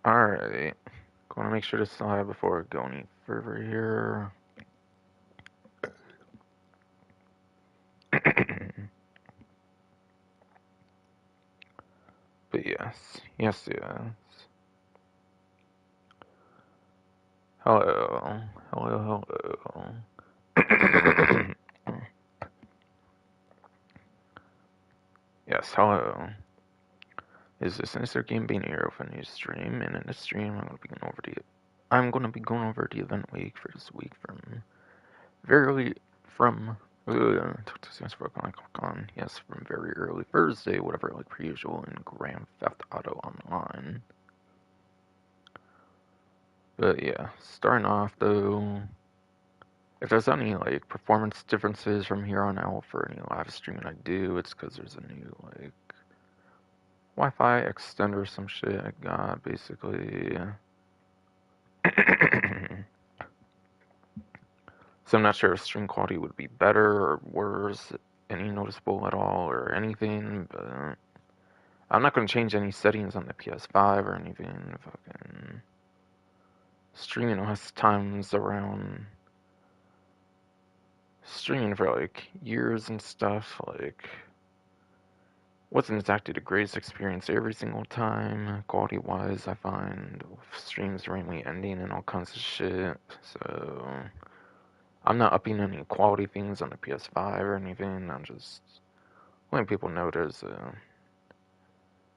Alright. Going to make sure to slide before I go any further here. But yes. Hello. Yes, hello. Is this Insert Game being here with a new stream? And in this stream, I'm gonna be going over the event week for this week from from very early Thursday, whatever, like per usual, in Grand Theft Auto Online. But yeah, starting off though, if there's any like performance differences from here on out for any live streaming I do, it's because there's a new like Wi-Fi extender or some shit I got basically. So I'm not sure if stream quality would be better or worse, any noticeable at all or anything, but I'm not going to change any settings on the PS5 or anything. Fucking streaming less times around streaming for like years and stuff, like wasn't exactly the greatest experience every single time, quality wise. I find streams randomly ending and all kinds of shit, so I'm not upping any quality things on the PS5 or anything. I'm just letting people know there's a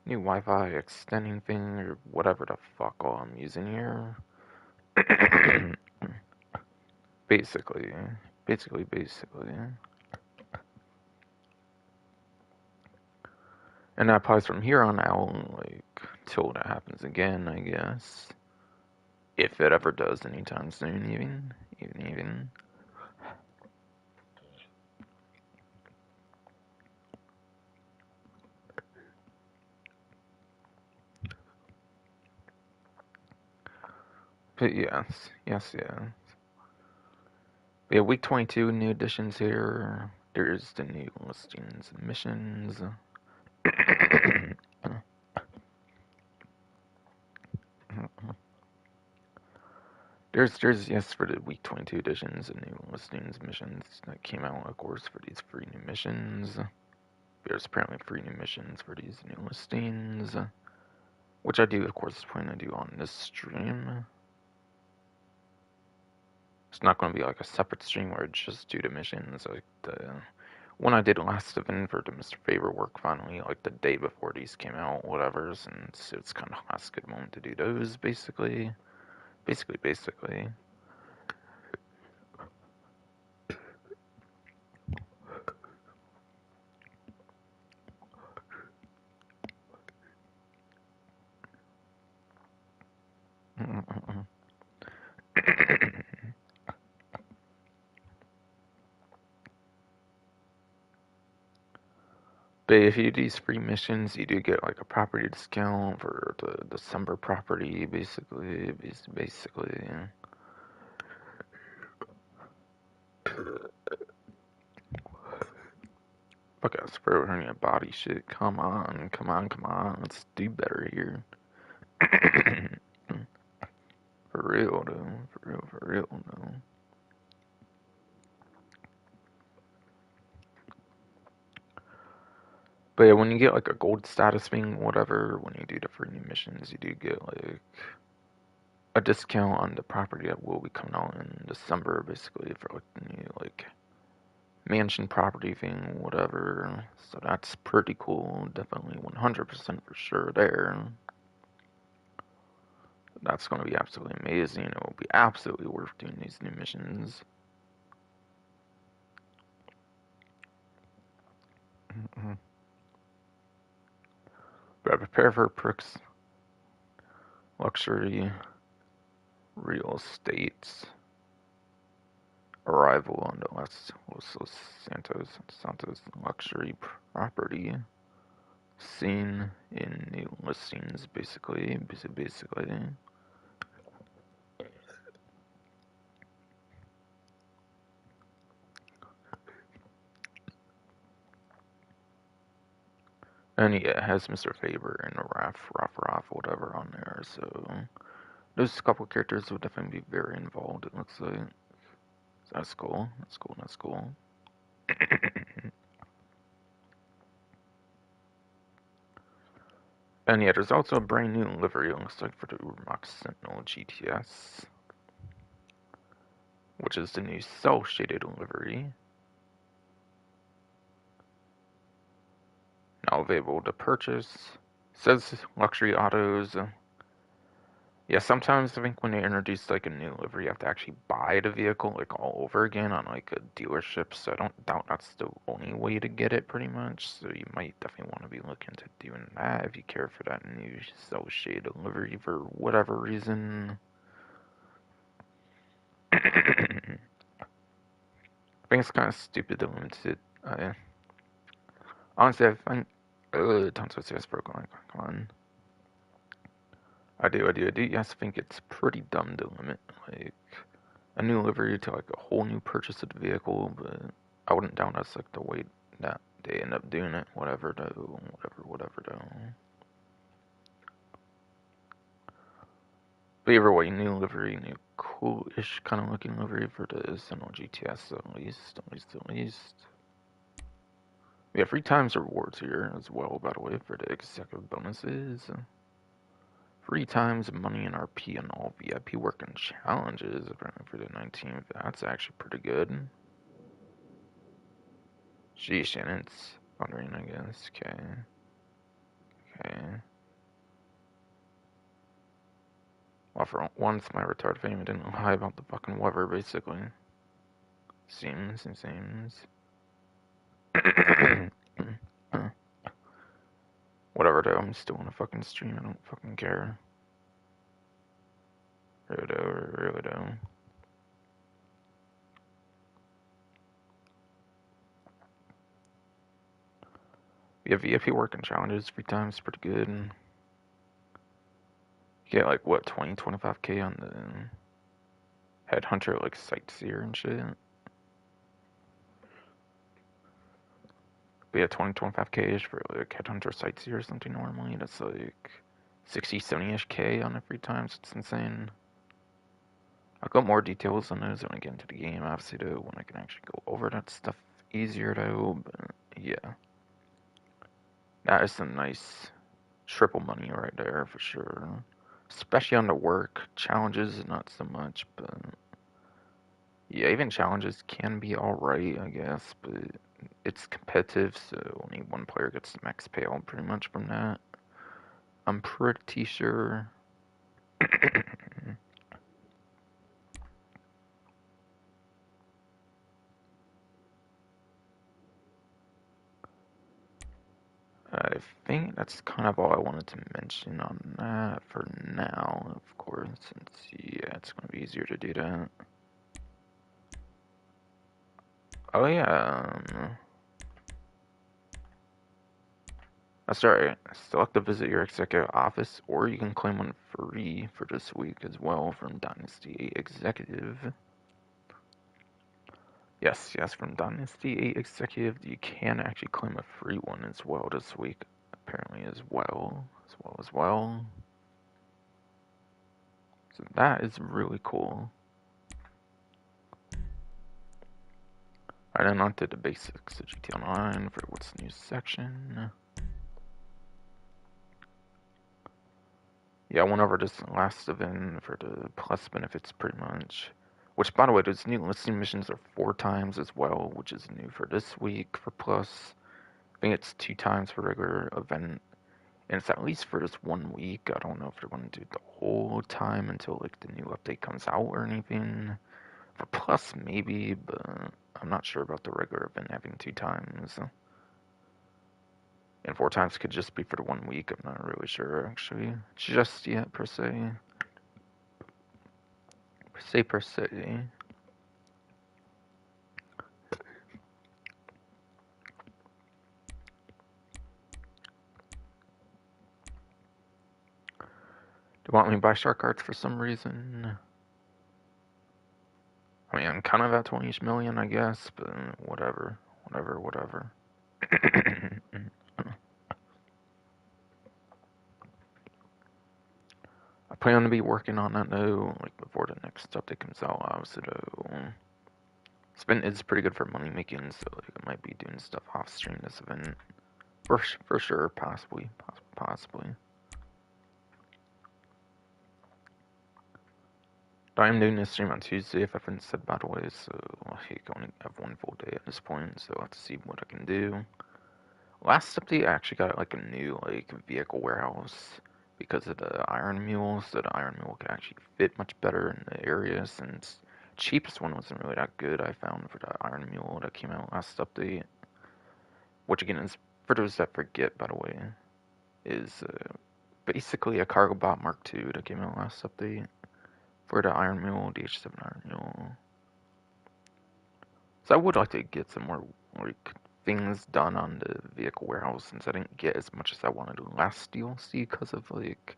new Wi-Fi extending thing or whatever the fuck all I'm using here. basically, basically. And that applies from here on out, like, till that happens again, I guess. If it ever does anytime soon, even. But yes. We have week 22 new additions here. There's the new listings and missions. There's yes for the week 22 editions and new listings missions that came out, of course, for these free new missions. There's apparently free new missions for these new listings, which I do, of course, plan to do on this stream. It's not going to be like a separate stream where I just do the missions, like the one I did last event for the Mr. Favor work finally, like the day before these came out, whatever, since it's kind of last good moment to do those, basically. But if you do these free missions, you do get like a property discount for the December property, basically. Fuck out spread hernia body shit. Come on. Let's do better here. For real though. For real though. But yeah, when you get like a gold status thing, whatever, when you do the free new missions, you do get like a discount on the property that will be coming out in December, basically, for like the new like mansion property thing, whatever. So that's pretty cool. Definitely 100% for sure there. That's going to be absolutely amazing. It will be absolutely worth doing these new missions. But prepare for Pricks luxury real estates arrival on the Los Santos luxury property seen in new listings, basically. And yeah, it has Mr. Faber and Raph, whatever on there, so those couple characters would definitely be very involved, it looks like. So that's cool, that's cool, that's cool. And yeah, there's also a brand new livery, it looks like, for the Urmok Sentinel GTS, which is the new cel-shaded livery. Now available to purchase. Says luxury autos. Yeah, sometimes I think when they introduce like a new livery, you have to actually buy the vehicle like all over again on like a dealership. So I don't doubt that's the only way to get it, pretty much. So you might definitely want to be looking to doing that if you care for that new cel-shaded livery for whatever reason. I think it's kind of stupid to limit it. Honestly, I find tons of CS broken. Like, come on. I do. Yes, I think it's pretty dumb to limit like a new livery to like a whole new purchase of the vehicle, but I wouldn't doubt that's like the way that they end up doing it. Whatever though. But either way, new livery, new cool-ish kind of looking livery for the Sentinel GTS at least. We have 3 times rewards here as well, by the way, for the executive bonuses. 3 times money in RP and all VIP work and challenges, apparently for the 19th. That's actually pretty good. Sheesh, and it's wondering, I guess. Okay. Well, for once, my retarded family didn't lie about the fucking weather, basically. Seems. Whatever, though, I'm still on a fucking stream, I don't fucking care. Really though. Yeah, VIP work and challenges 3 times, pretty good. You get like, what, 25k on the Headhunter, like, Sightseer and shit. But yeah, 25k-ish for like Headhunter Sightseer or something normally. That's like 70-ish k on every time, so it's insane. I'll got more details on those when I get into the game, obviously, though, when I can actually go over that stuff easier, though, but yeah. That is some nice triple money right there, for sure. Especially on the work. Challenges, not so much, but yeah, even challenges can be alright, I guess, but it's competitive, so only one player gets the max payout pretty much from that. I'm pretty sure. I think that's kind of all I wanted to mention on that for now, of course, since, yeah, it's going to be easier to do that. Oh, yeah, that's right. Still have to visit your executive office, or you can claim one free for this week as well from Dynasty 8 Executive. Yes, from Dynasty 8 Executive, you can actually claim a free one as well this week, apparently as well. So that is really cool. Alright, then on to the basics of GTA Online for what's new section. Yeah, I went over this last event for the plus benefits pretty much. Which, by the way, those new listing missions are 4 times as well, which is new for this week for plus. I think it's 2 times for regular event. And it's at least for this 1 week. I don't know if they're going to do it the whole time until like the new update comes out or anything. For plus, maybe, but I'm not sure about the regular event having 2 times. And 4 times could just be for the 1 week. I'm not really sure, actually, just yet, per se. Per se. Do you want me to buy shark cards for some reason? I mean, I'm kind of at 20 million, I guess, but whatever. plan to be working on that though, like before the next update comes out, obviously though. It's pretty good for money making, so like I might be doing stuff off stream this event. For sure, possibly. I'm doing this stream on Tuesday, if I've been said by the way, so I only have one full day at this point, so I'll have to see what I can do. Last update, I actually got like a new like vehicle warehouse because of the Iron Mule, so the Iron Mule could actually fit much better in the area since cheapest one wasn't really that good, I found, for the Iron Mule that came out last update. Which again is, for those that forget by the way, is basically a Cargo Bot Mark II that came out last update for the Iron Mule, DH7 Iron Mule. So I would like to get some more like things done on the vehicle warehouse since I didn't get as much as I wanted to last DLC because of like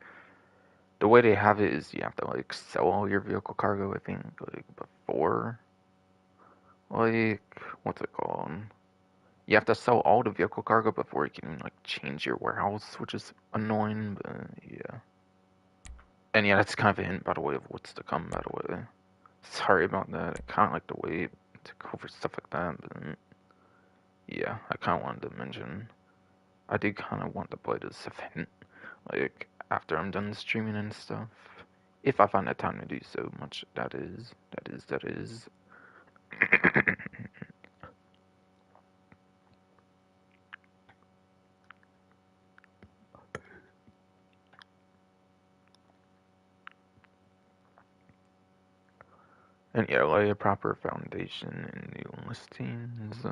the way they have it is you have to like sell all your vehicle cargo, I think, like before, like what's it called? You have to sell all the vehicle cargo before you can like change your warehouse, which is annoying, but yeah. And yeah, that's kind of a hint by the way of what's to come, by the way. Sorry about that. I kind of like to wait to go over stuff like that, but yeah, I kind of wanted to mention. I do kind of want to play this event, like, after I'm done streaming and stuff. If I find the time to do so much, that is. And yeah, lay a proper foundation in new listings.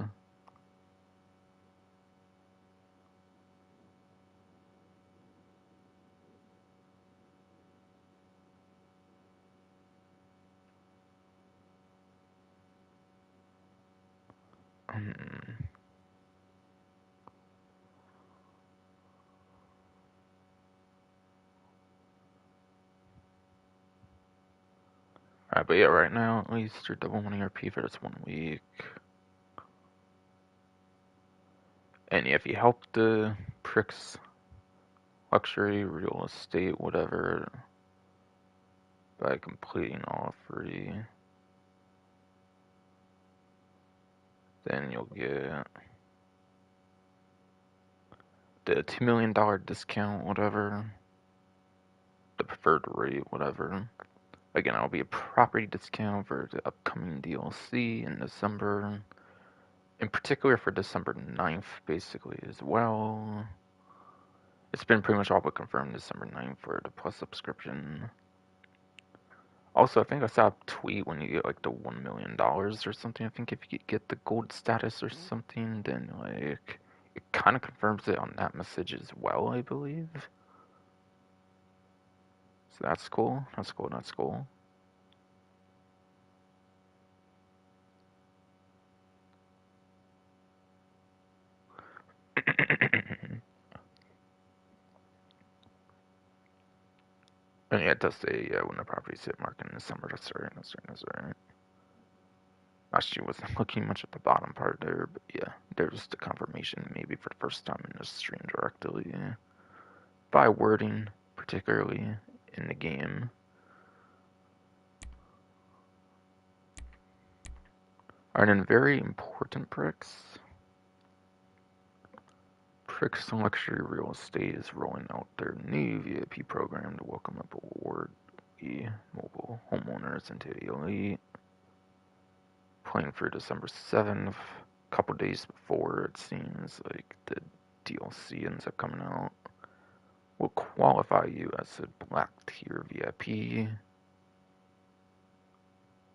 Alright, but yeah, right now, at least you're double money RP for this 1 week. And yeah, if you help the pricks, luxury, real estate, whatever, by completing all 3, then you'll get the $2 million discount, whatever, the preferred rate, whatever. Again, it'll be a property discount for the upcoming DLC in December, in particular for December 9th, basically, as well. It's been pretty much all but confirmed December 9th for the Plus subscription. Also, I think I saw a tweet when you get like the $1 million or something. I think if you get the gold status or something, then like it kind of confirms it on that message as well, I believe. So that's cool. That's cool. And yeah, it does say when the properties hit market in December. That's right. Actually, wasn't looking much at the bottom part there, but yeah, there's the confirmation maybe for the first time in the stream directly by wording, particularly in the game. Alright, and very important pricks. Pricks Luxury Real Estate is rolling out their new VIP program to welcome up award-winning mobile homeowners into the elite. Playing for December 7th, a couple days before it seems like the DLC ends up coming out. Will qualify you as a black tier VIP.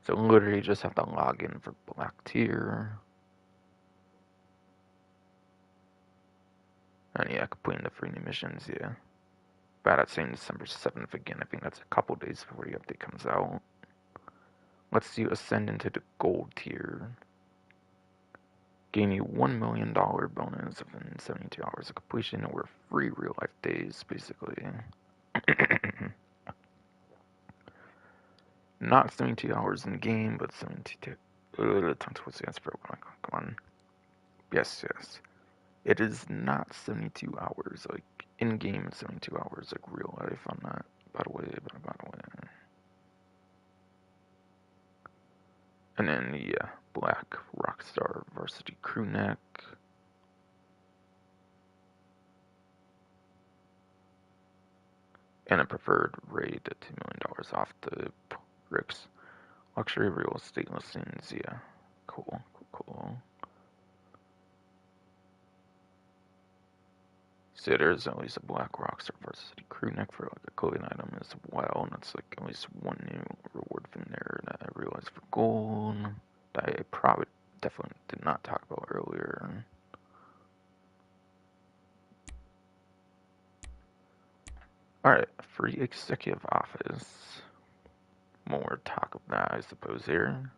So literally just have to log in for black tier. And yeah, completing the free new missions, yeah. But at saying December 7th again, I think that's a couple days before the update comes out. Lets you ascend into the gold tier. Gain you $1 million bonus within 72 hours of completion or free real life days, basically. Not 72 hours in the game, but 72. What's the answer? Come on. Yes. It is not 72 hours, like in game, 72 hours, like real life on that. by the way. And then, yeah, black Rockstar Varsity crew neck. And a preferred rate at $2 million off the Rick's luxury real estate listings. Yeah, cool. So there's at least a black Rockstar Varsity crew neck for like a clothing item as well. And that's like at least one new reward from there that I realized for gold that I probably definitely did not talk about earlier. Alright, free executive office. More talk of that, I suppose, here.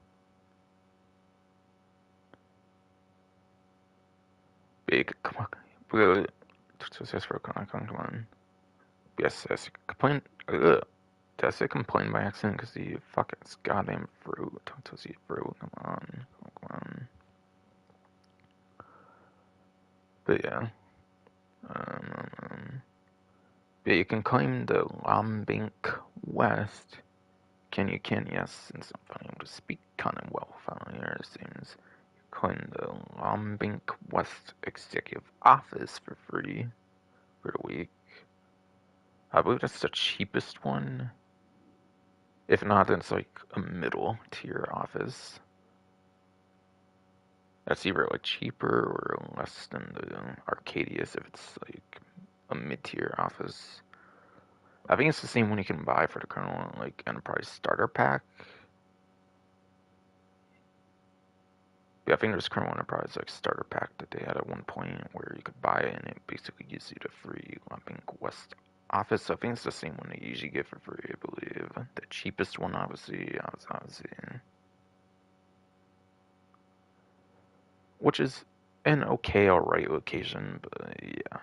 Big, come on. Come on. Yes, complain. Did I say complain by accident? Because the fucking goddamn fruit. Don't see fruit. Come on. But yeah. But you can claim the Lombink West. Can, yes, since I'm able to speak kind of well finally here, it seems. Claim the Lombink West Executive Office for free for the week. I believe that's the cheapest one. If not, then it's like a middle tier office. That's either like cheaper or less than the Arcadius if it's like a mid-tier office. I think it's the same one you can buy for the current like Enterprise Starter Pack. Yeah, I think there's Colonel Enterprise like starter pack that they had at one point where you could buy it and it basically gives you the free Lombink West office. So I think it's the same one they usually get for free, I believe. The cheapest one, obviously, which is an okay, alright location, but yeah.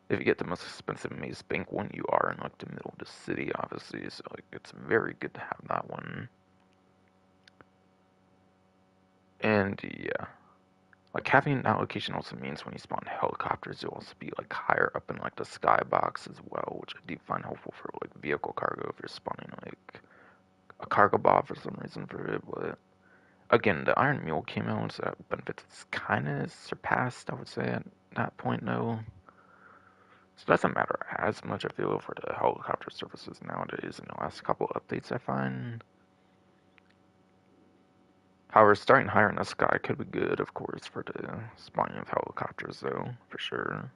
If you get the most expensive Maze Bank one, you are in like the middle of the city, obviously. So like it's very good to have that one. And yeah. Like having that location also means when you spawn helicopters, you'll also be like higher up in like the skybox as well, which I do find helpful for like vehicle cargo if you're spawning like a cargo bot for some reason for it. But again, the Iron Mule came out, so that benefits kind of surpassed, I would say, at that point though. So it doesn't matter as much, I feel, for the helicopter services nowadays in the last couple updates, I find. However, starting higher in the sky could be good, of course, for the spawning of helicopters, though, for sure.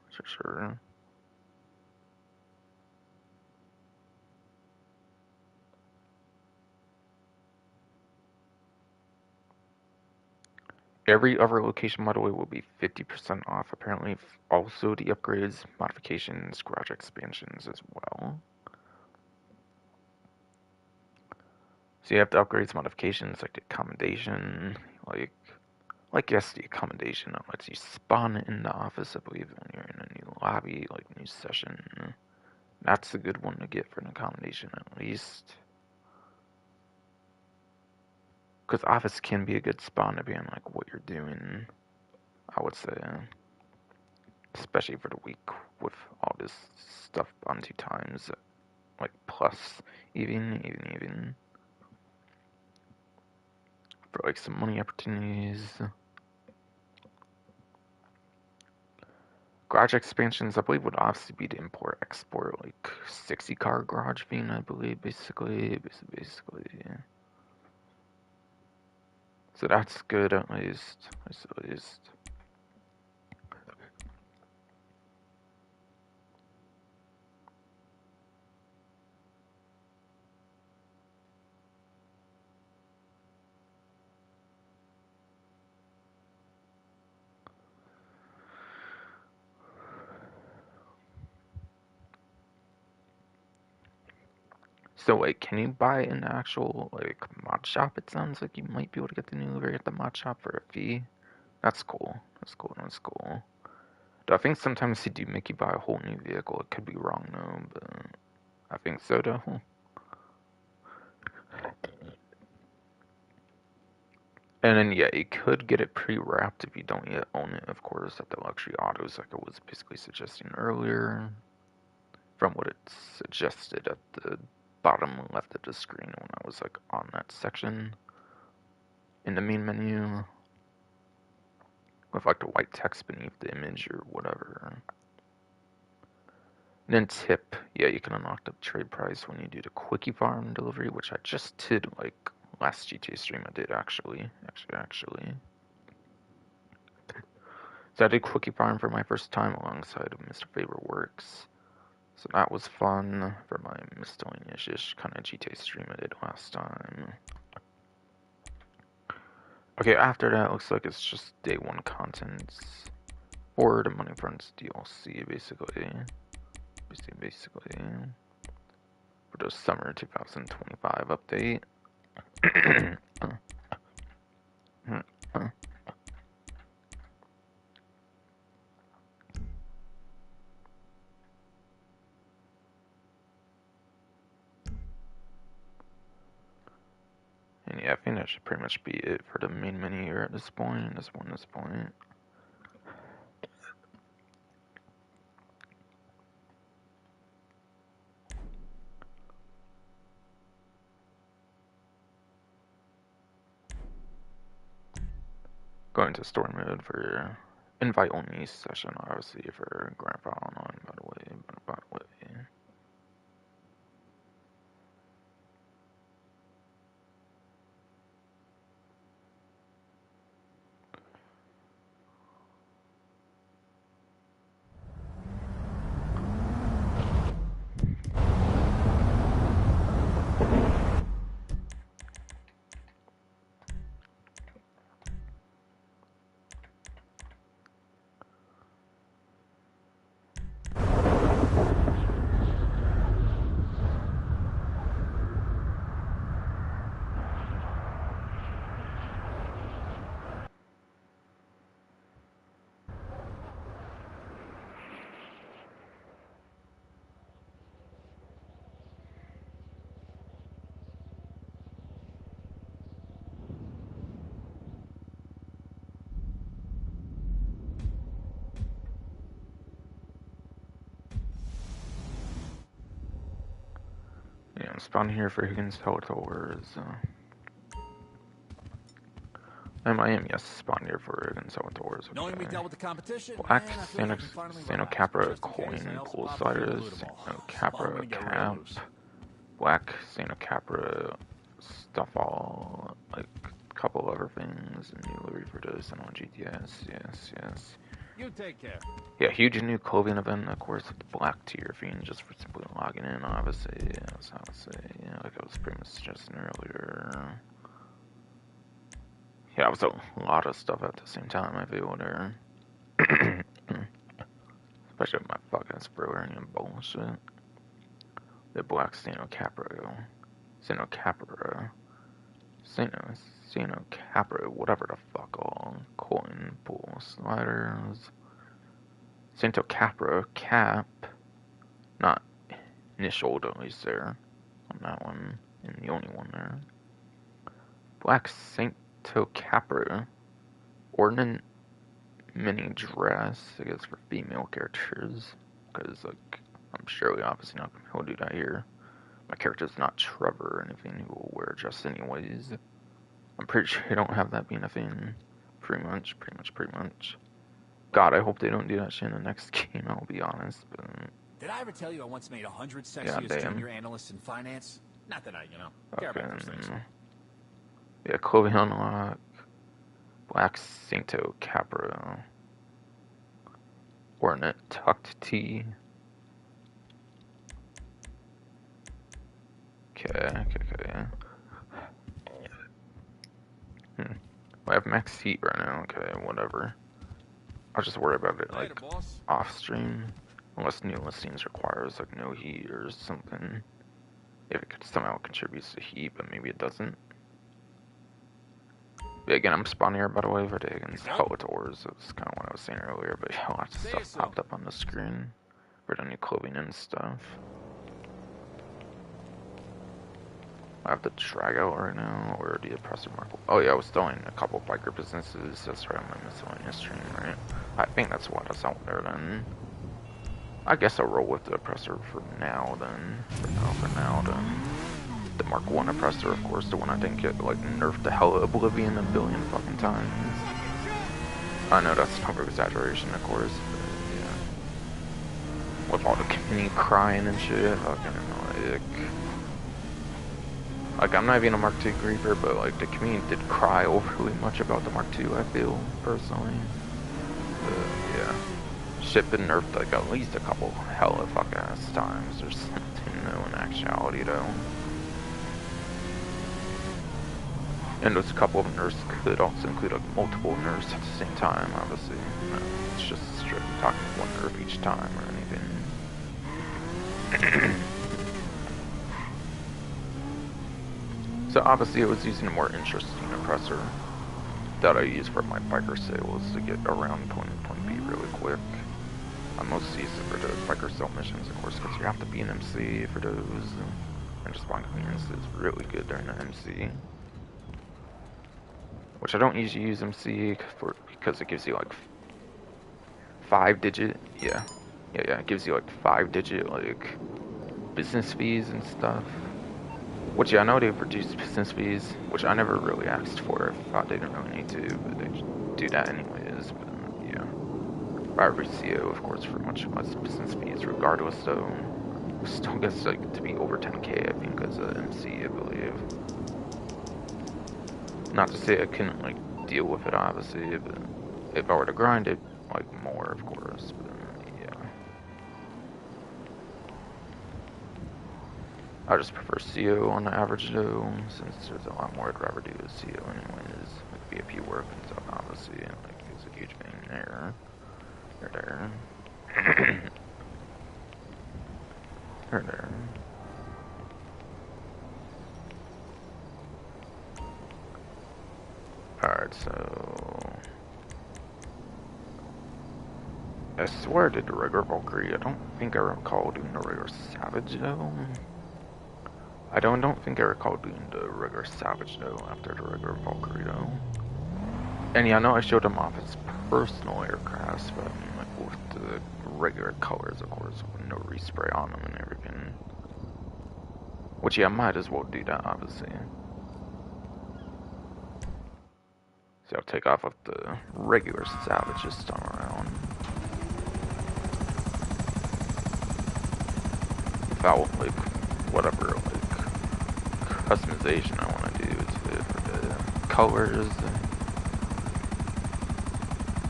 Every other location, by the way, will be 50% off, apparently. Also, the upgrades, modifications, garage expansions as well. So you have the upgrades, modifications, like the accommodation, yes, the accommodation that lets you spawn in the office, I believe, when you're in a new lobby, like new session. That's a good one to get for an accommodation, at least. Because office can be a good spawn depending on like what you're doing, I would say. Especially for the week with all this stuff on 2 times. Like plus even. For like some money opportunities. Garage expansions, I believe, would obviously be to import export like 60 car garage thing, I believe, basically. So that's good at least. So wait, can you buy an actual like mod shop? It sounds like you might be able to get the new livery at the mod shop for a fee. That's cool. Though I think sometimes they do make you buy a whole new vehicle. It could be wrong though, but I think so though. And then yeah, you could get it pre-wrapped if you don't yet own it, of course, at the luxury autos like I was basically suggesting earlier. from what it suggested at the bottom left of the screen when I was like on that section in the main menu with like the white text beneath the image or whatever. And then tip, yeah, you can unlock the trade price when you do the quickie farm delivery, which I just did like last GTA stream. I did actually. So I did quickie farm for my first time alongside of Mr. Favorite Works. So that was fun for my miscellaneous-ish kind of GTA stream I did last time. Okay, after that, looks like it's just day one contents for the Money Fronts DLC, basically. For the summer 2025 update. And yeah, I think that should pretty much be it for the main menu here at this point. Going to story mode for invite only session, obviously for Grandpa Online, by the way. Yeah, I'm spawning here for Higgins Salvatores. I am, yes, spawned here for Higgins Salvatores. Okay. Knowing we dealt with the competition, Black Sano Capra coin pull sliders, Sano Capra cap, Black Sano Capra stuff all, like a couple other things, and new livery for this and on GTS, yes. You take care. Yeah, huge new clothing event, of course, with the black tier fiend just for simply logging in, obviously. That's how I say, yeah, like I was pretty much suggesting earlier. Yeah, it was a lot of stuff at the same time, I feel there. Especially with my fucking Sprilling and bullshit. The black Sano Capra, whatever the fuck all. Coin pool sliders. Santo Capra cap. Not initialed, at least there. On that one. And the only one there. Black Santo Capra. Ornament mini dress, I guess, for female characters. Because, like, I'm surely obviously not going to do that here. My character's not Trevor or anything who will wear a dress anyways. I'm pretty sure I don't have that being a thing. Pretty much. God, I hope they don't do that shit in the next game, I'll be honest. But did I ever tell you I once made 100 sexiest junior analysts in finance? Not that I, care about those things. Yeah, clothing unlock. Black Santo Capra. Ornate tucked tee. Okay. I have max heat right now. Okay, whatever. I'll just worry about it like off stream, unless new listings requires like no heat or something. If it could somehow contributes to heat, but maybe it doesn't. But again, I'm spawning here by the way for the Higgins Salvatores. That's kind of what I was saying earlier. But yeah, lots of stuff popped up on the screen for the new clothing and stuff. I have the drag out right now, or the oppressor mark. Oh yeah, I was still in a couple biker businesses. That's right on my miscellaneous stream, right? I think that's what is out there then. I guess I'll roll with the oppressor for now then. For now then. The Mark 1 oppressor, of course, the one I didn't get like nerfed to hell Oblivion a billion fucking times. I know that's an over-exaggeration, of course, but yeah. With all the community crying and shit, fucking like I'm not even a Mark 2 Griever, but like the community did cry overly much about the Mark 2, I feel, personally. But yeah. Shit been nerfed like at least a couple hella fuck ass times or something, though, in actuality, though. And those couple of nerfs could also include like multiple nerfs at the same time, obviously. It's just strictly talking one nerf each time or anything. So obviously I was using a more interesting oppressor that I use for my biker sales to get around point B really quick. I mostly use it for those biker sale missions, of course, because you have to be an MC for those. And just buying clearance is really good during the MC. Which I don't usually use MC for because it gives you like 5-digit, yeah, it gives you like 5-digit like business fees and stuff. Which yeah, I know they've reduced business fees, which I never really asked for. I thought they didn't really need to, but they do that anyways. But yeah, by every CO, of course, for much less business fees, regardless though. It still gets like to be over 10k, I think, as a MC, I believe. Not to say I couldn't like deal with it, obviously, but if I were to grind it, like more, of course. But yeah, I just prefer CO on the average though, since there's a lot more I'd rather do with CO anyways. Like VIP work and stuff, obviously, and like it's a huge thing there. There. There. Alright, so I swear I did the regular Valkyrie. I don't think I recall doing the regular Savage though. I don't think I recall doing the regular Savage though after the regular Valkyrie though. And yeah, I know I showed him off his personal aircrafts, but I mean like with the regular colors, of course, with no respray on them and everything. Which yeah, I might as well do that, obviously. So I'll take off with the regular Savage this time around. Without like whatever like customization I want to do to it for the colors,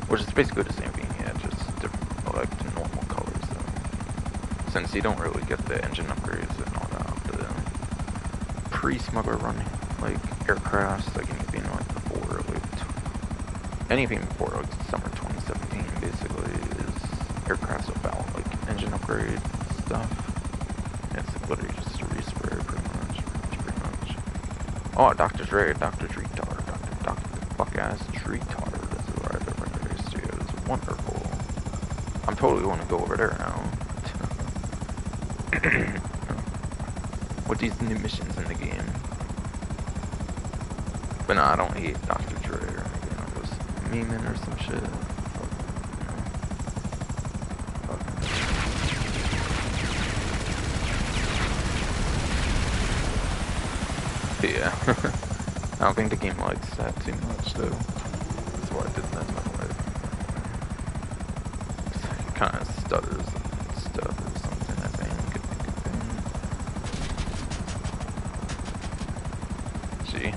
which is basically the same thing, yeah, just different, like the normal colors though. Since you don't really get the engine upgrades and all that, the pre-smuggler run like aircrafts, like anything like before, like anything before like summer 2017, basically is aircrafts without like engine upgrade stuff. It's literally just a respray, pretty much. Oh, Dr. Dre, Dr. Dreetard, Dr. Fuck-ass Dreetard is right over there, studio. It's wonderful. I'm totally going to go over there now. With these new missions in the game. But no, I don't hate Dr. Dre or anything. I'm just memeing or some shit. Yeah. I don't think the game likes that too much though. That's why I did that my way. It kind of stutters and stuff or something, I think. See?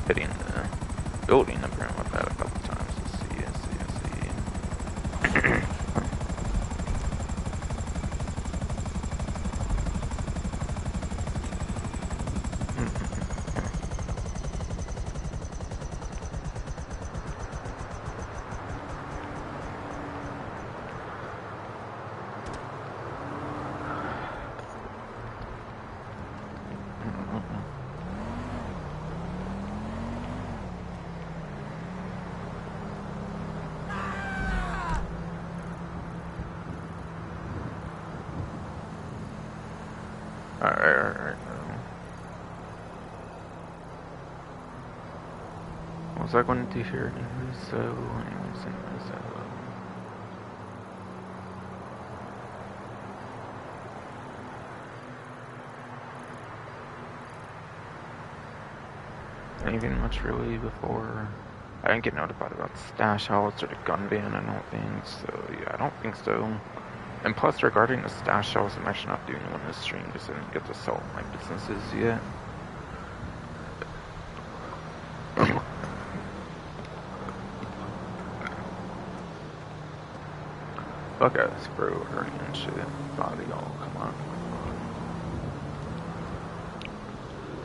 Hitting the building apparently with that a couple times. Let's see. Alright. What was I going to do here? So, anyways. anything much really before. I didn't get notified about the stash house or the gun ban, I don't think. So yeah, I don't think so. And plus, regarding the stash house, I'm actually not doing one this stream because I didn't get to sell my businesses yet. Fuck us, bro, hurting and shit. Body, oh, come on.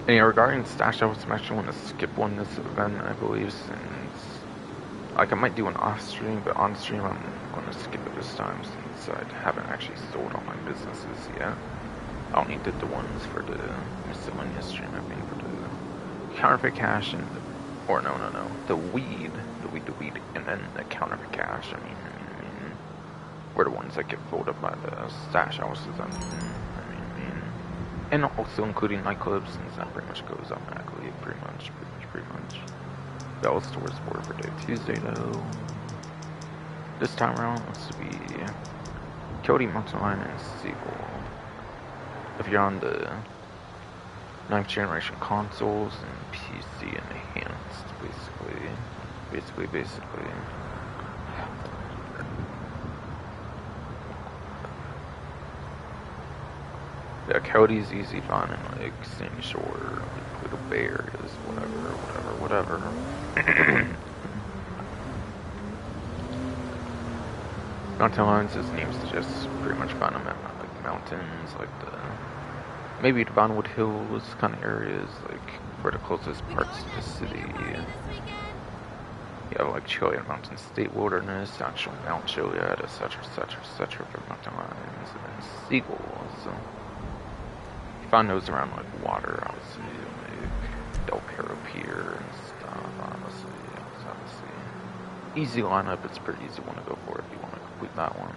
And yeah, regarding the stash house, I'm actually want to skip one this event, I believe, since, like, I might do an off stream, but on stream, I'm going to skip it this time since I haven't actually sold all my businesses yet. I only did the ones for the miscellaneous stream, I think, for the counterfeit cash and the weed, and then the counterfeit cash. I mean, were the ones that get filled up by the stash houses. I mean, and also including nightclubs, since that pretty much goes automatically, pretty much. Bell stores for day Tuesday though. This time around, let's be Cody, Mountain Lion, and Seagull. If you're on the 9th generation consoles and PC enhanced, basically. Yeah, Cody's easy fun in like Sandy Shore, like Little Bay areas, whatever. Mountain Lions, his name suggests, pretty much found them at like mountains, like maybe the Bonwood Hills kind of areas, like for the closest parts to the city. You have like Chiliad Mountain State Wilderness, actual Mount Chiliad, etc. for Mountain Lions, and then Seagulls. You find those around like water, obviously, like Del Perro Pier and stuff, obviously. Easy lineup, it's pretty easy one to go for if you want to complete that one.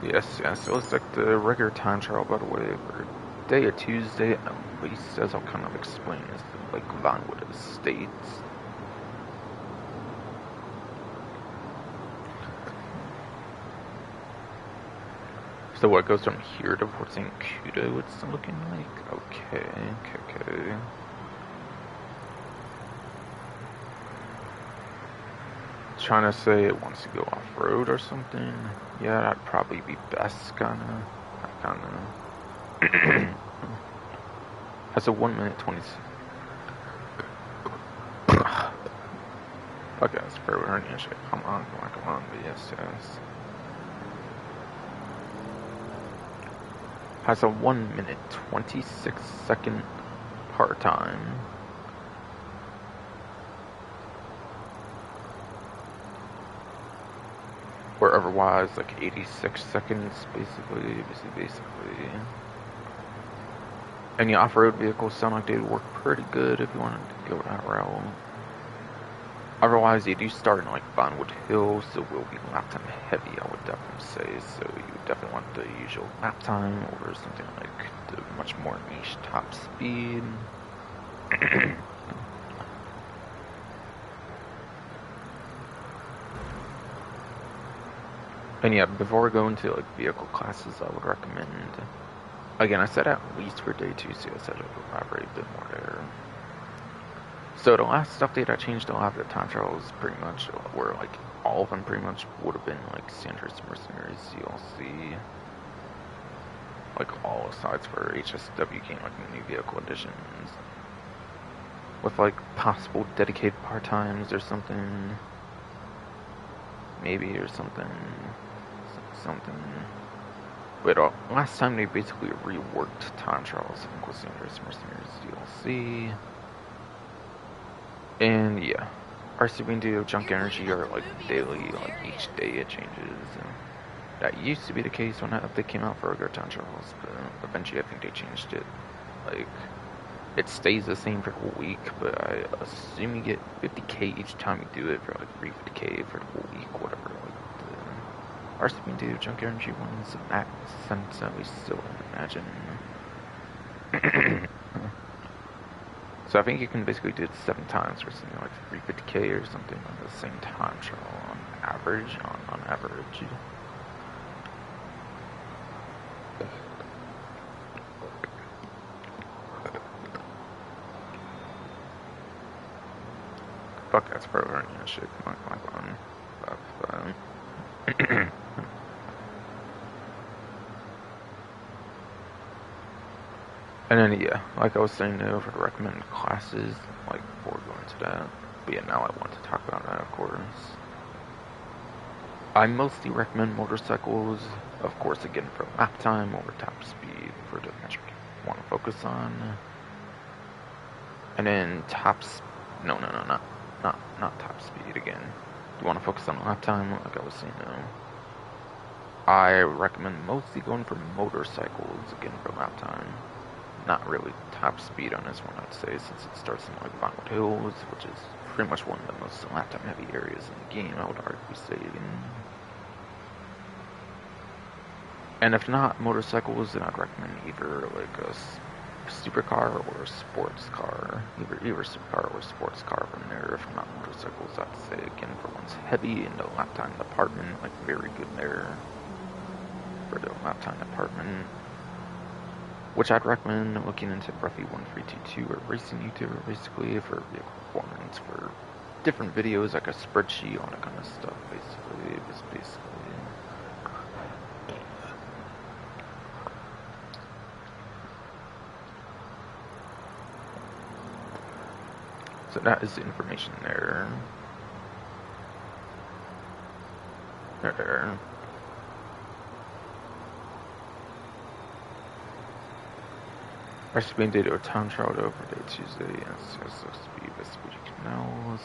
Yes, it looks like the regular time trial, by the way, for day of Tuesday, at least, as I'll kind of explain, is like Vinewood Estates. So what goes from here to Port St. Cudo, it's looking like? Okay. Trying to say it wants to go off-road or something. Yeah, that'd probably be best, kinda. Has a 1 minute 20. Okay, that's for hernia shit. Come on, but yes. Has a 1 minute 26-second part time. Or otherwise, like 86 seconds, basically. And the off-road vehicles sound like they'd work pretty good if you wanted to go that route. Otherwise, they do start in like Bonwood Hills, so will be lap time heavy, I would definitely say. So you would definitely want the usual lap time over something like the much more niche top speed. And yeah, before we go into like vehicle classes, I would recommend, again, I said at least for day 2, so I said I would elaborate a bit more there. So the last update I changed a lot of the time trials pretty much were like all of them pretty much would have been like Sandra's Mercenaries DLC, like all asides for HSW game, like new vehicle additions, with like possible dedicated part times or something, maybe, or something. But last time they basically reworked time trials in Sandra's Mercenaries DLC. And yeah, RCB and Junk Energy are like daily, like each day it changes. And that used to be the case when that update came out for regular time trials, but eventually I think they changed it. Like, it stays the same for the whole week, but I assume you get 50k each time you do it for like 350k for the whole week, whatever. Like the RCB and Junk Energy ones in that sense, at least, still imagine. So I think you can basically do it 7 times or something like 350k or something on the same time trial on average. On average. Fuck, that's probably running that shit. Come on. And then, yeah, like I was saying, though, for the recommended classes, like, before going to that. But yeah, now I want to talk about that, of course. I mostly recommend motorcycles, of course, again, for lap time over top speed for the metric you want to focus on. And then no, not top speed again. You want to focus on lap time, like I was saying, though. I recommend mostly going for motorcycles, again, for lap time. Not really top speed on this one, I'd say, since it starts in like Vinewood Hills, which is pretty much one of the most lap time heavy areas in the game, I would argue say. And if not motorcycles, then I'd recommend either like a supercar or a sports car, either supercar or sports car from there. If not motorcycles, I'd say again for one's heavy in the lap time department, like very good there for the lap time department. Which I'd recommend looking into Breathy 1322 or Racing YouTuber basically for vehicle performance for different videos, like a spreadsheet, all that kind of stuff basically. So that is the information there. There. Recipe and data or time trial over day Tuesday, yes, supposed to be Vespucci Canals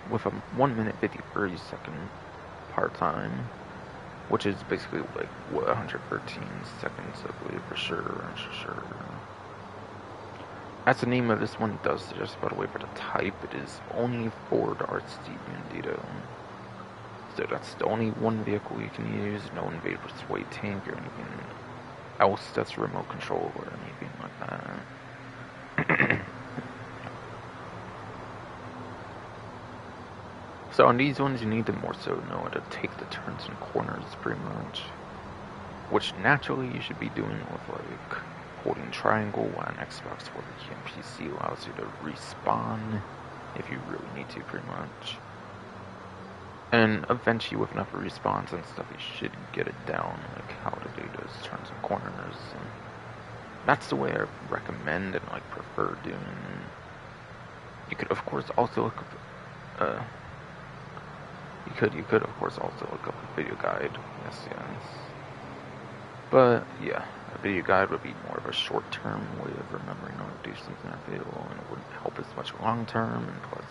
with a 1 minute 53 second part time, which is basically like what 113 seconds, I believe, for sure. As the name of this one does suggest, by the way, for the type, it is only Ford RC Bandito. So that's the only one vehicle you can use, no Invader Sway tank or anything else that's remote control or anything like that. So on these ones, you need to more so know how to take the turns and corners pretty much, which naturally you should be doing with like holding triangle on Xbox 40 and PC allows you to respawn if you really need to pretty much. And eventually with enough respawns and stuff, you should get it down, like how to do those turns and corners. And that's the way I recommend and like prefer doing. You could of course also look up, you could of course also look up a video guide. Yes. But yeah, a video guide would be more of a short-term way of remembering how to do something at video, and it wouldn't help as much long-term. And plus,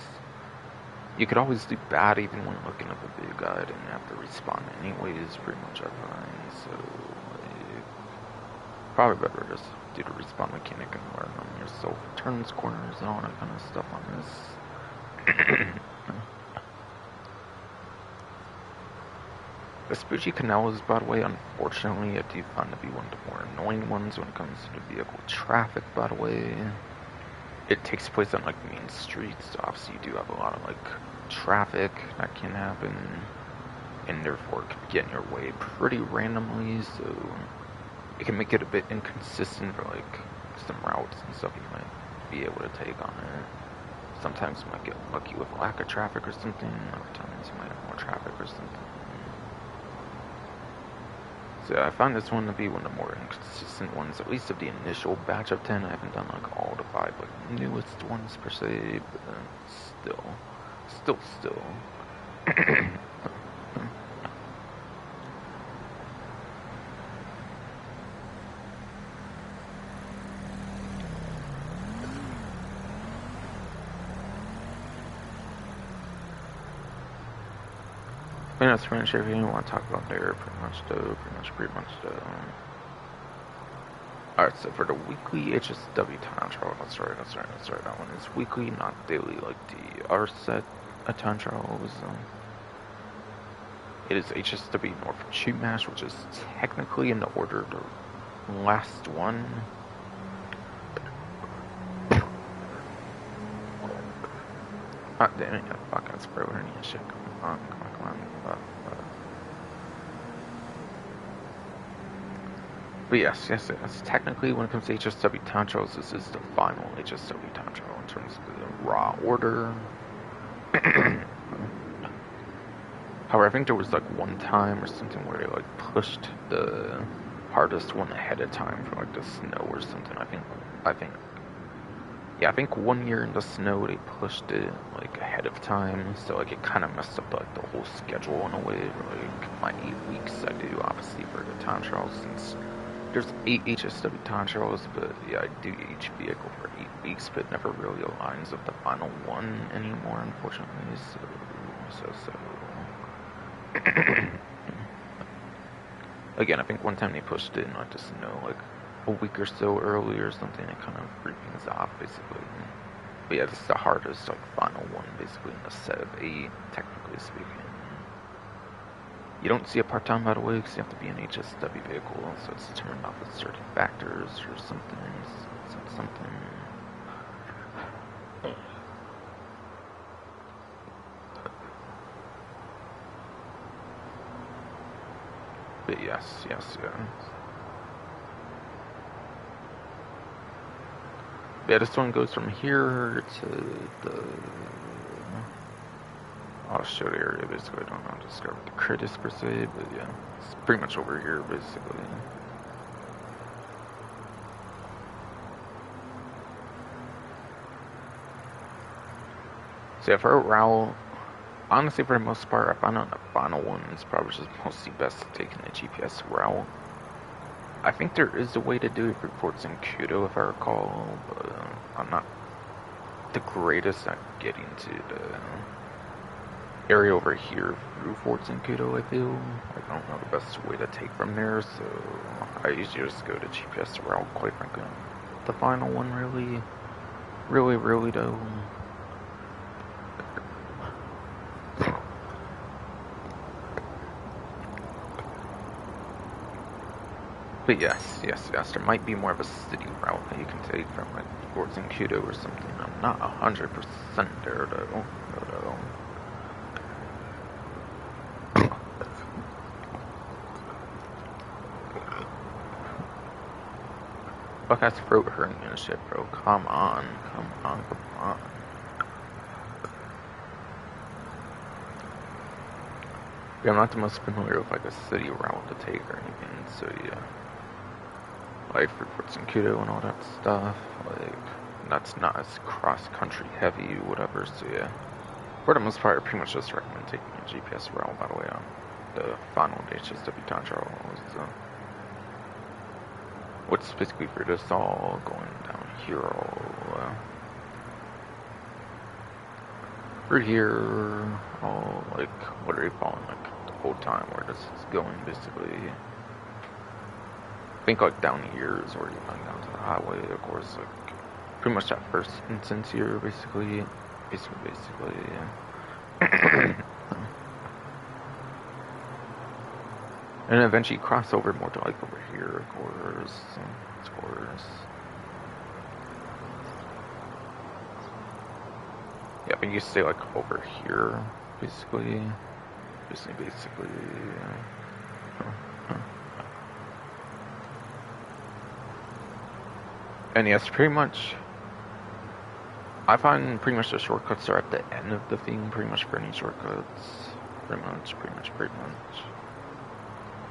you could always do bad even when looking up a video guide and have to respawn anyways, pretty much I find. So, like, probably better just do the respawn mechanic and learn on yourself. Turns, corners, and all that kind of stuff on this. Vespucci Canals, by the way, unfortunately, I do find to be one of the more annoying ones when it comes to the vehicle traffic, by the way. It takes place on like main streets, so obviously you do have a lot of like traffic that can happen, and therefore it can get in your way pretty randomly, so it can make it a bit inconsistent for like some routes and stuff you might be able to take on it. Sometimes you might get lucky with lack of traffic or something, other times you might have more traffic or something. So I found this one to be one of the more inconsistent ones, at least of the initial batch of 10. I haven't done like all the 5 like newest ones per se, but still. I mean, that's pretty much everything I want to talk about there, pretty much though. Alright, so for the weekly HSW time trial, that's right, that one is weekly, not daily, like the RSET time trials. It is HSW Norfolk Shoot Match, which is technically in the order the last one. Oh, damn it, yeah, fuck, that's bro, hernia shit. Come on. Fuck. But yes. Technically, when it comes to HSW Town Trials, this is the final HSW Town Trial in terms of the raw order. However, I think there was like one time or something where they like pushed the hardest one ahead of time for like the snow or something. I think 1 year in the snow they pushed it like ahead of time, so like it kind of messed up like the whole schedule in a way. Like my 8 weeks I do obviously for the time trials, since there's 8 HSW time trials, but yeah, I do each vehicle for 8 weeks, but it never really aligns with the final one anymore, unfortunately. So. Again, I think one time they pushed it, not just like a week or so early or something. It kind of threw things off, basically. But yeah, this is the hardest, like, final one, basically, in a set of 8, technically speaking. You don't see a part-time, by the way, because you have to be an HSW vehicle, so it's determined off of certain factors or something. But yes. Yeah, this one goes from here to the... I'll show the area, basically. I don't know how to describe the crit is per se, but yeah. It's pretty much over here, basically. So yeah, for a route, honestly, for the most part, I found on the final one, it's probably just mostly best taking the GPS route. I think there is a way to do it for Fort Zancudo, if I recall, but I'm not the greatest at getting to the area over here through Fort Zancudo, I feel. Like, I don't know the best way to take from there, so I usually just go to GPS route, quite frankly. The final one, really though. But yes, there might be more of a city route that you can take from like Fort Zancudo or something. I'm not 100% there though. Fuck, that's throat hurting and shit, bro. Come on. Yeah, I'm not the most familiar with like a city route to take or anything, so yeah. Like for Fort Zancudo and all that stuff, like that's not as cross-country heavy, whatever, so yeah. For the most part, I pretty much just recommend taking a GPS route, by the way, on the final HSW Town Trial. What's basically for this all going down here, through here, all like, what are you calling, like the whole time where this is going, basically. I think like down here is where you're going down to the highway, of course, like pretty much that first instance here, basically, yeah. And eventually cross over more to like over here, of course. Yeah, but you stay like over here, basically. And yes, pretty much, I find pretty much the shortcuts are at the end of the thing, pretty much for any shortcuts. Pretty much.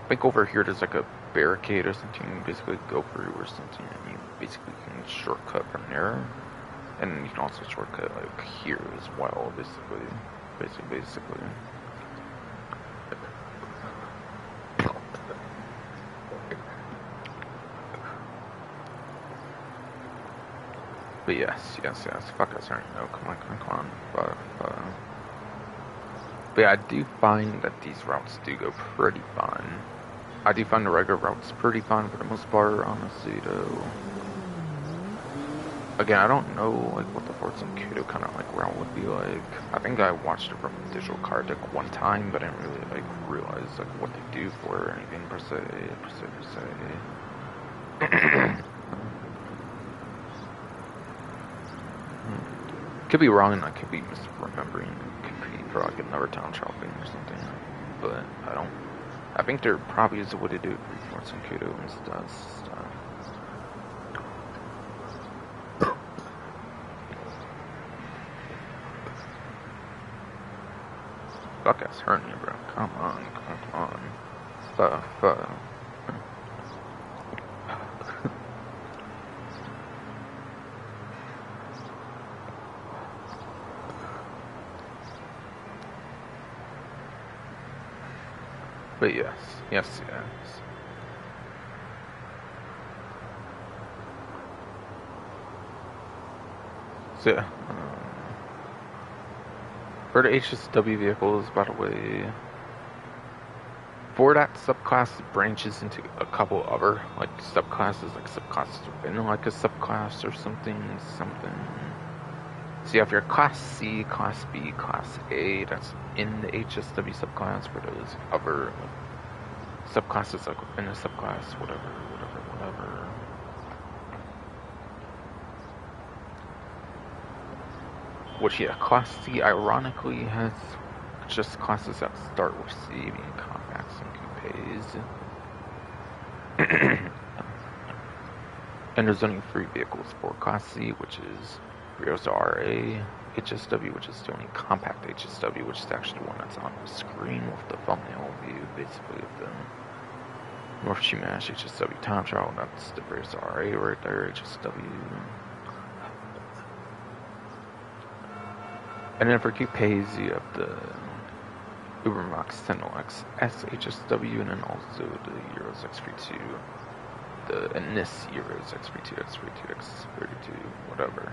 I think over here there's like a barricade or something you basically go through or something, and you basically can shortcut from there. And you can also shortcut like here as well, basically. But yes. Fuck, I starting to know. Come on. But yeah, I do find that these routes do go pretty fun. I do find the regular routes pretty fun for the most part, honestly, though. Again, I don't know like what the Fort Zancudo kind of like route would be like. I think I watched it from Digital Card Deck one time, but I didn't really like realize like what they do for it or anything per se. Could be wrong, and I could be misremembering. Could be for like another time travel thing or something. But I don't. I think there probably is a way to do it for Force and Kudo and stuff. Fuck ass hernia, bro. Come on. Stuff. But yes. So yeah. For the HSW vehicles, by the way, for that subclass, it branches into a couple other like subclasses, like subclasses within like a subclass or something. So you have your Class C, Class B, Class A, that's in the HSW subclass, for those other subclasses like within a subclass, whatever. Which, yeah, Class C ironically has just classes that start with C, being compacts and coupes. And there's only 3 vehicles for Class C, which is Briosa RA, HSW, which is the only compact HSW, which is actually the one that's on the screen with the thumbnail view, basically, of the North Chumash HSW time trial. That's the Briosa RA right there, HSW. And then for coupes, you have the Ubermax 10LX SHSW, and then also the Euros X32, and this Euros X32, X32, X32, whatever.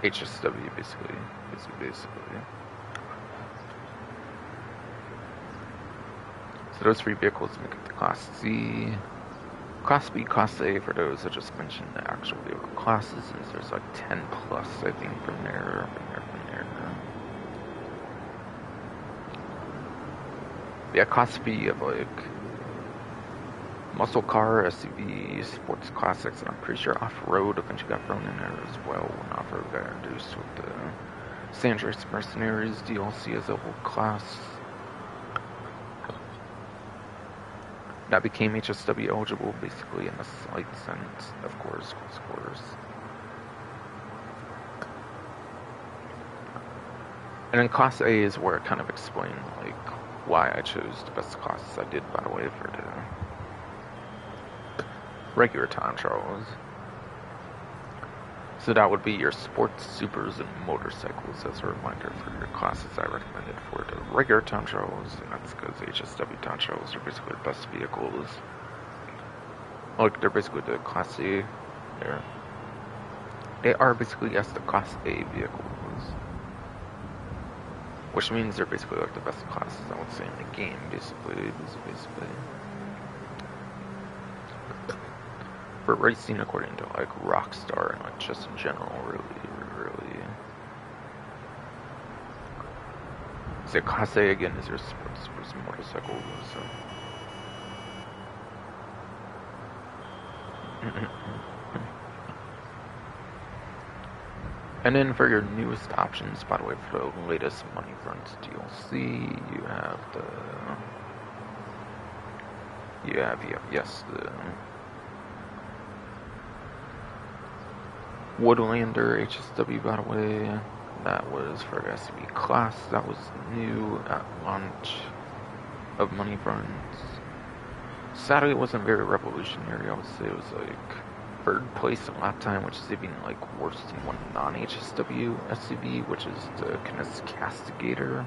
HSW, basically. So those 3 vehicles make up the Class C. Class B, Class A, for those I just mentioned, the actual vehicle classes, is there's like 10 plus, I think, from there. Yeah, Class B, you have like muscle car, SUV, sports classics, and I'm pretty sure off-road eventually got thrown in there as well when off-road got introduced with the San Andreas Mercenaries DLC as a whole class. That became HSW eligible, basically, in a slight sense, of course. And then Class A is where it kind of explained, like, why I chose the best classes I did, by the way, for the regular time trials. So that would be your sports, supers, and motorcycles as a reminder for your classes I recommended for the regular time trials, and that's because HSW time trials are basically the best vehicles. Like, they're basically the Class A. They are basically, yes, the Class A vehicles. Which means they're basically like the best classes, I would say, in the game, basically. For racing, according to like Rockstar and like just in general, really. So Class A again is your sports motorcycle. So. And then for your newest options, by the way, for the latest Money Front DLC, you have the Woodlander HSW, by the way. That was for the SUV class. That was new at launch of Money Front. Sadly, it wasn't very revolutionary. I would say it was like 3rd place in lap time, which is even like worse than one non-HSW SUV, which is the Kness Castigator.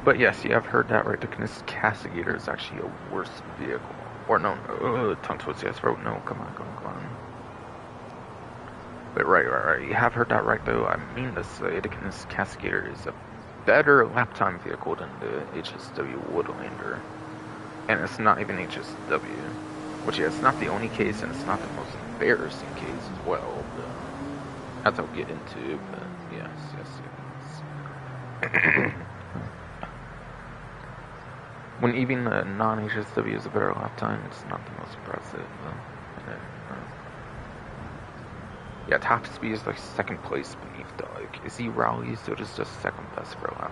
But yes, you have heard that right. The Kness Castigator is actually a worse vehicle. Or no, tongue twisting, yes, throat, no, come on. But right. You have heard that right, though. I mean to say the Kness Castigator is a better lap time vehicle than the HSW Woodlander. And it's not even HSW. Which, yeah, it's not the only case, and it's not the most embarrassing case as well. But, as I'll get into, but yes. When even a non-HSW is a better lap time, it's not the most impressive. Yeah, top speed is like second place beneath the like Z Rally, so it is just second best for a lap.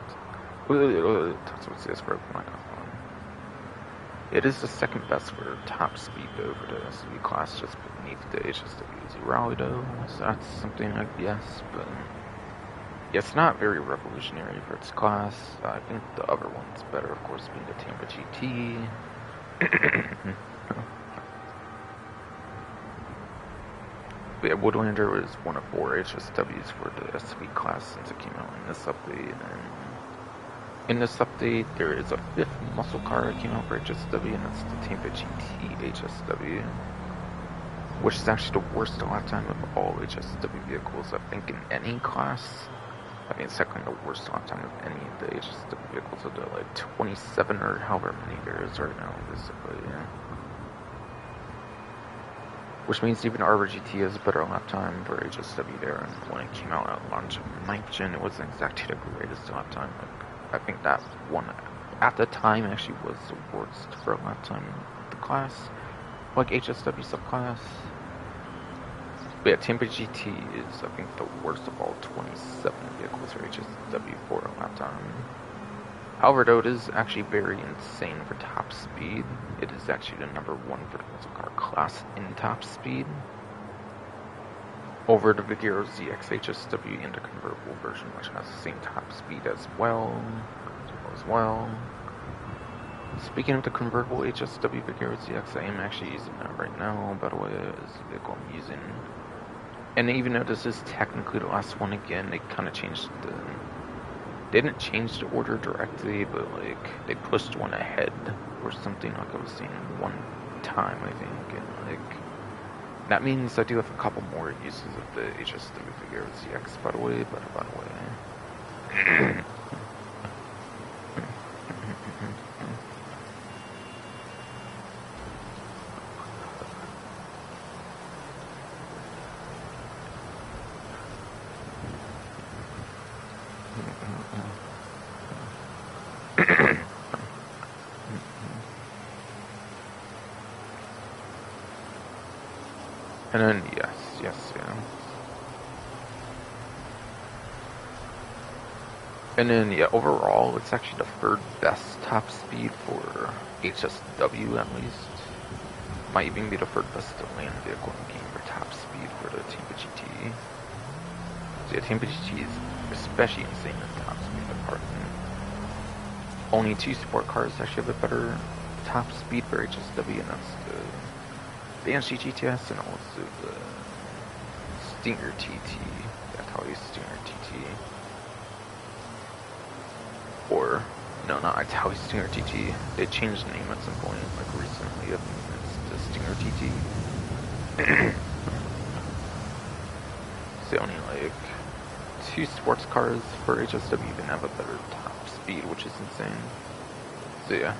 That's what it says for my phone. It is the second best for top speed though for the SUV class, just beneath the HSW Z Rally though. So that's something I guess, but yeah, it's not very revolutionary for its class. I think the other one's better, of course, being the Tampa GT. But yeah, Woodlander was one of 4 HSWs for the SV class since it came out in this update. And in this update, there is a 5th muscle car that came out for HSW, and that's the Tampa GT HSW, which is actually the worst lap time of all HSW vehicles, I think, in any class. I mean, it's second the worst lap time of any of the HSW vehicles, so they're like 27 or however many there is right now, basically, yeah. Which means even Arbor GT has a better lap time for HSW there, and when it came out at launch of 9th gen, it wasn't exactly the greatest lap time. Like, I think that one, at the time, actually was the worst for a lap time in the class, like HSW subclass. But yeah, Tampa GT is, I think, the worst of all 27 vehicles for HSW for a lap time. However, though, it is actually very insane for top speed. It is actually the number 1 for the muscle car class in top speed, over the Vigero ZX HSW and the convertible version, which has the same top speed as well. Speaking of the convertible HSW Vigero ZX, I am actually using that right now, by the way, is the vehicle I'm using. And even though this is technically the last one again, they kind of changed the... They didn't change the order directly, but like they pushed one ahead or something, like I was saying one time, I think, and like that means I do have a couple more uses of the HSW Vigero ZX, by the way. And then, yes. And then, yeah, overall, it's actually the 3rd best top speed for HSW, at least. Might even be the 3rd best land vehicle in the game for top speed for the Tampa GT. So yeah, Tampa GT is especially insane in top speed department. Only 2 sport cars actually have a better top speed for HSW, and that's the AMG GTS and also the Stinger TT. That's how you Stinger TT. Or, no, not Italy Stinger TT. They changed the name at some point, like recently. I think it's the Stinger TT. So only like 2 sports cars for HSW even have a better top speed, which is insane. So yeah.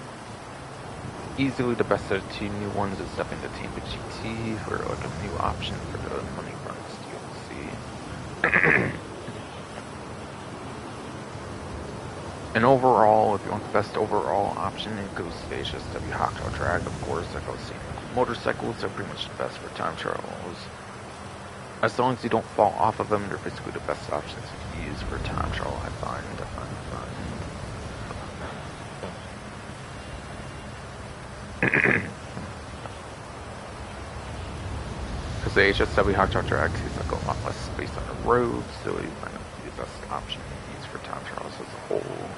Easily the best of the 2 new ones is definitely the Tampa GT for like a new option for the Money Runs DLC. And overall, if you want the best overall option, it goes to the HSW Hawktail Drag, of course. Like I was saying, motorcycles are pretty much the best for time trials. As long as you don't fall off of them, they're basically the best options you can use for time trial, I find. Because the HSW Hawktail Drag takes like a lot less space on the road, so you might not be the best option to use for time trials as a whole,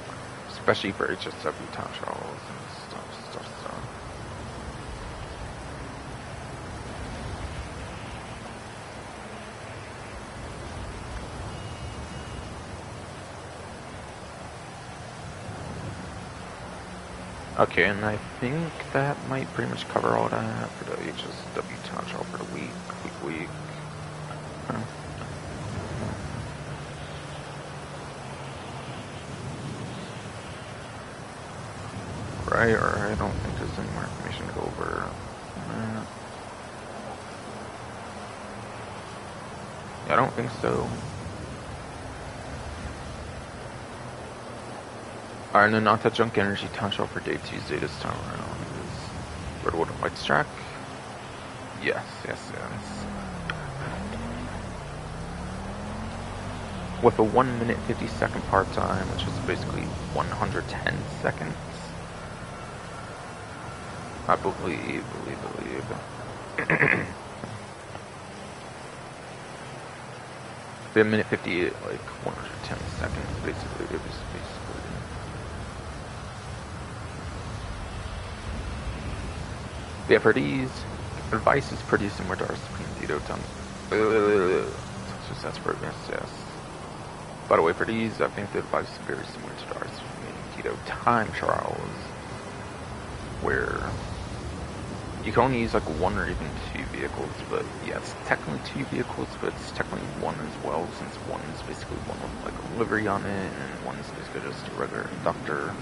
especially for HSW time trials and stuff. Okay, and I think that might pretty much cover all that for the HSW time trial for the week. Right, or I don't think there's any more information to go over on that. Yeah, I don't think so. Alright, and then not that Junk Energy time trial for day Tuesday this time around is Redwood and White's track. Yes. with a 1 minute 50-second part time, which is basically 110 seconds. I believe. The minute 50, like 110 seconds, basically. It was basically. Yeah, for these, advice is pretty similar to our Tito time. That's for yes. By the way, for these, I think the advice is very similar to our Tito time trials, where you can only use like 1 or even 2 vehicles, but yeah, it's technically 2 vehicles, but it's technically 1 as well, since 1 is basically one with like a livery on it, and 1 is basically just a regular inductor.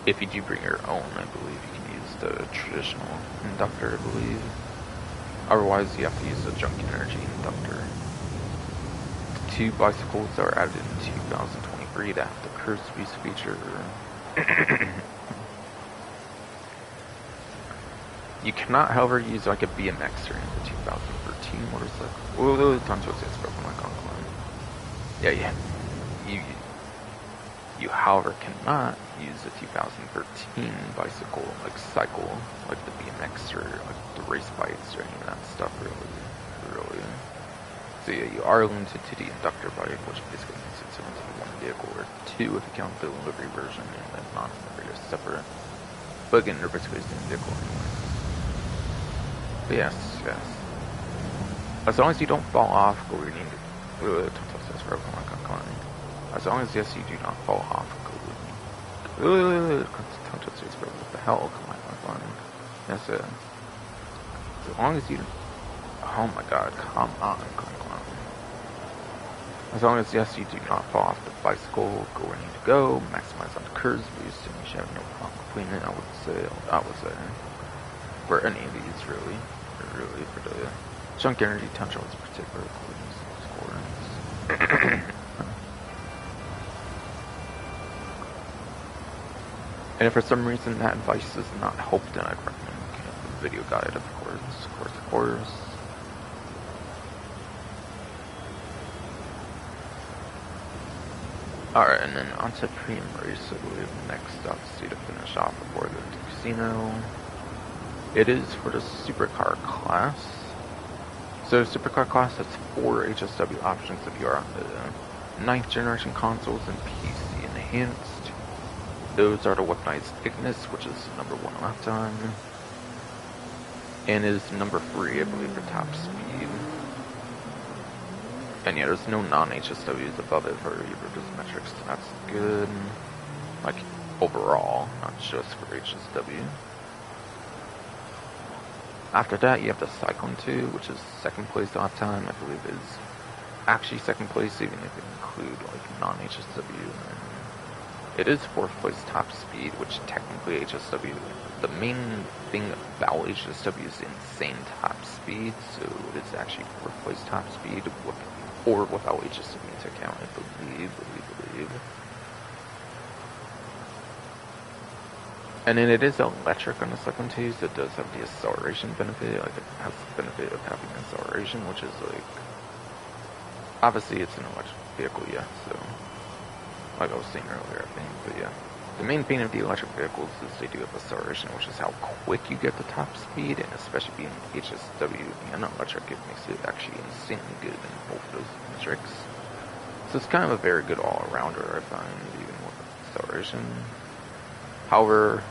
If you do bring your own, I believe you can use the traditional inductor, I believe. Otherwise, you have to use the junk energy inductor. The 2 bicycles are added in 2023 to have the curve speed feature. You cannot, however, use like a BMX during the 2013 motorcycle. Oh, time to exist broken like on the line. Yeah. You, however, cannot use the 2013 bicycle, like cycle, like the BMX or like the race bikes or any of that stuff, really. So yeah, you are limited to the inductor bike, which basically means it's limited to 1 vehicle, or 2 if you count the livery version, and then non-livery is separate. But again, they're basically the same vehicle anyway. But yes. As long as you don't fall off, go where you need to. As long as, yes, you do not fall off, go what the hell? Come on. Yes, as long as you. Oh my god, come on. As long as, yes, you do not fall off the bicycle, go where you need to go, maximize on the curves boost, and you should have no problem between it, I would say. For any of these, really, for the junk energy potential is particularly scores. And if for some reason that advice does not help, then I'd recommend looking at the video guide, of course. Alright, and then on to pre and race, I believe next up to finish off before going to casino. It is for the supercar class. So supercar class has 4 HSW options if you are on the 9th generation consoles and PC enhanced. Those are the weaponized Ignis, which is number 1 lifetime, and is number 3, I believe, for top speed. And yeah, there's no non-HSWs above it for either of those metrics, so that's good. Like, overall, not just for HSW. After that, you have the Cyclone 2, which is 2nd place lifetime, I believe is actually 2nd place, even if you include, like, non-HSW. It is 4th place top speed, which technically HSW, the main thing about HSW is insane top speed, so it is actually 4th place top speed, with, or without HSW to account, I believe. And then it is electric on the second two, so it does have the acceleration benefit, like it has the benefit of having acceleration, which is like, obviously it's an electric vehicle, yeah, so, like I was saying earlier, I think, but yeah. The main thing of the electric vehicles is they do have acceleration, which is how quick you get the top speed, and especially being HSW and electric, it makes it actually insanely good in both of those metrics. So it's kind of a very good all-arounder, I find, even with acceleration. However,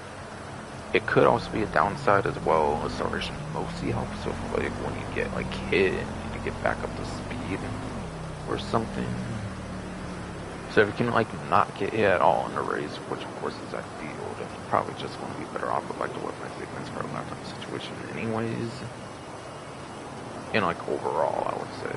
it could also be a downside as well. Acceleration mostly helps with like when you get like hit and you need to get back up to speed or something. So if you can like not get hit at all in a race, which of course is ideal, then you probably just want to be better off with like the weapon segments for a lifetime situation anyways. And like overall, I would say.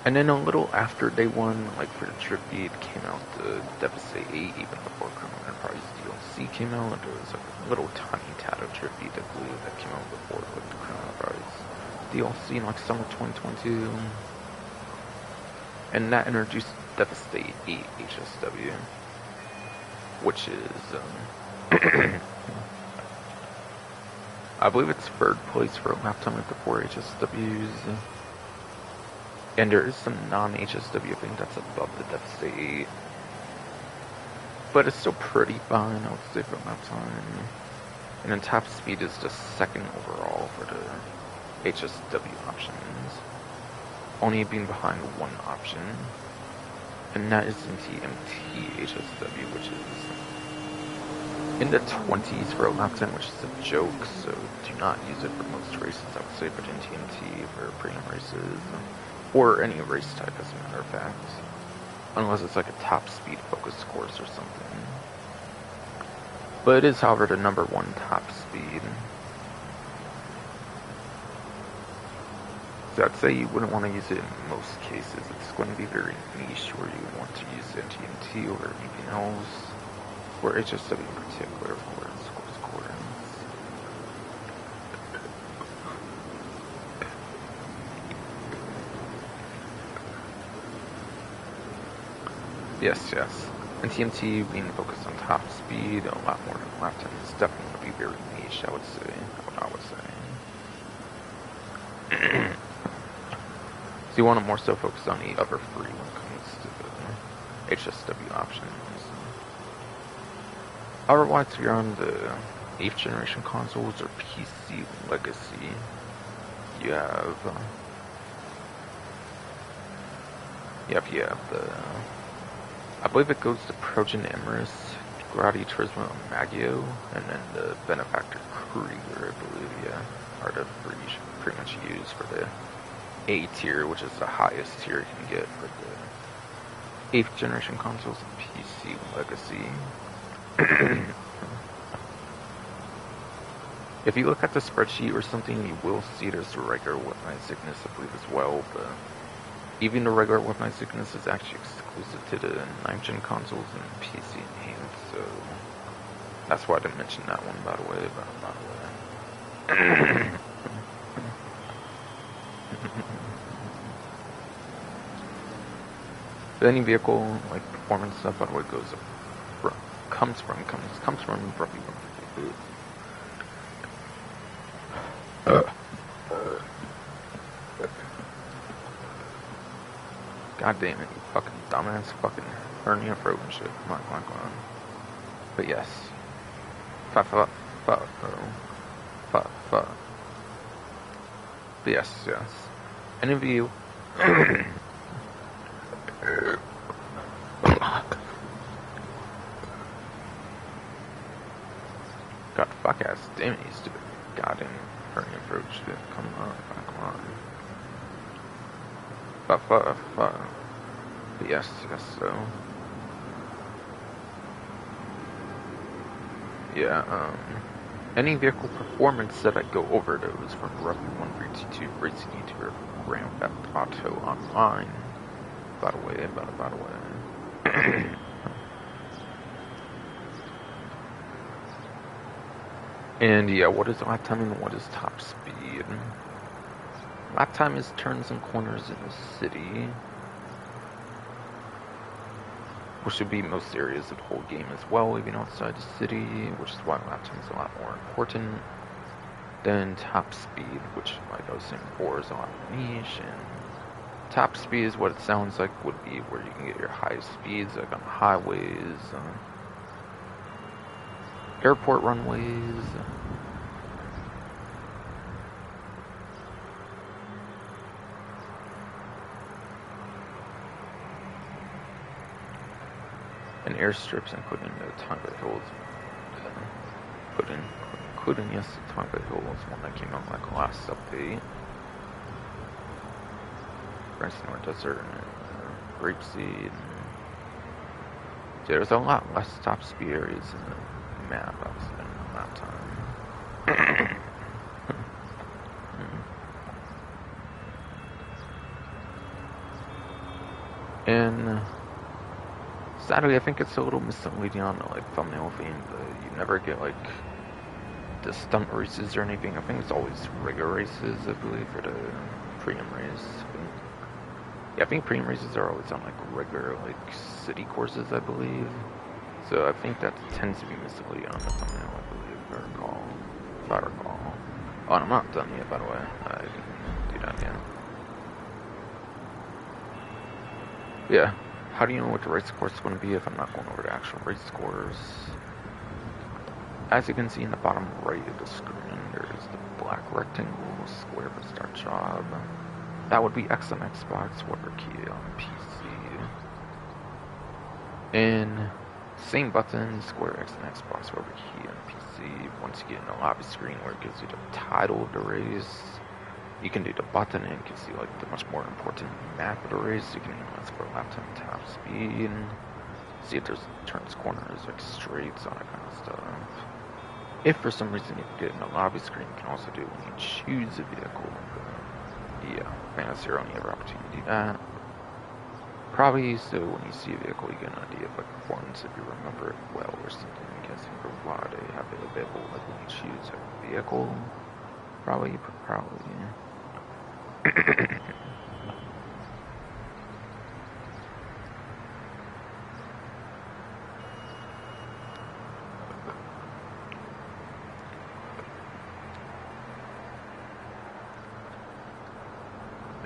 And then a little after day one, like for the Trip Beat, came out the Devastator 8, even before Criminal Enterprise DLC came out. There was a little tiny tad of Trip Beat, I believe, that came out before like the Criminal Enterprise DLC in like summer 2022. And that introduced Devastator 8 HSW, which is, I believe it's third place for a lap time with the 4 HSWs. And there is some non-HSW thing that's above the Devastate. But it's still pretty fine, I would say, for lap time. And then top speed is just second overall for the HSW options. Only being behind one option. And that is in TMT HSW, which is in the 20s for a lap time, which is a joke, so do not use it for most races, I would say, but in TMT for premium races. Or any race type, as a matter of fact. Unless it's like a top speed focused course or something. But it is, however, the number one top speed. So I'd say you wouldn't want to use it in most cases. It's going to be very niche where you would want to use it in TMT or anything else. Or HSW in particular, of course. Yes. And TMT being focused on top speed, a lot more than lap time is definitely going to be very niche, I would say. So you want to more so focus on the other three when it comes to the HSW options. Otherwise, if you're on the 8th generation consoles or PC Legacy, you have the, I believe it goes to Progen Emrys, Grotti Turismo Maggio, and then the Benefactor Krieger, I believe, are the three you should pretty much use for the A tier, which is the highest tier you can get for the 8th generation consoles and PC Legacy. If you look at the spreadsheet or something, you will see there's a regular weaponized sickness, I believe, as well, but even the regular weaponized sickness is actually exclusive to the 9th gen consoles and PC enhanced, so that's why I didn't mention that one, by the way. But any vehicle, like performance stuff, by the way, comes from roughly 150. God damn it, you fucking dumbass, fucking hernia throat and shit. Come on. But yes. Fuck. But yes. Any of you God fuck ass damn it, you stupid goddamn hernia throat shit. Come on. Fuck. But yes, so. Yeah, any vehicle performance that I go over those from roughly 1322 Racing YouTuber Grand Theft Auto Online. By the way. And yeah, what is lap time and what is top speed? Lap time is turns and corners in the city, which should be most areas of the whole game as well, even outside the city, which is why lap time is a lot more important than top speed, which, like I was saying before, is a lot more niche. And top speed is what it sounds like would be where you can get your highest speeds, like on highways, airport runways. And airstrips, including the Tonga Hills, including yes, the Tonga Hills one that came out like last update. North Desert and Grapeseed. So there's a lot less top speed areas in the map, I was saying, on lap time. And sadly, I think it's a little misleading on the like thumbnail theme, but you never get like the stunt races or anything. I think it's always regular races, I believe, for the premium race. Yeah, I think premium races are always on like regular like city courses, I believe. So I think that tends to be misleading on the thumbnail, I believe, if I recall. Oh, and I'm not done yet, by the way. I can do that again. Yeah. How do you know what the race course is going to be if I'm not going over the actual race course? As you can see in the bottom right of the screen, there's the black rectangle square for start job. That would be X on Xbox, whatever key on PC. And same button, square X on Xbox, whatever key on PC. Once you get in the lobby screen where it gives you the title of the race, you can do the button and it gives you like the much more important map of the race. You can scroll left and tap speed and see if there's turns, corners, like straights, all that kind of stuff. If for some reason you get in the lobby screen, you can also do it when you choose a vehicle. Yeah, man, that's your only ever opportunity to do that. Probably so when you see a vehicle, you get an idea of like performance if you remember it well or something. I'm guessing for why they have it available like when you choose a vehicle. Probably.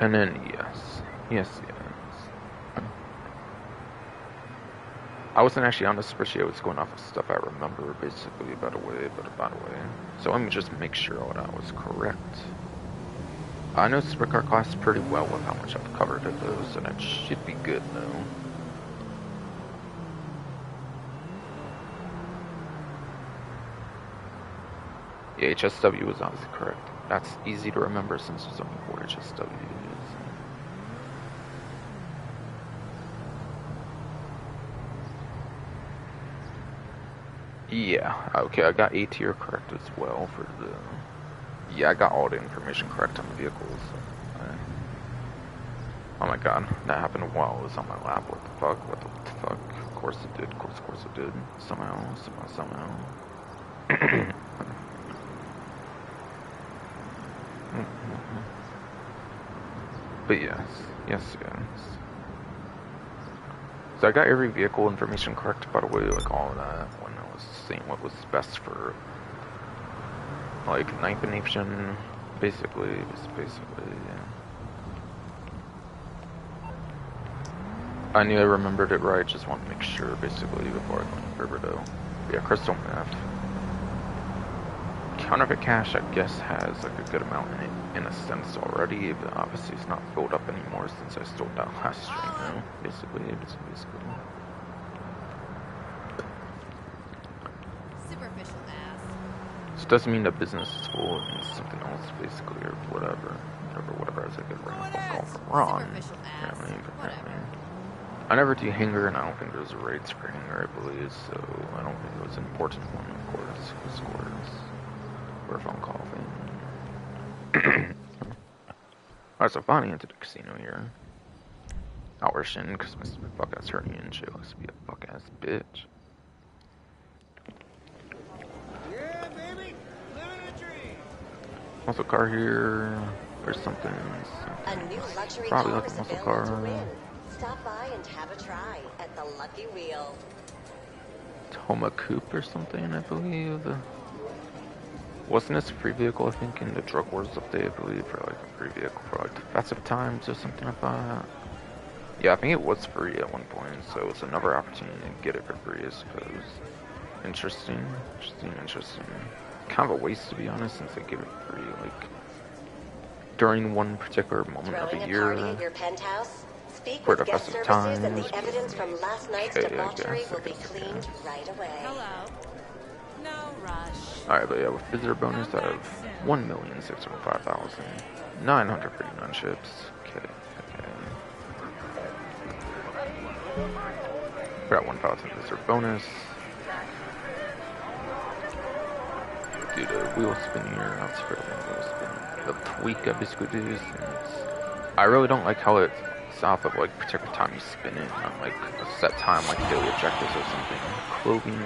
And then yes. I wasn't actually on the spreadsheet. I was going off of stuff I remember, basically, by the way. So let me just make sure all that was correct. I know Supercar class pretty well with how much I've covered of those, and it should be good, though. Yeah, HSW was obviously correct. That's easy to remember since there's only 4 HSWs. Yeah, okay, I got A tier correct as well for the... Yeah, I got all the information correct on the vehicles. Oh my god, that happened while I was on my lap. What the fuck? Of course it did. Of course it did. Somehow. But yes. So I got every vehicle information correct, by the way, like all of that, when I was seeing what was best for, like, Ninth Nation, basically, yeah. I knew I remembered it right, just wanted to make sure, basically, before I went further, though. Yeah, Crystal Meth. Counterfeit Cash, I guess, has, like, a good amount in it, in a sense, already, but obviously it's not filled up anymore since I stole that last stream, now, basically. Superficial ass. So it doesn't mean the business is full, it means something else, basically, or whatever, as I get a random phone call from Ron. Apparently. I never do Hanger, and I don't think there's rates for Hanger, I believe, so I don't think it was an important one, of course, for scores, or a phone call thing. Alright, so finally into the casino here. We're Shin, because my stupid fuck-ass hurting in jail, let's be a fuck-ass bitch. Yeah, baby, living a dream. Muscle car here, there's something. A new luxury Probably car like is a muscle available to car. win. Stop by and have a try at the Lucky Wheel. Toma Coupe or something, I believe. Wasn't this a free vehicle, I think, in the Drug Wars update, I believe, for like a free vehicle for like Defensive Times or something like that. Yeah, I think it was free at one point, so it's another opportunity to get it for free, I suppose. Interesting. Kind of a waste, to be honest, since they give it free, like, during one particular moment of the year. Throwing a party at your penthouse? Speak For with guest Defensive services Times. and the evidence from last night's debauchery will be cleaned right away. Hello. No rush. Alright, but yeah, with visitor bonus out of 1,605,939 chips. Okay. We're at 1,000 visitor bonus. Do the wheel spin here. That's for the wheel spin. The tweak I basically do is I really don't like how it's south of like particular time you spin it, not like a set time like daily objectives or something. Clothing,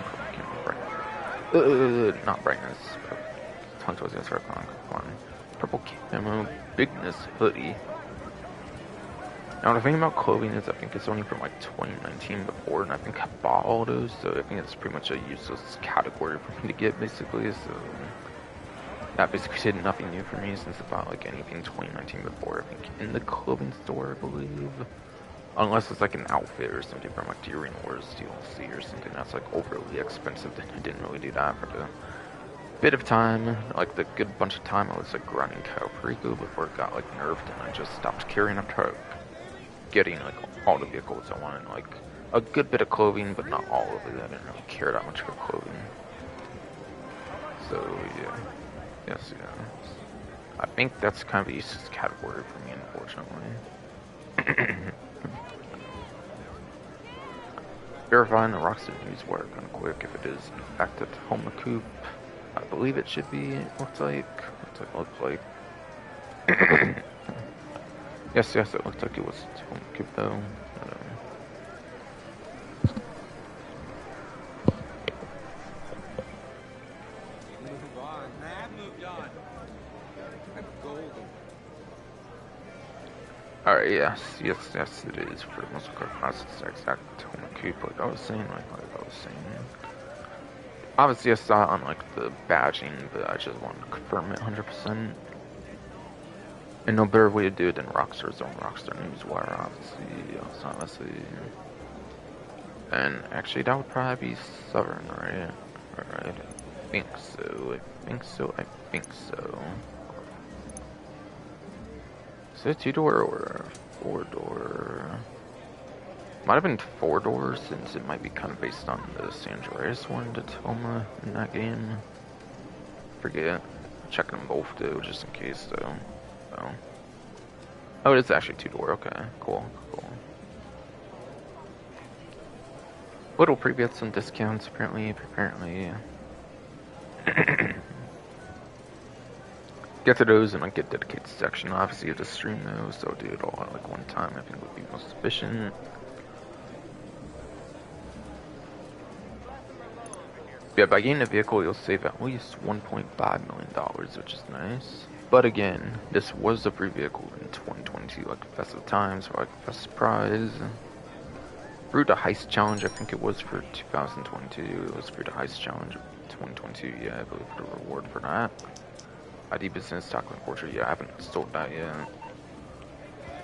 not brightness. Tongue towards the answer. Come on. Purple camo, bigness hoodie. Now the thing about clothing is I think it's only from like 2019 before, and I think I bought all those, so I think it's pretty much a useless category for me to get basically. So that basically did nothing new for me since about like anything 2019 before. I think in the clothing store, I believe. Unless it's like an outfit or something from like the Arena Wars DLC or something that's like overly expensive, then I didn't really do that for the bit of time, like the good bunch of time I was like grinding Kyle Perico before it got like nerfed and I just stopped carrying up to getting like all the vehicles I wanted, like a good bit of clothing, but not all of it. I didn't really care that much for clothing. So yeah, yes, yeah. I think that's kind of a useless category for me, unfortunately. Verifying the Rockstar News work on quick if it is in fact at Homa Coop. I believe it should be, it looks like. Yes, it looked like it was Homa Coop though. Move on. I've moved on. I'm golden. Alright, yes, it is for Muscle Car Class. It's exact Homa Coop, like I was saying, Obviously, I saw it on like the badging, but I just wanted to confirm it 100%. And no better way to do it than Rockstar's own Rockstar Newswire, obviously. And actually, that would probably be Southern, right? Alright, I think so. Is it a 2-door or a 4-door? Might have been 4-door since it might be kind of based on the San Andreas one to Tacoma in that game. Forget. Checking them both though, just in case though. Oh, it's actually 2-door. Okay, cool. Little pre-bets some discounts apparently. Get to those and I get dedicated section. Obviously, to stream those, so I'll do it all at like one time. I think would be most efficient. Yeah, by getting a vehicle, you'll save at least $1.5 million, which is nice. But again, this was a free vehicle in 2022, like festive times, or like festive prize. Through the heist challenge, I think it was for 2022. It was for the heist challenge 2022. Yeah, I believe the reward for that. ID business, Stockland Portrait. Yeah, I haven't sold that yet.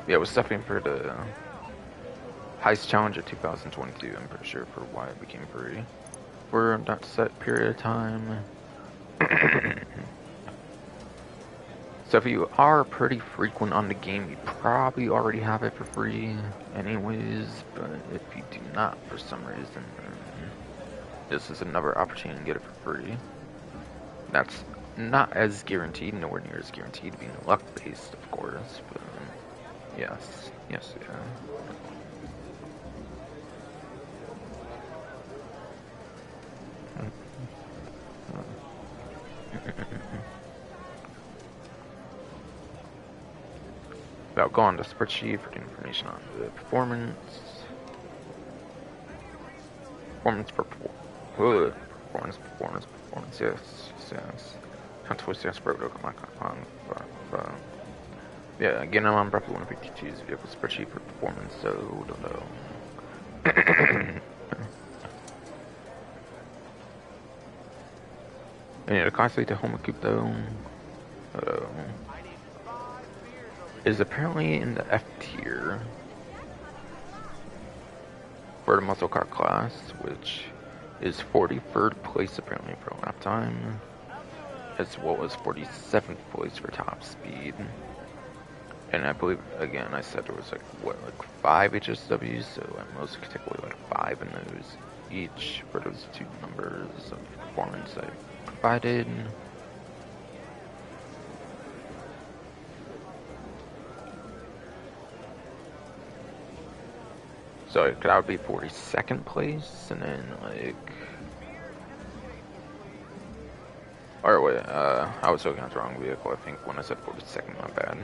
Yeah, it was definitely for the heist challenge of 2022. I'm pretty sure for why it became free for that set period of time. So if you are pretty frequent on the game, you probably already have it for free anyways, but if you do not for some reason, this is another opportunity to get it for free. That's not as guaranteed, nowhere near as guaranteed being luck-based, of course, but yes, yeah. I'll go on the spreadsheet for the information on the performance. Performance, yes. Can't twist the spread, come on. Yeah, again, I'm on Breppo 152's vehicle spreadsheet for performance, so don't know. And yeah, the costly to Homa Coop though. Is apparently in the F tier for the muscle car class, which is 43rd place apparently for lap time, as well as 47th place for top speed. And I believe, again, I said there was like 5 HSWs, so at most could take away like 5 in those each for those 2 numbers of performance I provided. So that would be 42nd place, and then like, or wait, I was looking at the wrong vehicle. I think when I said 42nd, my bad.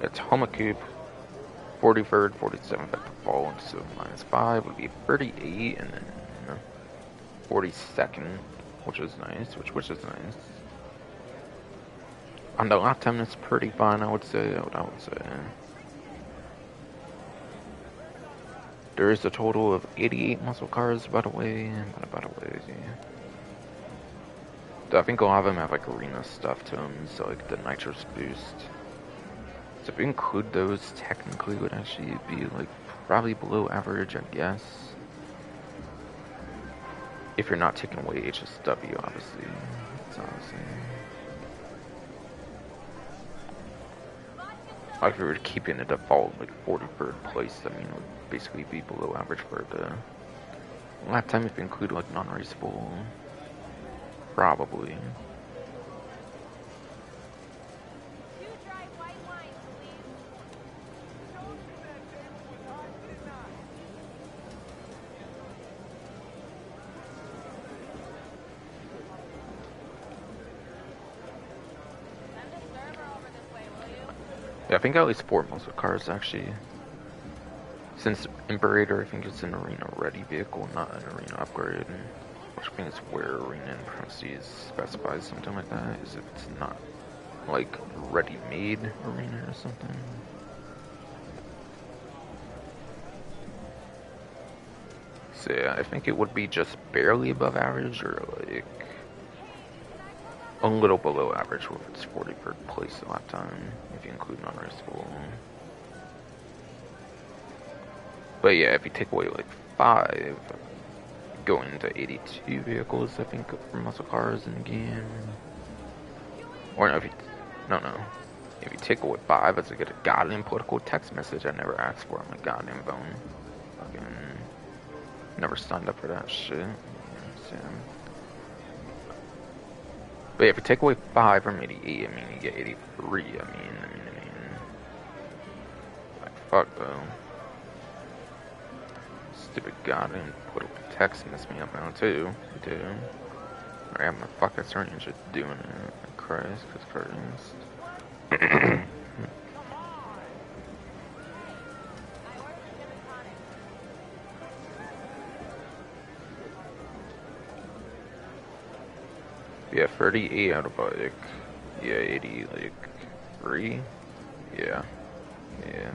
It's Homa Coop, 43rd, 47th at performance, so -5 would be 38, and then 42nd, which is nice. On the lap time, it's pretty fine, I would say. There is a total of 88 muscle cars, by the way. I think a lot of them have like arena stuff to them, so like the nitrous boost. So if we include those, technically would actually be like probably below average, I guess. If you're not taking away HSW, obviously. That's obviously. Like if we were keeping the default like 43rd place, I mean it would basically be below average for the lap time if you include like non-raceable. Probably. Yeah, I think at least 4 muscle cars actually. Since Imperator, I think it's an arena ready vehicle, not an arena upgrade. Which I think it's where arena in parentheses specifies something like that, is if it's not like ready made arena or something. So yeah, I think it would be just barely above average or like a little below average if it's 43rd place a lap time, if you include non-raceable. But yeah, if you take away like 5, going into 82 vehicles, I think, for muscle cars in the game. Or no, if you take away 5, it's like a goddamn political text message I never asked for on my goddamn phone. Fucking never signed up for that shit. So. But yeah, if you take away 5 from 88, I mean, you get 83, I mean, like, fuck, though. Stupid goddamn political text messed me up now, too. Dude. I have my fucking starting just doing it. Christ, Christ. Yeah, 38 out of like, yeah, 80, like, 3? Yeah. Yeah.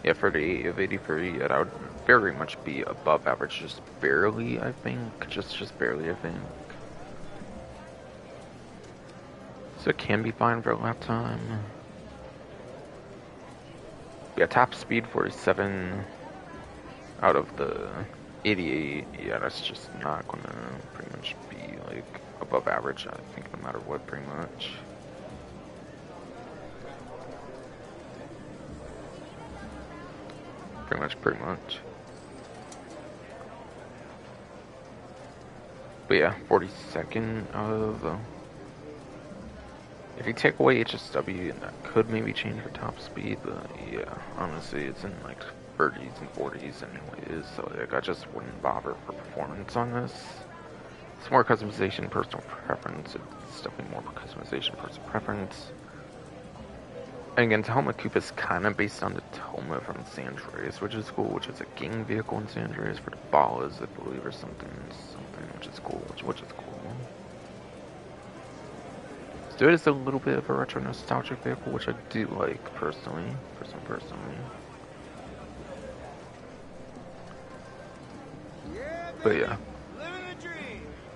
Yeah, 38 of 83, yeah, that would very much be above average, just barely, I think. Just barely, I think. So it can be fine for a lap time. Yeah, top speed 47 out of the 88. Yeah, that's just not gonna pretty much be like above average, I think, no matter what, pretty much. Pretty much. But yeah, 42nd out of if you take away HSW, that could maybe change for top speed, but yeah, honestly, it's in like 30s and 40s anyways, so like I just wouldn't bother for performance on this. It's more customization, personal preference. It's definitely more customization, personal preference. And again, Tahoma Coupe is kind of based on the Tahoma from San Andreas, which is cool, which is a gang vehicle in San Andreas for the Ballas, I believe, or something, which is cool, which is cool. So it is a little bit of a retro nostalgic vehicle, which I do like, personally. But yeah.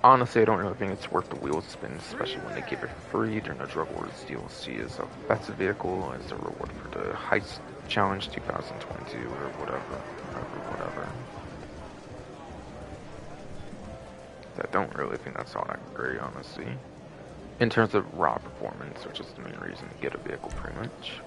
Honestly, I don't really think it's worth the wheel spin, especially when they give it free during the Drug Wars DLC as a best vehicle, as a reward for the Heist Challenge 2022, or whatever. I don't really think that's all that great, honestly. In terms of raw performance, which is the main reason to get a vehicle, pretty much.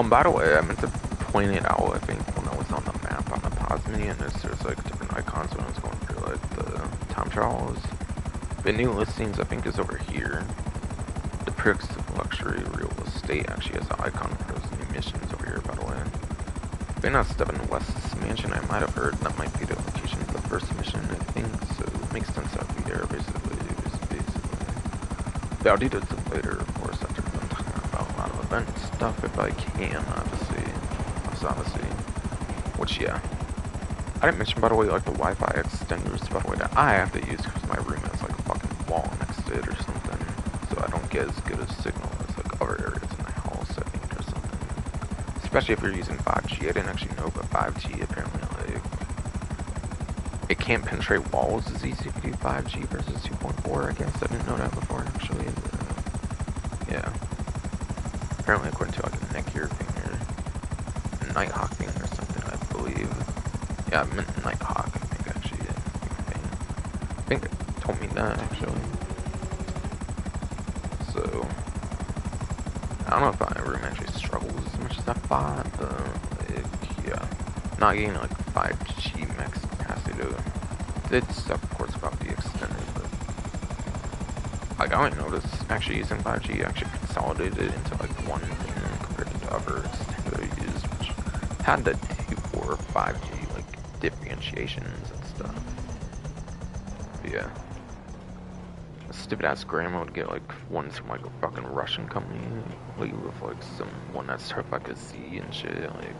By the way, I meant to point it out, I think, when I was on the map on the pause menu, and there's like different icons when I was going through like the time trials. The new listings, I think, is over here. The Pricks of Luxury Real Estate actually has an icon for those new missions over here, by the way. They're not stepping West's mansion. I might have heard that might be the location of the first mission, I think, so it makes sense that I'd be there, basically. Yeah, I'll do this later, of course, after I'm talking about a lot of event stuff, if I can, obviously. Which, yeah. I didn't mention, by the way, like, the Wi-Fi extenders, by the way, that I have to use, because my room has, like, a fucking wall next to it or something, so I don't get as good a signal as, like, other areas in my house, I think, or something. Especially if you're using 5G. I didn't actually know, but 5G, apparently, like, it can't penetrate walls as easy if you do 5G versus 2.4, I guess. I didn't know that before, actually. Yeah. Apparently, according to, like, a Netgear thing here, a Nighthawk thing or something, I believe. Yeah, I meant Nighthawk, I think, actually. I think it told me that, actually. So, I don't know if my room actually struggles as much as I thought, but, like, yeah. Not getting, like, 5G max capacity, though. It's, of course, about the extended, but, like, I only noticed actually using 5G actually consolidated it into, like, one thing compared to the other extender I used, which had the 2, 4, 5G, like, differentiations and stuff. But yeah. Stupid ass grandma would get, like, ones from, like, a fucking Russian company, like, with, like, some one that's sort of like a Z and shit, like,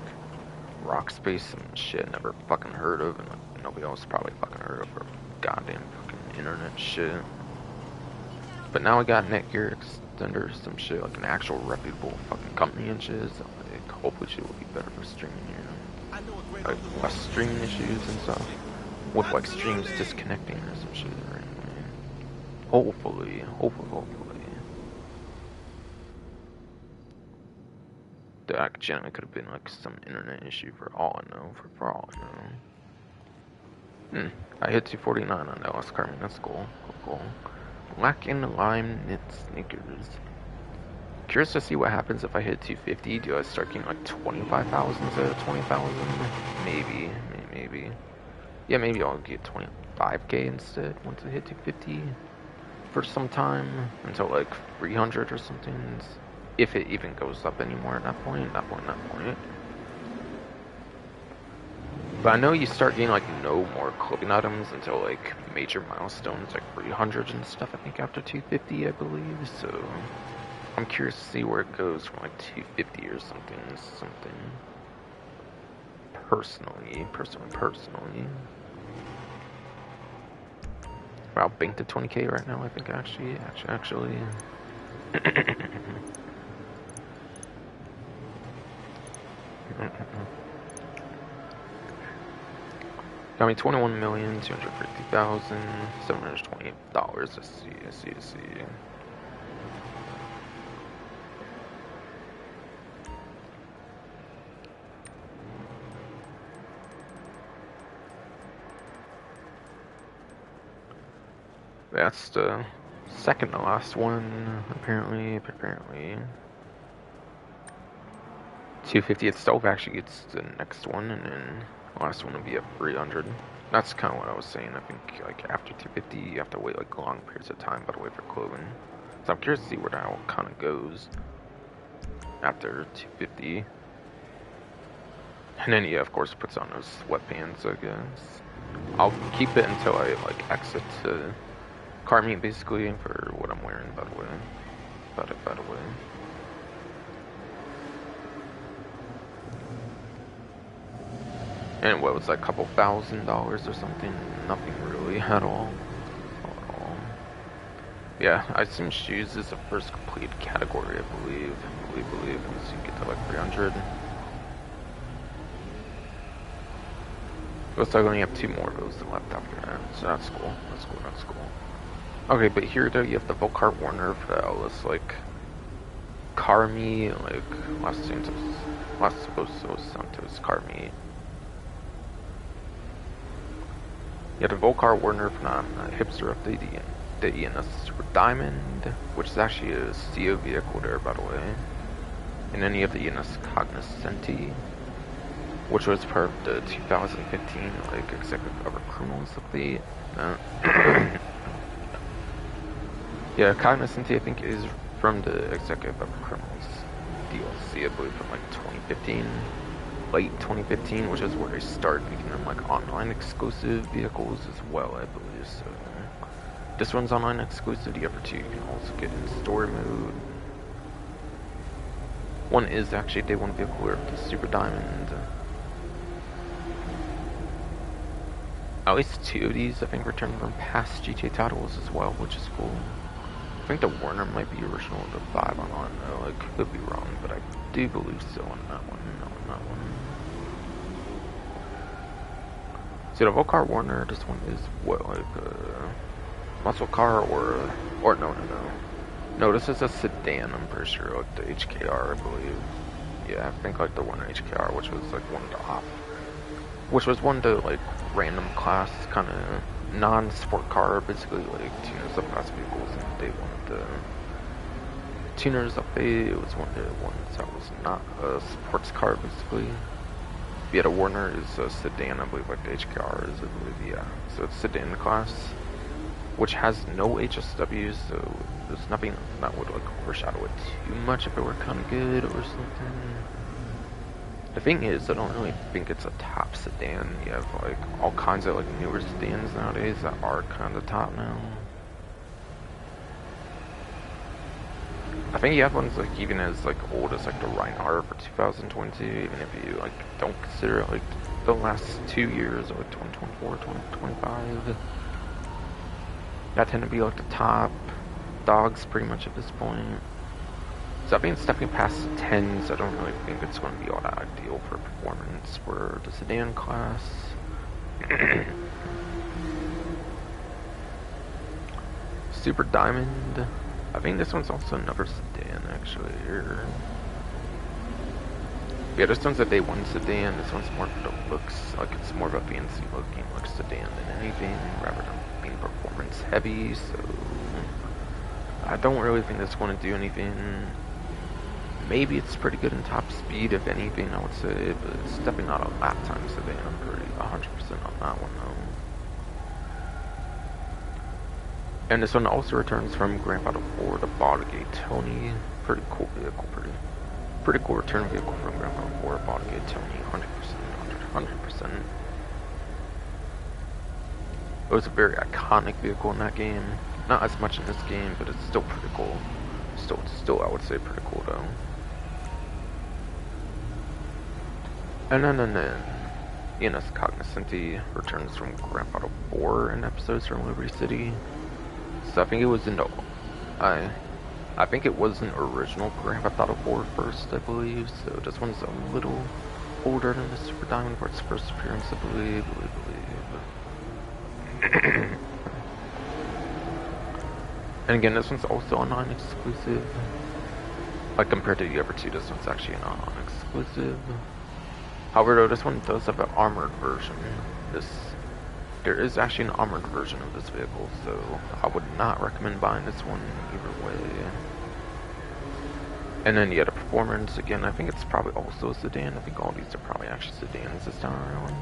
Rockspace and shit, never fucking heard of, and, like, nobody else probably fucking heard of, or goddamn fucking internet shit. But now we got Netgear extender, some shit, like an actual reputable fucking company and shit, so, like, hopefully shit will be better for streaming, you know? Like, less streaming issues and stuff, with, like, streams disconnecting or some shit, right? Hopefully. That generally could have been, like, some internet issue for all I know, for all I know. I hit 249 on that last Carmen, that's cool. Cool. Black and lime knit sneakers. Curious to see what happens if I hit 250. Do I start getting, like, 25,000 instead of 20,000? Maybe. Yeah, maybe I'll get 25k instead once I hit 250 for some time until, like, 300 or something. If it even goes up anymore at that point. But I know you start getting, like, no more clothing items until, like, major milestones, like 300 and stuff, I think, after 250, I believe, so I'm curious to see where it goes from, like, 250 or something. Personally. I'll bank to 20k right now, I think, actually. Got me $21,250,728. Let's see. That's the second to last one, apparently. 250 itself actually gets the next one, and then the last one will be at 300. That's kind of what I was saying. I think, like, after 250, you have to wait, like, long periods of time, by the way, for clothing. So I'm curious to see where that all kind of goes after 250. And then, yeah, of course, it puts on those sweatpants, I guess. I'll keep it until I, like, exit to Carmi, basically, for what I'm wearing, by the way. And what was that, a couple $1,000 or something? Nothing really at all. Yeah, I assume shoes is the first complete category, I believe. So you get to, like, 300. Looks like I only have 2 more of those left after that, so that's cool. Okay, but here though, you have the Volcar Warner for the Ellis, like, Carmi, like, Los Santos Carmi. You have the Volcar Warner from Hipster of the ENS Super Diamond, which is actually a CO vehicle there, by the way. And then you have the ENS Cognoscenti, which was part of the 2015, like, Executive Other Criminals update. Yeah, Cognoscenti, I think, is from the Executive Other Criminals DLC, I believe, from, like, 2015. late 2015, which is where they started making them like online exclusive vehicles as well, I believe. So this one's online exclusive. The other two you can also get in story mode. One is actually a day one vehicle where the Super Diamond. At least two of these, I think, returned from past GTA titles as well, which is cool. I think the Warner might be original to 5 on though. I could be wrong, but I do believe so on that one. So the Volcar Warner, this one is what, like a muscle car or no. No, this is a sedan, I'm pretty sure, like the HKR, I believe. Yeah, I think like the one HKR, which was like one of the like random class kind of non-sport car, basically like tuners up class vehicles, and they wanted the tuners update. It was one of the ones that was not a sports car, basically. Yeah, the Warner is a sedan, I believe, like the HKR is, I believe, yeah. So it's sedan class, which has no HSWs, so there's nothing that would like overshadow it too much if it were kind of good or something. The thing is, I don't really think it's a top sedan. You have like all kinds of like newer sedans nowadays that are kind of top now. I think you have ones like even as like old as like the Reinhardt for 2022, even if you like don't consider it like the last 2 years or like 2024, 2025. That tend to be like the top dogs pretty much at this point. So I think stepping past 10s, I don't really think it's going to be all that ideal for performance for the sedan class. Super Diamond. I think this one's also another sedan, actually. Yeah, this one's a day one sedan. This one's more for the looks, like it's more of a fancy looking like sedan than anything, rather than being performance heavy. So I don't really think that's going to do anything. Maybe it's pretty good in top speed, if anything, I would say, but it's definitely not a lap time sedan. I'm pretty 100% on that one, though. And this one also returns from Grand Theft Auto 4, the Battlegate Tony. Pretty cool vehicle, pretty cool return vehicle from Grand Theft Auto 4, Battlegate Tony, 100%. It was a very iconic vehicle in that game. Not as much in this game, but it's still pretty cool. Still, I would say pretty cool though. And then ENS Cognoscenti returns from Grand Theft Auto 4 in episodes from Liberty City. So I think it was in the, I think it was an original Grand Theft Auto 4 first, I believe. So this one's a little older than the Super Diamond for its first appearance, I believe. And again, this one's also a non-exclusive. Like compared to the other two, this one's actually a non-exclusive. However, though, this one does have an armored version. There is actually an armored version of this vehicle, so I would not recommend buying this one either way. And then, yeah, the performance, again, I think it's probably also a sedan. I think all these are probably actually sedans this time around.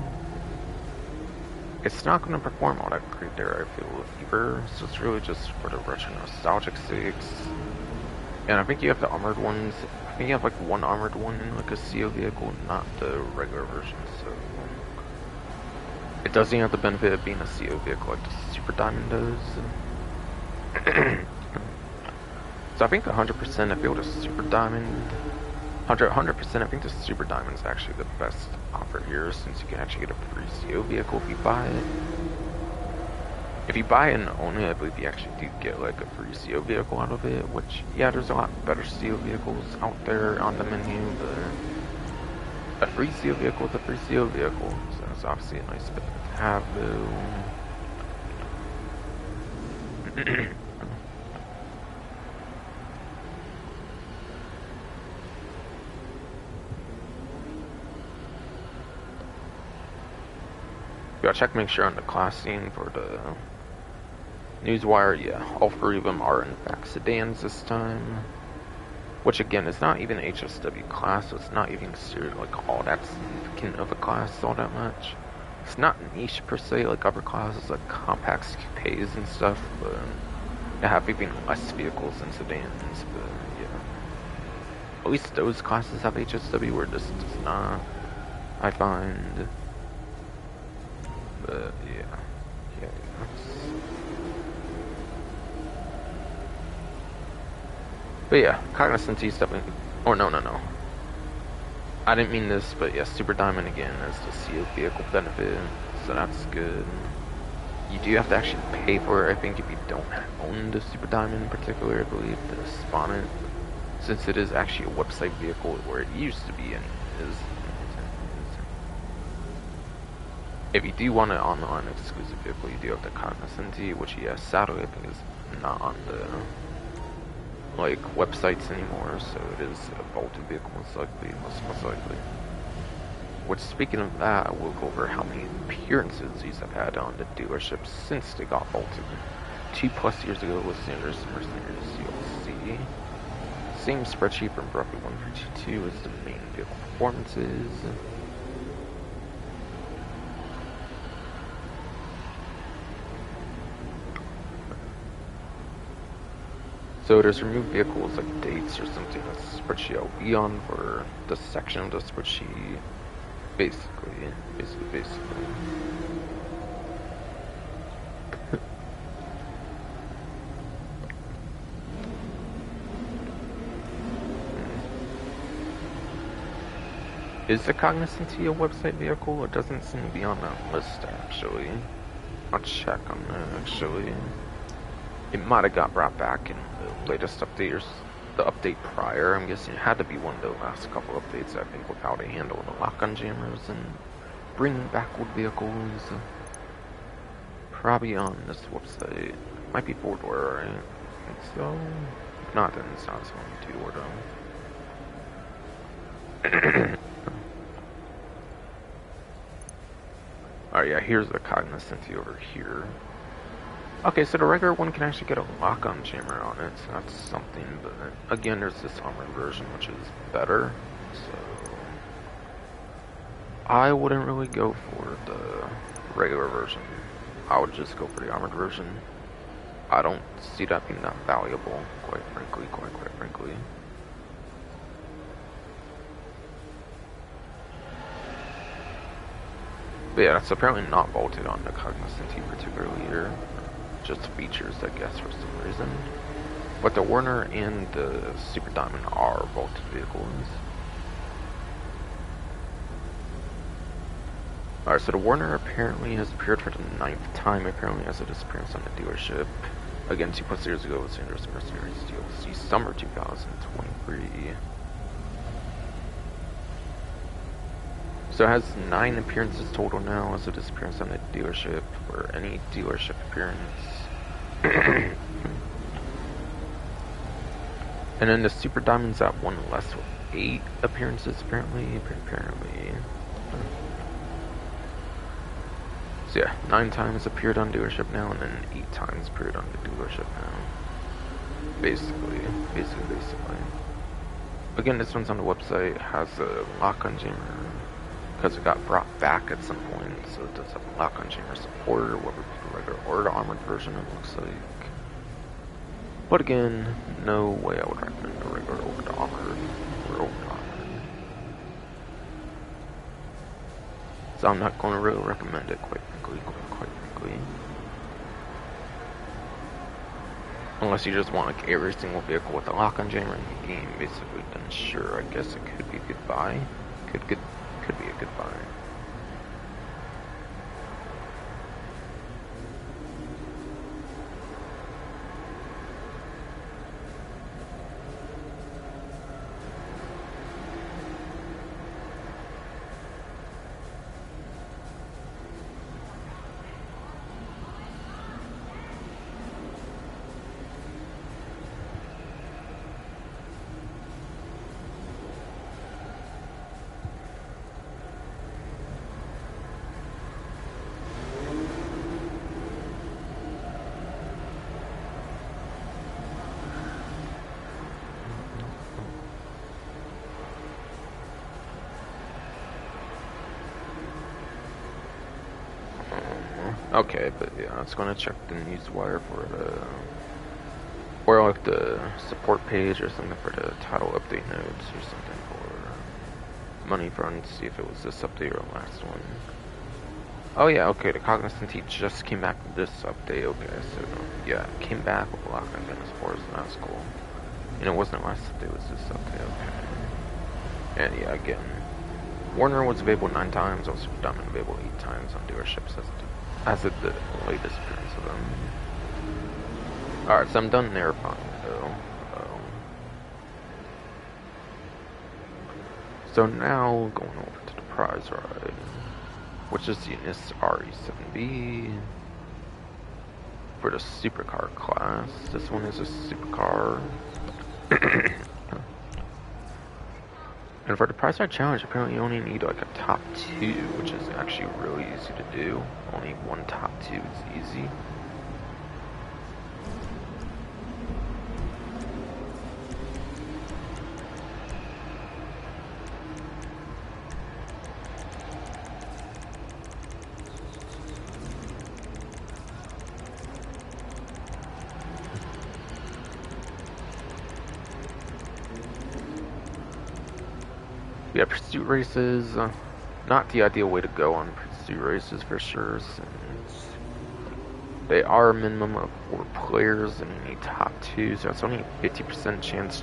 It's not going to perform all that great there, I feel, either, so it's really just for the retro nostalgic sakes. And I think you have the armored ones. I think you have like one armored one in like a CO vehicle, not the regular version, so it doesn't have the benefit of being a CO vehicle like the Super Diamond does. So I think 100% I feel the Super Diamond, 100% I think the Super Diamond is actually the best offer here, since you can actually get a free CO vehicle if you buy it. If you buy it and own it, I believe you actually do get like a free CO vehicle out of it, which, yeah, there's a lot better CO vehicles out there on the menu, but a free CO vehicle is a free CO vehicle, so it's obviously a nice bit to have, though. Gotta check, make sure on the class scene for the Newswire, yeah, all three of them are in fact sedans this time. Which again, is not even HSW class, so it's not even considered like all that significant of a class all that much. It's not niche per se like other classes like compacts, coupes and stuff, but they have even less vehicles than sedans, but yeah. At least those classes have HSW where this does not. I find. But yeah. But yeah, Cognoscenti stuff. Oh no. I didn't mean this, but yeah, Super Diamond again is the sealed vehicle benefit, so that's good. You do have to actually pay for it, I think, if you don't own the Super Diamond in particular, I believe, to spawn it. Since it is actually a website vehicle, where it used to be and is. If you do want an online exclusive vehicle, you do have the Cognoscenti, which, yeah, sadly, I think is not on the like websites anymore, so it is a vaulted vehicle most likely. Which, speaking of that, we'll go over how many appearances these have had on the dealership since they got vaulted. 2+ years ago was Xander's Mercenaries DLC. Same spreadsheet from roughly 132 is the main vehicle performances. So there's removed vehicles like dates or something that's the spreadsheet I'll be on for the section of the spreadsheet. Basically. Is the Cognoscenti a website vehicle? It doesn't seem to be on that list actually. I'll check on that actually. It might have got brought back in the latest update or the update prior. I'm guessing it had to be one of the last couple updates, I think, with how they handle the lock-on jammers and bringing back old vehicles. Probably on this website. Might be 4-door, right? I think so. If not, then it's not only 2-door though. Alright, yeah, here's the Cognoscenti over here. Okay, so the regular one can actually get a lock-on jammer on it, so that's something, but again, there's this armored version, which is better, so I wouldn't really go for the regular version. I would just go for the armored version. I don't see that being that valuable, quite frankly. But yeah, it's apparently not vaulted on the Cognoscenti particularly here. Just features, I guess, for some reason. But the Warner and the Super Diamond are vaulted vehicles. Alright, so the Warner apparently has appeared for the 9th time, apparently, as a disappearance on the dealership. Again, 2+ years ago with Xander's Mercenaries DLC, summer 2023. So it has 9 appearances total now as a disappearance on the dealership, for any dealership appearance. And then the Super Diamond's at 1 less with 8 appearances apparently. So yeah, 9 times appeared on dealership now, and then 8 times appeared on the dealership now. Basically. Again, this one's on the website, has a lock-on jammer, because it got brought back at some point, so it does have lock-on jammer support, or whether it's the regular or the armored version, it looks like. But again, no way I would recommend the regular over the armored. So I'm not going to really recommend it, quite frankly. Unless you just want like every single vehicle with a lock-on jammer in the game, basically, then sure, I guess it could be a good buy. Could be a good buy. Okay, but yeah, it's gonna check the newswire for the, or like the support page or something for the title update notes or something for money front, see if it was this update or last one. Oh yeah, okay, the Cognizant T just came back with this update, okay, so yeah, it came back with Lock on Genesis Force, and that's cool. And it wasn't last update, it was this update, okay. And yeah, again, Warner was available 9 times, also Diamond available 8 times on dealerships as of the latest appearance of them. Alright, so I'm done narrowing though. So now, going over to the prize ride, which is the Unis RE7B for the supercar class. This one is a supercar. And for the prize ride challenge, apparently you only need like a top 2, which is actually really easy to do. Only one top 2 is easy. Yeah, pursuit races, not the ideal way to go on pursuit races for sure, since they are a minimum of 4 players and you need top 2, so it's only a 50% chance,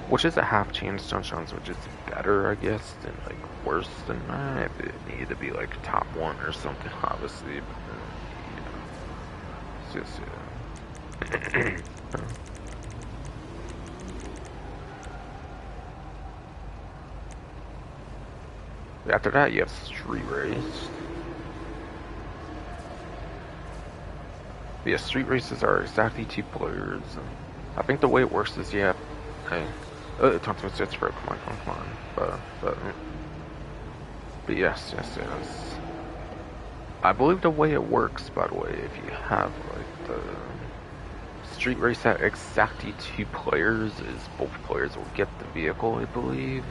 which is a half chance, which is better, I guess, than like worse than that, if it needed to be like top 1 or something, obviously, but it's just, After that, you have street race. Yeah, street races are exactly 2 players. I think the way it works is you have, talk to me, it's for come on, but yes. I believe the way it works, by the way, if you have like the street race at exactly 2 players, is both players will get the vehicle, I believe.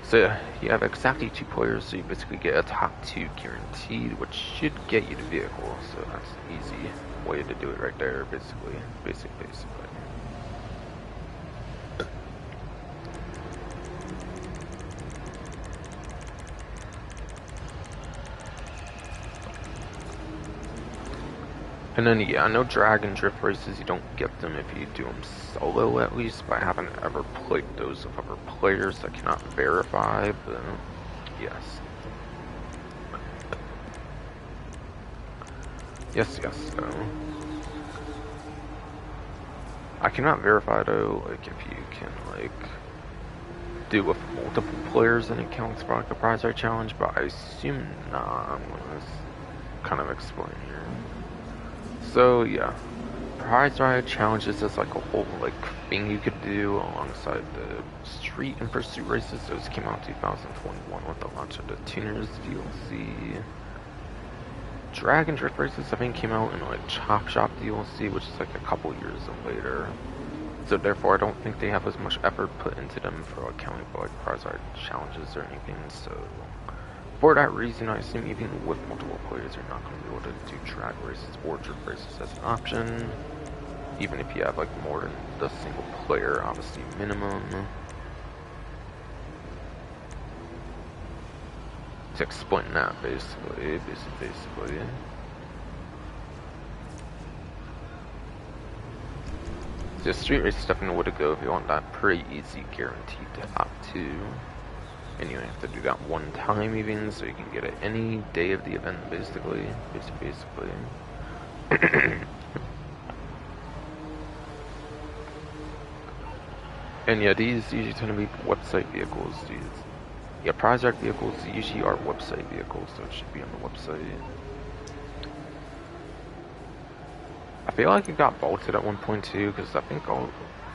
So you have exactly 2 players, so you basically get a top 2 guaranteed, which should get you the vehicle. So that's an easy way to do it right there, basically. And then, yeah, I know drag and drift races, you don't get them if you do them solo, at least, but I haven't ever played those with other players, so I cannot verify, but yes. Yes, though. I cannot verify, though, like, if you can, like, do with multiple players and it counts for, like, a prize ride challenge, but I assume not. I'm gonna kind of explain here. So yeah, prize ride challenges is like a whole like thing you could do alongside the street and pursuit races. Those came out in 2021 with the launch of the Tuners DLC. Drag and drift races I think came out in like Chop Shop DLC, which is like a couple years later. So therefore I don't think they have as much effort put into them for accounting for like prize ride challenges or anything. So for that reason, I assume even with multiple players, you're not going to be able to do drag races or drift races as an option. Even if you have like more than the single player, obviously minimum. To explain that, basically. So street race is definitely the way to go if you want that pretty easy guaranteed top 2. And you have to do that 1 time even, so you can get it any day of the event, basically. And yeah, these usually tend to be website vehicles. Yeah, prize ride vehicles usually are website vehicles, so it should be on the website. I feel like it got vaulted at one point too, because I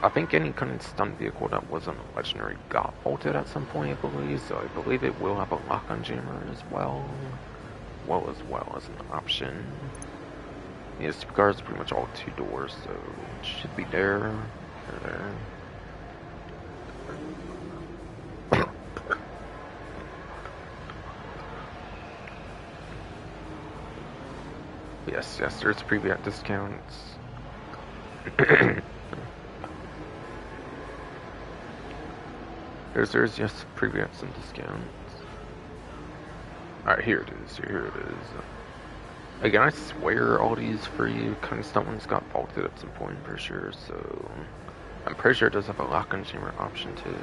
think any kind of stunt vehicle that wasn't legendary got vaulted at some point, I believe, so I believe it will have a lock-on jammer as well as an option. Yeah, supercar is pretty much all 2 doors, so it should be there. Yes, there's preview discounts. There's yes, previous and discounts. Alright, here it is. Here it is. Again, I swear all these free kind of stuff ones got vaulted at some point for sure, so I'm pretty sure it does have a lock-on chamber option too.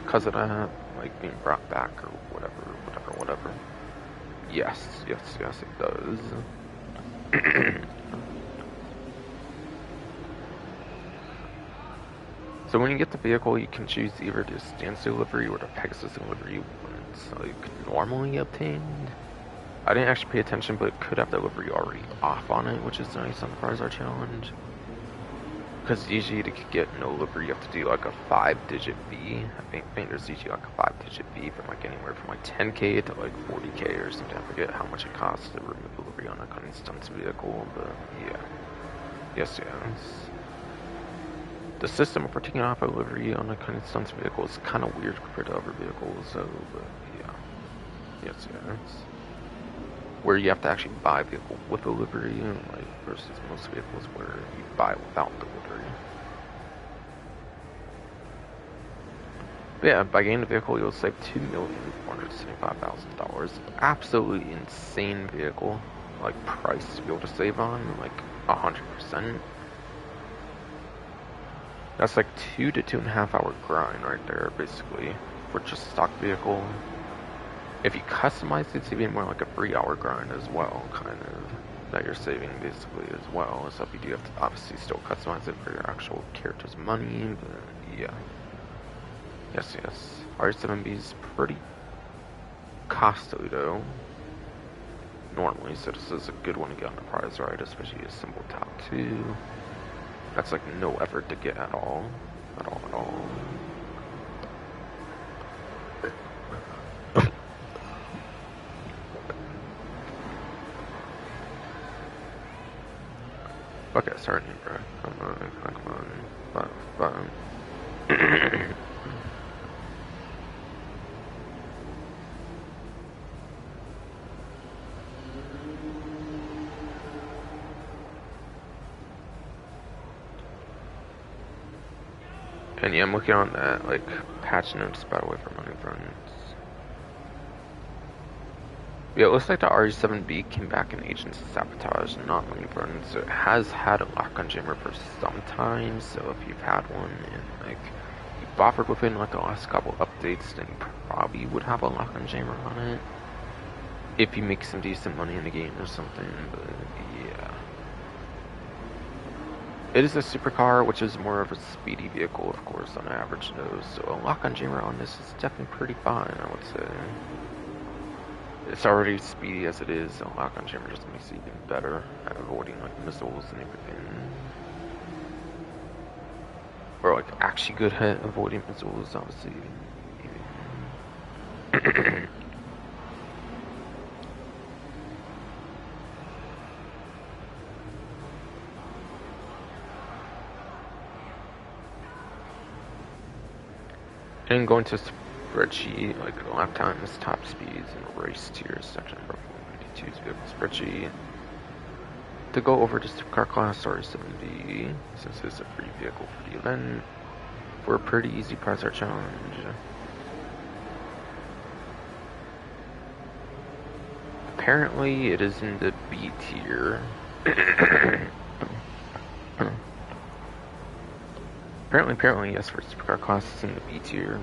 Because of that, like being brought back or whatever. Yes, it does. So when you get the vehicle, you can choose either the standstill livery or the Pegasus livery when it's like normally obtained. I didn't actually pay attention, but it could have the livery already off on it, which is nice on the Prize Art Challenge. Because usually to get no livery, you have to do like a 5-digit fee. I think there's usually like a 5-digit fee from like anywhere from like 10k to like 40k or something. I forget how much it costs to remove the livery on a kind of stunts vehicle, but yeah. Yes. The system for taking off a livery on a kind of stunts vehicle is kind of weird compared to other vehicles, so, but yeah. Yes. Where you have to actually buy a vehicle with a livery, like versus most vehicles where you buy without the livery. But yeah, by getting the vehicle, you'll save $2,475,000. Absolutely insane vehicle, like price to be able to save on, like 100%. That's like 2 to 2.5 hour grind right there, basically, for just stock vehicle. If you customize it, it's even more like a 3-hour grind as well, kind of, that you're saving basically as well. So if you do have to obviously still customize it for your actual character's money, but yeah. Yes. R7B is pretty costly though, normally, so this is a good one to get on the prize ride, especially a simple top 2. That's like no effort to get at all. At all. Okay, sorry, bro. Come on. Button. And yeah, I'm looking on that, like, patch notes about away from money fronts. Yeah, it looks like the RE7B came back in Agents of Sabotage, not money fronts. So it has had a lock-on jammer for some time, so if you've had one and, like, you've offered within, like, the last couple updates, then you probably would have a lock-on jammer on it. If you make some decent money in the game or something, but yeah. It is a supercar, which is more of a speedy vehicle, of course, on average though, so a lock-on jammer on this is definitely pretty fine, I would say. It's already speedy as it is, so a lock-on jammer just makes it even better at avoiding like missiles and everything. Or like actually good at avoiding missiles, obviously. And going to spreadsheet, like lap times, top speeds, and race tiers section for 492's vehicle spreadsheet. To go over just the car class R7B, since it's a free vehicle for the event, for a pretty easy prize art challenge. Apparently, it is in the B tier. Apparently, yes, for supercar class, it's in the B tier.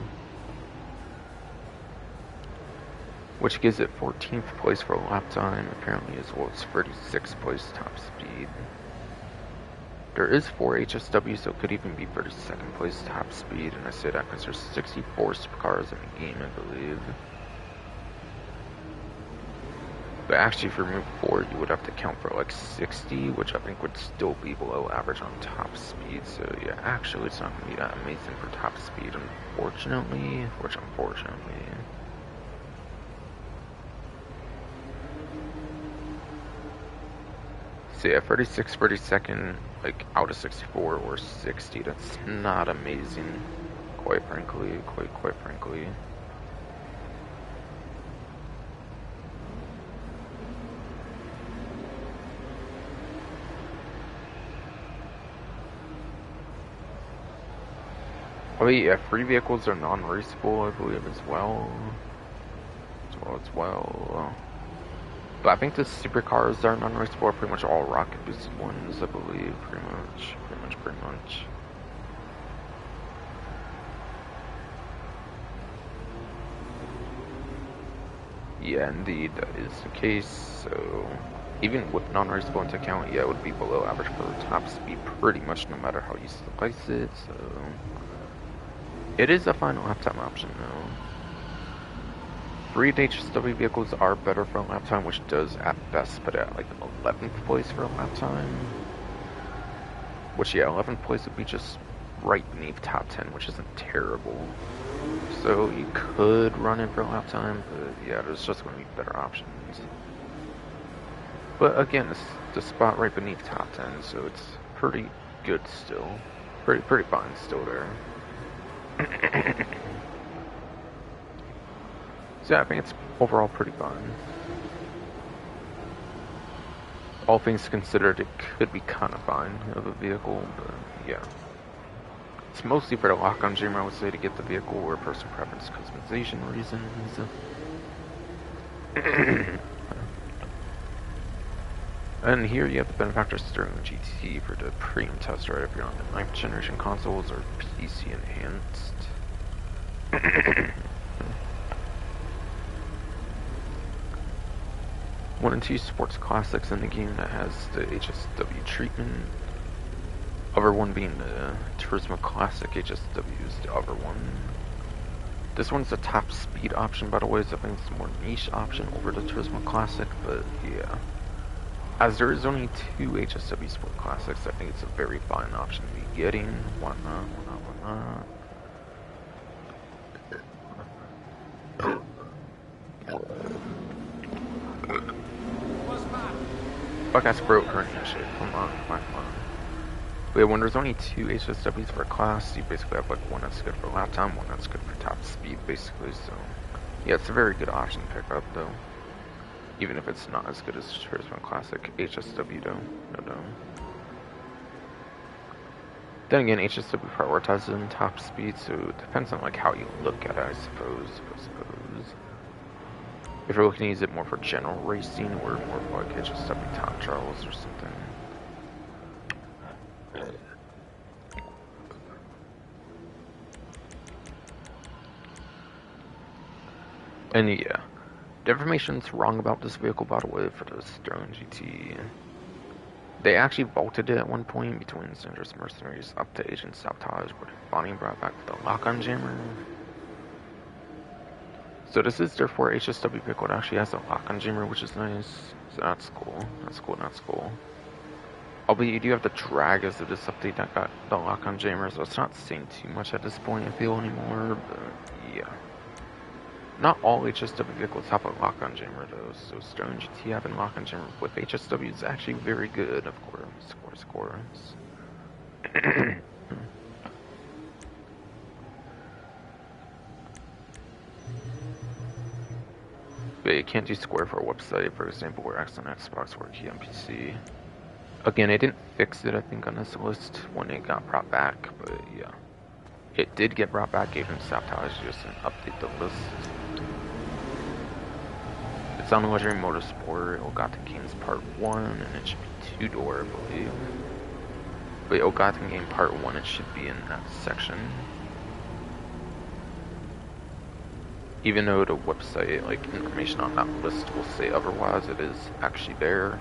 Which gives it 14th place for lap time, apparently, as well as 36th place top speed. There is 4 HSW, so it could even be 32nd place top speed, and I say that because there's 64 supercars in the game, I believe. But actually, for Move 4, you would have to count for like 60, which I think would still be below average on top speed. So yeah, actually, it's not going to be that amazing for top speed, unfortunately. Unfortunately. So yeah, 36, 32nd, like out of 64 or 60, that's not amazing, quite frankly. Oh yeah, free vehicles are non-raceable, I believe, as well. But I think the supercars are non-raceable are pretty much all rocket boosted ones, I believe, pretty much. Yeah, indeed, that is the case. So, even with non-raceable into account, yeah, it would be below average for top speed pretty much no matter how you slice it. So, it is a final lap time option though. Free HSW vehicles are better for a lap time, which does at best put at like 11th place for a lap time. Which, yeah, 11th place would be just right beneath top 10, which isn't terrible. So you could run it for a lap time, but yeah, there's just going to be better options. But again, it's the spot right beneath top 10, so it's pretty good still. Pretty fine still there. So yeah, I think it's overall pretty fun. All things considered, it could be kind of fine of a vehicle, but yeah. It's mostly for the lock-on jammer, I would say, to get the vehicle or person preference customization reasons. And here you have the Benefactor Sterling GT for the premium test ride if you're on the 9th generation consoles or PC enhanced. 1 and 2 sports classics in the game that has the HSW treatment. Other one being the Turismo Classic HSW is the other one. This one's the top speed option, by the way, so I think it's a more niche option over the Turismo Classic, but yeah. As there is only 2 HSW Sport Classics, I think it's a very fine option to be getting. Why not? Fuck, I broke her and shit. Come on. But yeah, when there's only 2 HSWs per class, you basically have like one that's good for lap time, one that's good for top speed, basically. So yeah, it's a very good option to pick up, though. Even if it's not as good as Turismo Classic HSW, though. No. Then again, HSW prioritizes top speed, so it depends on like how you look at it, I suppose. If you're looking to use it more for general racing or more for like HSW time trials or something. And yeah, the information's wrong about this vehicle, by the way, for the Sterling GT. They actually vaulted it at one point between Dangerous Mercenaries up to Agent Sabotage, but Bonnie brought back the lock-on jammer. So this is therefore HSW vehicle that actually has a lock-on jammer, which is nice. So that's cool. That's cool. Albeit you do have to drag as of this update that got the lock-on jammer, so it's not saying too much at this point, I feel, anymore, but yeah. Not all HSW vehicles have a lock-on jammer though, so Sterling GT having lock-on jammer with HSW is actually very good, of course. But you can't do Square for a website, for example, where X on Xbox or key on PC. Again, it didn't fix it, I think, on this list when it got brought back, but yeah. It did get brought back, Agent Sabotage just didn't update the list. It's on Legendary Motorsport, Ill-Gotten Games Part 1, and it should be 2-door, I believe. But Ill-Gotten Game Part 1, it should be in that section. Even though the website, like, information on that list will say otherwise, it is actually there.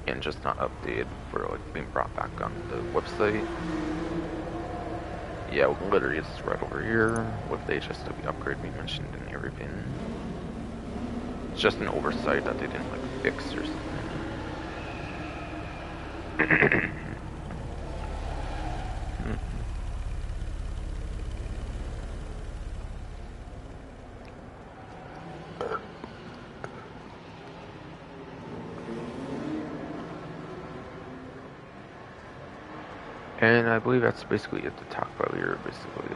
And just not updated for, like, being brought back on the website. Yeah, literally it's right over here, with the HSW upgrade we mentioned and everything. It's just an oversight that they didn't like fix or something. And I believe that's basically it to talk about here, basically.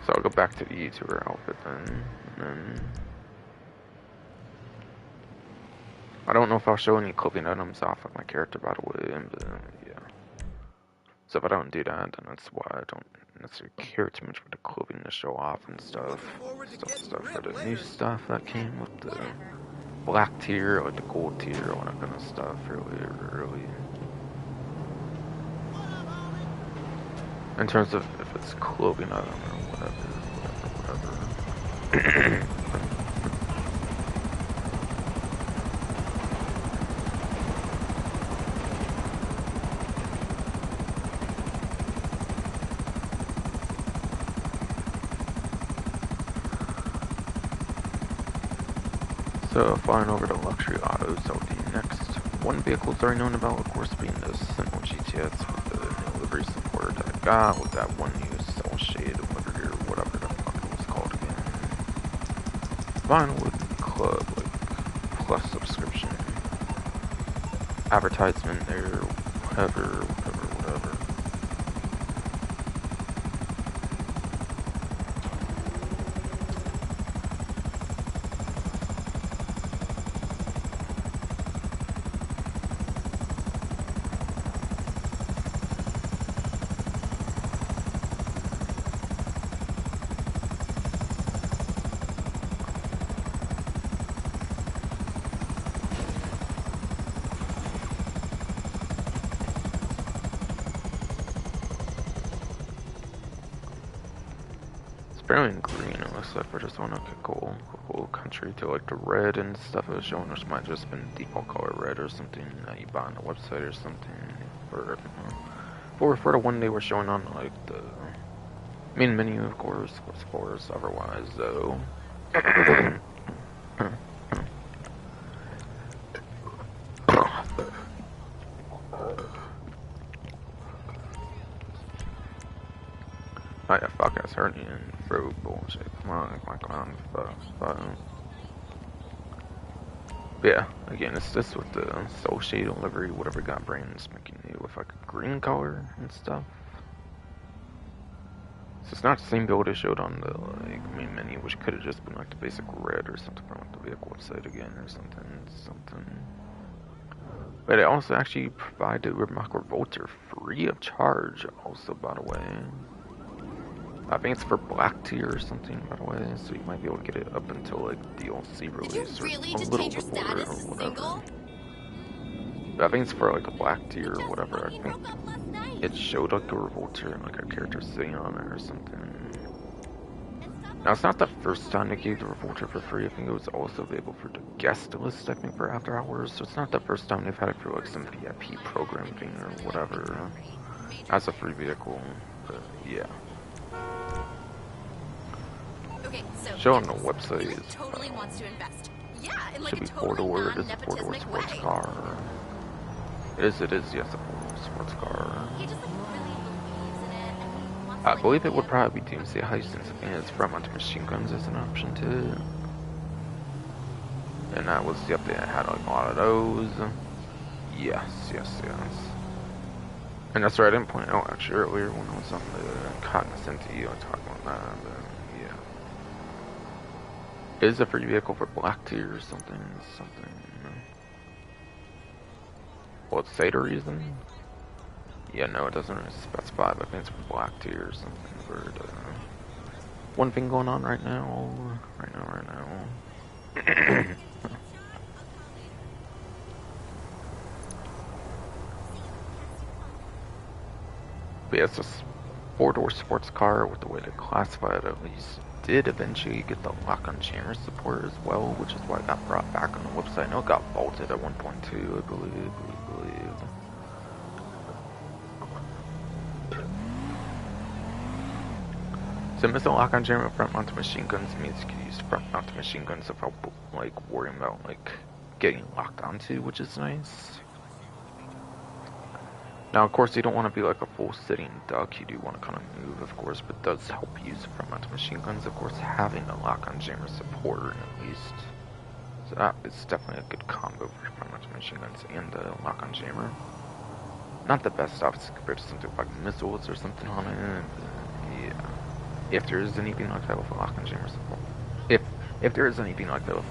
So I'll go back to the YouTuber outfit then, and then I don't know if I'll show any clothing items off of my character, by the way, but yeah. So if I don't do that, then that's why I don't necessarily care too much for the clothing to show off and stuff. Stuff for the new stuff that came with the black tier, or the gold tier, all that kind of stuff, really. In terms of if it's clothing item or whatever. So flying over to luxury autos, that would be next. One vehicle is already known about, of course, being the Sentinel GTS with the new livery support that I got with that one new cell shade livery or whatever the fuck it was called again. Vinewood Club, like, plus subscription. Advertisement there, whatever. Apparently in green, it looks like we're just on a cool country to like the red and stuff it was showing, which might just been default color red or something that you buy on the website or something. For the one they were showing on like the main menu, of course, otherwise though. Oh yeah, fuck, that's hurting and throat bullshit. Come on, fuck. But yeah, again, it's this with the soul shade livery, whatever got brands making new with like a green color and stuff. So it's not the same build it showed on the like main menu, which could have just been like the basic red or something from like the vehicle website again or something. But it also actually provided Remark Revolter free of charge, also, by the way. I think it's for black tier or something, by the way, so you might be able to get it up until like DLC release or a little before or whatever. But I think it's for like a black tier or whatever. I think it showed like a Revolter and like a character sitting on it or something. Now it's not the first time they gave the Revolter for free. I think it was also available for the guest list, I think, for after hours. So it's not the first time they've had it for like some VIP program thing or whatever as a free vehicle. But yeah. Okay, so show on the website totally wants to invest. Yeah, in like should a be totally four-door. It is a four-door non-nepotistic sports way. car. It is, yes, a four-door sports car. He just like really believes in it, and he wants I to, believe it would probably be DMC Heist since it's front mounted machine guns as an option too. And that was the update that had like a lot of those. Yes. And that's right, I didn't point out actually earlier when I was on the Cognizant I was talking about that, but yeah. It is a free vehicle for black tier or something. What's say the reason? Yeah, no, it doesn't really specify, but I think it's for black tier or something. For the one thing going on right now. But yeah, it's a four-door sports car with the way to classify it at least. Did eventually get the lock-on jammer support as well, which is why it got brought back on the website. I know it got vaulted at 1.2, I believe. So missing lock-on jammer front mounted machine guns means you can use front mounted machine guns without like worrying about like getting locked onto, which is nice. Now, of course, you don't want to be like a full sitting duck. You do want to kind of move, of course, but it does help use front mounted machine guns, of course, having a lock-on jammer support at least. So that is definitely a good combo for front mounted machine guns and the lock-on jammer. Not the best, obviously, compared to something like missiles or something on it. Yeah. If there is anything like that with a lock-on jammer support. If there is anything like that with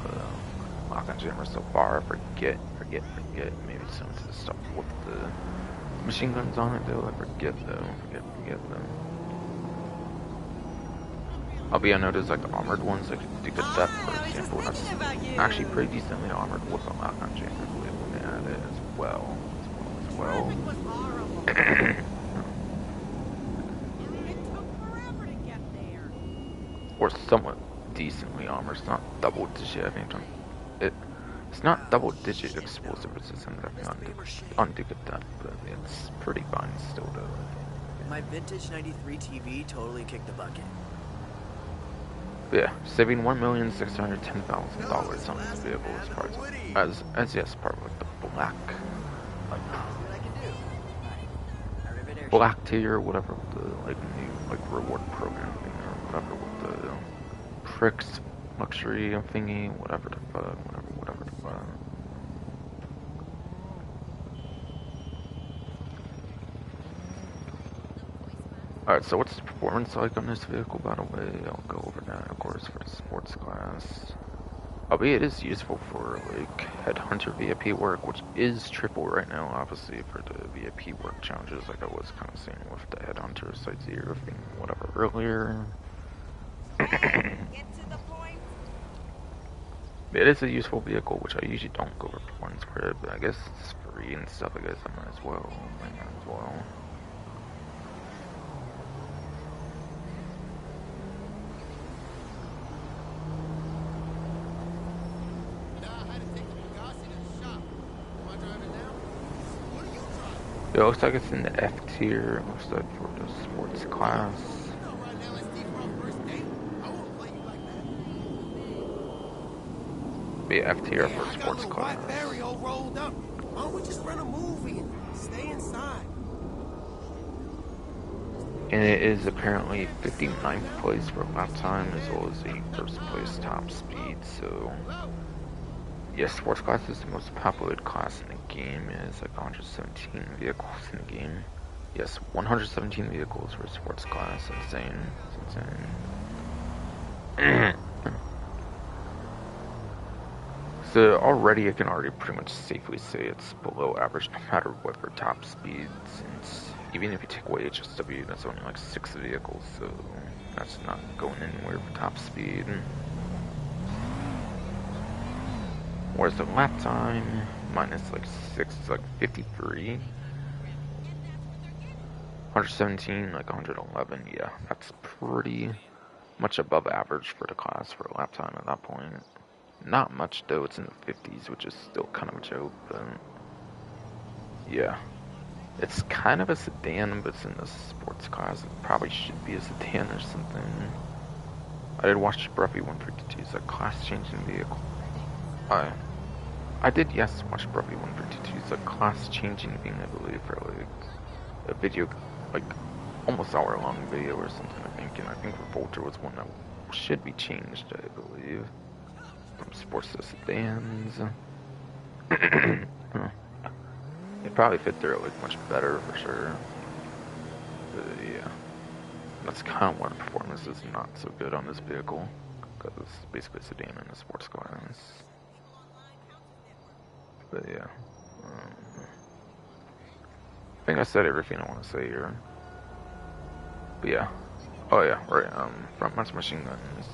lock-on jammer so far. Forget. Maybe some of the stuff with the machine guns on it though. I forget though. Forget though. Albeit I noticed like the armored ones, like the good depth, for example, that's actually pretty decently armored with a lock-on jammer when they add it as well. Or somewhat decently armored. It's not double digit. I think it's not double digit explosive resistance. Definitely on good depth, but it's pretty fine still though. My vintage '93 TV totally kicked the bucket. Yeah, saving $1,610,000 on this vehicle as part of part of like the black tier, whatever, with the like new like reward program thing or whatever with the pricks luxury thingy, whatever the fuck. Alright, so what's the performance like on this vehicle, by the way? I'll go over that, of course, for the sports class. Albeit it is useful for, like, Headhunter VIP work, which is triple right now, obviously, for the VIP work challenges, like I was kind of saying with the Headhunter Sightseer thing, whatever, earlier. It is a useful vehicle, which I usually don't go over performance for it, but I guess it's free and stuff, I guess I might as well. It looks like it's in the F tier, it looks like for the sports class. Be F tier for sports class. Rolled up. Why don't we just run a movie and stay inside? And it is apparently 59th place for lap time as well as a first place top speed, so yes, sports class is the most popular class in the game. It is like 117 vehicles in the game. Yes, 117 vehicles for sports class. Insane. It's insane. So already I can already pretty much safely say it's below average no matter what for top speed, since even if you take away HSW, that's only like 6 vehicles, so that's not going anywhere for top speed. Whereas the lap time, minus like 6, is like 53. 117, like 111, yeah, that's pretty much above average for the class for a lap time at that point. Not much though, it's in the 50s, which is still kind of a joke, but yeah. It's kind of a sedan, but it's in the sports class. It probably should be a sedan or something. I did watch Broughy 152, it's a class-changing vehicle. I did, yes, watch Broughy 152, it's a class-changing thing, I believe, for like a video, like almost hour-long video or something, I think. And I think Revolter was one that should be changed, I believe, from sports to sedans. It probably fit there like much better for sure. But yeah, that's kind of why the performance is not so good on this vehicle, because it's basically a sedan in a sports class. But yeah, I think I said everything I want to say here. But yeah, oh yeah, right. Front mounted machine guns.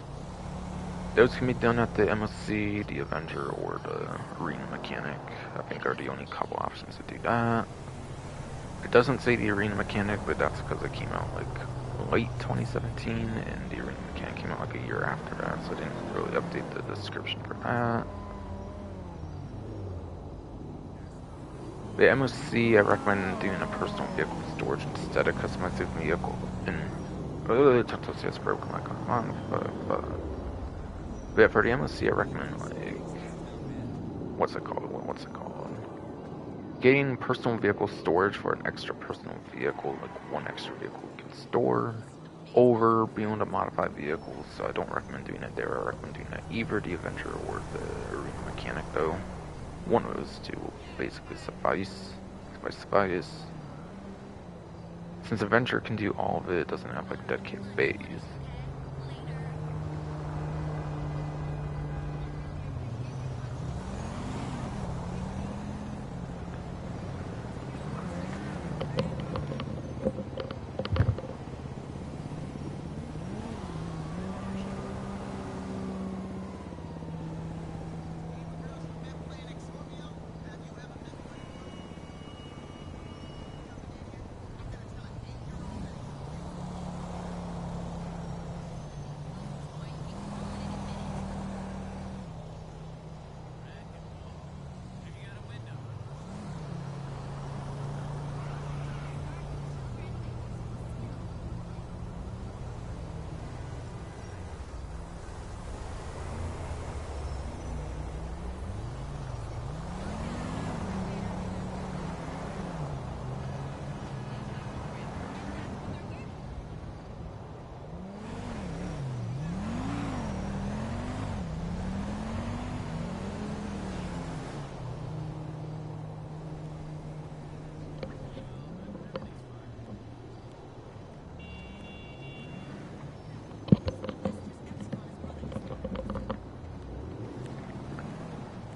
Those can be done at the MSC, the Avenger, or the Arena Mechanic. I think are the only couple options to do that. It doesn't say the Arena Mechanic, but that's because it came out like late 2017, and the Arena Mechanic came out like a year after that, so I didn't really update the description for that. The MSC, I recommend doing a personal vehicle storage instead of customizing vehicle. And it's broken like a month, but yeah, for the MSC, I recommend like what's it called? Getting personal vehicle storage for an extra personal vehicle, like one extra vehicle you can store over beyond a modified vehicle. So I don't recommend doing it there. I recommend doing it either the Avenger or the Arena Mechanic though. One of those two will basically suffice. Since Avenger can do all of it, it doesn't have like dedicated bays.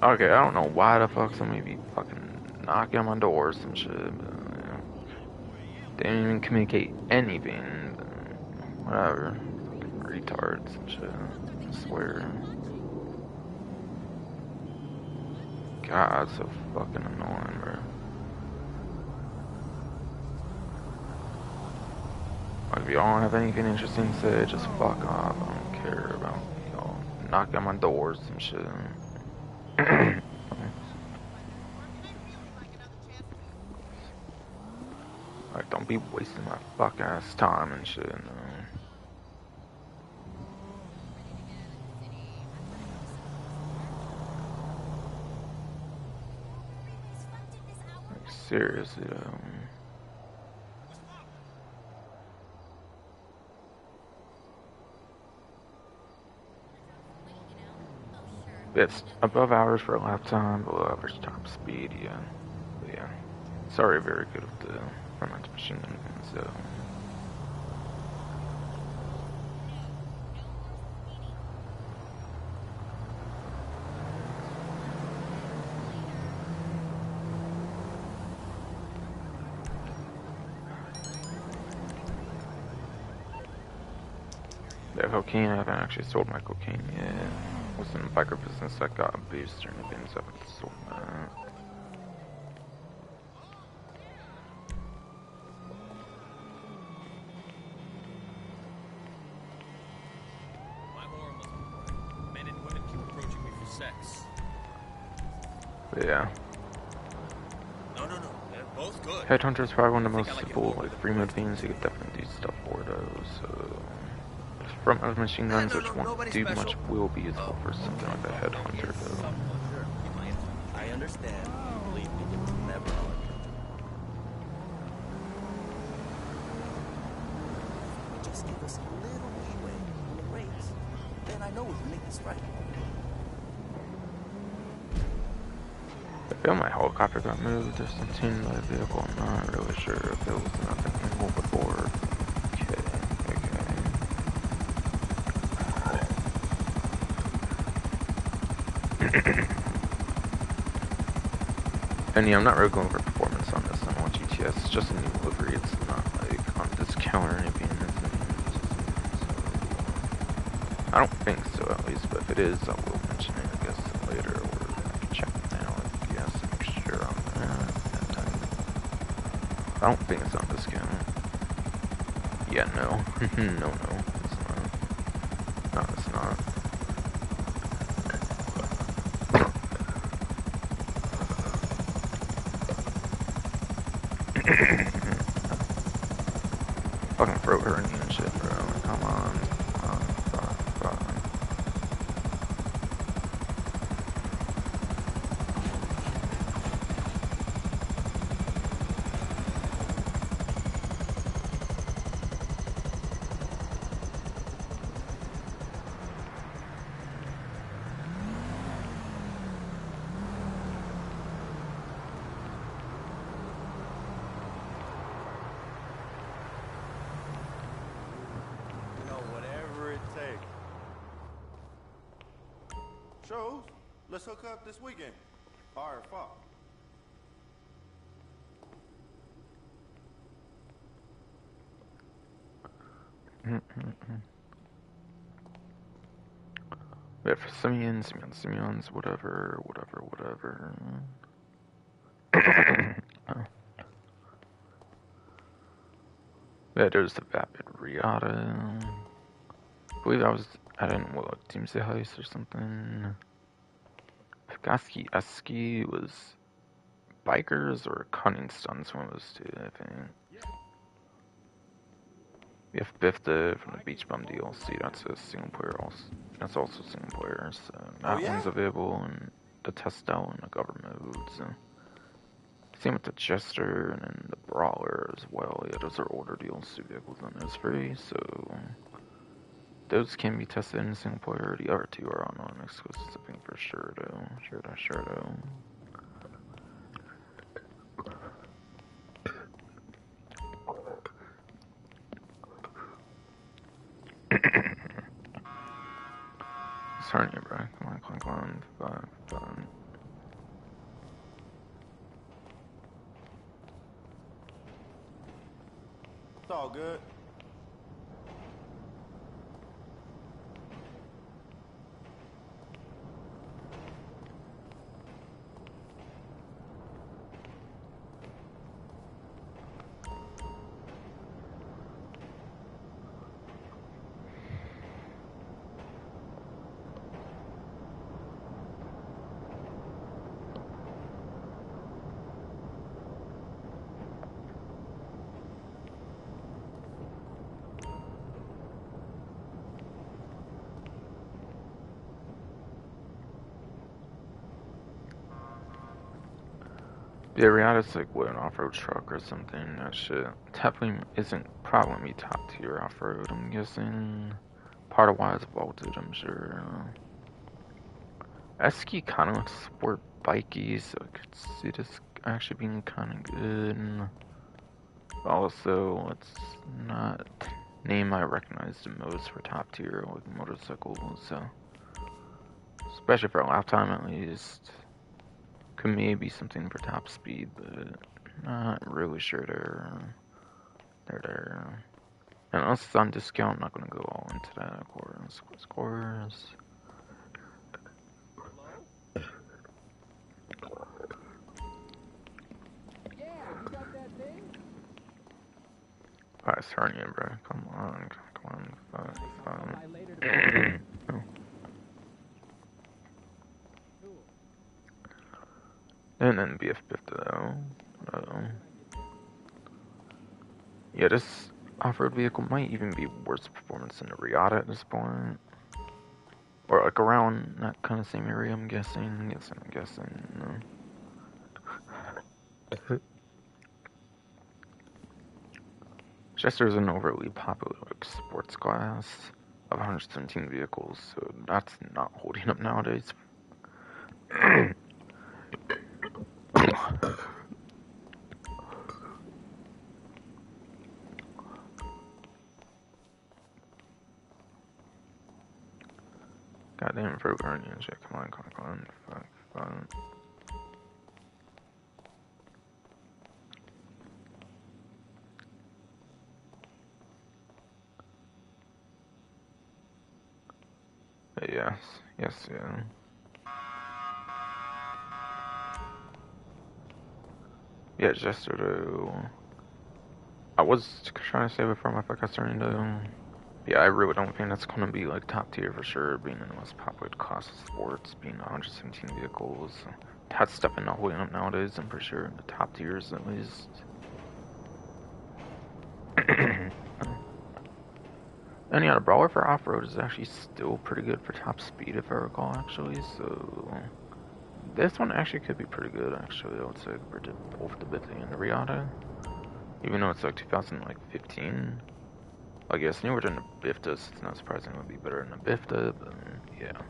Okay, I don't know why the fuck somebody be fucking knocking on my door or some shit, but, they didn't even communicate anything, but, whatever. Fucking retards and shit, I swear. God, so fucking annoying, bro. Like, if y'all don't have anything interesting to say, just fuck off. I don't care about y'all knocking on my doors and shit. Like, don't be wasting my fuck ass time and shit. No. Like, seriously, though. It's above average for a lap time, below average top speed, yeah. But yeah. Sorry, very good with the front machine gun, so. Yeah, cocaine, I haven't actually sold my cocaine yet. I was in the biker business, I got a boost or anything, so I haven't sold that. Men and women keep approaching me for sex. But yeah. No, they're both good. Headhunter is probably one of the most simple, like, free mode themes. You could definitely do stuff for those, so. Front mode machine guns, which won't do much, will be useful for something like a Headhunter, though. I understand. Believe me, it was never on. Just give us a little leeway on the race. Then I know we can make this right. I feel my helicopter got moved or something by the vehicle. I'm not really sure if it was nothing before. Okay. And yeah, I'm not really going for performance on this. I want GTS. It's just a new livery. It's not like on discount or anything. So, I don't think so, at least. But if it is, I will mention it, I guess, later. Or I can check it now if you have to make sure on that. I don't think it's on discount. Yeah, no. No, it's not. No, it's not. Fucking throat hurting and shit, bro. Come on. Fuck. Shows, let's hook up this weekend. Fire fall. Yeah, for Simeons, whatever. Oh. Yeah, there's the Vapid Riata. I believe I don't know what Team Say Heist or something. Eski was bikers or cunning stunts, one of those two, I think. We have Bifta from the Beach Bum DLC, that's a single player also. That's also single player, so that one's available in the test out in the government modes. Same with the Jester and then the Brawler as well. Yeah, those are order DLC vehicles on those free, so those can be tested in single player. The other two are on exclusives, I think, for sure though. Sure though. Sarnia, bro. Come on. Fun. It's all good. Yeah, Riata's like what, an off-road truck or something. That shit definitely isn't probably top tier off-road. I'm guessing part of why it's vaulted. I'm sure. Esky kind of looks sport bikey, so I could see this actually being kind of good. But also, let's not name I recognize the most for top tier like motorcycles. So, especially for a lap time at least. Could maybe something for top speed, but not really sure they're there. And unless it's on discount, I'm not gonna go all into that, of course. Alright, starting in, bro. Come on. Oh. And then BF50 though. Yeah, this off-road vehicle might even be worse performance than the Riata at this point. Or like around that kind of same area, I'm guessing. Jester's an overly popular like, sports class of 117 vehicles, so that's not holding up nowadays. Goddamn Vergarnian shit, come on, fuck. Yes, yeah. Yeah, Jester, I was trying to say before my fuck got started to... Yeah, I really don't think that's gonna be like top tier for sure, being in the most popular class of sports, being 117 vehicles. That stuff is not holding up nowadays, I'm pretty sure. The top tiers at least. And yeah, the Brawler for off-road is actually still pretty good for top speed if I recall actually, so... This one actually could be pretty good actually, I would say, compared to both the Bithy and the Riata. Even though it's like 2015. I guess newer than the Bifta, so it's not surprising it would be better than the Bifta, but yeah.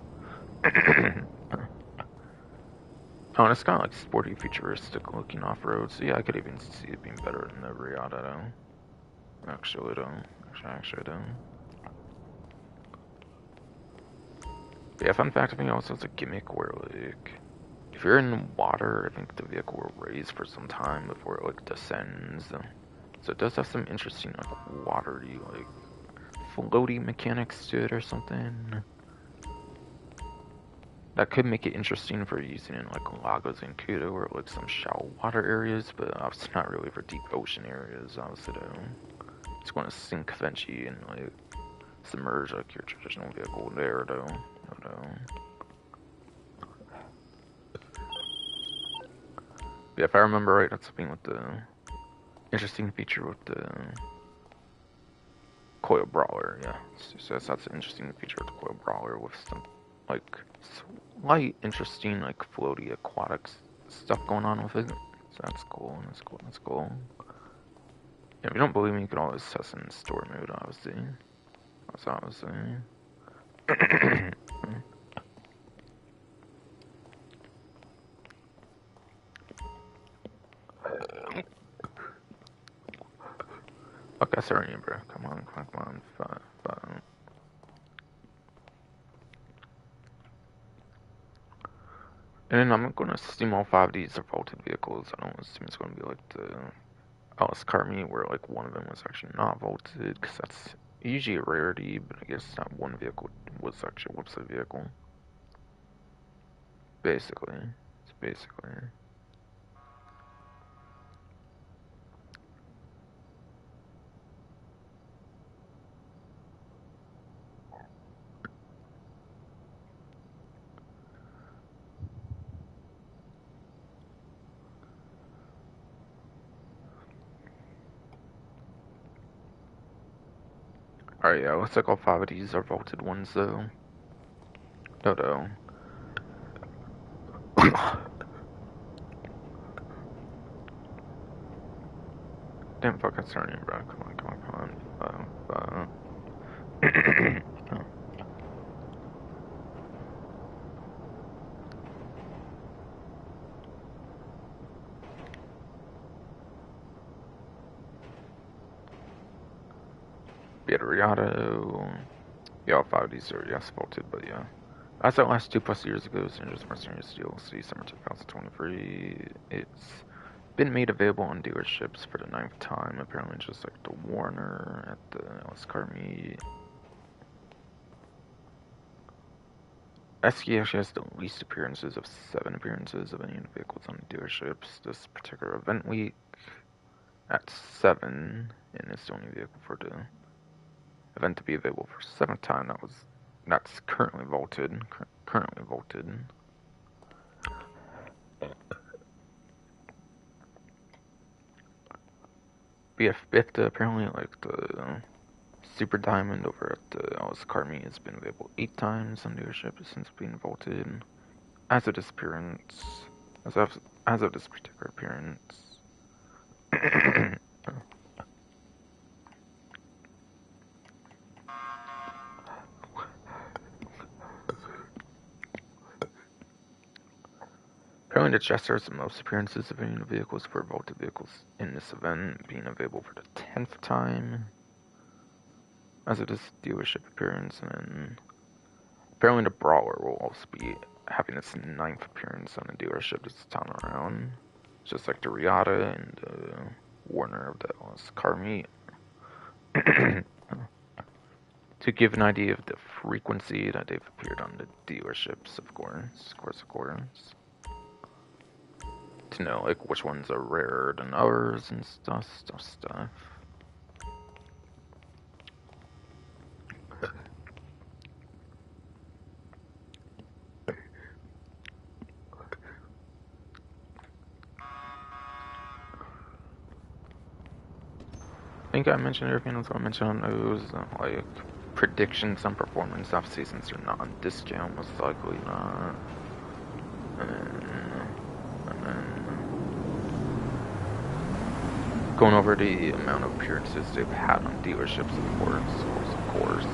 Oh, and it's kind of like sporty, futuristic looking off-road, so yeah, I could even see it being better than the Riata though. Actually though. But yeah, fun fact, I think also it's a gimmick where like, if you're in water, I think the vehicle will raise for some time before it like descends. So it does have some interesting like watery, like floaty mechanics to it or something. That could make it interesting for using in like Lagos and Kudo or like some shallow water areas, but obviously not really for deep ocean areas, obviously though. It's going to sink eventually and like submerge like your traditional vehicle there though. Yeah, if I remember right, that's something with the interesting feature with the Coil Brawler, yeah. So that's an interesting feature with the Coil Brawler with some like slight interesting like floaty aquatic stuff going on with it. So that's cool. Yeah, if you don't believe me, you can always test in story mode, obviously. That's obviously. Okay, sorry, bro. Come on, fine. And then I'm gonna assume all 5 of these are vaulted vehicles. I don't assume it's gonna be like the Alice Carmi, where like one of them was actually not vaulted, because that's usually a rarity, but I guess that one vehicle was actually a website vehicle. Basically. It's basically. Alright, yeah, looks like all 5 of these are vaulted ones, though. No. Damn, fuck, that's turning, bro. Come on. Beatriato. Yeah, all 5 of these are, yes, vaulted, but yeah. As that last 2+ years ago, Ninja's Mercenaries DLC, summer 2023. It's been made available on dealerships for the 9th time, apparently just like the Warner at the Alice Carmi. SK actually has the least appearances of 7 appearances of any of the vehicles on the dealerships this particular event week at 7, and it's the only vehicle for the event to be available for 7th time that's currently vaulted. BF Bifta, apparently, like the Super Diamond over at the Alice Carmi has been available 8 times on dealership since being vaulted. As of this appearance, as of this particular appearance. Apparently the Jester has the most appearances of any of the vehicles for vaulted vehicles in this event, being available for the 10th time as of this dealership appearance, and then apparently the Brawler will also be having its 9th appearance on the dealership this time around, just like the Riata and the Warner of the Alice Carmi. To give an idea of the frequency that they've appeared on the dealerships, of course. To know like which ones are rarer than others and stuff. I think I mentioned everything else I mentioned on those, like predictions on performance off seasons are not on discount, most likely not. And then going over the amount of appearances they've had on dealerships, of course.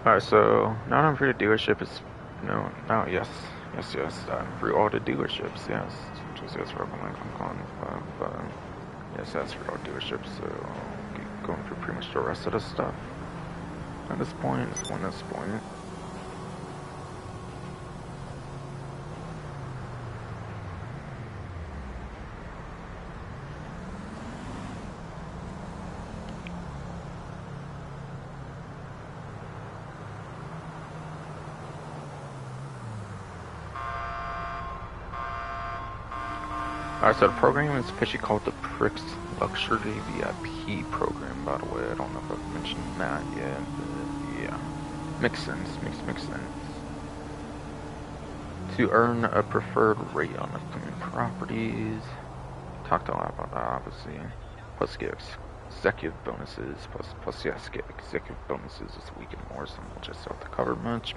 Alright, so now I'm free to dealership is yes, free all the dealerships, yes. Just yes for yes, that's for all dealerships, so I'll keep going through pretty much the rest of the stuff at this point. Alright, so the program is officially called the Prix Luxury VIP program, by the way. I don't know if I've mentioned that yet, but yeah. Makes sense. To earn a preferred rate on upcoming properties. Talked a lot about that, obviously. Plus get executive bonuses, get executive bonuses this week and more, so we'll just have to cover much.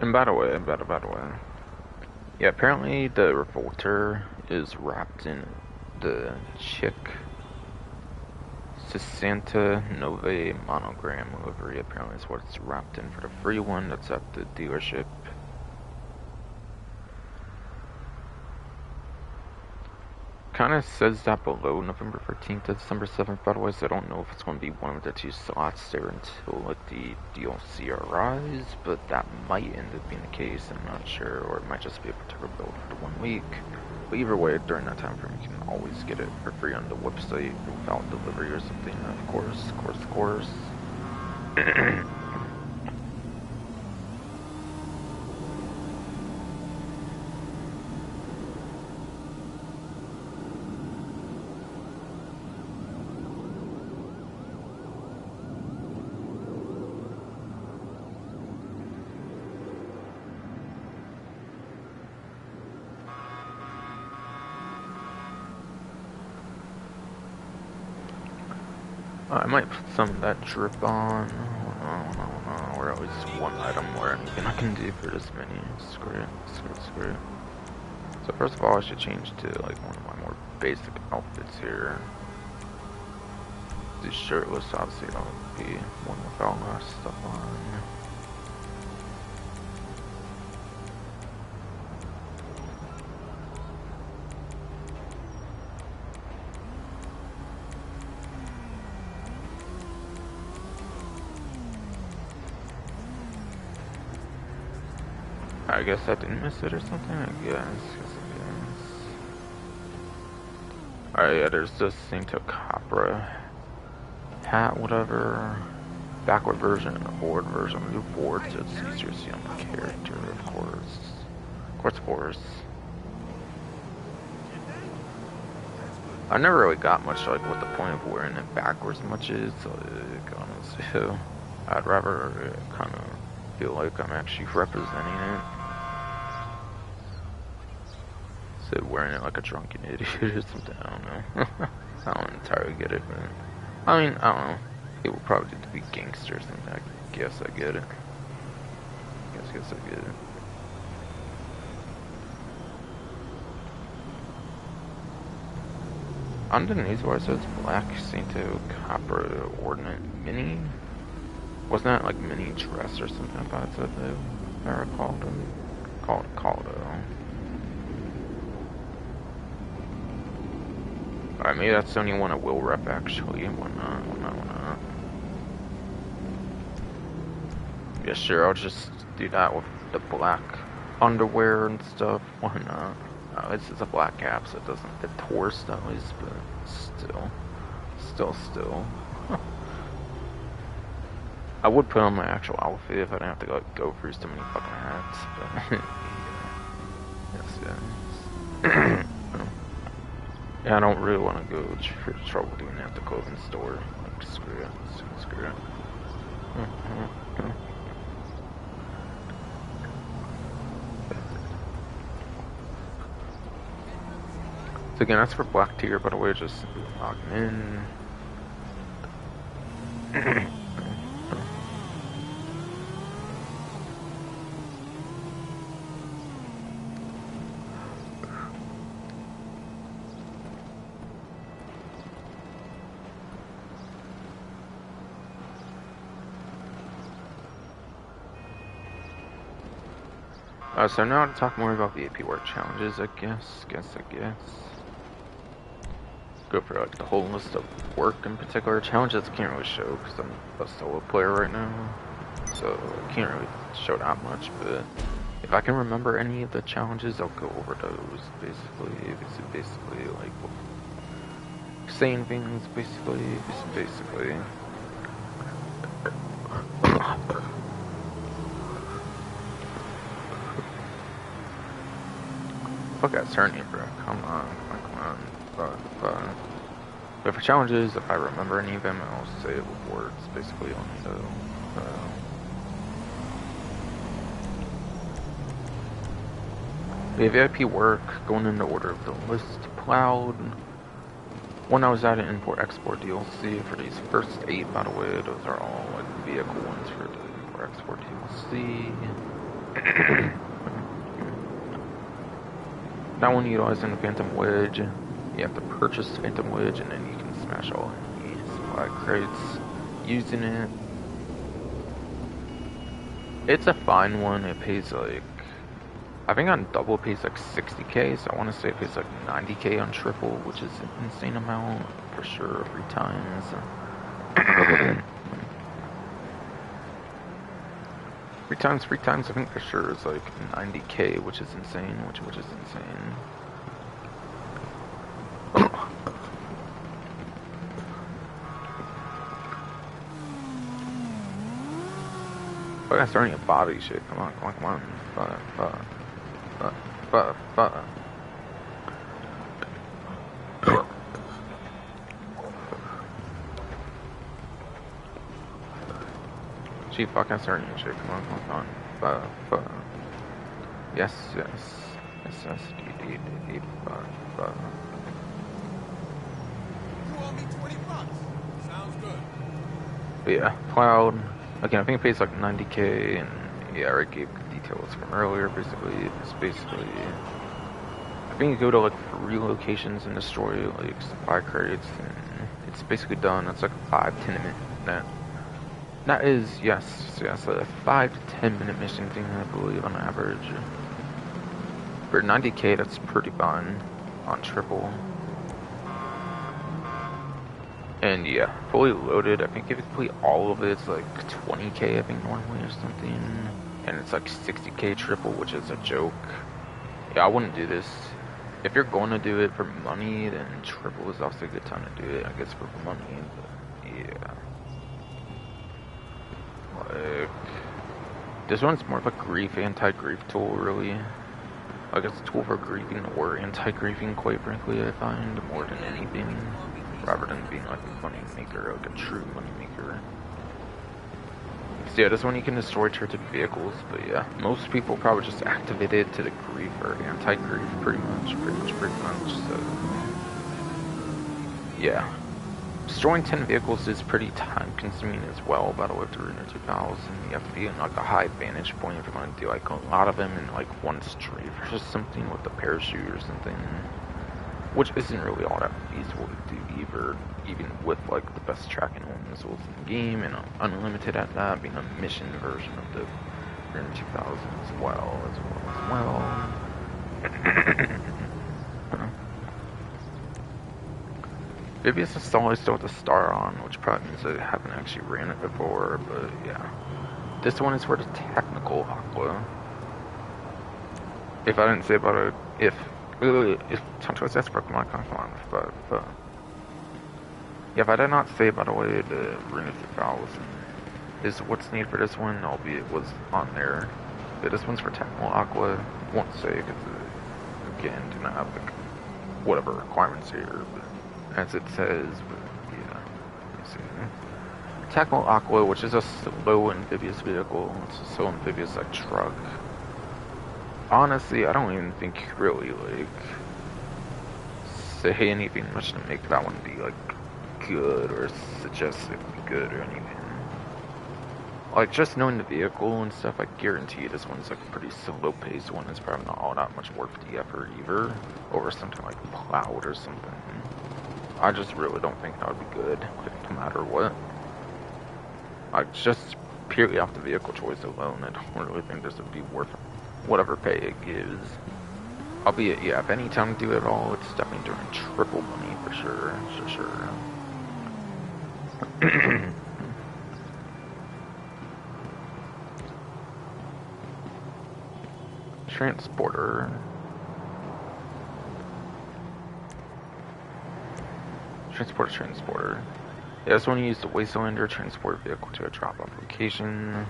And by the way, yeah, apparently the Revolter is wrapped in the Chick Santa Nove monogram livery. Apparently is what it's wrapped in for the free one that's at the dealership. Kind of says that below November 13th to December 7th, by the way, so I don't know if it's going to be one of the two slots there until like, the DLC arrives, but that might end up being the case, I'm not sure, or it might just be a particular build for 1 week. But either way, during that time frame, you can always get it for free on the website without delivery or something, of course. I might put some of that drip on. Or at least one item more. Anything I can do for this mini. Screw it. So first of all, I should change to like one of my more basic outfits here. These shirtless, obviously, that would be one without a lot of stuff on. I guess I didn't miss it or something, I guess. Alright, yeah, there's this thing to Capra hat, whatever. Backward version and a forward version. New forward, so it's easier to see on the character, of course. Of course. I never really got much like what the point of wearing it backwards much is, like, honestly. I'd rather kind of feel like I'm actually representing it. So wearing it like a drunken idiot or something, I don't know. I don't entirely get it, but I mean, I don't know. It would probably need to be gangster or something. I guess I get it. Guess I get it. Underneath where it says Black Santo Copper Ordnance Mini. Wasn't that like mini dress or something about it though? I recall them. Call it Alright, maybe that's the only one I will rep actually. Why not? Yeah, sure, I'll just do that with the black underwear and stuff. Why not? This is a black cap, so it doesn't fit torse at least, but still. I would put on my actual outfit if I didn't have to like, go through so many fucking hats, but yes. Yeah, I don't really want to go through trouble doing that at the clothing store. Like, screw it. So again, that's for black tier, by the way, just logging in. So now to talk more about the AP work challenges, I guess. Go for like the whole list of work in particular. Challenges I can't really show because I'm a solo player right now, so I can't really show that much. But if I can remember any of the challenges, I'll go over those. Basically, like saying things. Basically. Fuck that turning, bro. Come on. But for challenges, if I remember any of them, I'll say it with words, basically, on the VIP work, going in the order of the list, Cloud. One I was at an import-export DLC for these first 8, by the way. Those are all like vehicle ones for the import-export DLC. Now when utilizing the Phantom Wedge, you have to purchase the Phantom Wedge and then you can smash all the supply crates using it. It's a fine one. It pays like, I think on double it pays like 60k, so I want to say it pays like 90k on triple, which is an insane amount for sure. 3 times. 3 times, I think for sure is like 90k, which is insane, which is insane. I got starting a body shit. Come on. Gee, fucking starting shit. Come on. Yes, D. You owe me $20. Sounds good. But yeah, Cloud. Again, I think it pays like 90k, and yeah, I already gave the details from earlier. Basically, it's basically, I think you go to like 3 locations and destroy like supply crates, and it's basically done. It's like a 5-10 minute net. That is, yes, a 5 to 10 minute mission thing, I believe, on average. For 90k, that's pretty fun on triple. And yeah, fully loaded, I think if you complete all of it, it's like 20k, I think, normally or something. And it's like 60k triple, which is a joke. Yeah, I wouldn't do this. If you're going to do it for money, then triple is also a good time to do it, I guess, for money, but yeah. Like, this one's more of a grief, anti-grief tool, really. Like, it's a tool for griefing or anti-griefing, quite frankly, I find, more than anything. Rather than being like a money maker, like a true money maker. So yeah, this one you can destroy turreted vehicles, but yeah, most people probably just activate it to the grief or anti-grief, pretty much. So yeah, destroying 10 vehicles is pretty time-consuming as well. By the way, through 2000, you have to be in like a high vantage point if you're going to do like a lot of them in like one strafe or just something with a parachute or something. Which isn't really all that feasible to do either, even with like the best tracking missiles in the game, and unlimited at that, being a mission version of the 2000 as well. Vivius is still with the star on, which probably means I haven't actually ran it before, but yeah. This one is for the technical Aqua. If I didn't say about it, if Tonto's Esper, come on. Yeah, if I did not say, by the way, the Rune 2000 is what's needed for this one, albeit it was on there. But this one's for Technical Aqua. Won't say, because, again, do not have the whatever requirements here, but as it says, but yeah. Technical Aqua, which is a slow amphibious vehicle. It's a slow amphibious like truck. Honestly, I don't even think really, like, say anything much to make that one be, like, good or suggest it be good or anything. Like, just knowing the vehicle and stuff, I guarantee this one's, like, a pretty slow-paced one. It's probably not all that much work for the effort either, over something like Cloud or something. I just really don't think that would be good, like, no matter what. Like, just purely off the vehicle choice alone, I don't really think this would be worth whatever pay it gives. Albeit, yeah, if any time to do it at all, it's definitely during triple money for sure. Transporter. Yeah, this one you use the Wasteland or transport vehicle to a drop-off location.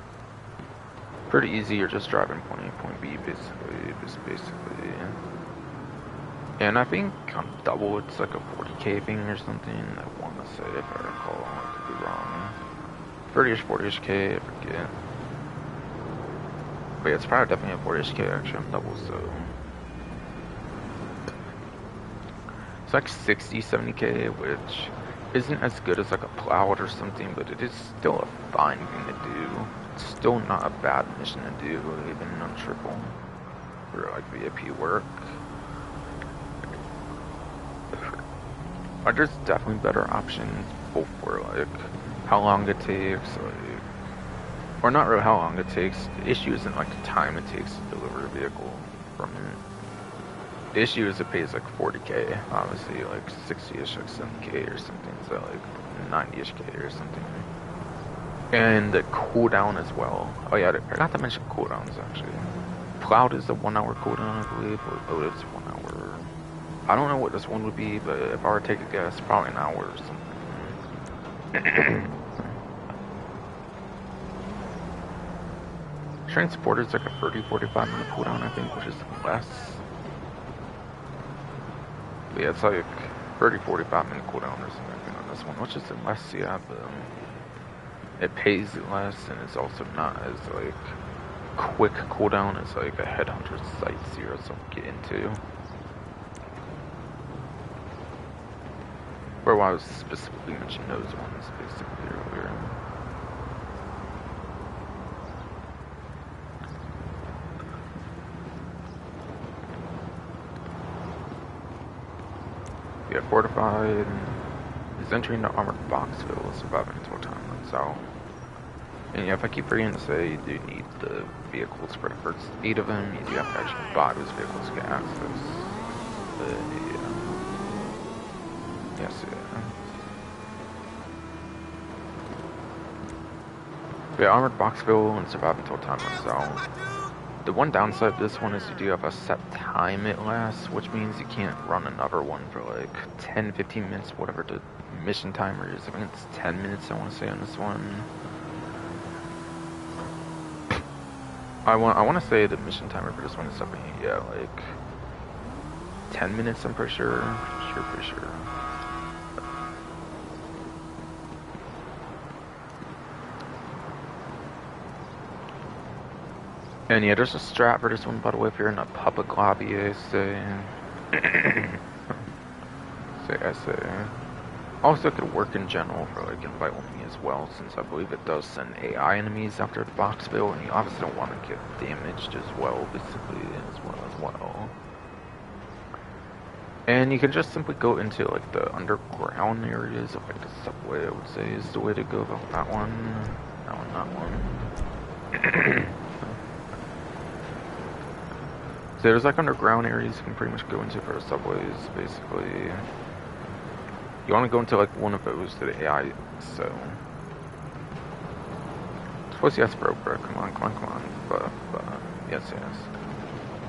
Pretty easy, you're just driving point A, point B, basically. And I think on double, it's like a 40k thing or something, I want to say, if I recall, I could be wrong. 30ish, 40ish k, I forget. But yeah, it's probably definitely a 40ish k actually on double, so. It's like 60, 70k, which isn't as good as like a Cloud or something, but it is still a fine thing to do. still not a bad mission to do, even on triple, for like VIP work. There's definitely better options, both for like how long it takes, like, or not really how long it takes. The issue isn't like the time it takes to deliver a vehicle from it. The issue is it pays like 40k, obviously like 60ish, like 70k or something, so like 90ish k or something. And the cooldown as well. Oh yeah, I forgot to mention cooldowns actually. Cloud is a 1 hour cooldown, I believe, or Load is 1 hour. I don't know what this one would be, but if I were to take a guess, probably an hour or something. Transporter is like a 30-45 minute cooldown, I think, which is less. But yeah, it's like 30-45 minute cooldown or something on this one, which is less, yeah, but it pays less, and it's also not as like quick cooldown as like a Headhunter Site Zero so get into. Or why I was specifically mentioning those ones basically earlier. Yeah, Fortified is entering the armored Boxville, surviving until time runs out. And yeah, if I keep forgetting to say, you do need the vehicles for the first 8 of them. You do have to actually buy those vehicles to get access. But yeah. Yes, yeah. Yeah, armored Boxville and survive until time runs out. The one downside of this one is you do have a set time it lasts, which means you can't run another one for like 10-15 minutes, whatever the mission timer is. I think it's 10 minutes I want to say on this one. I want to say the mission timer for this one is something, yeah, like 10 minutes I'm pretty sure. Pretty sure. And yeah, there's a strat for this one, by the way, if you're in a public lobby, I say. I say. Also, it could work in general for like invite only as well, since I believe it does send AI enemies after the Boxville, and you obviously don't want to get damaged as well, basically, as well. And you can just simply go into like the underground areas of like the subway, I would say, is the way to go about that one. That one. So there's like underground areas you can pretty much go into for the subways, basically. You want to go into like one of those to the AI, so. Suppose yes, bro, come on. But yes.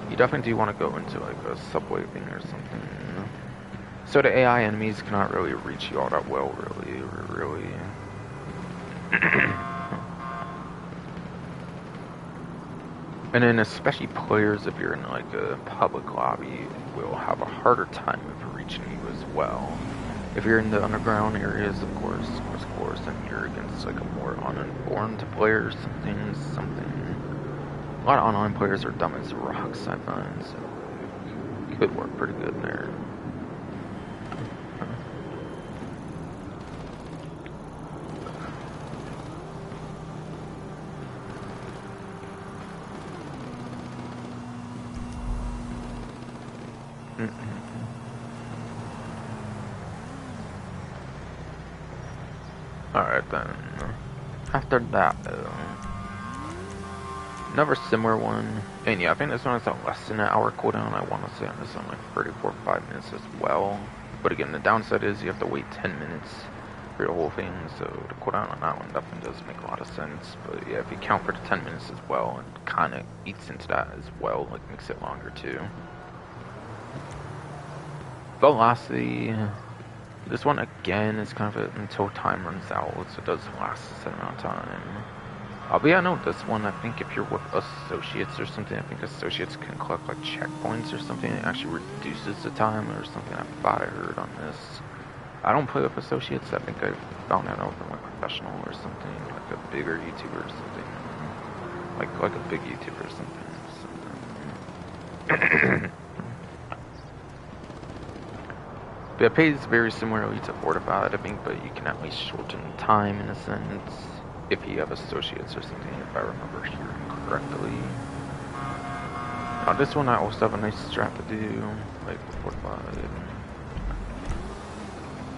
You definitely do want to go into like a subway thing or something. So the AI enemies cannot really reach you all that well, really. And then especially players, if you're in like a public lobby, will have a harder time of reaching you as well. If you're in the underground areas, of course, then you're against like a more uninformed player, something. A lot of online players are dumb as rocks, I find, so it could work pretty good there. Alright then, after that, another similar one, and yeah, I think this one is at less than an hour cooldown. I want to say on this one like 34-5 minutes as well, but again, the downside is you have to wait 10 minutes for the whole thing, so the cooldown on that one definitely does make a lot of sense. But yeah, if you count for the 10 minutes as well, it kind of eats into that as well, like makes it longer too. Velocity. This one again is kind of until time runs out, so it does last a certain amount of time. But yeah, no, this one, I think if you're with associates or something, I think associates can collect like checkpoints or something. It actually reduces the time or something. I thought I heard on this. I don't play with associates. I think I found that out from like professional or something, like a bigger YouTuber or something, like a big YouTuber or something. But it pays very similarly to Fortified, I think, but you can at least shorten time in a sense. if you have associates or something, if I remember hearing correctly. Now this one I also have a nice strat to do, like 45.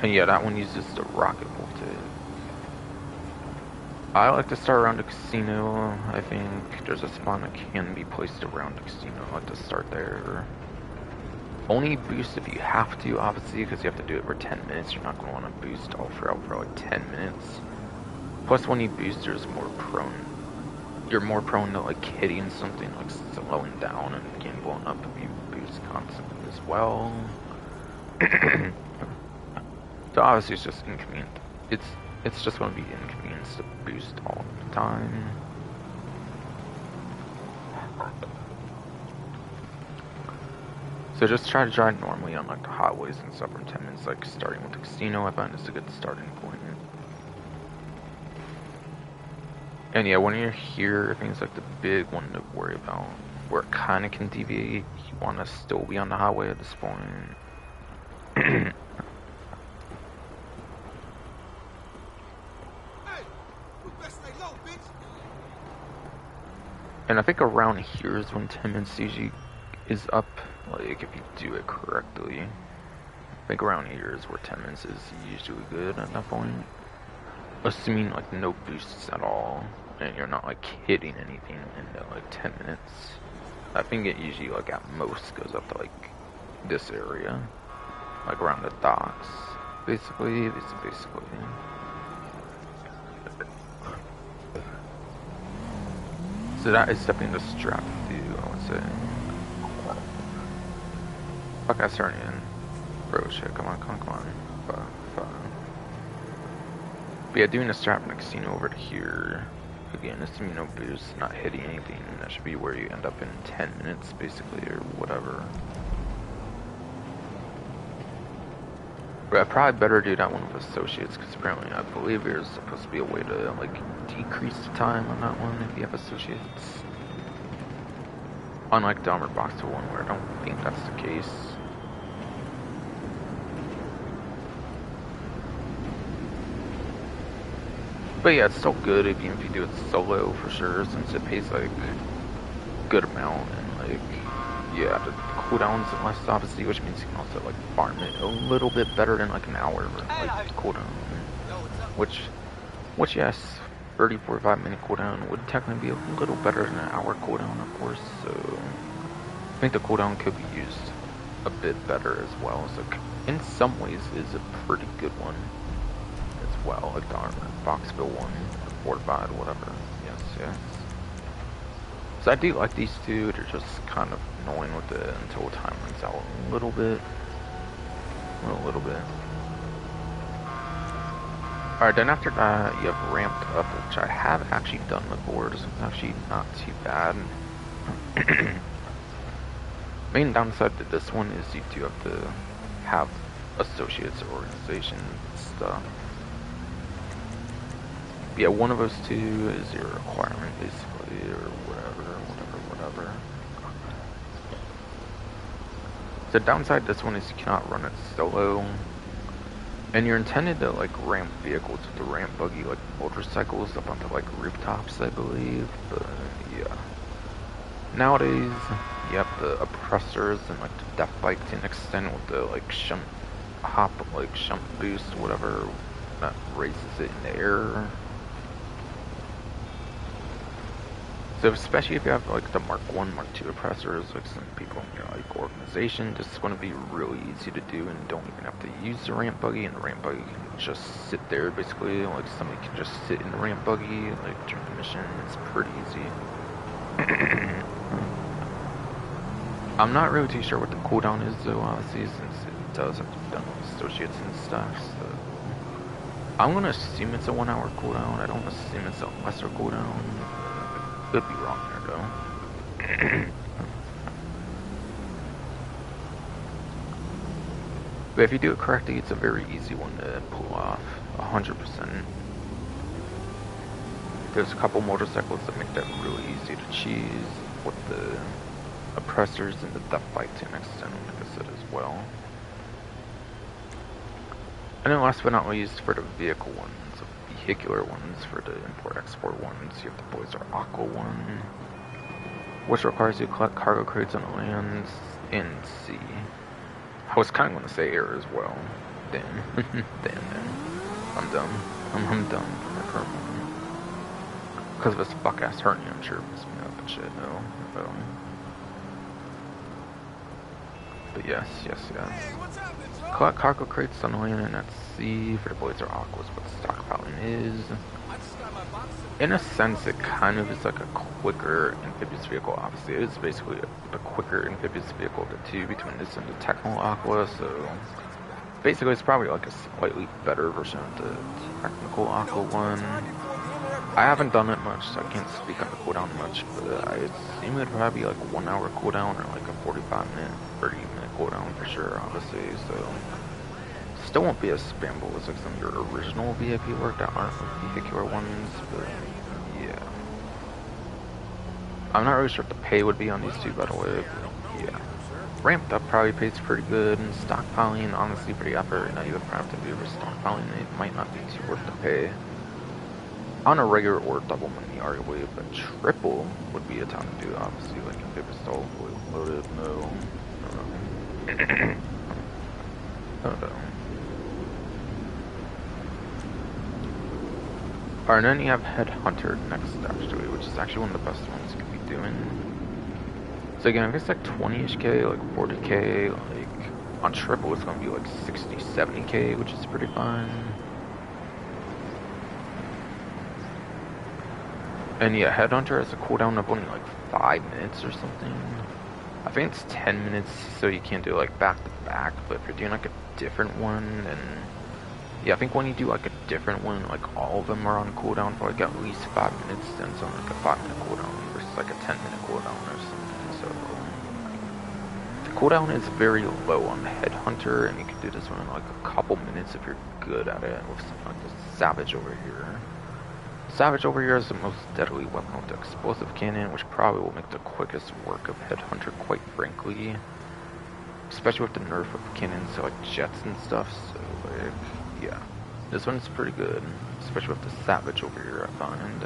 And yeah, that one uses the rocket voltage. I like to start around the casino. I think there's a spawn that can be placed around the casino. I like to start there. Only boost if you have to, obviously, because you have to do it for 10 minutes. You're not going to want to boost all throughout for like 10 minutes. Plus, when you boost, you're more prone to like hitting something, like slowing down and getting blown up if you boost constantly as well. So obviously it's just inconvenient. It's just going to be inconvenience to boost all the time. So just try to drive normally on like the highways and stuff for 10 minutes, like starting with the casino. I find is a good starting point. And yeah, when you're here, I think it's like the big one to worry about. Where it kind of can deviate, you want to still be on the highway at this point. Hey, we best stay low, bitch. And I think around here is when 10 minutes usually is up, like if you do it correctly. I think around here is where 10 minutes is usually good at that point. Assuming like no boosts at all, and you're not like hitting anything in like 10 minutes. I think it usually like at most goes up to like this area, like around the docks. Basically. So that is definitely the strap to do, I would say. Fuck, I started in. Bro, shit, come on. Fuck. But yeah, doing a strap in the casino over to here. Again, assuming no boost, not hitting anything, that should be where you end up in 10 minutes, basically, or whatever. But I probably better do that one with associates, because apparently I believe there's supposed to be a way to, like, decrease the time on that one if you have associates. Unlike the Armored Boxer one, where I don't think that's the case. But yeah, it's still good even if you do it solo for sure, since it pays like good amount and like yeah, the cooldowns and less obviously, which means you can also like farm it a little bit better than like an hour like cooldown. Which yes, 30-45 minute cooldown would technically be a little better than an hour cooldown, of course. So I think the cooldown could be used a bit better as well. So in some ways, is a pretty good one. Well, like the Armored Boxville one, or Fortified, whatever. Yes. So I do like these two. They're just kind of annoying with it until time runs out a little bit. Alright, then after that, you have Ramped Up, which I have actually done before. This one's actually not too bad. Main downside to this one is you do have to have associates or organizations and stuff. Yeah, one of those two is your requirement, basically, or whatever. The downside to this one is you cannot run it solo. And you're intended to, like, ramp vehicles with the ramp buggy, like motorcycles, up onto, like, rooftops, I believe. But, yeah. Nowadays, you have the oppressors and, like, the death bike to an extent with the, like, shunt boost, whatever, that raises it in the air. So especially if you have like the Mark 1, Mark 2 oppressors, like some people in your like organization, this is going to be really easy to do and don't even have to use the ramp buggy, and the ramp buggy can just sit there basically, like somebody can just sit in the ramp buggy, like during the mission. It's pretty easy. I'm not really too sure what the cooldown is though, obviously, since it does have to be done with associates and stuff, so I'm going to assume it's a 1 hour cooldown. I don't assume it's a lesser cooldown. Could be wrong there though. But if you do it correctly, it's a very easy one to pull off, 100%. There's a couple motorcycles that make that really easy to cheese, with the oppressors and the death bike to an extent, like I said as well. And then last but not least, for the vehicle ones, vehicular ones, for the import-export ones, you have the Boys Are Aqua one, which requires you to collect cargo crates on land and sea. I was kind of going to say air as well. Damn. Damn. I'm dumb. I'm dumb for my current one. Because of this fuck-ass hernia, I'm sure it messed me up and shit. No. But yes. Collect cargo crates on land and at sea for the Boys Are Aqua is what stockpiling is. In a sense, it kind of is like a quicker amphibious vehicle. Obviously, it is basically a quicker amphibious vehicle of the two between this and the Techno Aqua, so basically it's probably like a slightly better version of the Technical Aqua one. I haven't done it much, so I can't speak on the cooldown much, but I assume it'd probably be like a 1 hour cooldown or like a 45-minute, 30-minute cooldown for sure, obviously, so still won't be as spammable as like some of your original VIP work that aren't vehicular ones, but yeah. I'm not really sure what the pay would be on these two, by the way, but yeah. Ramped up probably pays pretty good, and stockpiling, honestly, for the effort that you would probably have to do for stockpiling, it might not be too worth the pay. On a regular or double money, arguably, but triple would be a time to do, obviously, like if it was all loaded, no. Alright, then you have Headhunter next, actually, which is actually one of the best ones you could be doing. So again, I guess like 20-ish K, like 40K, like on triple it's gonna be like 60, 70K, which is pretty fine. And yeah, Headhunter has a cooldown of only like 5 minutes or something. I think it's 10 minutes, so you can't do like back to back, but if you're doing like a different one, then yeah, I think when you do like a different one, like all of them are on cooldown for like at least 5 minutes, then it's on like a 5-minute cooldown versus like a 10-minute cooldown or something, so the cooldown is very low on Headhunter, and you can do this one in like a couple minutes if you're good at it with something like this Savage over here. Savage over here is the most deadly weapon with the explosive cannon, which probably will make the quickest work of Headhunter, quite frankly. Especially with the nerf of cannons to like jets and stuff, so like, yeah. This one's pretty good, especially with the Savage over here, I find.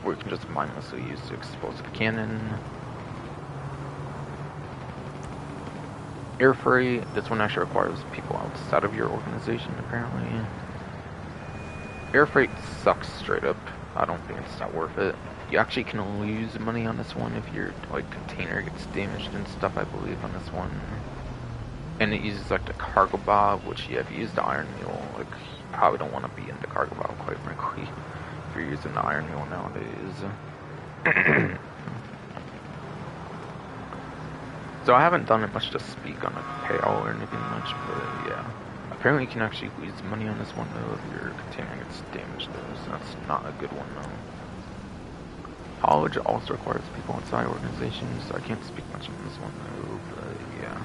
Where you can just mindlessly use the explosive cannon. Air freight, this one actually requires people outside of your organization, apparently. Air freight sucks straight up. I don't think it's that worth it. You actually can lose money on this one if your like container gets damaged and stuff, I believe, on this one. And it uses like the cargo bob, which yeah, if you use the iron mule, like you probably don't want to be in the cargo bob, quite frankly, if you're using the iron mule nowadays. So I haven't done it much to speak on a payout or anything much, but yeah. Apparently you can actually lose money on this one though if your container gets damaged though, so that's not a good one though. College also requires people inside organizations, so I can't speak much on this one though, but yeah.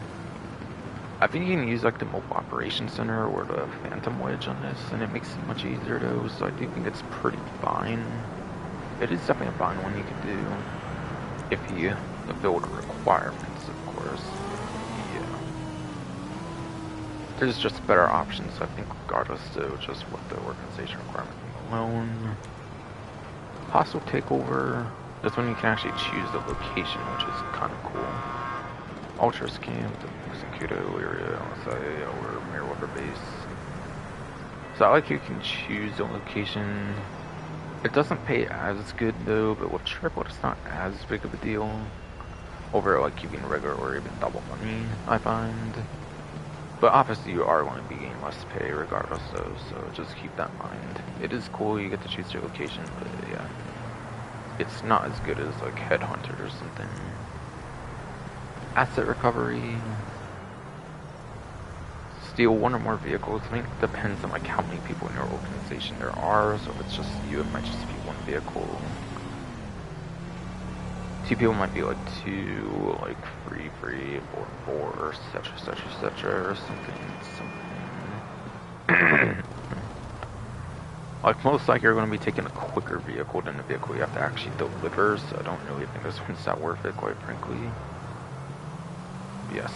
I think you can use like the Mobile Operations Center or the Phantom Wedge on this, and it makes it much easier though, so I do think it's pretty fine. It is definitely a fine one you can do, if you fulfill the requirements, of course. There's just better options, I think, regardless of just what the organization requirement alone. Hostile takeover. This one you can actually choose the location, which is kind of cool. Ultras Camp, the Executo area, LSI, or Meriwether Base. So I like you can choose the location. It doesn't pay as good though, but with triple it's not as big of a deal. Over like keeping regular or even double money, I find. But obviously you are going to be getting less pay regardless though, so just keep that in mind. It is cool, you get to choose your location, but yeah. It's not as good as like Headhunter or something. Asset recovery. Steal one or more vehicles. I think it depends on like how many people in your organization there are, so if it's just you, it might just be one vehicle. 2 people might be like 2, like free, or 4, etc, or something. Like most likely you're going to be taking a quicker vehicle than the vehicle you have to actually deliver, so I don't really think this one's that worth it, quite frankly. Yes.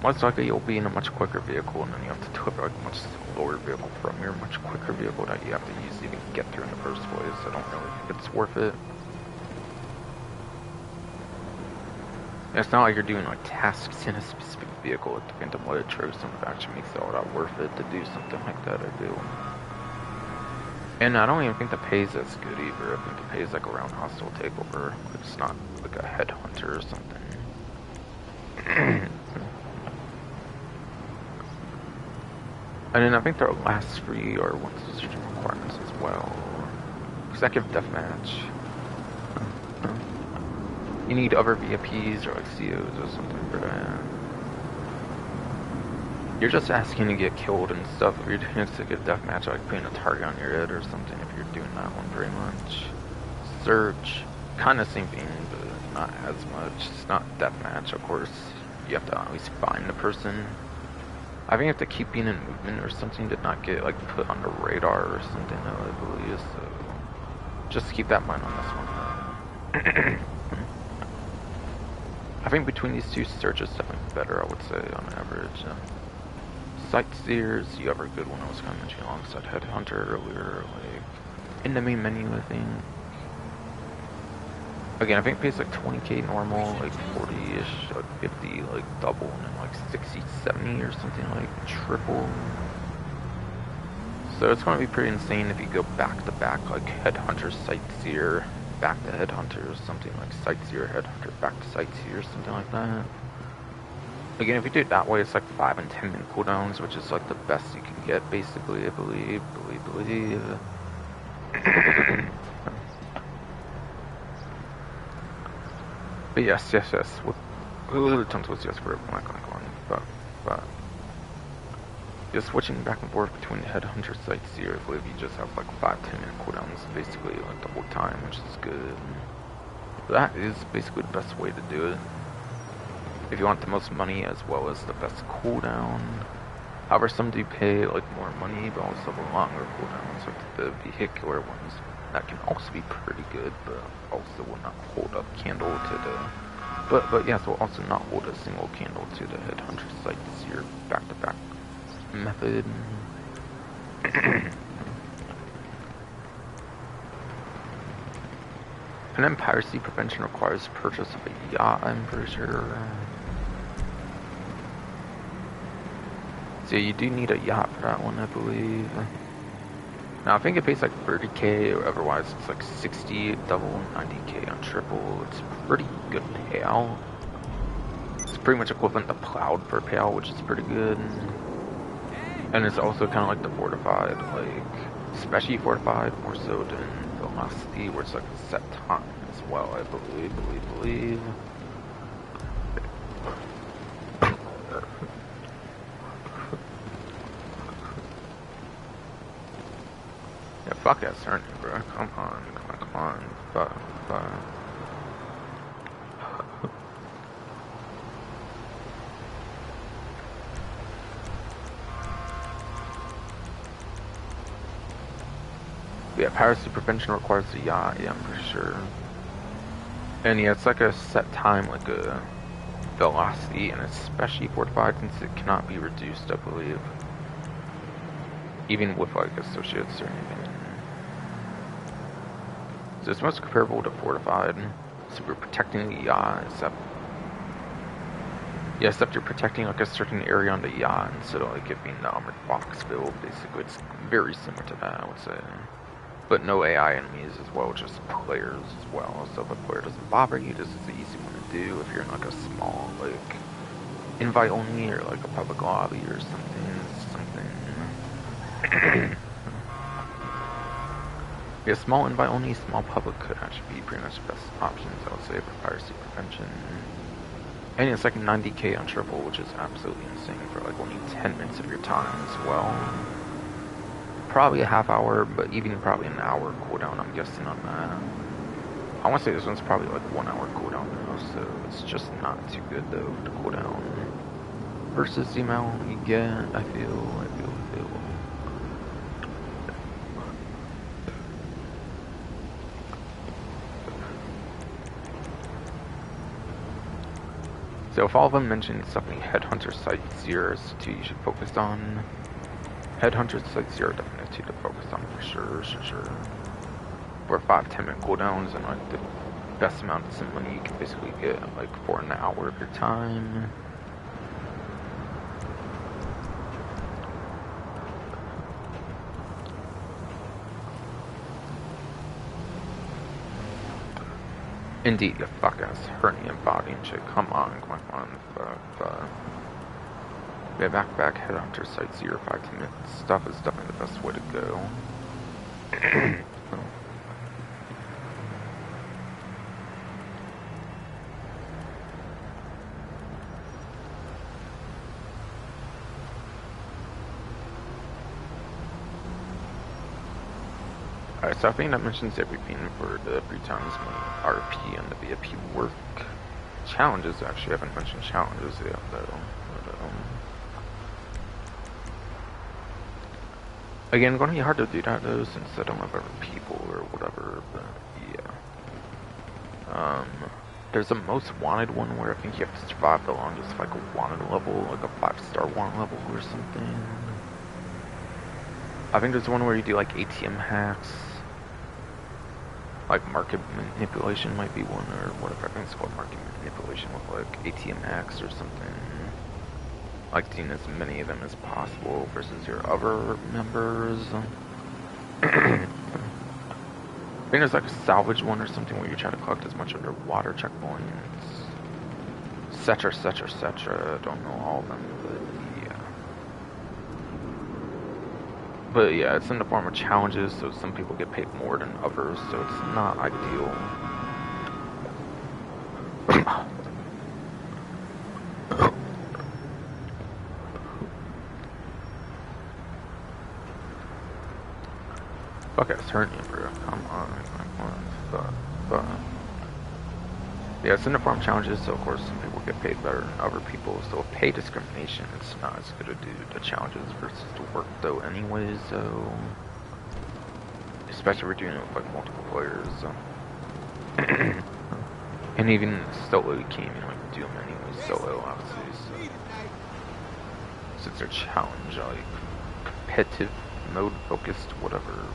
most likely you'll be in a much quicker vehicle, and then you have to tow like a much slower vehicle from your much quicker vehicle that you have to use to even get through in the first place. I don't really think it's worth it. It's not like you're doing like tasks in a specific vehicle like the Phantom Blade or something that actually makes it all that worth it to do something like that, I do. And I don't even think the pay's as good either. I think the pay's like around Hostile Takeover. It's not like a headhunter or something. And then I think their last free are ones of the requirements as well. Executive Deathmatch. You need other VIPs or like COs or something for that. You're just asking to get killed and stuff. If you're doing Executive Deathmatch, like putting a target on your head or something, if you're doing that one very much. Search, kind of same thing, but not as much. It's not Deathmatch, of course. You have to at least find the person. I think you have to keep being in movement or something to not get like put on the radar or something, I believe. So just keep that in mind on this one. I think between these two, Search is definitely better, I would say, on average. Sightseers, you have a good one I was kind of mentioning alongside Headhunter earlier, like, in the main menu, I think. Again, I think it pays like 20k normal, like 40-ish, like 50, like double, and then like 60, 70 or something like triple. So it's going to be pretty insane if you go back to back, like Headhunter, Sightseer, back to Headhunter, or something like Sightseer, Headhunter, back to Sightseer, something like that. Again, if you do it that way, it's like 5 and 10 minute cooldowns, which is like the best you can get, basically, I believe. But yes, with tons of yes for it, but just switching back and forth between the Headhunter, Sightseer, I believe you just have like 5-10 minute cooldowns, basically, like the whole time, which is good. That is basically the best way to do it. If you want the most money as well as the best cooldown. However, some do pay like more money, but also the longer cooldowns, like the vehicular ones. That can also be pretty good, but also will not hold a candle to the... But yes, will also not hold a single candle to the Headhunter Sightseer back-to-back method. And then piracy prevention requires purchase of a yacht, I'm pretty sure. So you do need a yacht for that one, I believe. Now I think it pays like 30k, or otherwise it's like 60 double, 90k on triple. It's pretty good payout. It's pretty much equivalent to Cloud for payout, which is pretty good. And it's also kind of like the Fortified, like especially Fortified, more so than Velocity, where it's like a set time as well, I believe. Yeah, fuck that certainty, bro. Come on. Fuck. Yeah, piracy prevention requires a yacht, yeah, I'm pretty sure. And yeah, it's like a set time, like a Velocity, and especially Fortified since it cannot be reduced, I believe. Even with like associates or anything. So it's most comparable to Fortified. So we're protecting the yacht, except you're protecting like a certain area on the yacht instead of like it being the armored box build. Basically, it's very similar to that, I would say. But no AI enemies as well, just players as well. So if a player doesn't bother you, this is the easy one to do if you're in like a small, like, invite only or like a public lobby or something. Yeah, small invite only, small public could actually be pretty much the best options, I would say, for piracy prevention. And it's like 90k on triple, which is absolutely insane for like only 10 minutes of your time as well. Probably a half hour, but even probably an hour cooldown, I'm guessing on that. I want to say this one's probably like 1 hour cooldown now, so it's just not too good though, the cooldown. Versus the amount you get, I feel. So if all of them mention something Headhunter Site 0 is 2 you should focus on. Headhunter Site 0 definitely 2 to focus on for sure. For 5-10 minute cooldowns and like the best amount of money you can basically get like for an hour of your time. Indeed, you fuck-ass hernia body and shit. Come on. Yeah, back, Headhunter Site 0, 5-10 minute stuff is definitely the best way to go. Alright, so I think that mentions everything for the 3 times money RP and the VIP work. Challenges, actually, I haven't mentioned challenges yet, though. Again, going to be hard to do that, though, since I don't have other people or whatever, but yeah. There's a most wanted one where I think you have to survive the longest, like a wanted level, like a 5-star wanted level or something. I think there's one where you do like ATM hacks. Like market manipulation might be one, or whatever. I think it's called market manipulation with like ATM hacks or something. Like doing as many of them as possible versus your other members. I think there's like a salvage one or something where you try to collect as much underwater checkpoints. Etc. I don't know all of them, but yeah. But yeah, it's in the form of challenges, so some people get paid more than others, so it's not ideal. Fuck, it's hurting you, bro. Come on. Yeah, it's in the form of challenges, so of course some people get paid better than other people, so pay discrimination, it's not as good to do the challenges versus the work though anyways, so... Especially if we're doing it with like multiple players, so... And even solo you can't even like do them anyways, solo obviously, so... Since they're challenge, like competitive mode focused, whatever.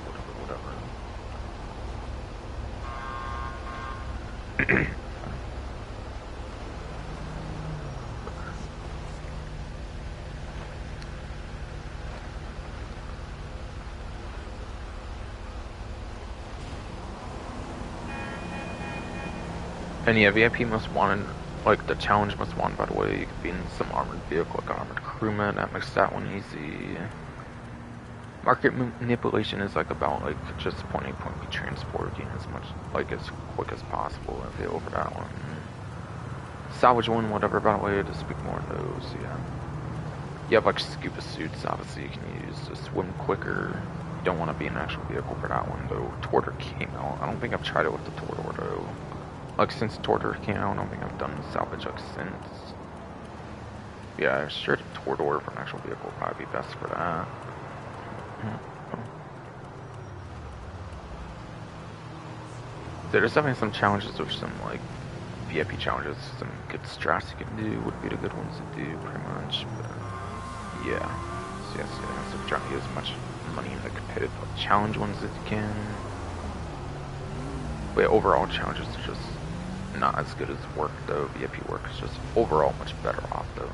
And yeah, VIP most wanted, like the challenge most wanted, by the way, you could be in some armored vehicle, like armored crewman, that makes that one easy. Market manipulation is like about like just point A, point B transporting as much, like as quick as possible if they over that one. Salvage one, whatever, by the way, to speak more of those, yeah. You have like scuba suits, obviously you can use to swim quicker. You don't want to be in an actual vehicle for that one, though. Tortor came out. I don't think I've tried it with the Tortor, though. Like, since Tortor came out, I don't think I've done salvage like since. Yeah, I'm sure the Tortor for an actual vehicle would probably be best for that. There's definitely some challenges or some, like, VIP challenges, some good strats you can do would be the good ones to do, pretty much, but, yeah. So, yes, so trying to get as much money in the competitive challenge ones as you can. But overall challenges are just not as good as work, though. VIP work is just overall much better off, though.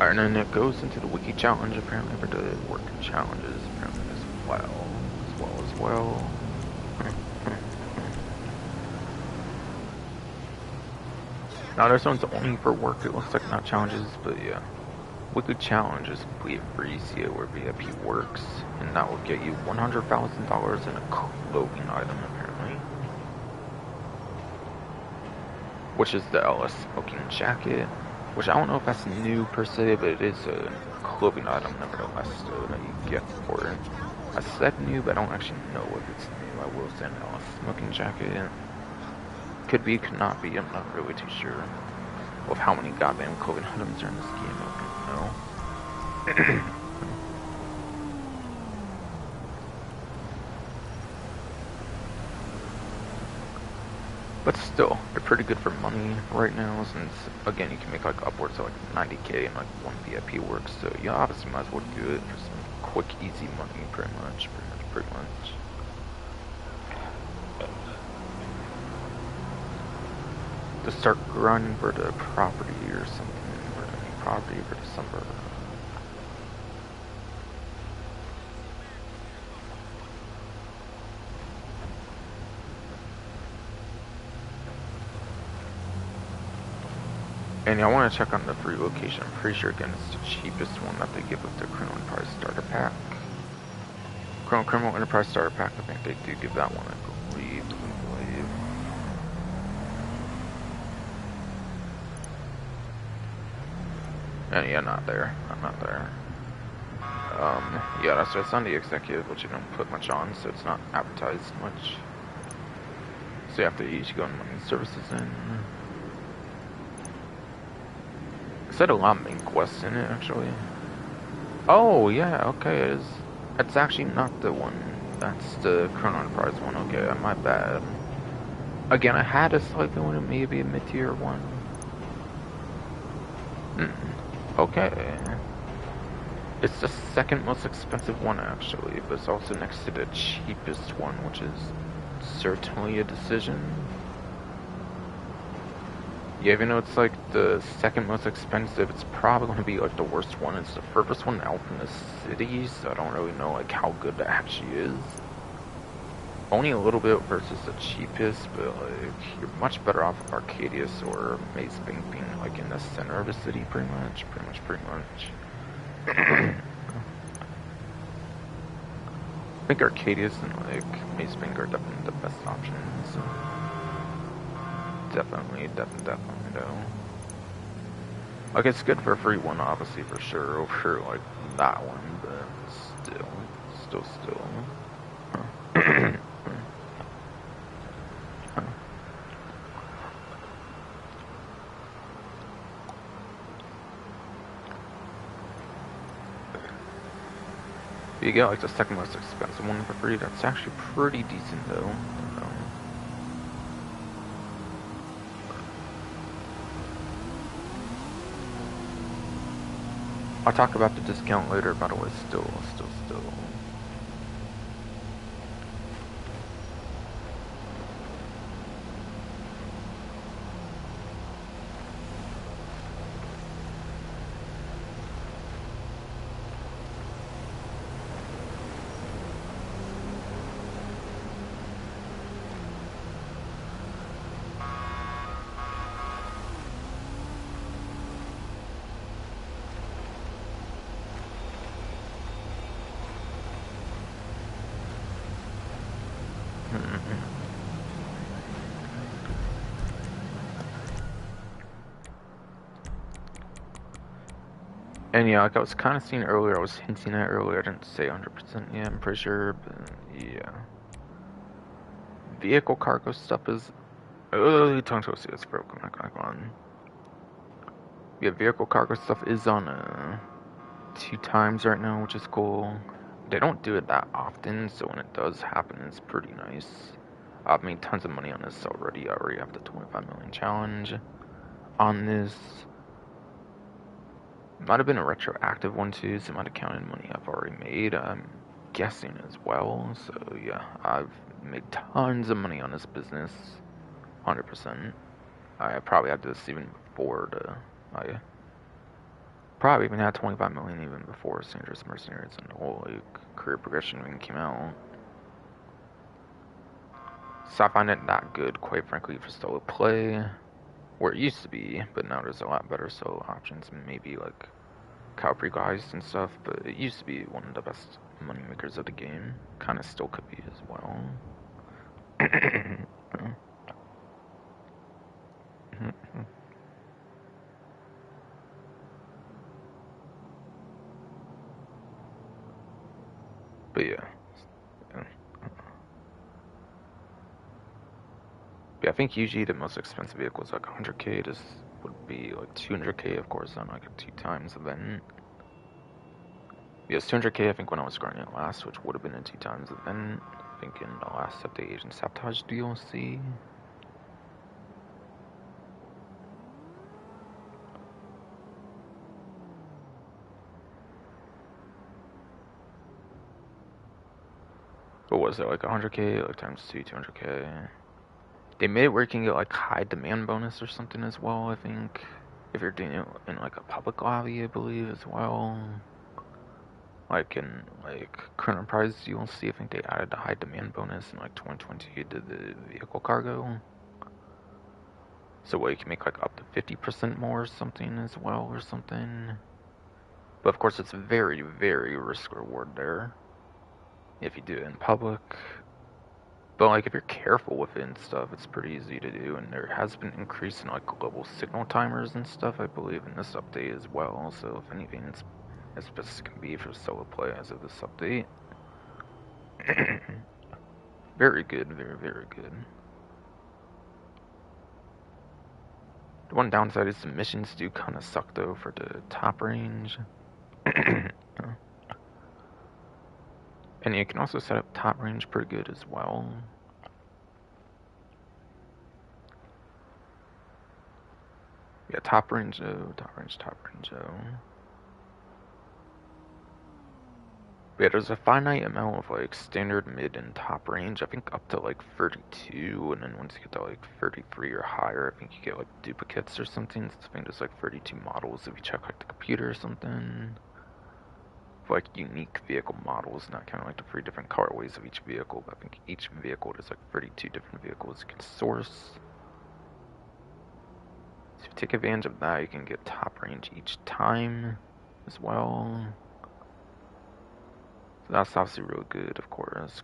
And then it goes into the wiki challenge, apparently, for the working challenges, apparently, as well. Now, this one's only for work, it looks like, not challenges, but yeah. Wiki challenge is complete for ECO where VIP works, and that will get you $100,000 in a clothing item, apparently. Which is the LS smoking jacket. Which I don't know if that's new per se, but it is a clothing item nevertheless that you get for it. I said new, but I don't actually know if it's new. I will say no. Smoking jacket. Could be, could not be. I'm not really too sure of how many goddamn clothing items are in this game. I don't know. But still, they're pretty good for money right now, since, again, you can make like upwards of like 90k in like one VIP work, so you obviously might as well do it for some quick, easy money, pretty much. To start grinding for the property or something, or the property for December. And I want to check on the free location. I'm pretty sure, again, it's the cheapest one that they give with the Criminal Enterprise Starter Pack. Criminal Enterprise Starter Pack, I think they do give that one, I believe. And yeah, not there. I'm not there. Yeah, that's on the executive, which you don't put much on, so it's not advertised much. So you have to each go in money services in. It said a lot of main quests in it, actually. Oh, yeah, okay, it's actually not the one. That's the Chrono Enterprise one, okay, my bad. Again, I had a slightly one, maybe a mid-tier one. Okay. It's the second most expensive one, actually, but it's also next to the cheapest one, which is certainly a decision. Yeah, even though it's like the second most expensive, it's probably going to be like the worst one. It's the furthest one out from the city, so I don't really know like how good that actually is. Only a little bit versus the cheapest, but like you're much better off with Arcadius or Maze Bank being like in the center of the city, pretty much. I think Arcadius and like Maze Bank are definitely the best options. So. Definitely though. Like it's good for a free one, obviously, for sure, over like that one, but still. You get like the second most expensive one for free, that's actually pretty decent though. I'll talk about the discount later, by the way, still. And yeah, like I was kind of seeing earlier, I was hinting at earlier, I didn't say 100% yet, I'm pretty sure, but yeah. Vehicle cargo stuff is... tongue twisted, it's broken, come on. Yeah, vehicle cargo stuff is on 2 times right now, which is cool. They don't do it that often, so when it does happen, it's pretty nice. I've made tons of money on this already. I already have the 25 million challenge on this. Might have been a retroactive one too, so it might have counted money I've already made, I'm guessing as well. So yeah, I've made tons of money on this business, 100%. I probably had this even before I probably even had 25 million even before Dangerous Mercenaries and the whole like, career progression even came out. So I find it not good, quite frankly, for solo play, where it used to be, but now there's a lot better solo options, maybe like Cowpreco Heist and stuff, but it used to be one of the best money makers of the game. Kind of still could be as well. But yeah. Yeah, I think usually the most expensive vehicles like 100k. This would be like 200k, of course, on like a 2 times event. Yes, 200k, I think, when I was grinding it last, which would have been a 2 times event. I think in the last update, Agent Sabotage DLC. What was it, like 100k, like times 2, 200k? They made it where you can get like high demand bonus or something as well, I think. If you're doing it in like a public lobby, I believe, as well. Like in like Current Prize DLC, I think they added the high demand bonus in like 2022 to the vehicle cargo. So what, you can make like up to 50% more or something as well or something. But of course it's very, very risk reward there. If you do it in public. But like if you're careful with it and stuff, it's pretty easy to do, and there has been increase in like global signal timers and stuff, I believe, in this update as well. So if anything, it's as best as it can be for solo play as of this update. Very good, very, very good. The one downside is the missions do kind of suck though for the top range. And you can also set up top range pretty good as well. Yeah, top range though, top range though. Yeah, there's a finite amount of like standard, mid, and top range. I think up to like 32, and then once you get to like 33 or higher, I think you get like duplicates or something. So I think there's like 32 models if you check like the computer or something. Like unique vehicle models, not kind of like the 3 different colorways of each vehicle, but I think each vehicle there's like 32 different vehicles you can source. So if you take advantage of that, you can get top range each time as well. So that's obviously really good, of course.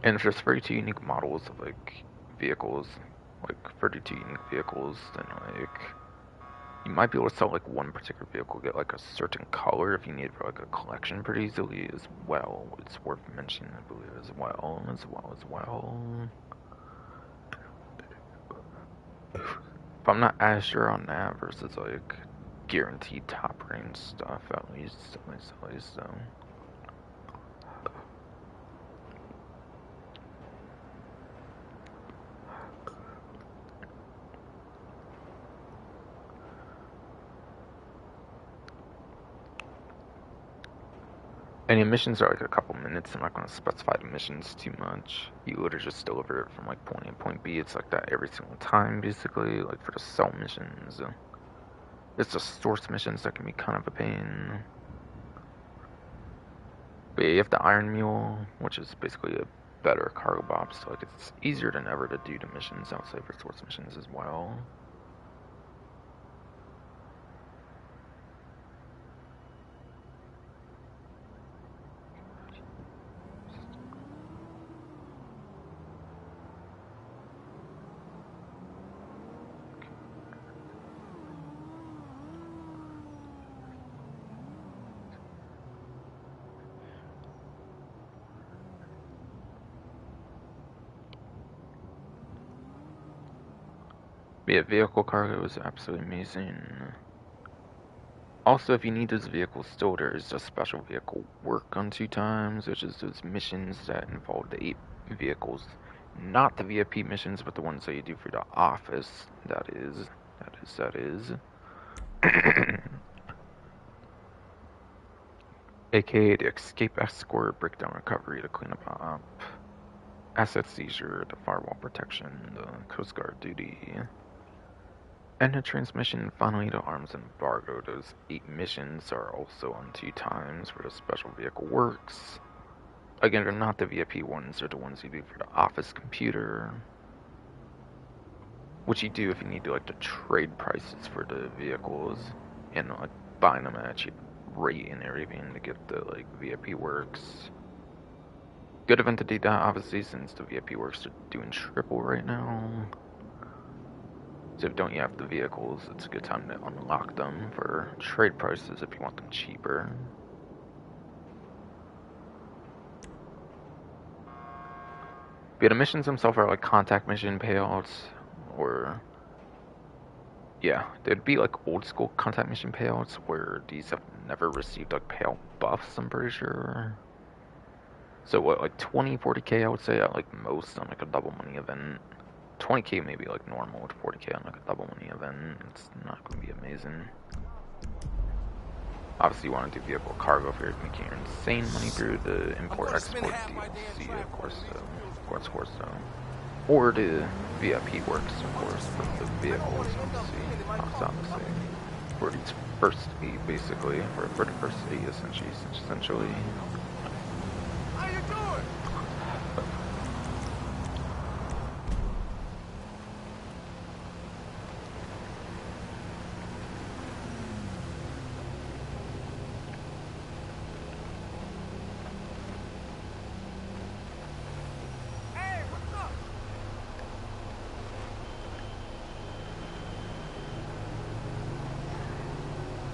And if there's 32 unique models of like vehicles, like 32 unique vehicles, then like you might be able to sell like one particular vehicle, get like a certain color if you need it for like a collection pretty easily as well. It's worth mentioning, I believe, as well. But I'm not as sure on that versus like guaranteed top range stuff, at least so. And the missions are like a couple minutes. I'm not going to specify the missions too much. You literally just deliver it from like point A to point B. It's like that every single time, basically. Like for the cell missions, it's the source missions that can be kind of a pain. But yeah, you have the Iron Mule, which is basically a better cargo bop. So like it's easier than ever to do the missions outside for source missions as well. Yeah, vehicle cargo is absolutely amazing. Also, if you need those vehicles still, there is a special vehicle work on 2 times, which is those missions that involve the 8 vehicles. Not the VIP missions, but the ones that you do for the office. That is. AKA the escape escort, breakdown recovery, the cleanup op, asset seizure, the firewall protection, the Coast Guard duty. And the transmission, finally the arms embargo. Those 8 missions are also on 2 times where the special vehicle works. Again, they're not the VIP ones, they're the ones you do for the office computer. Which you do if you need to like the trade prices for the vehicles and like buying them at a cheap rate and everything to get the like VIP works. good event to do that, obviously, since the VIP works are doing triple right now. So if don't you have the vehicles, it's a good time to unlock them for trade prices if you want them cheaper. But the missions themselves are like contact mission payouts, or yeah, they'd be like old school contact mission payouts where these have never received like payout buffs, I'm pretty sure. So what, like 20, 40k I would say at like most on like a double money event. 20k maybe like normal, with 40k on like a double money event. It's not going to be amazing. Obviously you want to do vehicle cargo if you're making your insane money through the import-export DLC, of course so. Or the VIP works, of course, for the vehicles, obviously. For its first aid, basically, for the first aid, essentially. How you doing?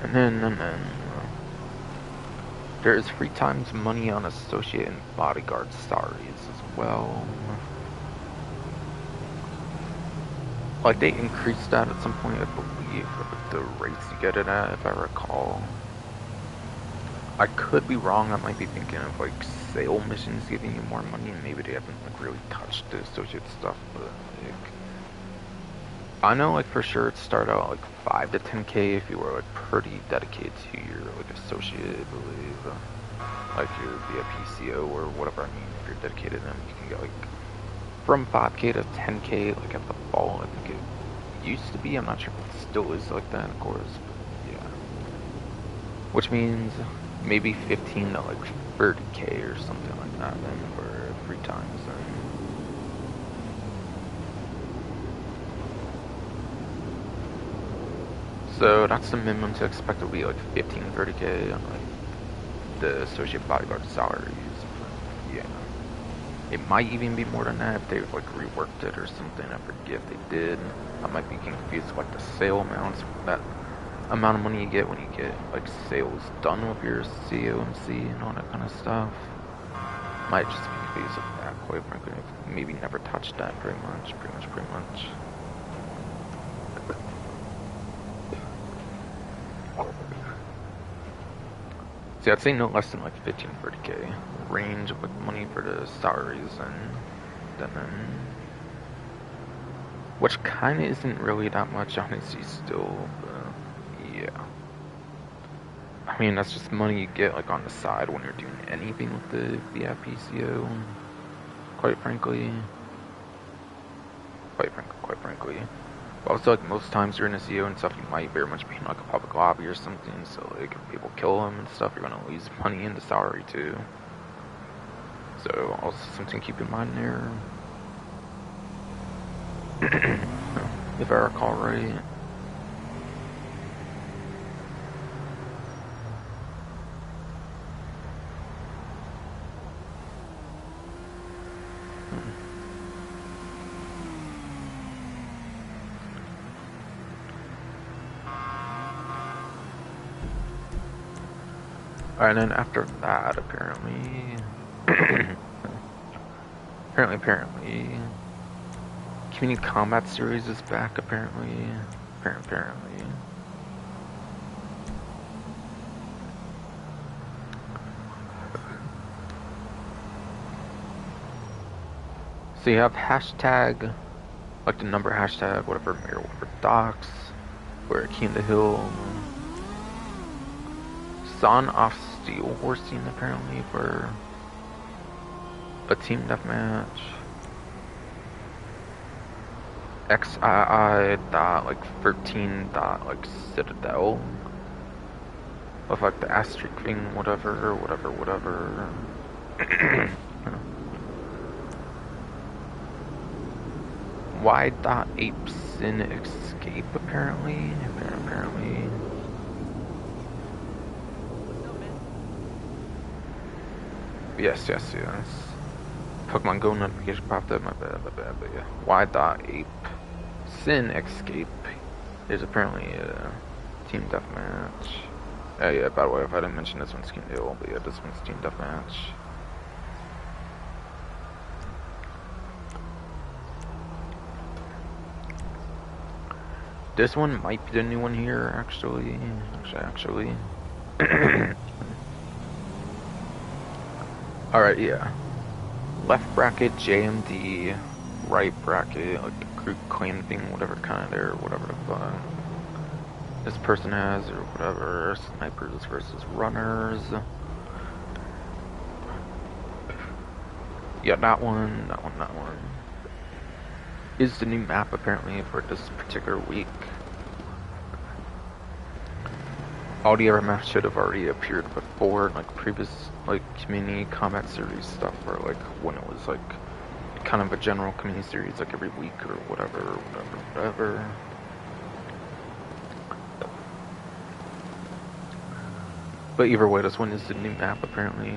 And then there is 3 times money on associate and bodyguard salaries as well. Like they increased that at some point, I believe, with the rates you get it at, if I recall. I could be wrong. I might be thinking of like sale missions giving you more money, and maybe they haven't like really touched the associate stuff, but like, I know like for sure it started out like 5 to 10k if you were like pretty dedicated to your like associate, I believe, like your PCO or whatever. I mean, if you're dedicated to them, you can get like from 5k to 10k like at the fall. I think it used to be. I'm not sure if it still is like that, of course, but yeah. Which means maybe 15 to like 30k or something like that then for 3 times then. So that's the minimum to expect. Will be like 15, 30k on like the associate bodyguard salaries. But yeah, it might even be more than that if they've like reworked it or something. I forget if they did. I might be confused with like the sale amounts. That amount of money you get when you get like sales done with your COMC and all that kind of stuff. Might just be confused with that, quite frankly. Maybe never touched that pretty much. See, I'd say no less than like 15, 30k range of like money for the salaries, and then which kind of isn't really that much, honestly, still, but yeah. I mean, that's just money you get like on the side when you're doing anything with the VIPCO, quite frankly. Also, like most times during the CO and stuff, you might very much be in like a public lobby or something, so like if people kill them and stuff, you're gonna lose money in the salary too. So also something to keep in mind there. If I recall right. Alright, and then after that, apparently, Community Combat Series is back, apparently. So you have hashtag, like the number hashtag, whatever, Mirror Docs, we're at King of the Hill, Son off Steel Horsing apparently for a team deathmatch. XII dot like 13 dot like Citadel with like the asterisk thing, whatever. Y dot apes in escape apparently. Yes. Pokemon Go notification popped up, my bad, but yeah. Y.Ape Sin Escape is apparently a team deathmatch. Yeah, by the way, if I didn't mention this one's Team Deal, but yeah, this one's team deathmatch. This one might be the new one here, actually. Alright, yeah. Left bracket, JMD, right bracket, like the group claim thing, whatever kind of there, whatever the fuck this person has, or whatever. Snipers versus runners. Yeah, that one. Is the new map apparently for this particular week. All the other maps should have already appeared before, like previous like community combat series stuff, or like when it was like kind of a general community series, like every week or whatever. But either way, this one is the new map apparently.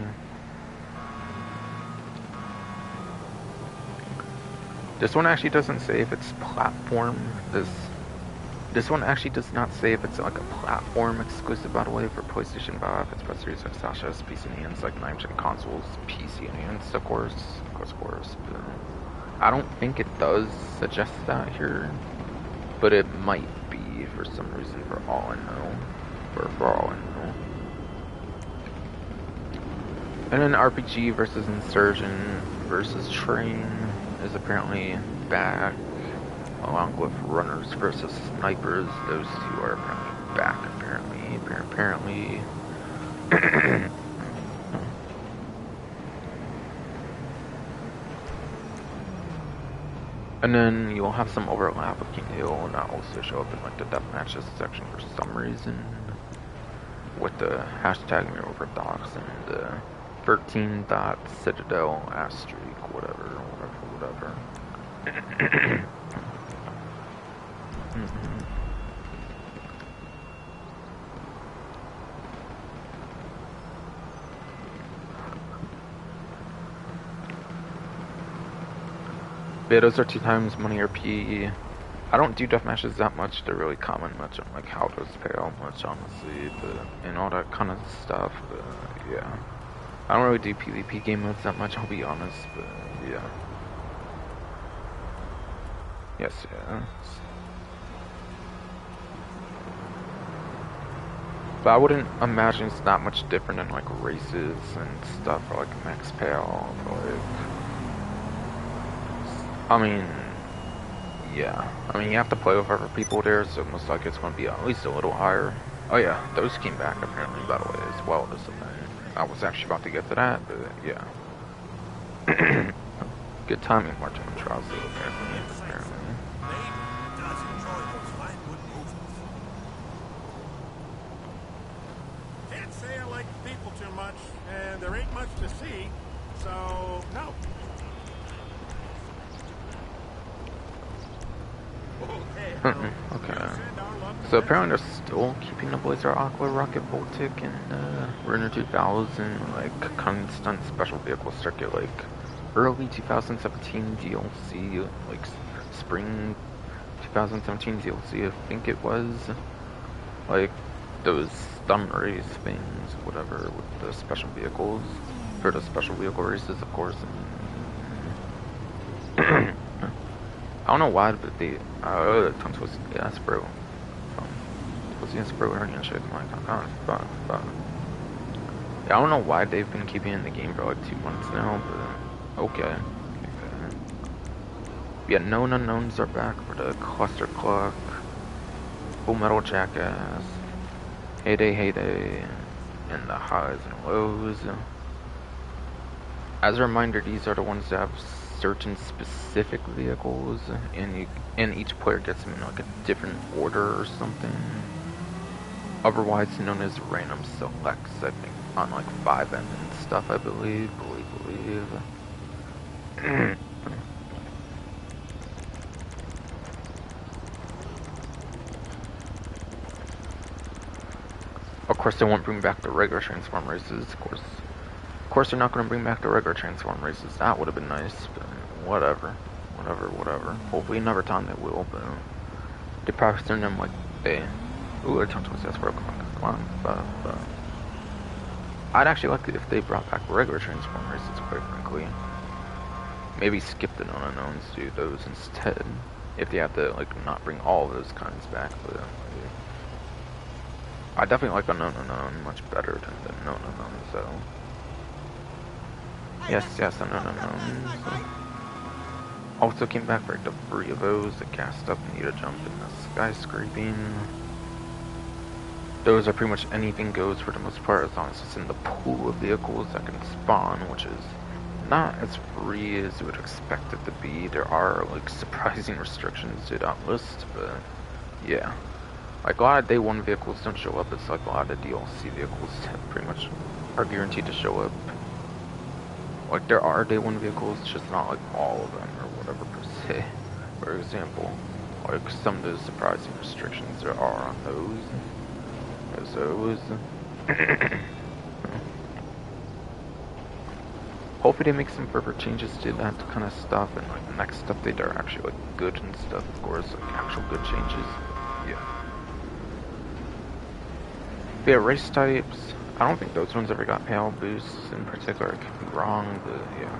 This one actually doesn't say if it's platform. This one actually does not say if it's like a platform exclusive, by the way, for PlayStation 5, Xbox Series X, Sasha's PC and like 9-gen consoles, PC and of course. But I don't think it does suggest that here, but it might be for some reason, for all I know. For all I know. And then RPG versus Insurgent versus Train is apparently back, along with Runners versus Snipers. Those two are apparently back, apparently. And then you'll have some overlap with King Hill, and that also show up in like the deathmatches section for some reason, with the hashtag MirrorOverDocs and the 13.Citadel asterisk, whatever. Yeah, those are 2 times money RP. I don't do deathmatches that much. They're really common much on like how those pay out much, honestly, but and all that kind of stuff. But yeah, I don't really do PvP game modes that much. I'll be honest, but yeah. Yes, yeah. But I wouldn't imagine it's not much different in like races and stuff, or like max payoff, like. I mean, yeah. I mean, you have to play with other people there, so it looks like it's going to be at least a little higher. Oh yeah, those came back apparently, by the way, as well. This event. I was actually about to get to that, but yeah. Good timing, Martin Montrazo, apparently. Can't say I like people too much, and there ain't much to see, so no. Okay. So apparently they're still keeping the Blazer Aqua, Rocket Voltic, and Runner 2000 like constant special vehicle circuit, like early 2017 DLC, like spring 2017 DLC, I think it was, like those thumb race things, whatever, with the special vehicles for the special vehicle races, of course. I don't know why, but they tongue twisted Aspro. Was the Aspro or handshake? I'm like, fuck. Yeah, I don't know why they've been keeping it in the game for like 2 months now, but okay. Yeah, known unknowns are back for the Cluster Clock, Full Metal Jackass, Heyday, and the highs and lows. As a reminder, these are the ones that have certain specific vehicles, and each player gets them in like a different order or something. Otherwise known as random selects, I think, on like 5M and stuff, I believe. Of course, they won't bring back the regular Transform races. Of course, they're not going to bring back the regular Transform races. That would have been nice, but whatever. Hopefully another time they will, but they probably send them like they. Ooh, I talked to us. Come on. But I'd actually like it if they brought back regular Transform races, quite frankly. Maybe skip the known unknowns, do those instead. If they have to, like, not bring all of those kinds back, but I definitely like a known unknown much better than the known unknowns, so. Yes, a known unknown. So. Also came back for like, the 3 of those, the cast up, need to jump in the skyscraping. Those are pretty much anything goes for the most part, as long as it's in the pool of vehicles that can spawn, which is not as free as you would expect it to be. There are like surprising restrictions to that list, but yeah. Like a lot of day 1 vehicles don't show up, it's like a lot of DLC vehicles pretty much are guaranteed to show up. Like there are day 1 vehicles, it's just not like all of them or whatever per se. For example, like some of the surprising restrictions there are on those. Hopefully they make some further changes to that kind of stuff, and like the next update are actually like good and stuff, of course, like actual good changes. Yeah, race types, I don't think those ones ever got payout boosts in particular, I could be wrong, but yeah.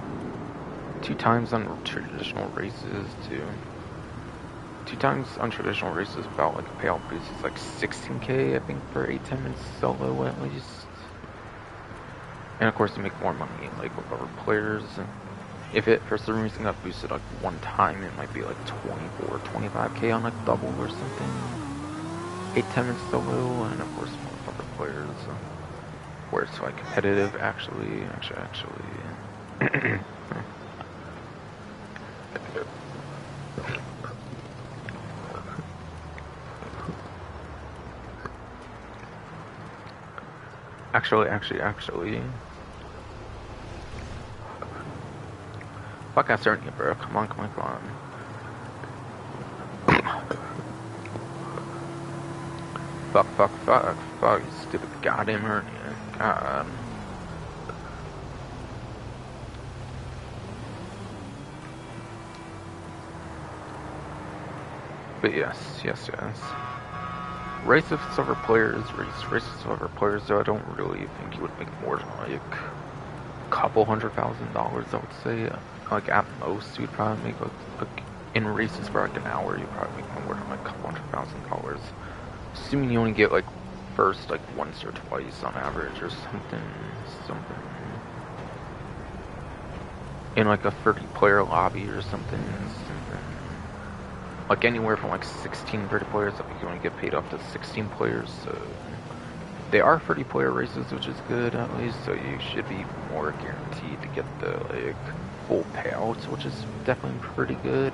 2 times on traditional races too. 2 times on traditional races about like a payout boost is like 16k I think for 8-10 minutes solo at least. And of course to make more money like with other players. If it for some reason got boosted like 1 time, it might be like 24, 25k on like double or something. 8-10 minutes solo, and of course with other players where it's like competitive actually. Actually. Fuck, I started it, bro. Come on. Fuck, you stupid goddamn hernia. God. But yes. Race of silver players, though I don't really think you would make more than like a couple $100,000, I would say. Like at most you'd probably make like in races for like an hour you'd probably make more than like a couple $100,000. Assuming you only get like first like once or twice on average or something. In like a 30-player lobby or something. Like anywhere from like 16 30 players, I think you only get paid up to 16 players, so they are 30-player races, which is good at least, so you should be more guaranteed to get the like full payouts, which is definitely pretty good.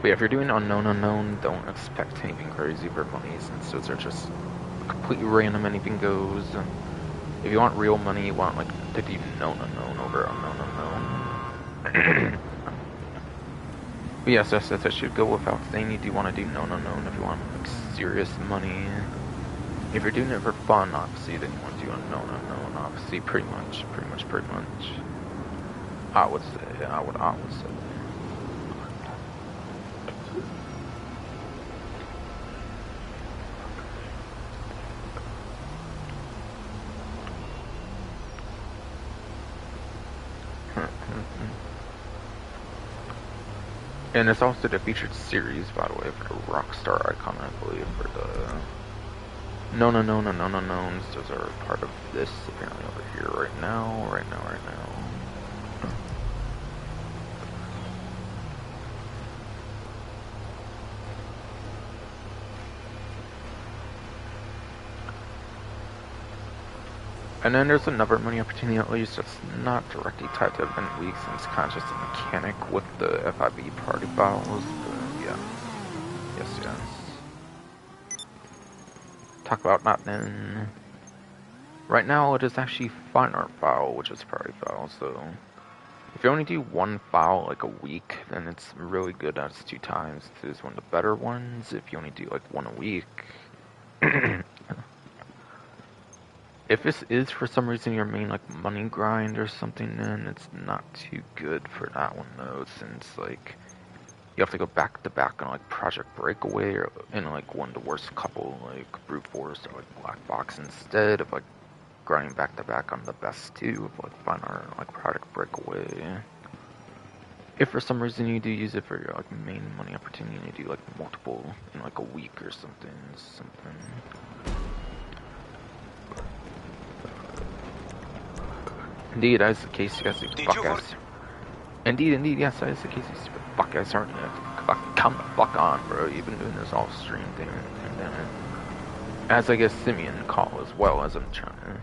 But yeah, if you're doing unknown, don't expect anything crazy for money, since those are just completely random, anything goes. If you want real money, you want like to do known unknown over unknown. But yes, that should go without saying. You do want to do known unknown if you want like serious money. If you're doing it for fun, obviously, then you want to do unknown, obviously, pretty much. I would say. And it's also the featured series, by the way, for the Rockstar icon, I believe, for the known unknowns. Those are part of this, apparently, over here right now. And then there's another money opportunity, at least, that's not directly tied to event weeks, and it's kind of just a mechanic with the FIB party battles, but yeah. Yes. Talk about not then. Right now, it is actually Fine Art Foul, which is party foul, so if you only do 1 foul like a week, then it's really good. That's 2 times. It's one of the better ones. If you only do like 1 a week, If this is for some reason your main like money grind or something, then it's not too good for that one though, since like you have to go back to back on like Project Breakaway or in like one of the worst couple like Brute Force or like Black Box instead of like grinding back to back on the best two of like Fine Art or like Project Breakaway. If for some reason you do use it for your like main money opportunity, you do like multiple in like a week or something. Indeed, that is the case, yes, you fuck ass. Indeed, yes, that is the case, you fuck ass, aren't you? Come the fuck on, bro. You've been doing this all stream thing, and then as I guess Simeon call as well as I'm trying to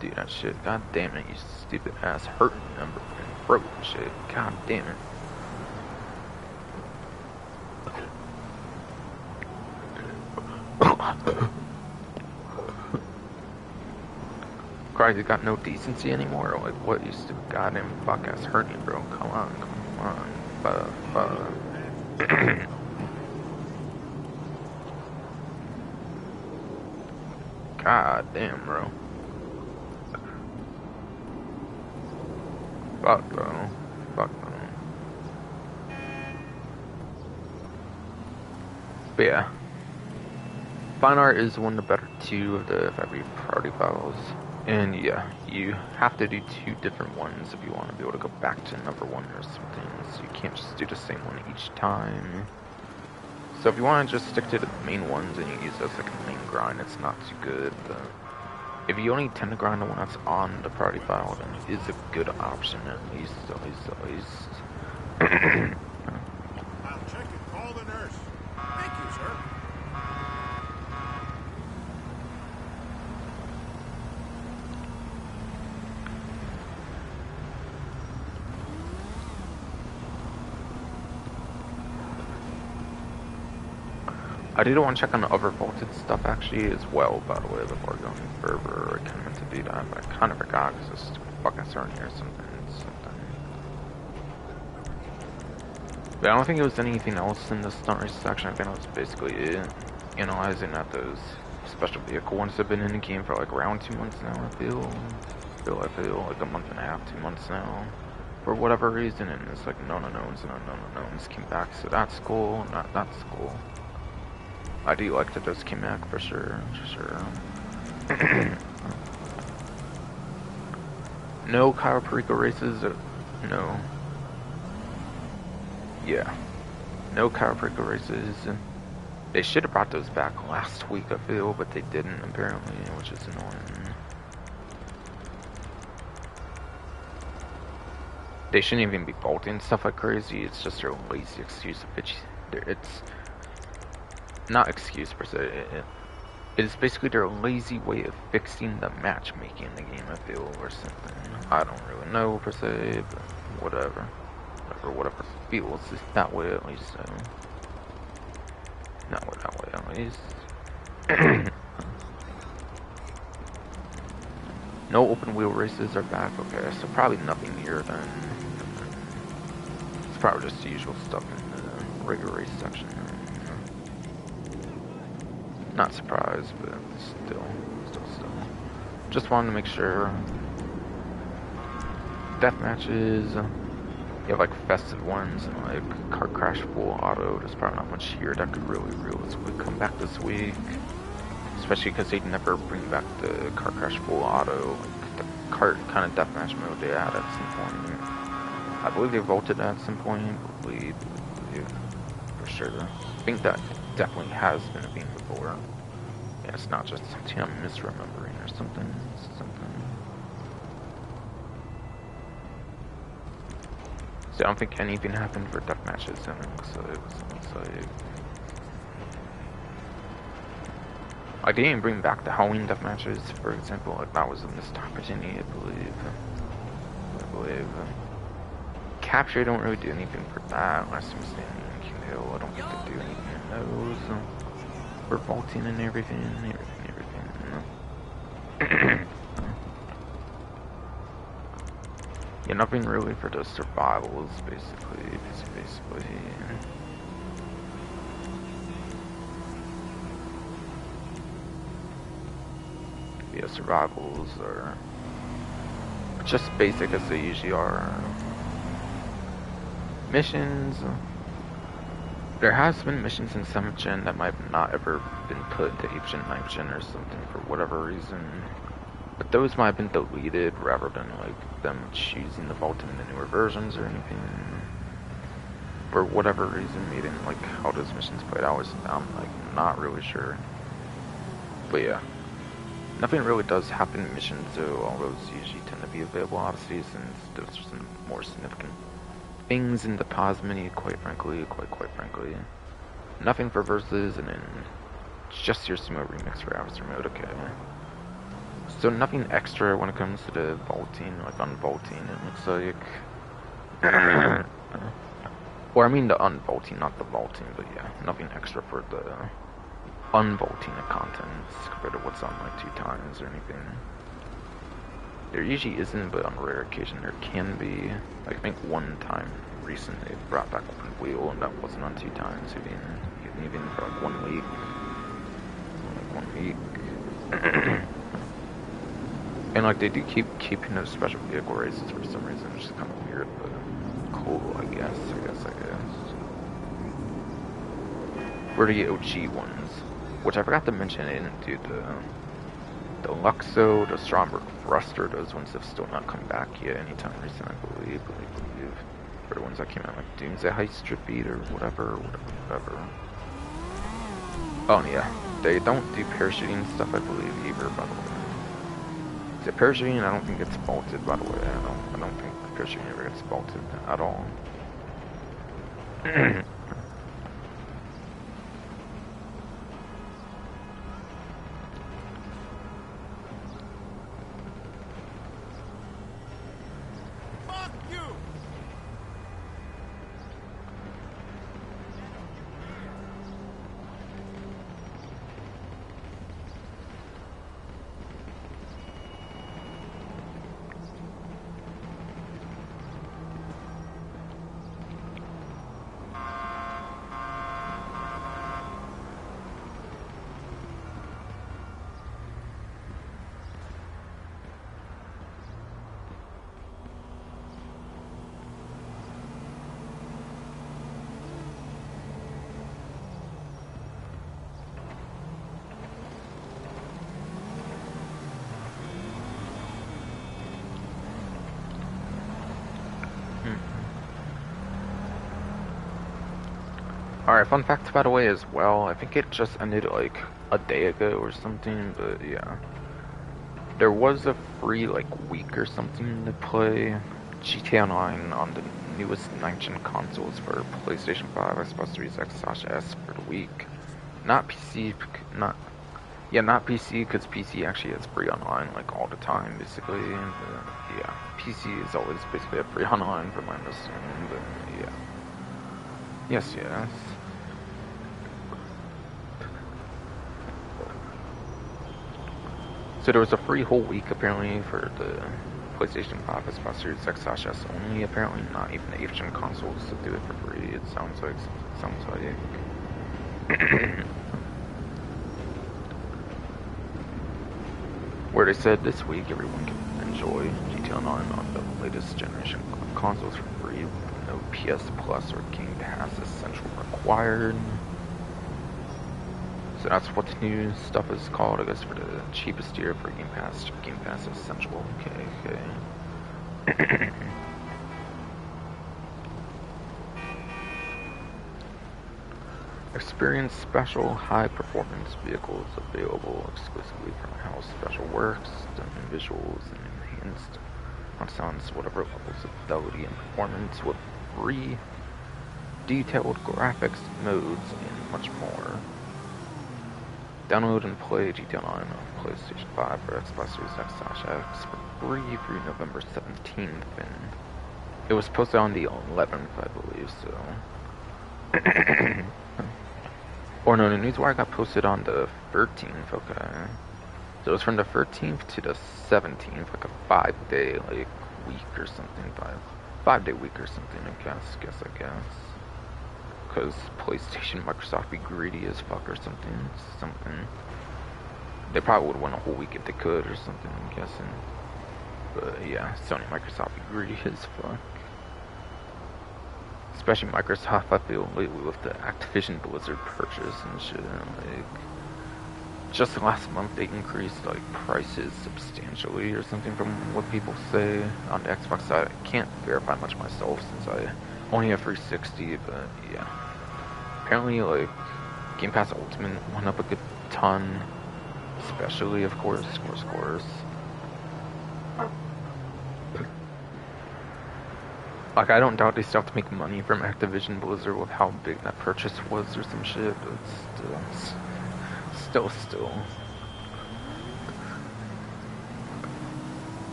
do that shit. God damn it, you stupid ass hurting number and throat and shit. God damn it. Christ, you got no decency anymore? Or like, what, you stupid goddamn fuck ass hurting, bro? Come on. God damn, bro. Fuck, bro. But yeah. Fine Art is one of the better two of the every priority files. And yeah, you have to do two different ones if you want to be able to go back to number one or something. So you can't just do the same one each time. So if you want to just stick to the main ones and you use those like a main grind, it's not too good. But if you only tend to grind the one that's on the priority file, then it is a good option at least. I'll check and call the nurse. Thank you, sir. I did want to check on the other vaulted stuff actually as well, by the way, before going further. I kind of meant to do that, but I kind of forgot because it's fucking starting here or something. But I don't think it was anything else in the stunt race section. I think it was basically it. Analyzing that those special vehicle ones have been in the game for like around 2 months now, I feel like a month and a half, 2 months now. For whatever reason, and it's like no knowns and unknowns came back, so that's cool, that's cool. I do like that those came back for sure. No Cayo Perico races, no. Yeah. No Cayo Perico races. They should have brought those back last week, I feel, but they didn't apparently, which is annoying. They shouldn't even be bolting stuff like crazy, it's just their lazy excuse of it. It's not excuse per se, it is basically their lazy way of fixing the matchmaking in the game, I feel, or something. I don't really know per se, but whatever feels that way at least, so. Not that way at least. No open wheel races are back, okay, so probably nothing here then. It's probably just the usual stuff in the regular race section. Not surprised, but still. Just wanted to make sure. Death matches. You have like festive ones and like car crash full auto. There's probably not much here that could really realistically come back this week. Especially because they'd never bring back the car crash full auto, like the kart kind of deathmatch mode they had at some point. I believe they vaulted at some point. I believe for sure. I think that definitely has been a theme before. Yeah, it's not just something I'm misremembering or something. So I don't think anything happened for death matches, and it looks like I didn't bring back the Halloween death matches, for example. Like that was a missed opportunity, I believe. Capture, I don't really do anything for that unless I'm standing in King Hill. I don't get to do anything in those. We're vaulting and everything. Yeah, nothing really for the survivals, basically. yeah, survivals or just basic as they usually are. Missions. There has been missions in 7th Gen that might have not ever been put into 8th Gen, 9th Gen or something for whatever reason. But those might have been deleted rather than like them choosing to vault in the newer versions or anything. For whatever reason, they didn't like how those missions played out. I'm like not really sure. But yeah. Nothing really does happen in missions, so all those usually tend to be available obviously since there's some more significant things in the pause menu, quite frankly. Nothing for versus, and then just your sumo remix for Avatar mode, okay. So nothing extra when it comes to the vaulting, like unvaulting, it looks like. Or I mean the unvaulting, not the vaulting, but yeah, nothing extra for the unvaulting of contents compared to what's on like 2 times or anything. There usually isn't, but on a rare occasion there can be. Like, I think one time recently they brought back one wheel and that wasn't on 2 times, even for like 1 week. And like they do keeping those special vehicle races for some reason, which is kind of weird, but cool, I guess. For the OG ones, which I forgot to mention, they didn't do the Luxo, the Stromberg Thruster, those ones have still not come back yet anytime recent, I believe. For the ones that came out like Doomsday Heist Strip Beat or whatever. Oh yeah, they don't do parachuting stuff, I believe, either, by the way. The parachuting, I don't think it's vaulted, by the way. I don't think the parachuting ever gets vaulted at all. Alright, fun fact by the way as well, I think it just ended like a day ago or something, but yeah. There was a free like week or something to play GTA Online on the newest 9th Gen consoles for PlayStation 5, Xbox Series X/S for the week. Not PC, not PC, because PC actually has free online like all the time basically, but yeah. PC is always basically a free online from my understanding, but yeah. Yes. So there was a free whole week apparently for the PlayStation 5 Xbox Series X/S only, apparently not even the 8th Gen consoles to do it for free, it sounds like. Where they said this week everyone can enjoy GTA Online on the latest generation consoles for free with no PS Plus or Game Pass Essential required. So that's what the new stuff is called, I guess, for the cheapest tier for Game Pass Essential. Okay. Experience special high-performance vehicles available exclusively from how Special works, stunning visuals and enhanced on sounds whatever levels of fidelity and performance with free detailed graphics, modes, and much more. Download and play GTA Online on PlayStation 5 or Xbox Series X/S for free through November 17th, and it was posted on the 11th, I believe, so... Or no, the Newswire got posted on the 13th, okay. So it was from the 13th to the 17th, like a 5-day, like, week or something, 5-day week or something, I guess. Because PlayStation, Microsoft be greedy as fuck or something. They probably would win a whole week if they could or something, I'm guessing. But yeah, Sony Microsoft be greedy as fuck. Especially Microsoft, I feel, lately with the Activision Blizzard purchase and shit. Like, just last month they increased like prices substantially or something from what people say on the Xbox side. I can't verify much myself since I only have 360, but yeah. Apparently, like, Game Pass Ultimate went up a good ton, especially, of course. Like, I don't doubt they still have to make money from Activision Blizzard with how big that purchase was or some shit, but still.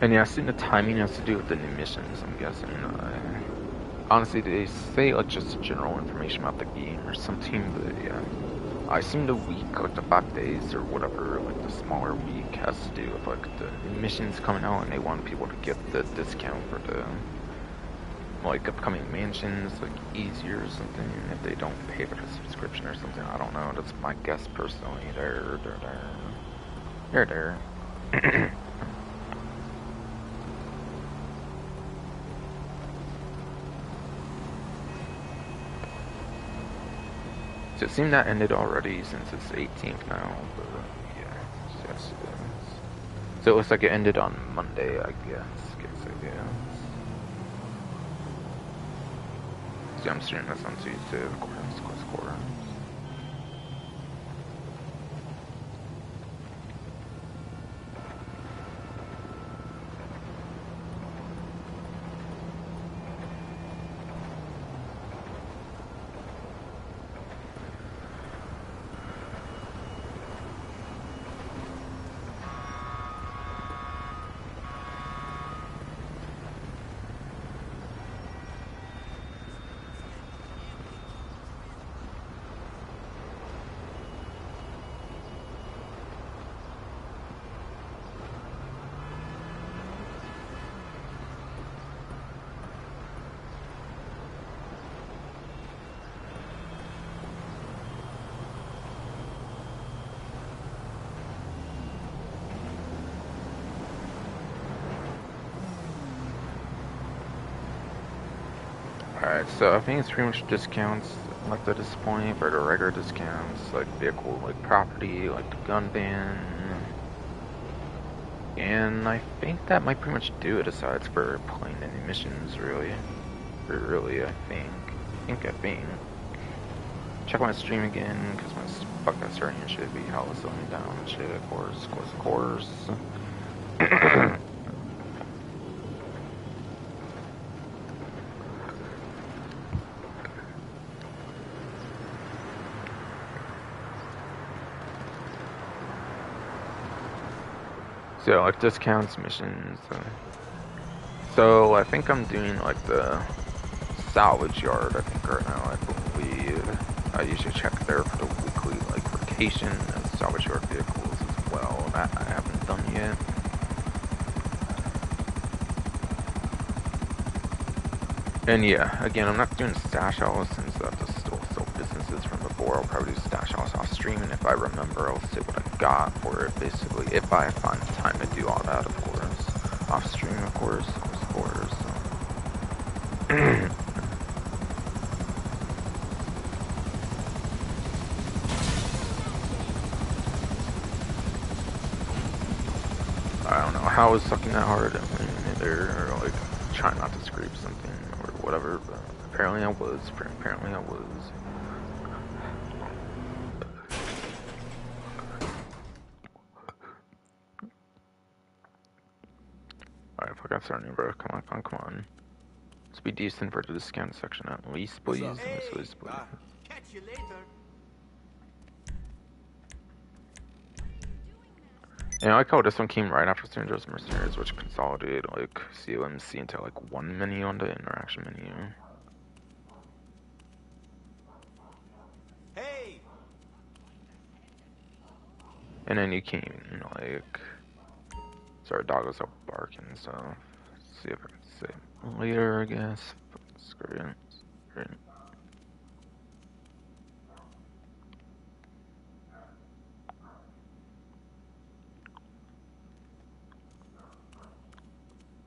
And yeah, I think the timing has to do with the new missions, I'm guessing. Honestly, they say like just general information about the game or something, but yeah. I assume the week, like the 5 days or whatever, like the smaller week has to do with like the missions coming out and they want people to get the discount for the like upcoming mansions like easier or something if they don't pay for the subscription or something. I don't know, that's my guess personally. There. So it seemed that ended already since it's 18th now, but yeah, yes it is. So it looks like it ended on Monday, I guess. See, I'm streaming this on Tuesday, of course. Alright, so I think it's pretty much discounts left at this point for the regular discounts, like vehicle, like property, like the gun ban. And I think that might pretty much do it aside for playing any missions, really. I think. Check my stream again, because my fuck that starting should be how it's slowing down and shit, of course. So like discounts, missions. So I think I'm doing like the salvage yard. I think right now. I believe I usually check there for the weekly like rotation of salvage yard vehicles as well. That I haven't done yet. And yeah, again, I'm not doing stash house since that's still businesses from before. I'll probably do stash house off stream, and if I remember, I'll say what I got for it. Basically, if I find time to do all that, of course, off stream, of course. So. I don't know how I was sucking that hard. I mean, they're like trying not to scrape something or whatever, but apparently I was. Alright, fuck, I'm starting, bro. Come on. Let's be decent for the discount section at least, please. Please. Catch you later. Yeah, I like how this one came right after Stranger's Mercenaries, which consolidated like COMC into like one menu on the interaction menu. Hey. And then you can like, sorry, dog was up barking, so see if I can say it later, I guess. Screw it. Screw it.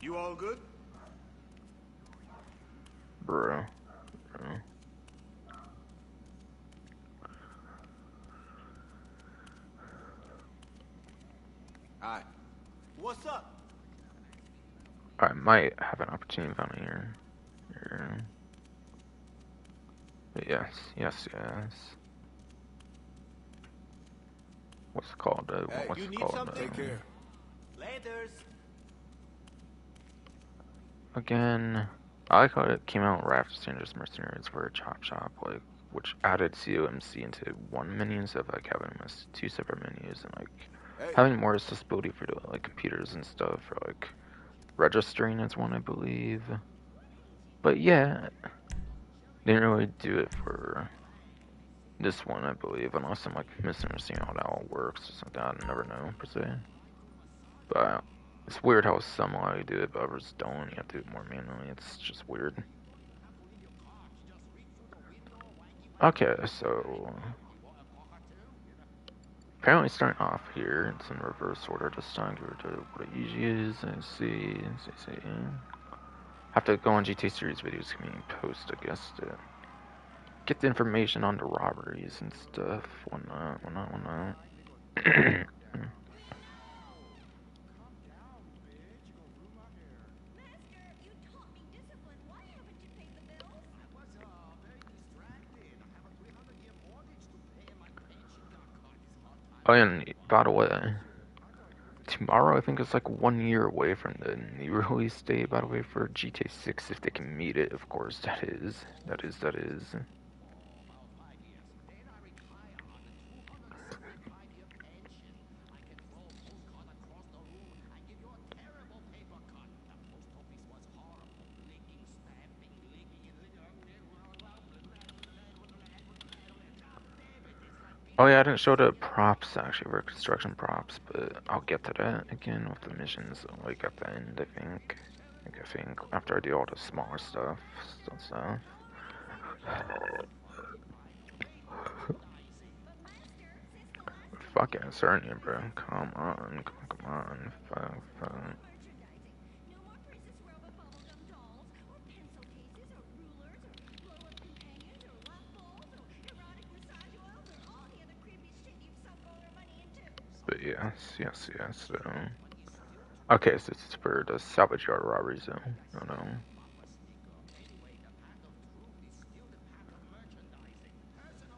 You all good? Bro. Alright. What's up? I might have an opportunity found here. But yes. What's it called? What's it called? Take care. Laters. Again, I like how it came out right after Stranger's Mercenaries for a chop shop, like, which added COMC into one menu instead of like having them as two separate menus and like having more accessibility for like computers and stuff, or like registering as one, I believe. But yeah, didn't really do it for this one, I believe, unless I'm like misunderstanding how that all works or something. I never know per se. But it's weird how some allow you to do it, but others don't. You have to do it more manually. It's just weird. Okay, so apparently starting off here, it's in reverse order this time compared to what it usually is. I see. Have to go on GTA series videos community post, I guess, to get the information on the robberies and stuff. Whatnot. Oh, and by the way, tomorrow I think it's like 1 year away from the new release date, by the way, for GTA 6, if they can meet it, of course, that is. Oh yeah, I didn't show the props actually, for construction props, but I'll get to that again with the missions, like at the end, I think. I think after I do all the smaller stuff. Fuck yeah, certainly, bro. Come on. Fuck. But yes. Okay, so it's for the salvage yard robbery zone. No.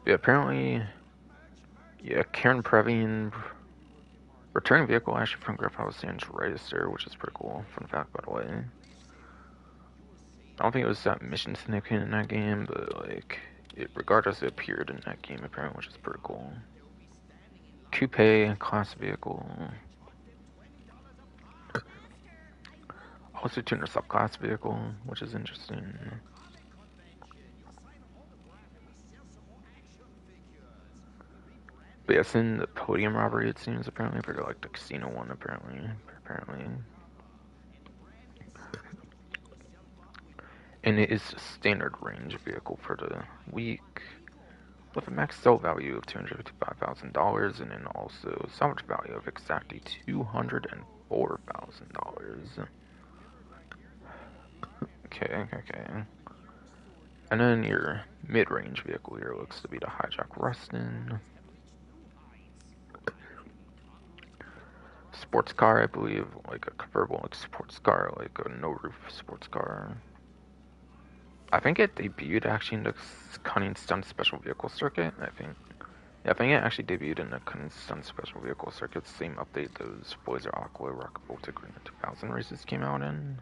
Yeah, apparently, Karen Previan returning vehicle actually from Griff House Sands Register, which is pretty cool. Fun fact, by the way. I don't think it was that mission significant in that game, but like, regardless, it appeared in that game apparently, which is pretty cool. Coupe class vehicle. Also tuner subclass vehicle, which is interesting. But yeah, it's in the podium robbery, it seems, apparently, for like the casino one, apparently. And it is a standard range vehicle for the week, with a max sell value of $255,000, and then also salvage value of exactly $204,000. Okay. And then your mid-range vehicle here looks to be the Hijack Rustin. Sports car, I believe, like a convertible like sports car, like a no-roof sports car. I think it debuted actually in the Cunning Stunt Special Vehicle Circuit, I think it actually debuted in the Cunning Stunt Special Vehicle Circuit, same update those Blazer Aqua Rocket Voltic Arena 2000 races came out in.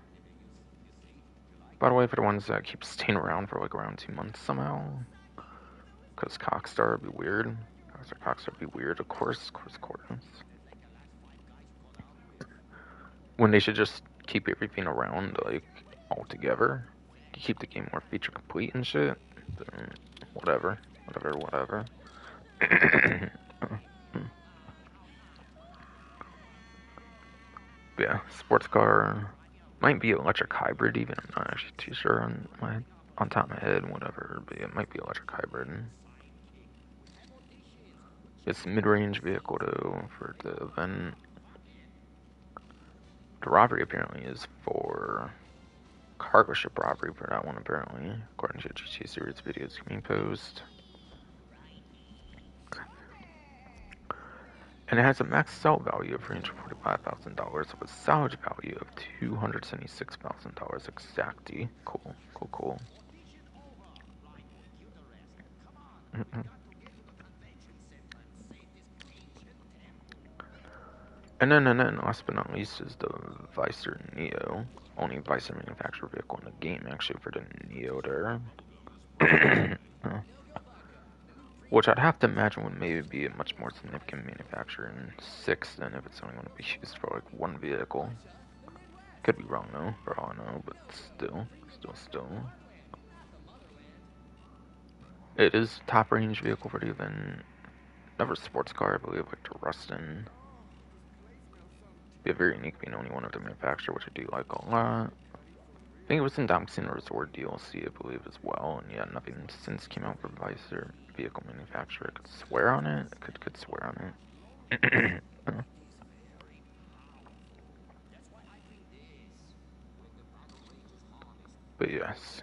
By the way, for the ones that keep staying around for like around 2 months somehow, because Cockstar would be weird. Of course. when they should just keep everything around, like, all together. To keep the game more feature complete and shit. Then whatever. Yeah, sports car might be electric hybrid even. I'm not actually too sure on top of my head, whatever, but it might be electric hybrid. It's mid-range vehicle though for the event. The robbery apparently is for cargo ship robbery for that one apparently, according to the GTA series videos being posted. And it has a max sell value of $345,000 with a salvage value of $276,000 exactly. Cool. And then last but not least is the Vicer Neo. Only Vicer manufactured vehicle in the game actually for the Neo there. Which I'd have to imagine would maybe be a much more significant manufacturer in 6 than if it's only going to be used for like one vehicle. Could be wrong though, for all I know, but still. It is top range vehicle for the event. Never sports car, I believe, like the Rustin. Be a very unique being only one of the manufacturer, which I do like a lot. I think it was in Doxing Resort DLC, I believe, as well. And yeah, nothing since came out for Vicer vehicle manufacturer. I could swear on it. Could swear on it. But yes.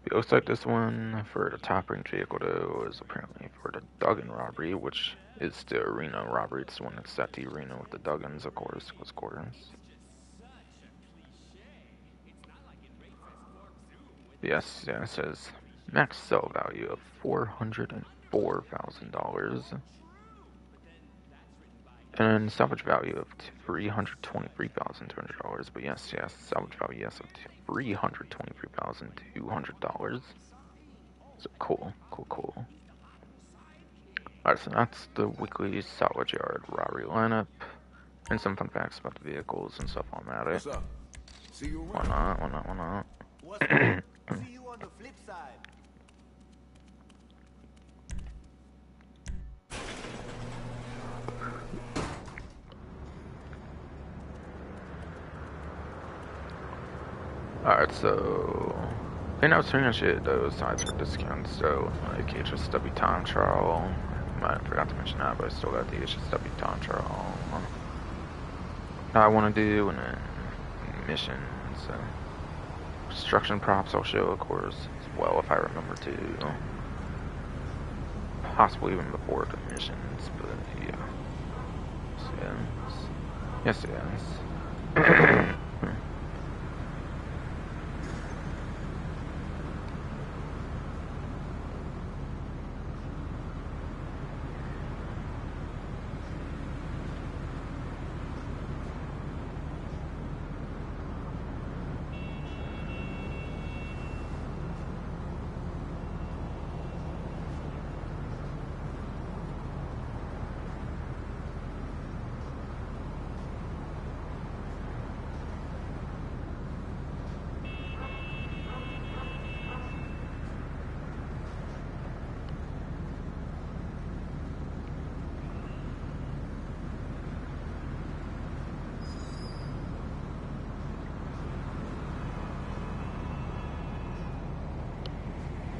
It looks like this one for the top range vehicle though is apparently for the Duggan robbery, which is the arena robbery. It's the one that's at the arena with the Duggans, of course. Yes, it says max sell value of $404,000. And salvage value of $323,200. But yes, salvage value, of $323,200. So cool. Alright, so that's the weekly salvage yard robbery lineup. And some fun facts about the vehicles and stuff on that. What's up? See you around. Why not? What's up? See you on the flip side. Alright, so I think I was turning shit those sides for discounts, so like HSW time trial. I forgot to mention that, but I still got the HSW time trial I want to do, and then missions. So construction props I'll show, of course, as well if I remember to. Possibly even before the missions, but yeah. Yes.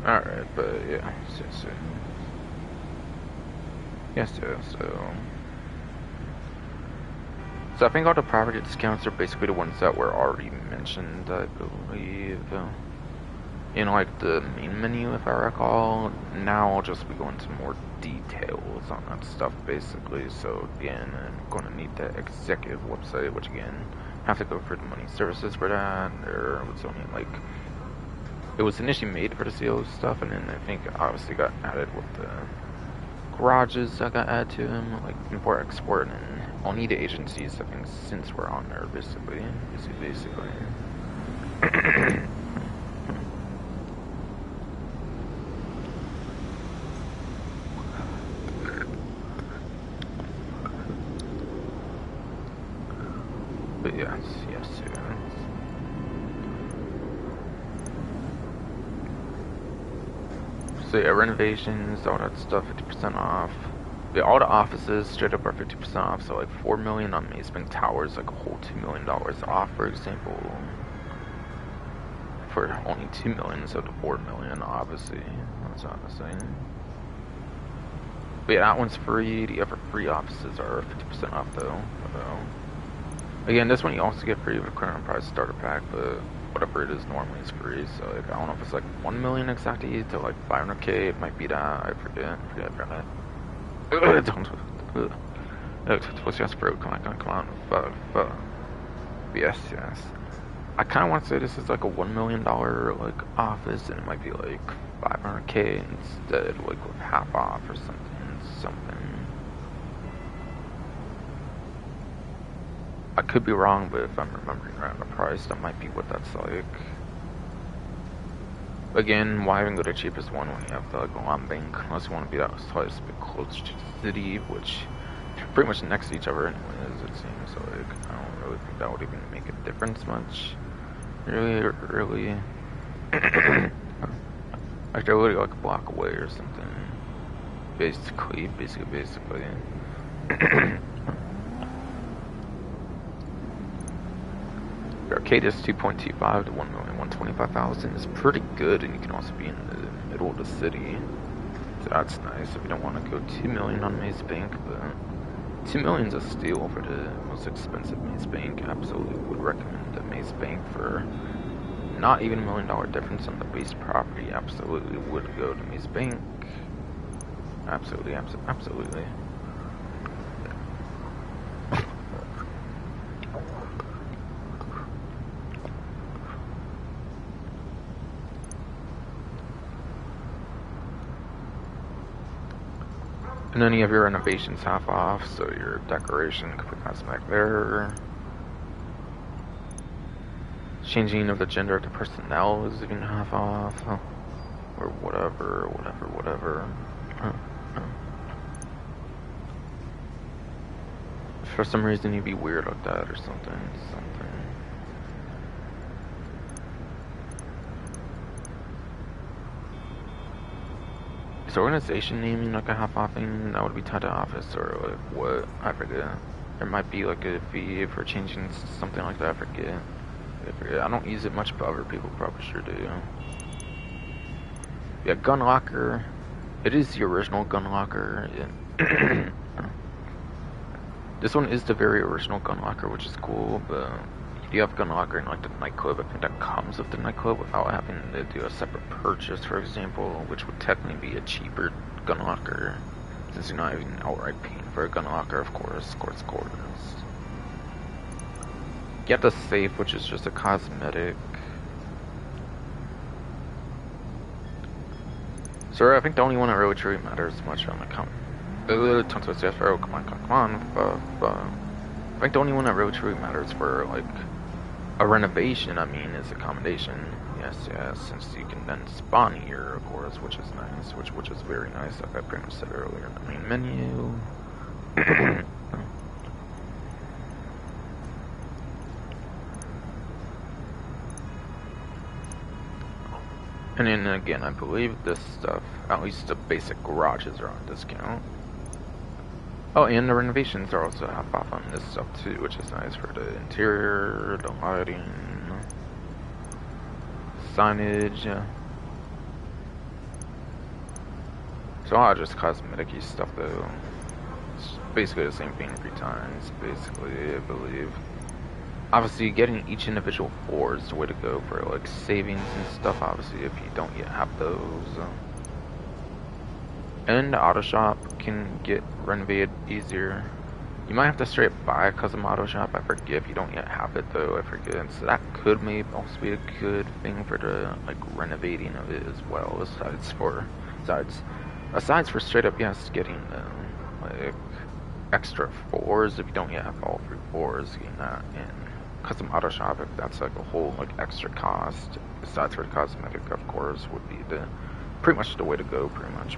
Alright, but yeah, so I think all the property discounts are basically the ones that were already mentioned, I believe, in like the main menu, if I recall. Now I'll just be going into more details on that stuff, basically. So again, I'm going to need the executive website, which again, have to go for the money services for that. There was only like, it was initially made for the CO stuff, and then I think it obviously got added with the garages that got added to them, like import, export, and only the agencies, I think, since we're on there, basically. So yeah, renovations, all that stuff, 50% off. Yeah, all the offices straight up are 50% off. So like 4 million on Maze Bank Towers, like a whole $2 million off, for example. For only 2 million instead of 4 million, obviously. That's not the same. But yeah, that one's free. The other free offices are 50% off though. Again, this one you also get free with a Crown Prize starter pack, but whatever it is normally is free. So like, I don't know if it's like 1 million exactly to like 500k. It might be that. I forget. Come on. Fuck. Yes. I kind of want to say this is like a $1 million like office, and it might be like 500k instead, like with half off or something. I could be wrong, but if I'm remembering right on the price, that might be what that's like. Again, why even go to the cheapest one when you have the Golan Bank, unless you want to be that slightly bit close to the city, which pretty much next to each other anyways, it seems. So like, I don't really think that would even make a difference much. Really. Like they're literally like a block away or something. Basically. The arcade is 2.25 to 1,125,000 is pretty good, and you can also be in the middle of the city. So that's nice if you don't want to go 2 million on Maze Bank, but 2 million's a steal for the most expensive Maze Bank. Absolutely would recommend the Maze Bank for not even $1 million difference on the base property. Absolutely would go to Maze Bank. Absolutely. And any of your renovations half off, so your decoration could be cosmetic there. Changing of the gender to personnel is even half off, or whatever. For some reason you'd be weird like that or something. Is organization naming like a half off thing that would be tied to office, or like what? I forget. There might be like a fee for changing something like that. I forget. I don't use it much, but other people probably sure do. Yeah, gun locker. It is the original gun locker. Yeah. This one is the very original gun locker, which is cool, but you have gun locker in like the nightclub. I think that comes with the nightclub without having to do a separate purchase, for example, which would technically be a cheaper gun locker, since you're not even outright paying for a gun locker, of course. You have the safe, which is just a cosmetic. So I think the only one that really truly matters much on the come on. I think the only one that really truly matters for like a renovation, I mean, is accommodation. Yes, since you can then spawn here, of course, which is nice, which is very nice, like I pretty much said earlier in the main menu. And then again, I believe this stuff, at least the basic garages, are on discount. Oh, and the renovations are also half off on this stuff too, which is nice for the interior, the lighting, signage. So all just cosmetic-y stuff though. It's basically the same thing every time, basically, I believe. Obviously, getting each individual floor is the way to go for like savings and stuff, obviously, if you don't yet have those. And the auto shop can get renovated easier. You might have to straight up buy a custom auto shop. I forget if you don't yet have it though. I forget. So that could maybe also be a good thing for the like renovating of it as well. Aside for straight up getting like extra floors if you don't yet have all 3 floors. Getting that in custom auto shop, if that's like a whole like extra cost. Besides for the cosmetic, of course, would be the pretty much the way to go. Pretty much.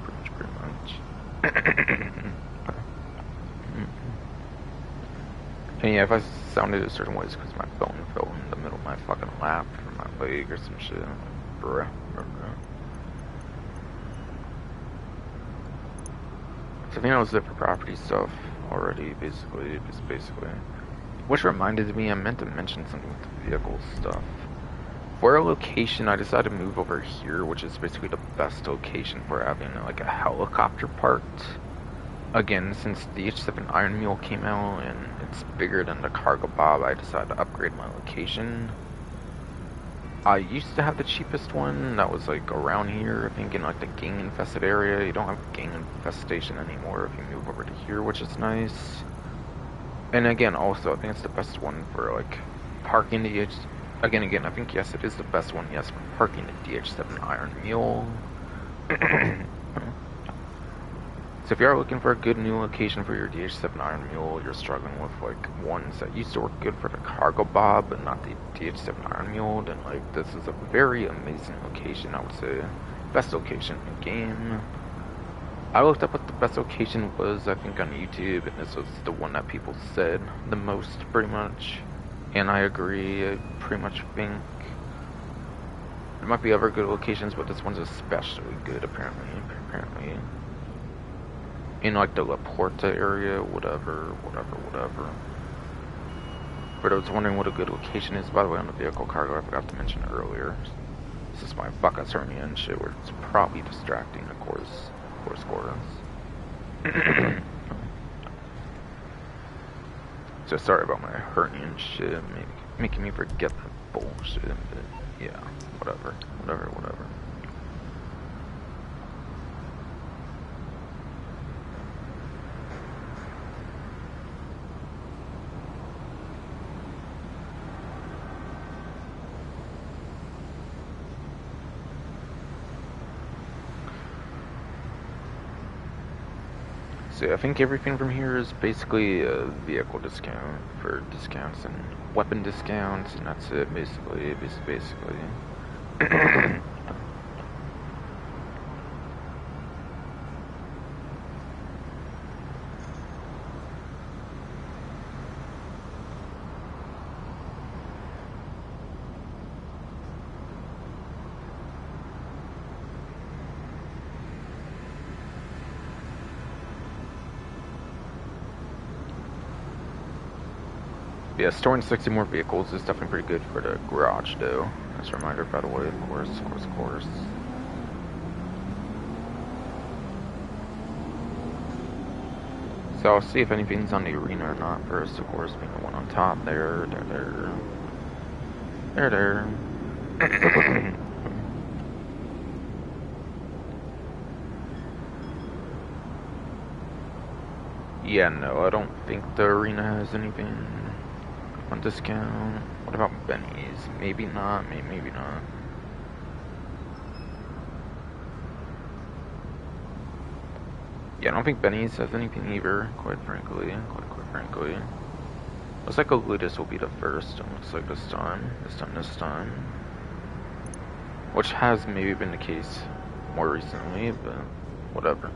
And yeah, if I sounded a certain way, it's because my phone fell in the middle of my fucking lap or my leg or some shit. Bruh. So I think that was it for property stuff already, basically. Which reminded me, I meant to mention something with the vehicle stuff. For a location, I decided to move over here, which is basically the best location for having like a helicopter parked. Again, since the H7 Iron Mule came out and it's bigger than the Cargo Bob, I decided to upgrade my location. I used to have the cheapest one that was like around here, I think in like the gang infested area. You don't have gang infestation anymore if you move over to here, which is nice. And again, also, I think it's the best one for like parking the Again, I think yes, it is the best one, yes, for parking the DH7 Iron Mule. So if you are looking for a good new location for your DH7 Iron Mule, you're struggling with like ones that used to work good for the Cargo Bob, but not the DH7 Iron Mule, then like this is a very amazing location, I would say. Best location in the game. I looked up what the best location was, I think on YouTube, and this was the one that people said the most, pretty much. And I agree, I pretty much think there might be other good locations, but this one's especially good, apparently. In like the La Porta area, whatever. For those wondering what a good location is, by the way, on the vehicle cargo, I forgot to mention earlier. This is my Bacchus hernia and shit, where it's probably distracting, of course. So sorry about my hernia and shit, making me forget that bullshit, but yeah, whatever. So I think everything from here is basically a vehicle discount for discounts and weapon discounts, and that's it, basically. Yeah, storing 60 more vehicles is definitely pretty good for the garage, though. As a reminder, by the way, of course. So I'll see if anything's on the arena or not first, of course, being the one on top there. Yeah, no, I don't think the arena has anything on discount. What about Benny's? Maybe not, maybe not. Yeah, I don't think Benny's has anything either, quite frankly. Looks like Oglitas will be the first, it looks like this time. Which has maybe been the case more recently, but whatever.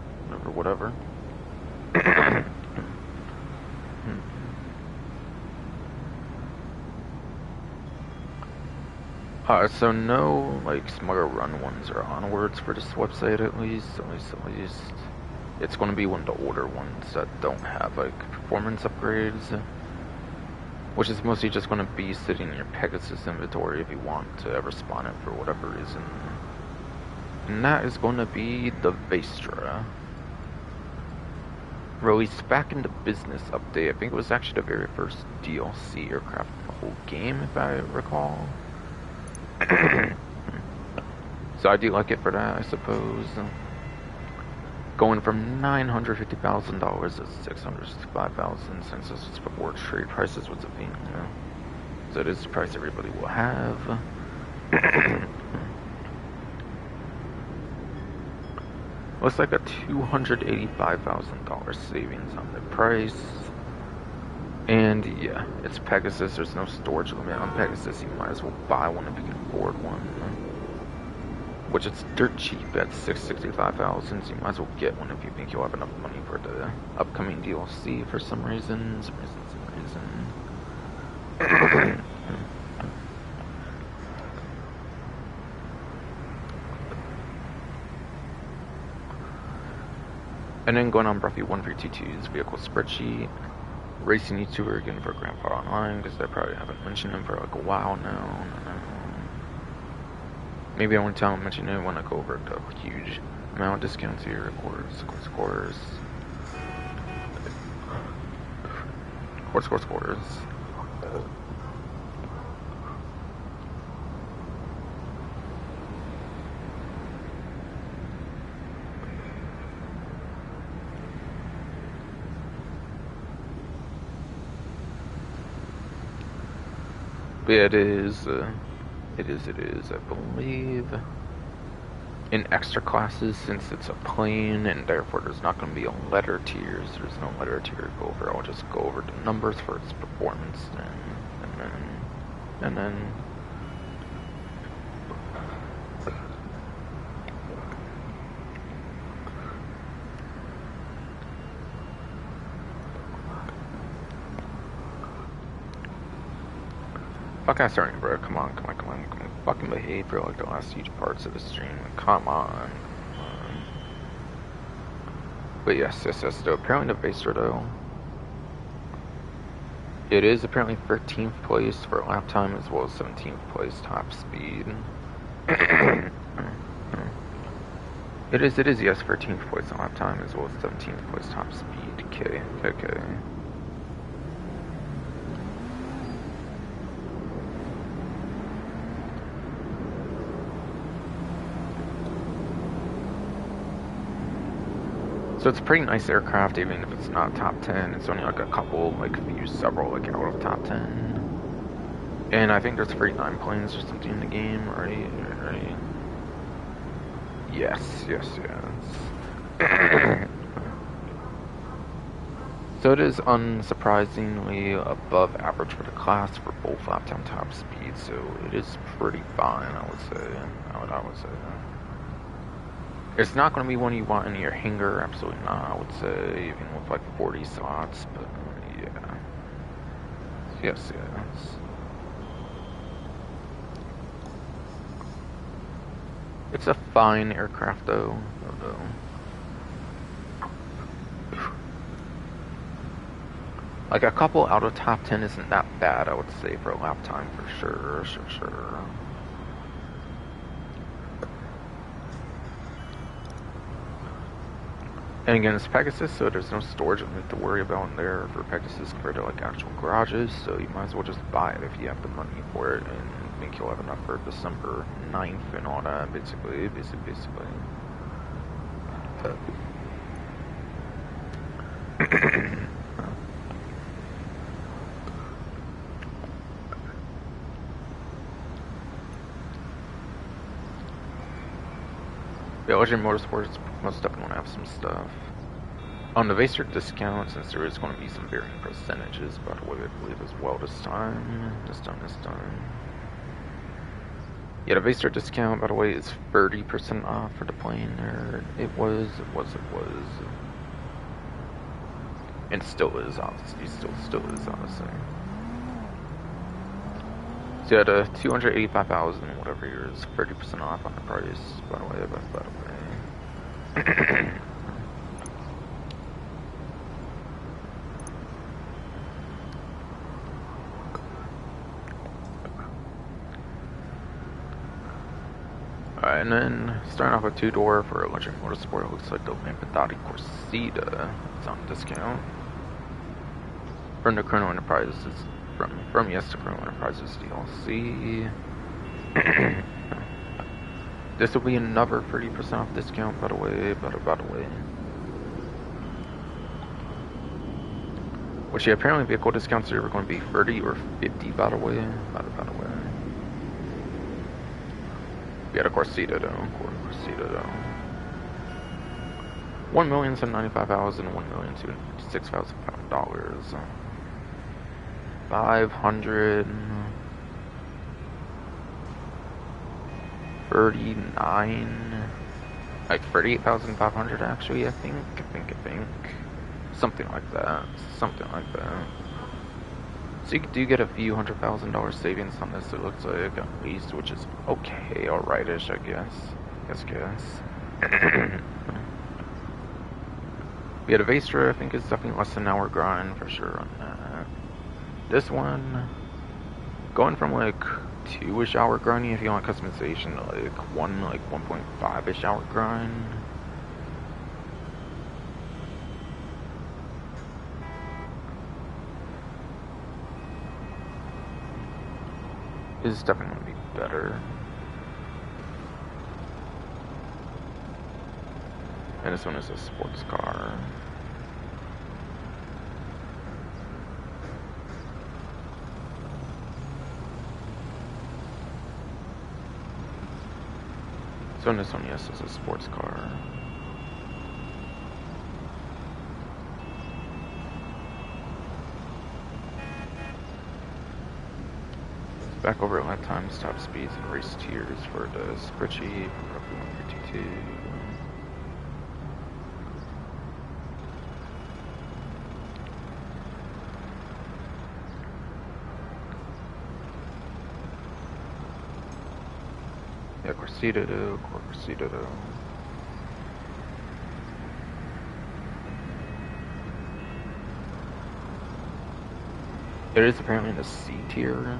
So no, like, Smuggler Run ones are onwards for this website, at least. It's going to be one of the older ones that don't have, like, performance upgrades. Which is mostly just going to be sitting in your Pegasus inventory if you want to ever spawn it for whatever reason. And that is going to be the Vestra. Released back into business update. I think it was actually the very first DLC aircraft in the whole game, if I recall. So I do like it for that, I suppose. Going from $950,000 to $665,000, since this was before trade prices was a thing, you know. So it is the price everybody will have. Looks like a $285,000 savings on the price. And yeah, it's Pegasus. There's no storage limit on Pegasus. You might as well buy one if you can afford one. Which it's dirt cheap at $665,000. So you might as well get one if you think you'll have enough money for the upcoming DLC for some reason. And then going on Bruffy 1322's vehicle spreadsheet. Racing YouTuber again for Grandpa Online, because I probably haven't mentioned him for like a while now. Maybe I won't tell him mention it when I go over the huge amount of discounts here, of course. But yeah, it is, I believe, in extra classes, since it's a plane, and therefore there's not going to be a letter tiers. There's no letter tier to go over. I'll just go over the numbers for its performance, and then fuck ass starting, bro. Come on. Fucking behave for like the last huge parts of the stream. Come on. But yes, though. Apparently the Vaster, though. It is apparently 13th place for lap time as well as 17th place top speed. It is, yes, 13th place on lap time as well as 17th place top speed. Okay. So it's a pretty nice aircraft, even if it's not top 10. It's only like a couple, like several, like out of top 10. And I think there's 39 planes or something in the game, right? Yes. So it is unsurprisingly above average for the class for both lap time top speed, so it is pretty fine, I would say. I would say that. It's not going to be one you want in your hangar, absolutely not, I would say, even with like 40 slots, but yeah. Yes. It's a fine aircraft though. Like a couple out of top 10 isn't that bad, I would say, for a lap time for sure. And again, it's Pegasus, so there's no storage to worry about in there for Pegasus compared to like actual garages, so you might as well just buy it if you have the money for it, and think you'll have enough for December 9th and all that, basically. Yeah, Legend Motorsports most definitely want to have some stuff. On the Vaster discount, since there is going to be some varying percentages, by the way, I believe as well this time. Yeah, the Vaster discount, by the way, is 30% off for the plane there. It was. And still is, obviously. Still is, honestly. So yeah, the 285,000, whatever year is 30% off on the price, by the way. Alright, and then starting off with two-door for Electric Motorsport, it looks like the Lampadati Corsita is on discount. From the Chrono Enterprises, from yes to Chrono Enterprises DLC. This will be another 30% off discount, by the way. Which, yeah, apparently vehicle discounts are going to be 30 or 50, by the way. We had a Corsita though. $1,795,000, $1,206,000. 539, like 38,500 actually. I think. Something like that. So you do get a few $100,000 savings on this, it looks like, at least, which is okay, alrightish, I guess. Yeah, the Vastra, I think, is definitely less than an hour grind for sure on that. This one, going from like 2-ish hour grinding if you want customization to like 1.5-ish hour grind. Is definitely going to be better. And this one is a sports car. So in this one, yes, is a sports car. Back over at lap times, top speeds, and race tiers for the spreadsheet. Roughly 152. Yeah, Corsido. It is apparently in the C tier,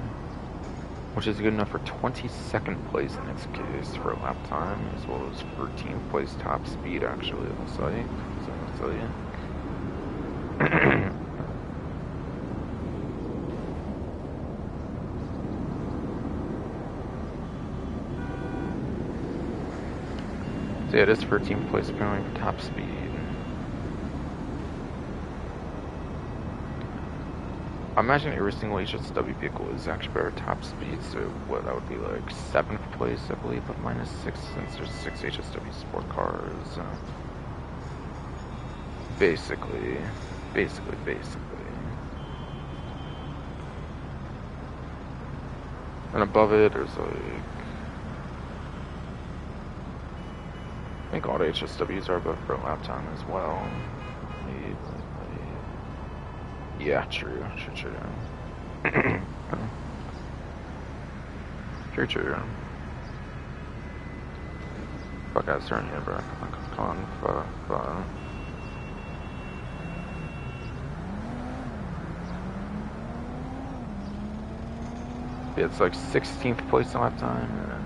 which is good enough for 22nd place in this case for lap time, as well as 13th place top speed actually on the site. So I'll tell you. So yeah, it is 13th place apparently for top speed. I imagine every single HSW vehicle is actually better top speed, so what, that would be like 7th place, I believe, but minus 6, since there's 6 HSW sport cars. Basically. And above it, there's like... I think all the HSWs are above for lap time as well. Yeah, true. True. Fuck, I was turning here, bro. Come on, fuck. Yeah, it's like 16th place in lap time, and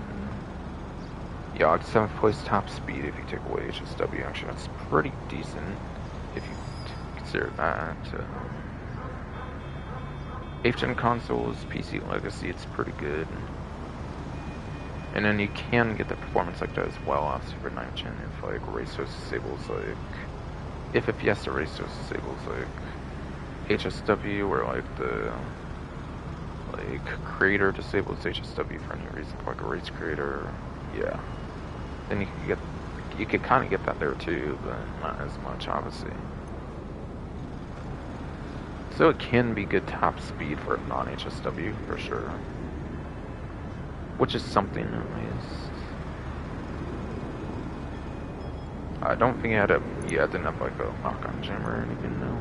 yeah, like 7th place top speed if you take away HSW. Actually, that's pretty decent if you consider that. 8th gen consoles, PC Legacy, it's pretty good. And then you can get the performance like that as well on Super 9th gen if like Racers disables like... If Fiesta Racers disables like HSW or like the... like creator disables HSW for any reason, like a race creator, yeah. Then you could kind of get that there too, but not as much obviously. So it can be good top speed for a non-HSW, for sure. Which is something, at least. I don't think it had a... Yeah, it didn't have like a lock-on jammer or anything, no.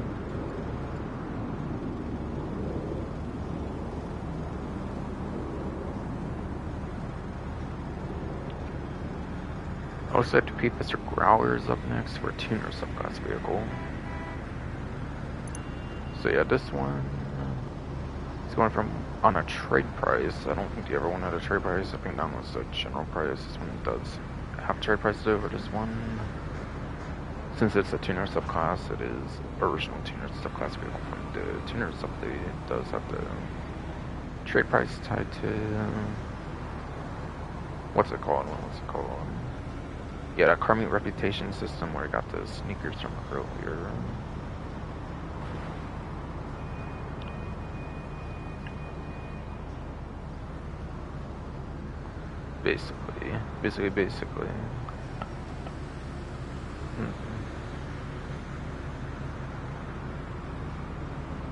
I also had to peep Mr. Growler's up next for a tuner subclass vehicle. So yeah, this one is going from on a trade price. I don't think the other one had a trade price. I think that was the general price. This one does have a trade price over this one. Since it's a tuner subclass, it is original tuner subclass vehicle from the tuner subclass. It does have the trade price tied to what's it called? Yeah, that car meet reputation system where I got the sneakers from earlier. Basically.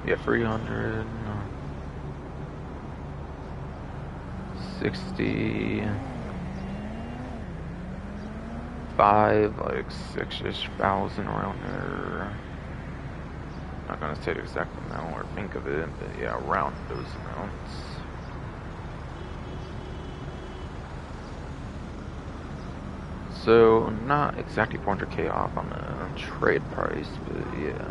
Yeah, 300, 65, like 6-ish thousand around there. Not gonna say the exact amount or think of it, but yeah, around those amounts. So, not exactly 400k off on the trade price, but yeah.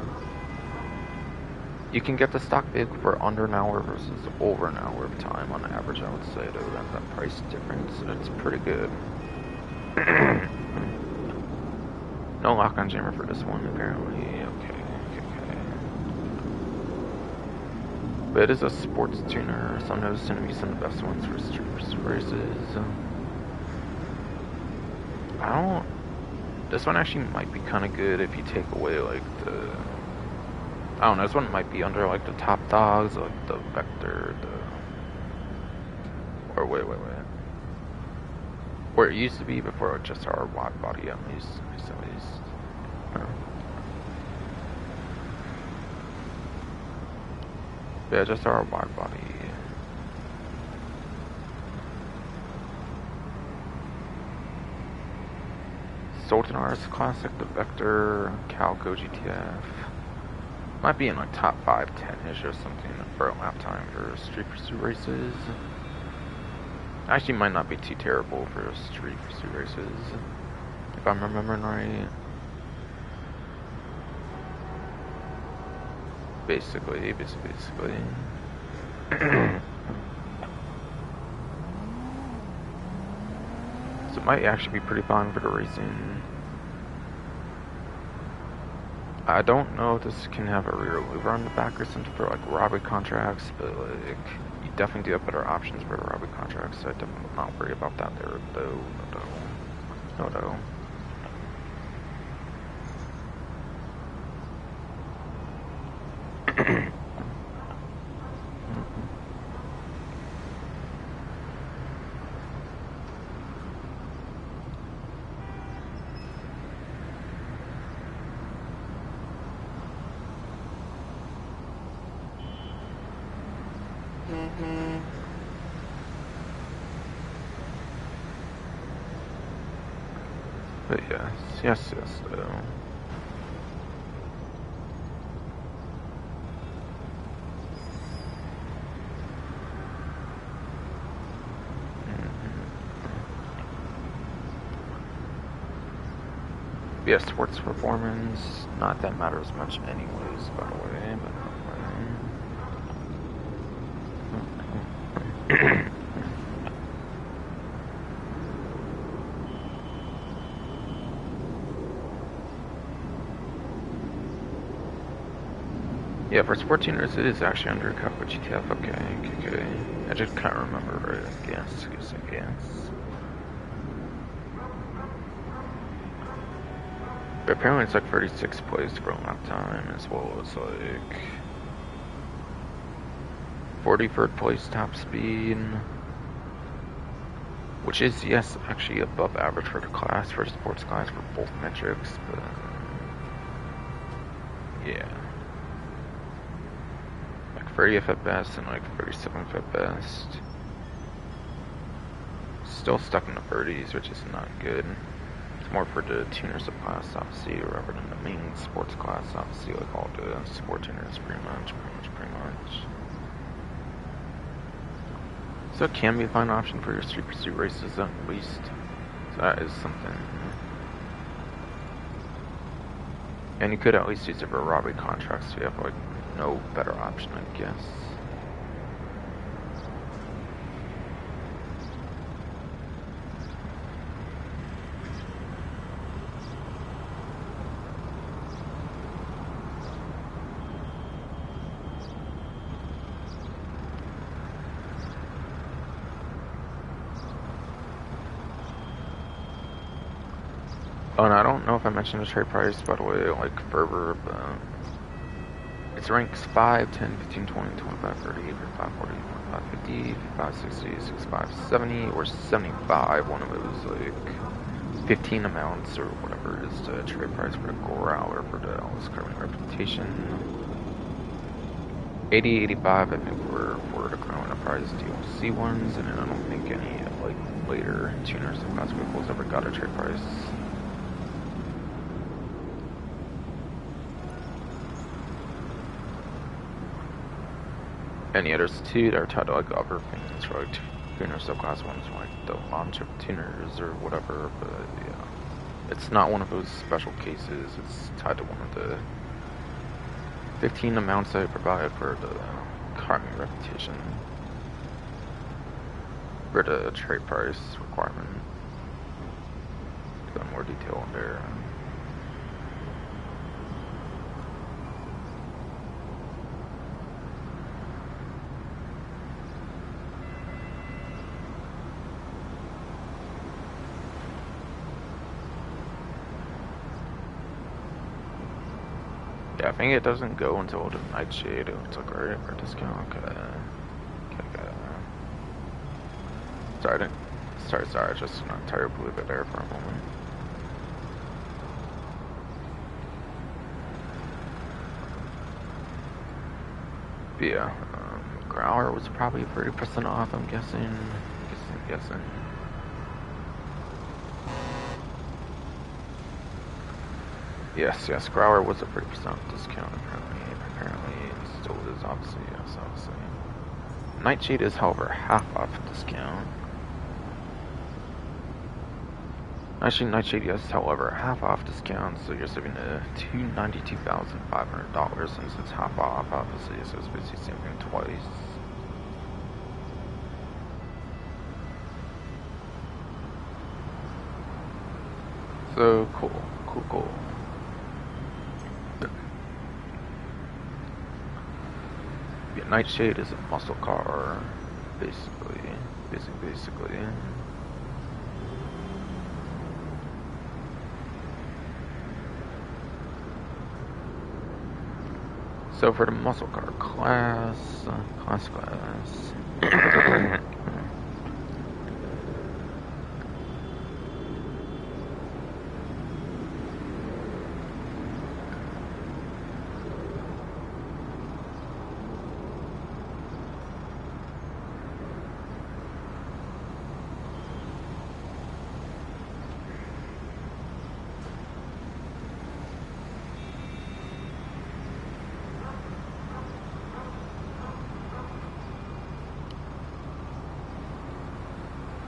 You can get the stock vehicle for under an hour versus over an hour of time on average, I would say, though. That's that price difference. It's pretty good. No lock-on jammer for this one, apparently. Okay. But it is a sports tuner, so I'm noticing to be some of the best ones for street races. This one actually might be kind of good if you take away, like, I don't know, this one might be under, like, the top dogs, like, the Vector, or wait. Where it used to be before, just our wide body, at least. Yeah, just our wide body. Sultanars Classic, the Vector, Calco GTF. Might be in like top 5, 10-ish or something for a lap time for street pursuit races. Actually might not be too terrible for street pursuit races, if I'm remembering right. Basically. So it might actually be pretty fun for the racing. I don't know if this can have a rear louver on the back or something for like robbery contracts, but like you definitely do have better options for the robbery contracts, so I definitely would not worry about that there though. No. But yes, though. Yeah, sports performance, not that matters much anyways, by the way, but yeah, for sport tuners, it is actually under Calco GTF. Okay. I just can't remember right, I guess. But apparently it's like 36 plays for a lap time, as well as like 43rd place top speed, which is, yes, actually above average for the class, for the sports class, for both metrics, but yeah. 30th at best and like 37th at best. Still stuck in the 30s, which is not good. It's more for the tuners of class, obviously, rather than the main sports class, obviously, like all the sport tuners, pretty much. So it can be a fine option for your street pursuit races, at least. So that is something. And you could at least use it for robbery contracts, so you have like no better option, I guess. Oh, and I don't know if I mentioned the trade price, by the way, like Fervor, but it's ranks 5, 10, 15, 20, 25, 30, 35, 40, 45, 50, 55, 60, 65, 70, or 75, one of those, like, 15 amounts, or whatever is the trade price for the Growler for the Alice current reputation. 80, 85, I think, for the Chrono Enterprise DLC ones, and then I don't think any, like, later tuners of class vehicles ever got a trade price. And yeah, there's two that are tied to like other things, right? tuner subclass ones, like the launch of tuners or whatever, but yeah. It's not one of those special cases, it's tied to one of the 15 amounts I provide for the Karmi reputation. For the trade price requirement. Go in more detail on there. Yeah, I think it doesn't go until the Nightshade. It's like right for discount. Okay. Sorry, just not terribly bit there for a moment. But yeah, Growler was probably 30% off, I'm guessing. Yes, Growler was a 30% discount, apparently it still is, obviously, yes, obviously. Nightshade is, however, half off discount. Actually, Nightshade is, however, half off discount, so you're saving $292,500 since it's half off, obviously, so it's basically saving twice. So, cool. Yeah, Nightshade is a muscle car, basically. So for the muscle car class.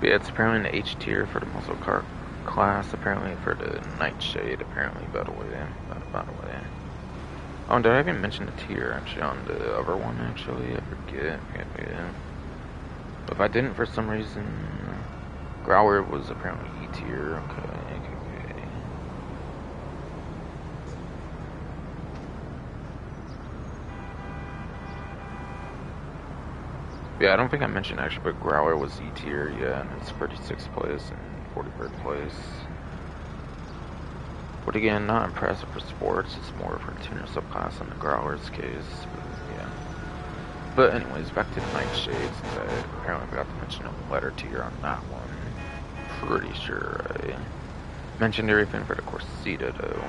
Yeah, it's apparently an H tier for the muscle car class, apparently for the Nightshade, apparently, by the way. Oh, did I even mention the tier, actually, on the other one, actually? I forget. But if I didn't, for some reason, Growler was apparently E tier, okay. Yeah, I don't think I mentioned actually, but Growler was E tier, yeah, and it's 36th place and 43rd place. But again, not impressive for sports, it's more for tuner subclass in the Growler's case, but yeah. But anyways, back to the Nightshade, since I apparently forgot to mention a letter tier on that one. Pretty sure I mentioned everything for the Corsita, though.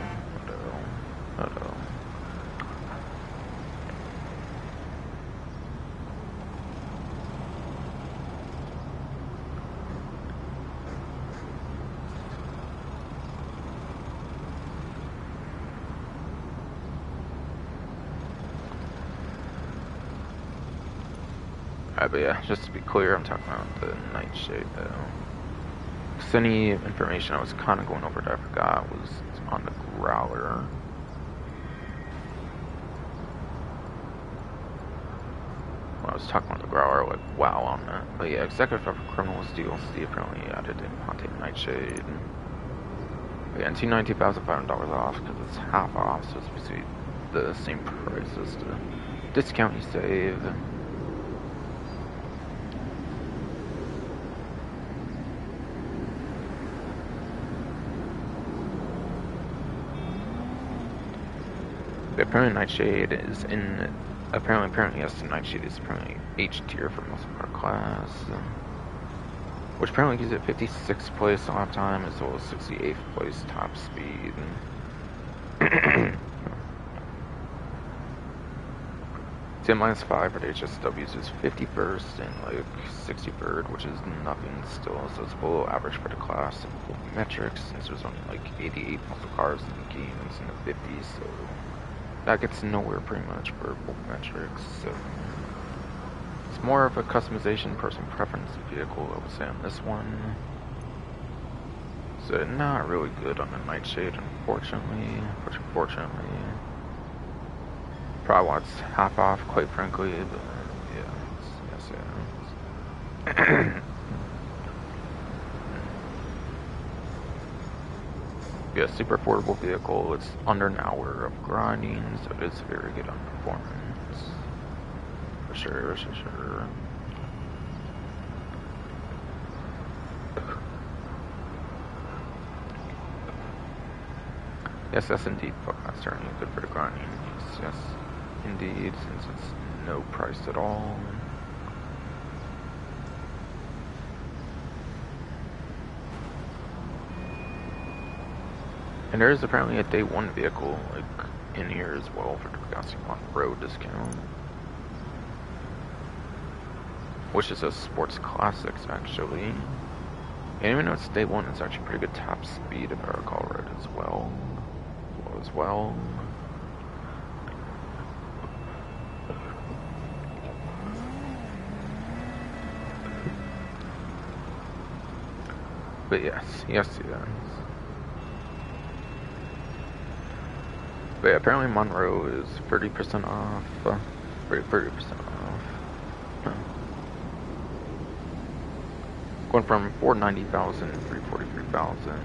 But yeah, just to be clear, I'm talking about the Nightshade, though. Because any information I was kind of going over that I forgot was on the Growler. When I was talking about the Growler, like, wow on that. But yeah, Executive for Criminals DLC apparently added in Ponte Nightshade. But yeah, $292,500 off, because it's half off, so it's basically the same price as the discount you save. Apparently Nightshade is in, apparently yes, the Nightshade is apparently H tier for muscle car class, which apparently gives it 56th place off time as well as 68th place top speed. -5 for the HSWs is 51st and like 63rd, which is nothing still, so it's below average for the class and metrics, since there's only like 88 muscle cars in the game, it's in the 50s, so that gets nowhere pretty much for both metrics, so it's it's more of a customization, person preference vehicle, I would say, on this one. So not really good on the Nightshade, unfortunately. Probably wants half off, quite frankly, but yeah, yes. Yeah, super affordable vehicle. It's under an hour of grinding, so it is very good on performance. For sure. Yes, indeed, certainly good for the grinding. Yes, indeed, since it's no price at all. And there is apparently a day one vehicle, like, in here as well for the Bugatti Monroe discount. Which is a Sports Classics, actually. And even though it's day one, it's actually pretty good top speed, if I recall right, as well. But yes. But yeah, apparently Monroe is 30% off. 30% off. Going from 490,000 to 343,000.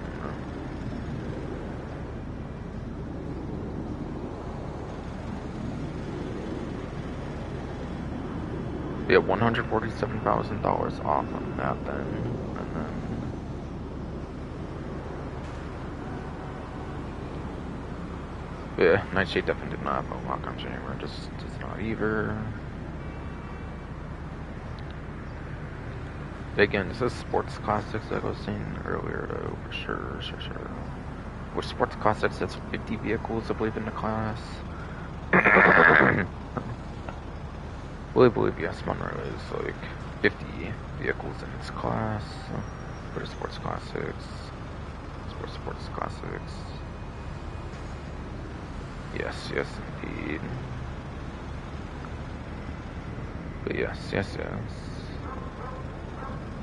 Yeah, $147,000 off on that then. And then yeah, Nightshade definitely did not have a lock-on chamber, just does not either. Again, this is Sports Classics like I was saying earlier though, for sure. Which Sports Classics has 50 vehicles, I believe, in the class. I believe, yes, Monroe is like 50 vehicles in its class for the Sports Classics. Sports Classics. Yes, indeed. But yes.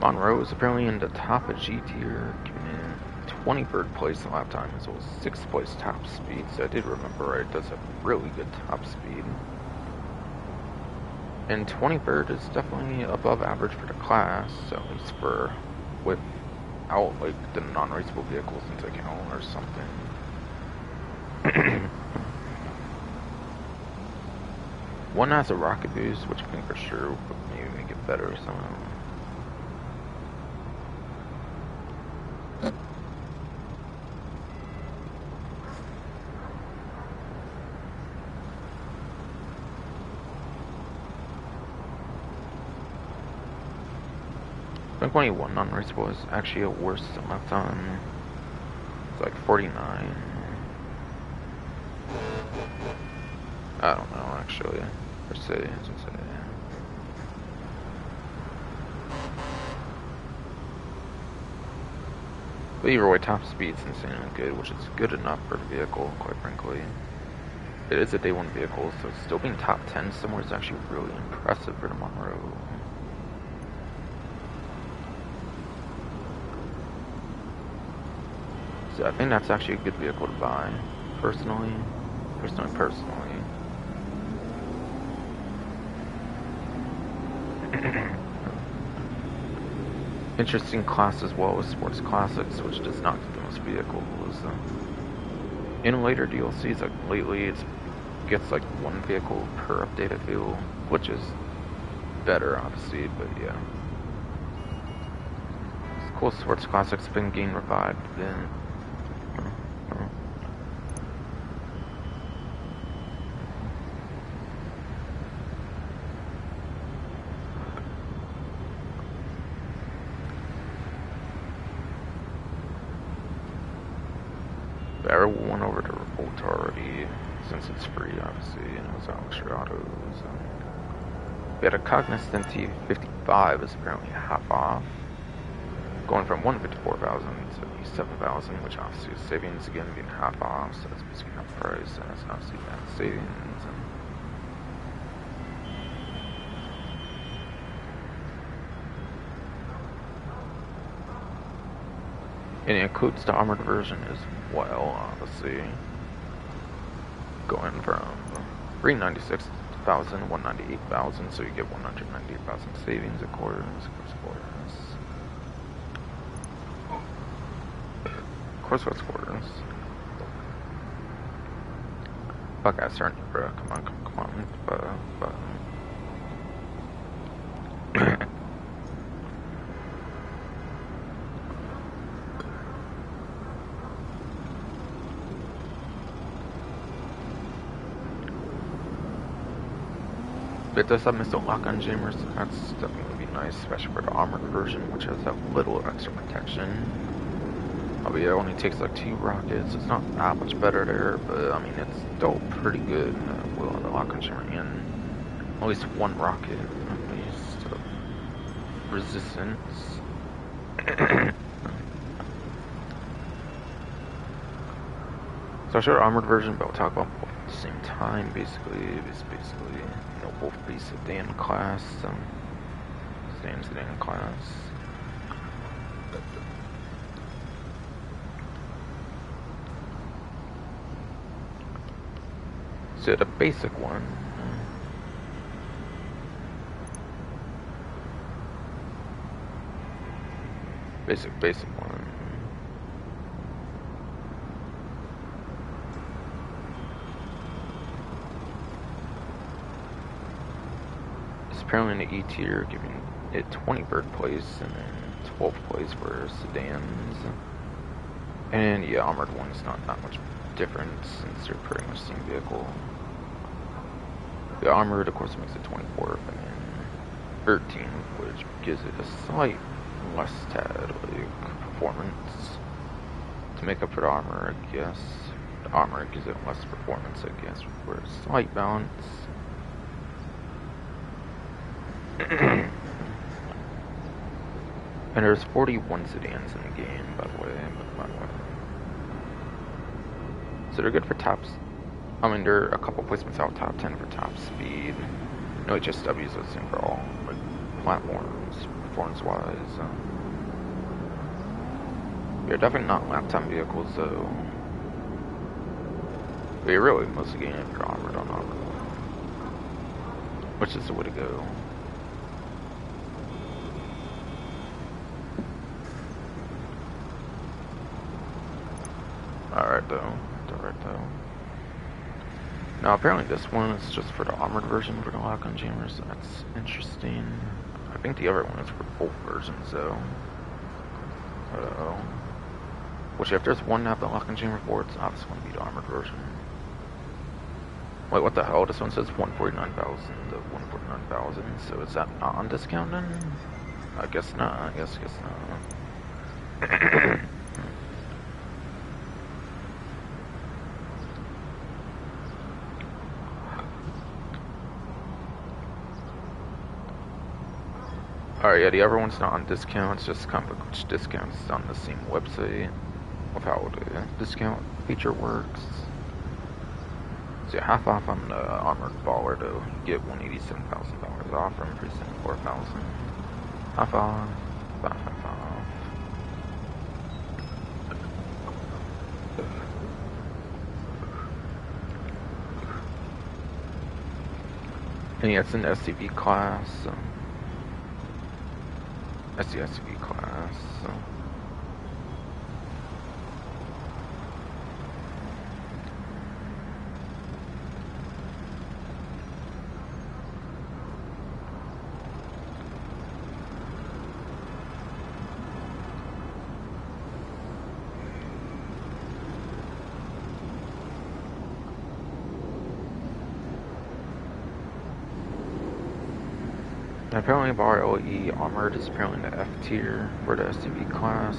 Monroe is apparently in the top of G tier, giving in 23rd place lap time as well as 6th place top speed. So I did remember right, it does have really good top speed. And 23rd is definitely above average for the class, at least for without like the non-raceable vehicles into account or something. One has a rocket boost, which I think for sure would maybe make it better or something. I think 21 non-raceable is actually a worse lap time. It's like 49. I don't know, actually, per se. But either way, top speed's insanely good, which is good enough for the vehicle, quite frankly. It is a day one vehicle, so still being top 10 somewhere is actually really impressive for the Monroe. So I think that's actually a good vehicle to buy, personally. Interesting class as well with Sports Classics, which does not get the most vehicles. In later DLCs, like lately, it gets like one vehicle per update, I feel, which is better, obviously, but yeah. It's cool. Sports Classics been getting revived then. I went over to Revolt already, since it's free, obviously, and it was on luxury autos. We had a Cognizant T55 is apparently half off, going from 154,000 to 7,000, which obviously is savings again, being half off, so that's basically half price, and it's obviously that savings. And it includes the armored version as well, obviously. Going from 396,000, 198,000, so you get 198,000 savings, of course. Of course, what's quarters? Fuck ass turn, bro. Come on. But it does have missile lock-on jammers, so that's definitely gonna be nice, especially for the armored version, which has a little extra protection. I mean, it only takes like 2 rockets. It's not that much better there, but I mean, it's still pretty good with the lock-on jammer and at least 1 rocket, at least resistance. So I'll show the armored version, but we'll talk about both at the same time. Basically, it's basically, you know, both basic sedan class, sedan class. So the basic one. Basic one. It's apparently in the E tier, giving it 20 bird place and then 12th place for sedans. And yeah, armored one's not that much different since they're pretty much the same vehicle. The armored, of course, makes it 24th and then 13th, which gives it a slight less tad like performance to make up for the armor, I guess. The armor gives it less performance, I guess, for a slight balance. And there's 41 sedans in the game, by the way. So they're good for tops. I mean, they're a couple placements out top 10 for top speed. No HSW is the same for all like platforms, performance-wise. They're definitely not lap time vehicles, though. But you're really mostly getting it for armored on armored, which is the way to go. Alright though. Now apparently this one is just for the armored version for the lock-on jammers, so that's interesting. I think the other one is for both versions though. Which if there's one to have the lock-on jammer for, it's obviously going to be the armored version. Wait, what the hell? This one says 149,000 to 149,000, so is that not on discount then? I guess not, I guess not. Alright, yeah, the other one's not on discount, it's just kind of which discounts on the same website of how the discount feature works. So yeah, half off on the armored baller though, you get $187,000 off from $374,000. Half off, half off. And yeah, it's an SUV class. That's the SUV class. And apparently Bar LE Armored is apparently the F tier for the SUV class,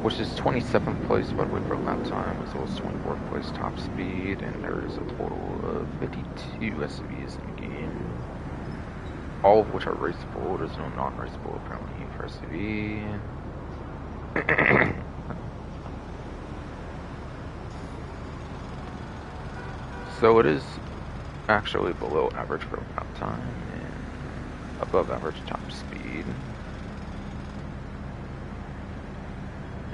which is 27th place by the way for lap time, as well as 24th place top speed, and there is a total of 52 SUVs in the game, all of which are raceable. There's no non-raceable apparently for SUV. So it is actually below average for lap time and above average top speed.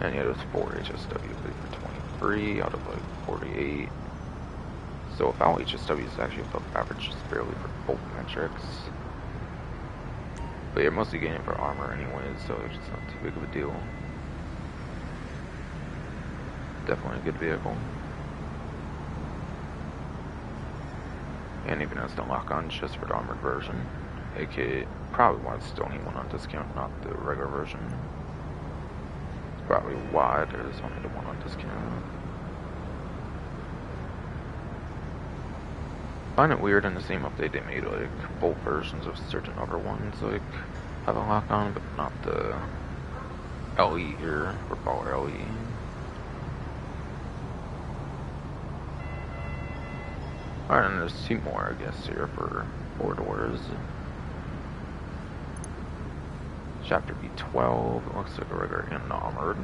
And yeah, there's 4 HSWs for 23 out of like 48. So without HSW is actually above average just barely for both metrics. But you're mostly getting it for armor anyways, so it's just not too big of a deal. Definitely a good vehicle. And even as the lock-on just for the armored version, aka probably why it's the only one on discount, not the regular version. It's probably why there's only the one on discount. I find it weird in the same update they made like both versions of certain other ones like have a lock-on, but not the LE or Baller LE. Alright, and there's 2 more, I guess, here for 4 doors. Chapter B12, it looks like a regular and armored.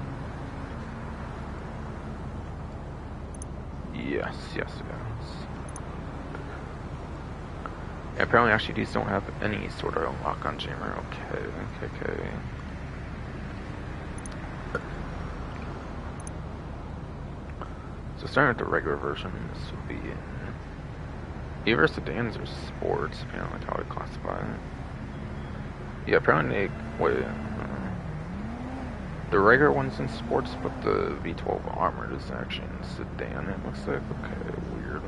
Yes. And apparently, actually, these don't have any sort of lock-on jammer. Okay. So starting with the regular version, this would be in either sedans or sports, depending on how they classify it. Yeah, apparently the regular one's in sports, but the V12 armored is actually in sedan, it looks like. Okay, weird.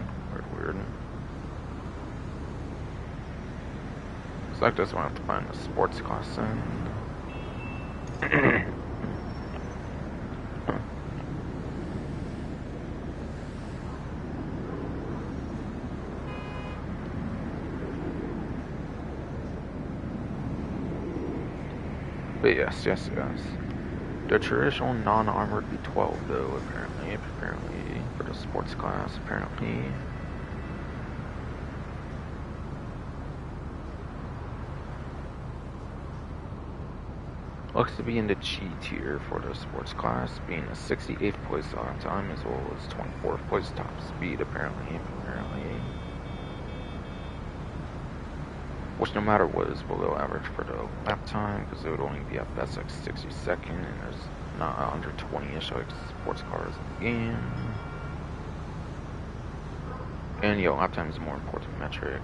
So like this one, I have to find a sports class then. But yes. The traditional non-armored V12 though, apparently, for the sports class, apparently. Looks to be in the G tier for the sports class, being a 68th place on time as well as 24th place top speed, apparently. Which no matter what is below average for the lap time, because it would only be at best like 62nd, and there's not 120-ish like sports cars in the game. And lap time is a more important metric.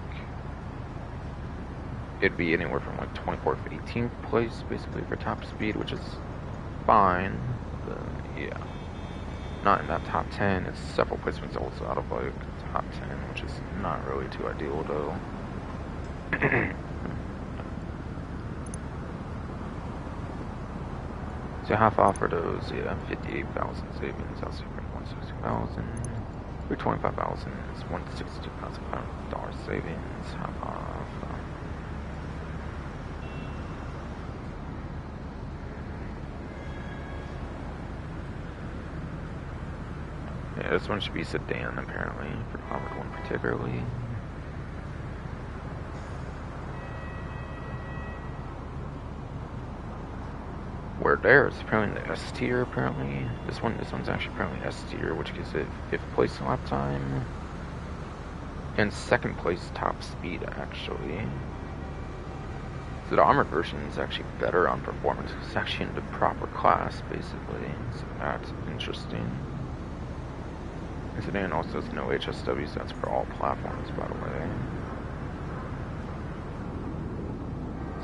It'd be anywhere from like 24th to 18th place basically for top speed, which is fine, but yeah. Not in that top 10, it's several placements also out of like top 10, which is not really too ideal though. So half off for those, 58,000 savings, also for 160,000. For 25,000 is $162,500 savings, half off. Yeah, this one should be sedan apparently, for the armored one particularly. Where there's apparently the S tier apparently. This one's actually apparently S tier, which gives it 5th place lap time. And 2nd place top speed actually. So the armored version is actually better on performance. It's actually in the proper class basically. So that's interesting. And sedan also has no HSW, so that's for all platforms by the way.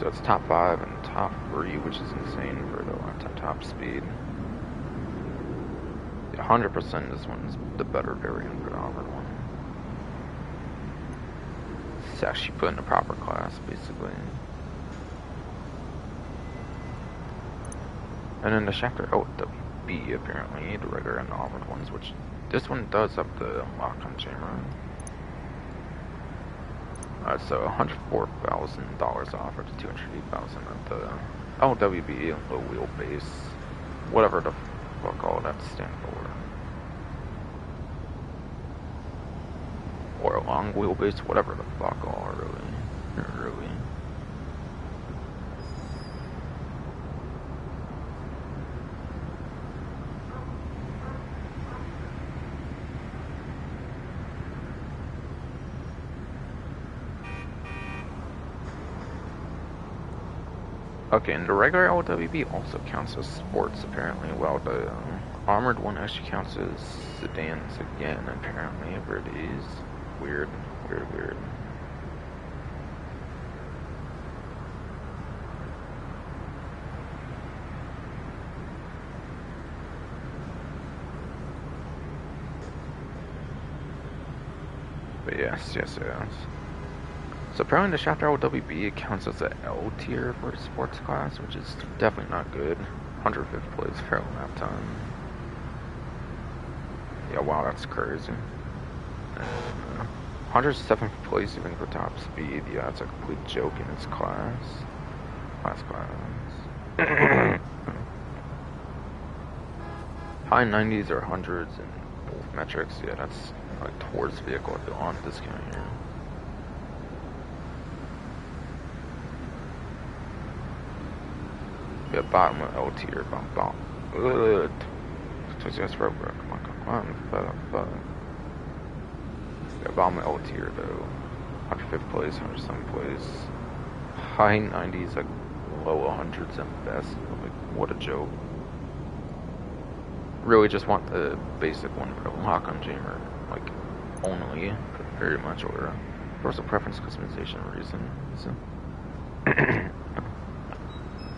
So it's top 5 and top 3, which is insane for the lifetime top speed. 100% this one's the better variant for the armored one. It's actually put in the proper class, basically. And then the Schafter LWB, apparently, the regular and the armored ones, which this one does have the lock-on jammer. So $104,000 off or $208,000 at the LWB low wheelbase, whatever the fuck all that stands for, or a long wheelbase, whatever the fuck all really. Okay, and the regular LWB also counts as sports, apparently, while the armored one actually counts as sedans again, apparently, for these. Weird. But yes. So apparently the Schafter LWB counts as an L tier for sports class, which is definitely not good. 105th place for lap time. Yeah, wow, that's crazy. 107th place even for top speed. Yeah, it's a complete joke in its class. High 90s or 100s in both metrics. Yeah, that's like towards vehicle on discount here. Yeah, bottom of L tier, bottom. Just come on. Yeah, bottom of L tier though. 105th place, 107th place. High 90s, like low 100s at best. Like, what a joke. Really just want the basic one for lock-on jammer, like, only, very much, or personal preference customization reason. So.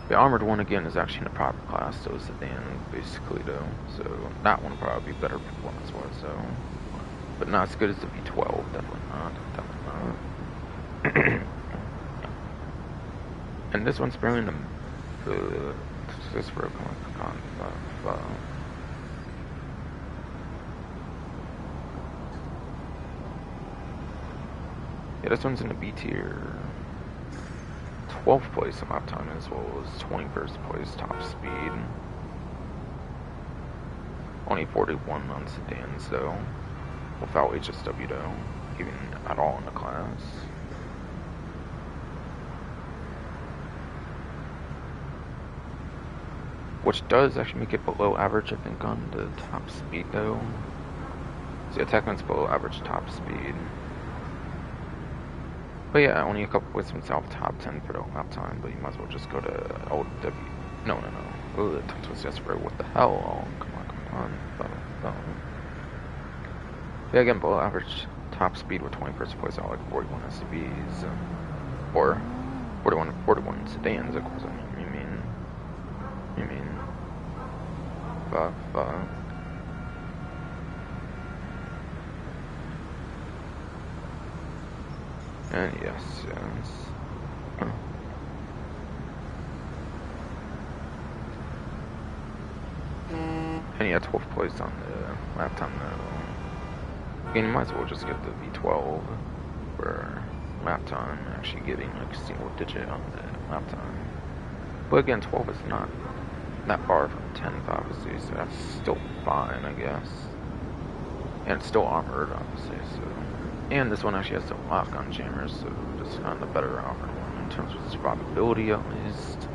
The armored one again is actually in the proper class, so it's sedan basically though. So that one will probably be better performance wise, so but not as good as the V12, definitely not. And this one's probably in the this for yeah, this one's in the B tier. 12th place in lap time as well as 21st place top speed. Only 41 on sedans though, without HSW though, even at all in the class. Which does actually make it below average, I think, on the top speed though. So yeah, Techman's below average top speed. But yeah, only a couple points from south top 10 for the lap time, but you might as well just go to LW. No. Ugh, what the hell? Oh, come on. Yeah, again, below average top speed with 21st place out like 41 SUVs. Or 41 sedans, of course. You mean. And yes. And yeah, 12th place on the lap time though. And you might as well just get the V12 for lap time, actually getting like single digit on the lap time. But again, 12 is not that far from 10th obviously, so that's still fine, I guess. And it's still armored obviously, so. And this one actually has the lock-on jammers, so it's kind of the better offered one in terms of survivability, at least.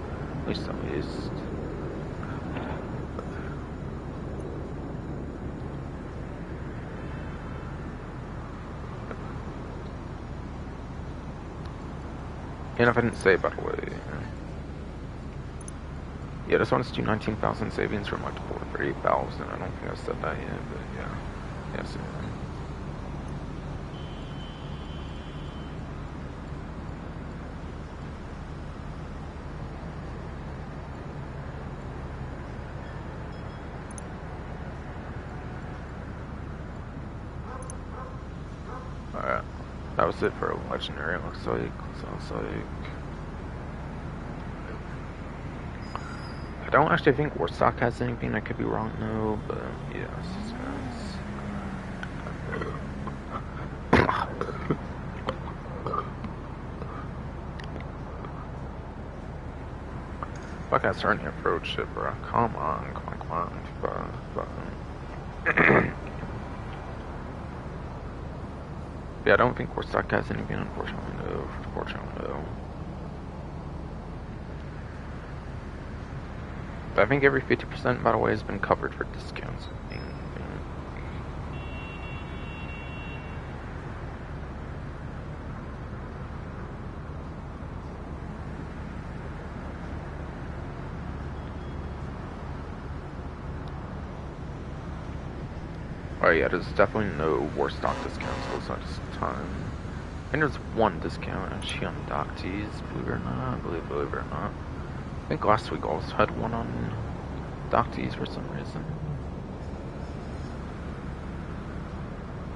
And if I didn't say, by the way, yeah, this one's 19,000 savings from like 4 for 8,000. I don't think I said that yet, but yeah. Yes. Alright, that was it for a legendary, it looks like. I don't actually think Warstock has anything, I could be wrong though, but yes. Fuck, I starting to approach it, bro. Come on. Yeah, I don't think Warstock has anything, unfortunately, though. But I think every 50%, by the way, has been covered for discounts. Oh yeah, there's definitely no war stock discounts at this time. And there's one discount actually on dock tees, believe it or not, believe it or not. I think last week also had one on dock tees for some reason.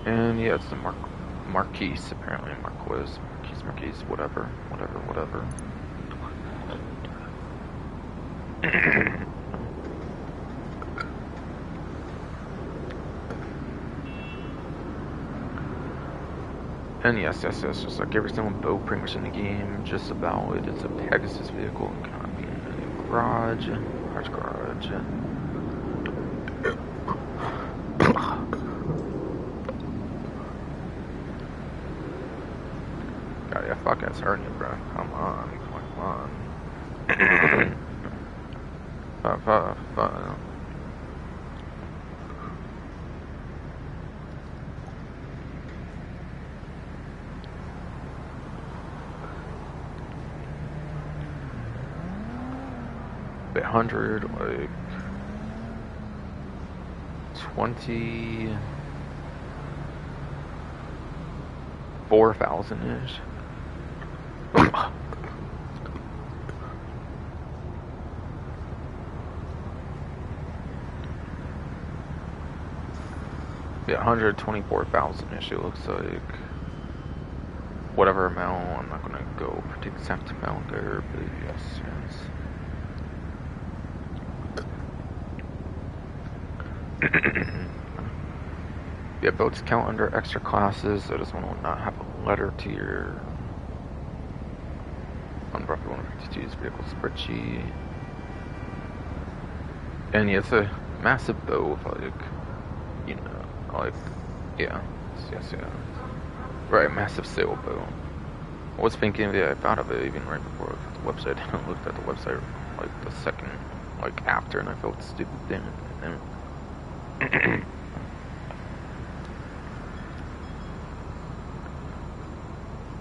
And yeah, it's the Marquise, apparently, Marquise, whatever. And yes, just like every single boat pretty much in the game, just about it is a Pegasus vehicle, kind of being in a garage, large garage. God, yeah, fuck, that's hurting you, bro. Come on. Fuck. Bit 100, like 24,000-ish. Yeah, 124,000-ish, it looks like. Whatever amount, I'm not gonna go for the exact amount there, but yes. Yeah, boats count under extra classes, so this one will not have a letter to your on roughly 152's vehicle spreadsheet. And yeah, it's a massive boat with, like, you know, like, yeah. Right, massive sailboat. I was thinking that I thought of it even right before I looked at the website. I looked at the website like the second, like after, and I felt stupid then.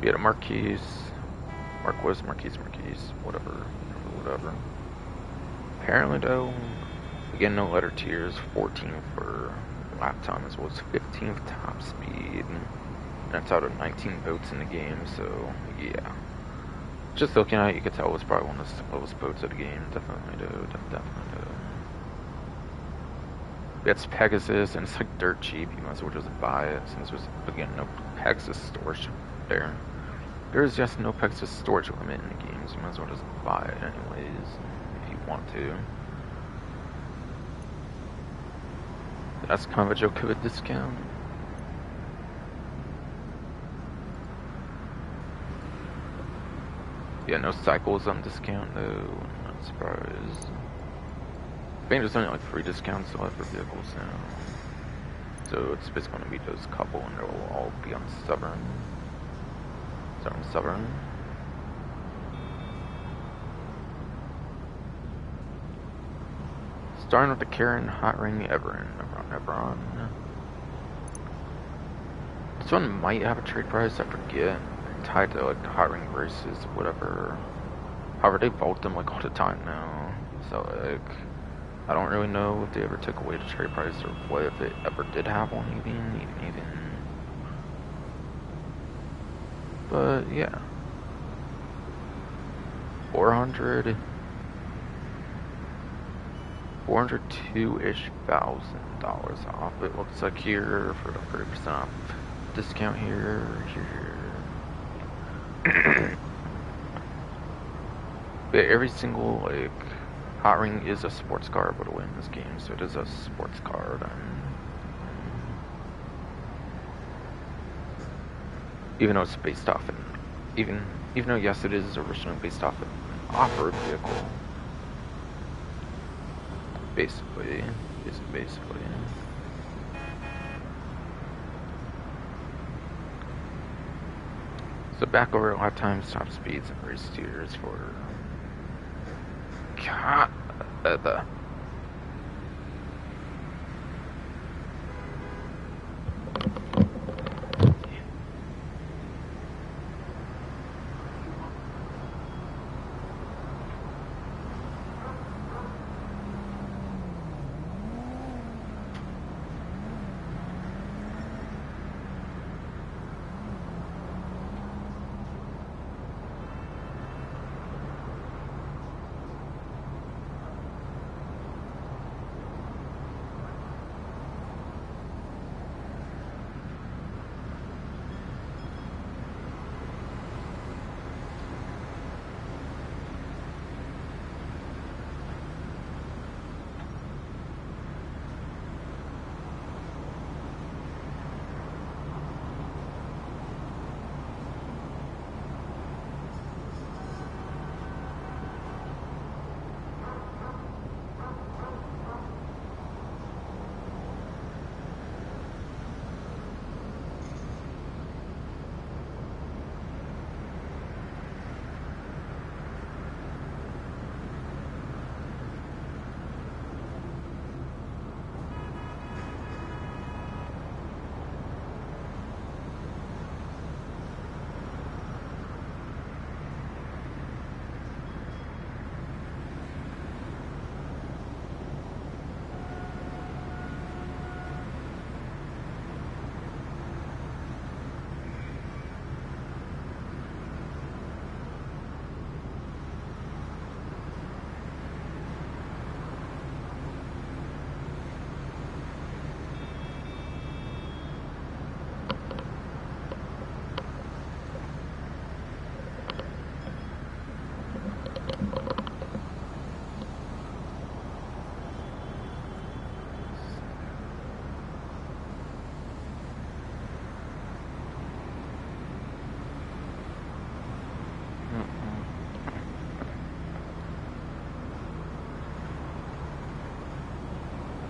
Yeah, the Marquise, whatever. Apparently though, again, no letter tiers, 14 for lap time as well as 15th top speed. That's out of 19 boats in the game, so yeah. Just looking at it, you could tell it was probably one of the slowest boats of the game. Definitely do. It's Pegasus, and it's like dirt cheap. You might as well just buy it, since there's, again, no Pegasus storage there. There's just no Pegasus storage limit in the game, so you might as well just buy it anyways, if you want to. That's kind of a joke of a discount. Yeah, no cycles on discount though, not surprised. I think there's only like 3 discounts left for vehicles now. So it's basically going to be those couple, and they'll all be on Stubborn. Starting with the Karen Hot Ring Everin. This one might have a trade price, I forget. Tied to like the Hot Ring races, whatever. However, they vault them like all the time now. So like, I don't really know if they ever took away the trade price or what, if it ever did have one even. But yeah. 402-ish thousand dollars off, it looks like here, for the 30% off discount here. But every single, like, Hot Ring is a sports car, by the way, in this game, so it is a sports car. Even though it's based off an, even though yes, it is originally based off an off-road vehicle. Basically. So back over lap times, top speeds, and race tiers for the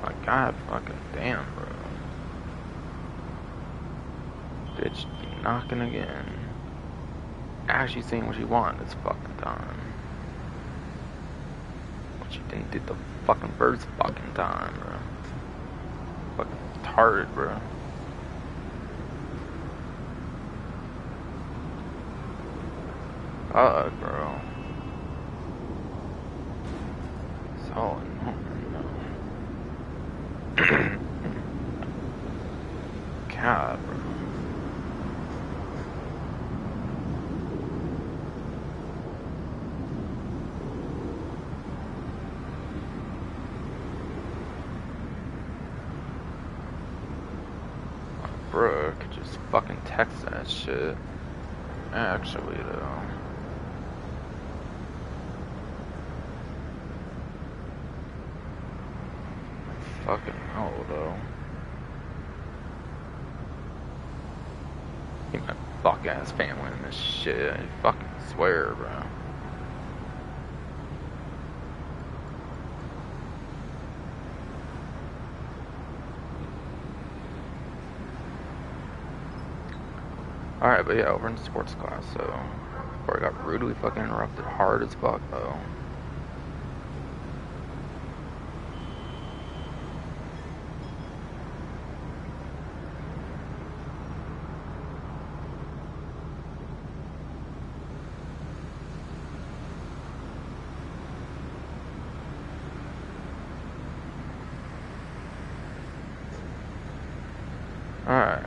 Like, god fucking damn, bro. Bitch, be knocking again. Actually saying what you want this fucking time. What you didn't do the fucking first fucking time, bro. Fucking retarded, bro. Fuck, bro. So annoying. God, bro. Bro, I could just fucking text that shit. Actually, though. Fucking hell, though. He my fuck ass family in this shit. I fucking swear, bro. Alright, but yeah, we're in sports class, so before I got rudely fucking interrupted hard as fuck, though. Alright.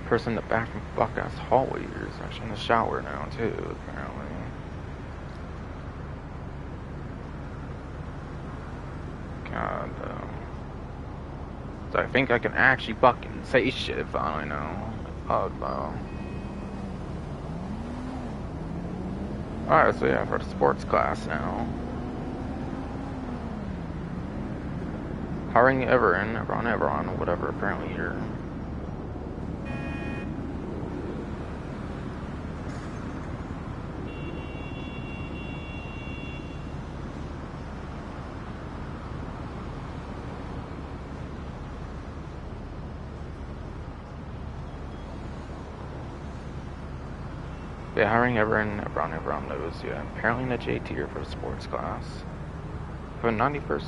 Person in the back from fuck ass hallway is actually in the shower now too, apparently. God, though. So I think I can actually fucking say shit finally now. Fuck, though. Alright, so yeah, for the sports class now. Hiring Everon, or whatever, apparently here. Yeah, hiring everyone knows, yeah. Apparently in the J tier for the sports class. For 91st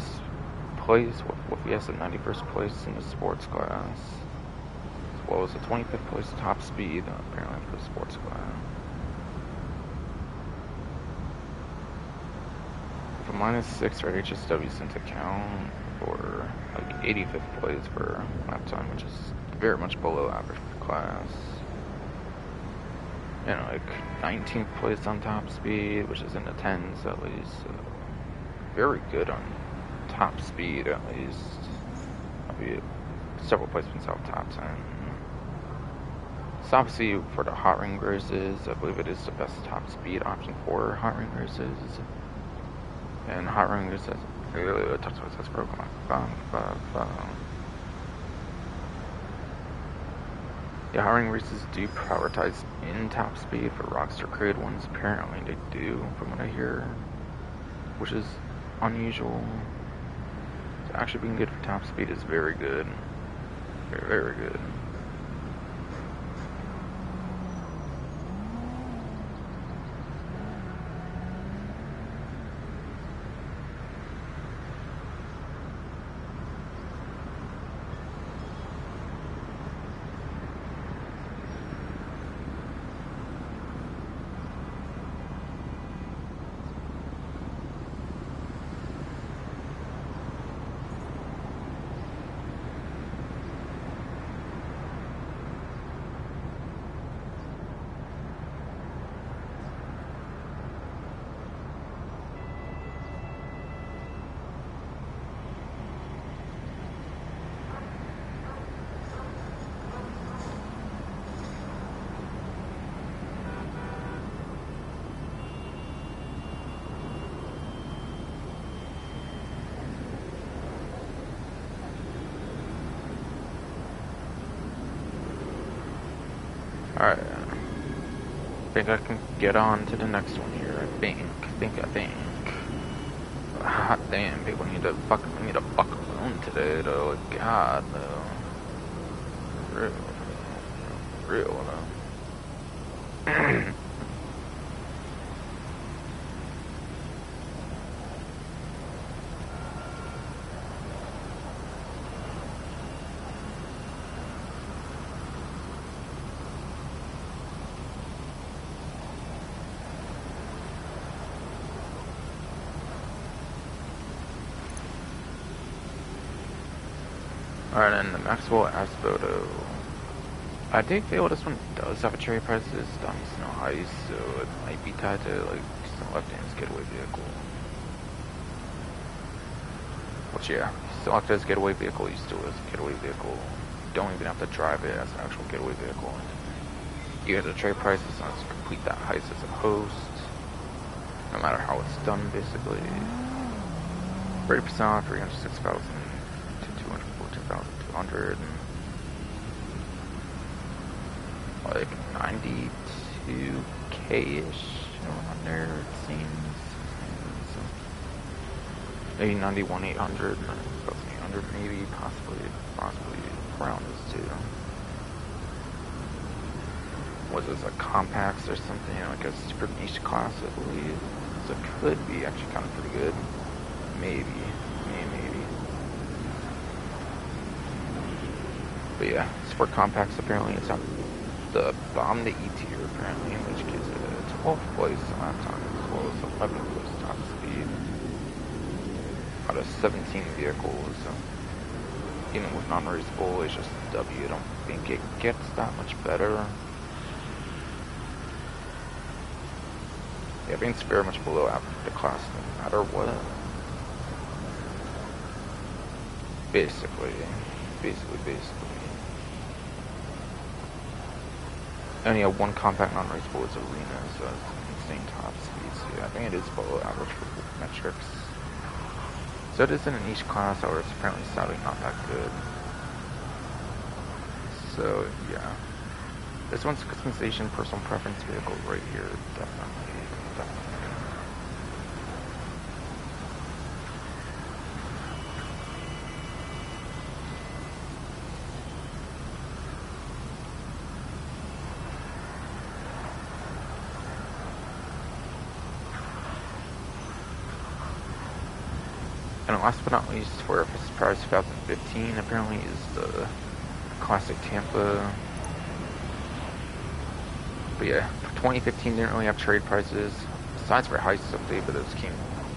place, with yes, the 91st place in the sports class. As well as the 25th place top speed, apparently for the sports class. For -6 for HSW since account, for like 85th place for lap time, which is very much below average for the class. You know, like 19th place on top speed, which is in the 10s at least. So very good on top speed at least. I'll be several placements out top 10. So obviously for the hot ring races, I believe it is the best top speed option for hot ring races. And hot ring races, that's broken. Yeah, hiring races do prioritize in top speed for Rockstar created ones. Apparently they do, from what I hear, which is unusual. So actually being good for top speed is very good. Very, very good. Alright. I think I can get on to the next one here. I think. hot damn, people need to buck alone today, though. Like, God, though. Real, though. Alright, and the Maxwell Asboto. I do feel this one does have a trade prices, Donnie Snow Heist, so it might be tied to like selecting his getaway vehicle. Which yeah, select as getaway vehicle, you still as a getaway vehicle. You don't even have to drive it as an actual getaway vehicle. You get the trade prices on to complete that heist as a host. No matter how it's done, basically. 30% off, 306,000 to 214,200. Like 92k-ish around there, it seems. So maybe 91,800, 9,800 maybe, possibly around this too. Was this a compacts or something, like a super niche class, I believe? So it could be actually kind of pretty good. Maybe. But yeah, sport compacts apparently it's on the bomb the E tier apparently, which gives it a 12th place lap time as well as 11th place top speed out of 17 vehicles. So even with non-raceable, it's just a W. I don't think it gets that much better. Yeah, being very much below average for the class no matter what. Basically. Only have one compact non-raceable is Arena, so it's insane top speed. So yeah, I think it is below average for metrics. So it is in a niche class, however it's apparently sadly not that good. So yeah. This one's customization, personal preference vehicle right here, definitely. And last but not least, for Paris 2015, apparently is the classic Tampa. But yeah, for 2015 didn't really have trade prices. Besides for heists update, but those came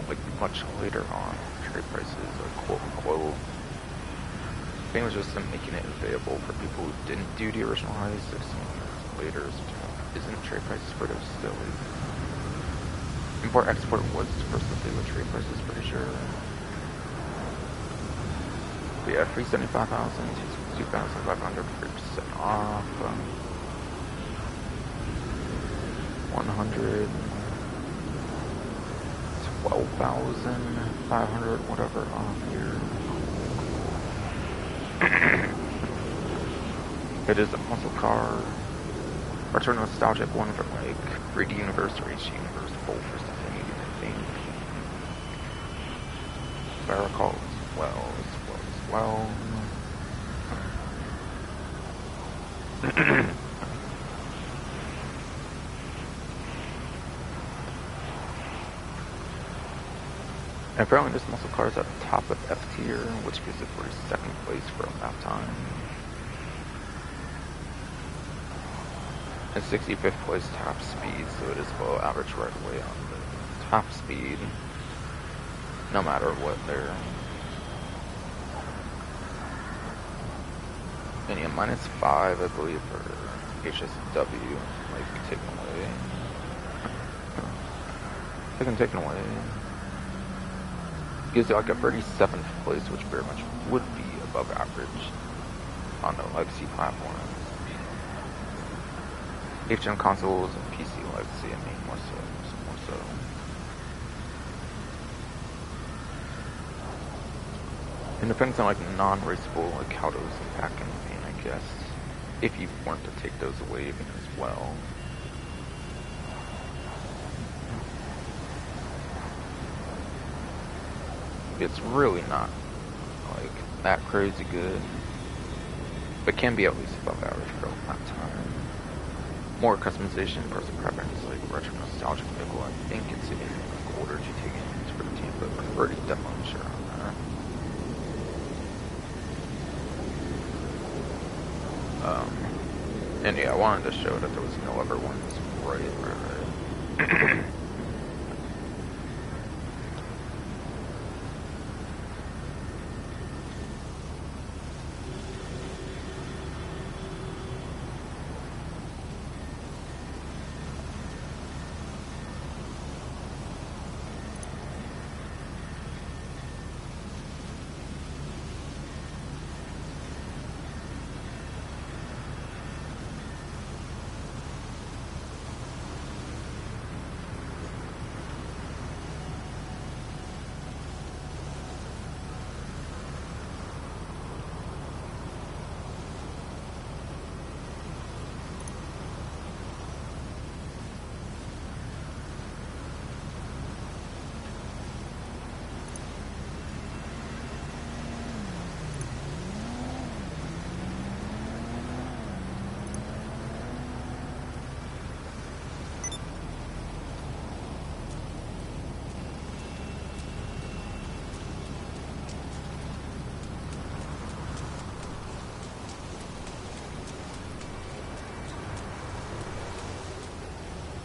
like much later on. Trade prices, like quote unquote. I think it was just them making it available for people who didn't do the original heist. So some later isn't trade prices for those still. Import export was supposed to do with trade prices, pretty sure. But yeah, 375,000 to 2,500 % off. 112,500 whatever off here. It is a muscle car. Retro nostalgic one from like 3D Universe or HD Universe, both for something, I think. If I recall as well. And apparently this muscle car is at the top of F tier, which gives it 42nd place for a lap time. And 65th place top speed, so it is below average right away on the top speed. No matter what they're. And yeah, -5, I believe, for HSW, might be taken away. They can take it away. Gives you like a 37th place, which very much would be above average on the legacy platforms. HM consoles and PC legacy, I mean, more so. It depends on like non-raceable, like how those impact anything, I guess. If you want to take those away even as well. It's really not like that crazy good, but can be at least above average for a lot of time. More customization, personal preference, like retro nostalgic vehicle. I think it's in like older GTA games for the team, but we're pretty definitely sure on that. And yeah, I wanted to show that there was no other ones. Right.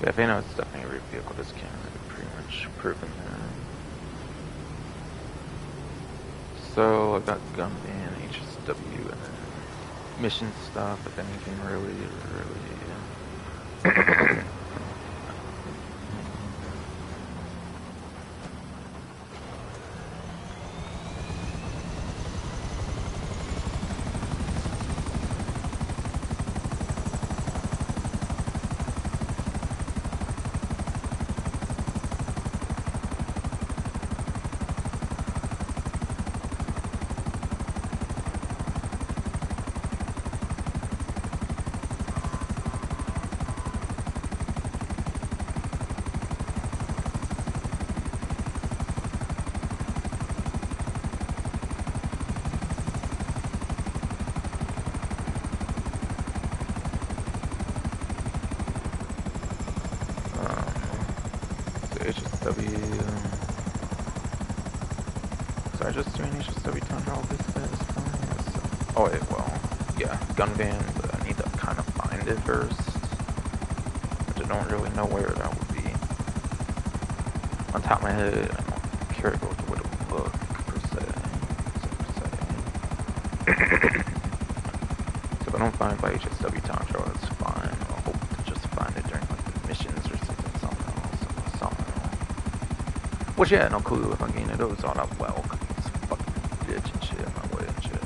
Yeah, if you know, it's definitely a real vehicle discount. I've pretty much proven that. So I've got gun ban, HSW, and then mission stuff, if anything, really. HSW. So I just doing HSW time all this is fine. Oh wait, well, yeah, gun ban, but I need to kind of find it first. Which I don't really know where that would be. On top of my head, I don't care about what it would look per se. So if I don't find it by HSW time trial, that's fine. I'll hope to just find it during like the missions or something else. Which, yeah, no clue if I'm getting it all out well, cause it's fucking bitch and shit, my way and shit.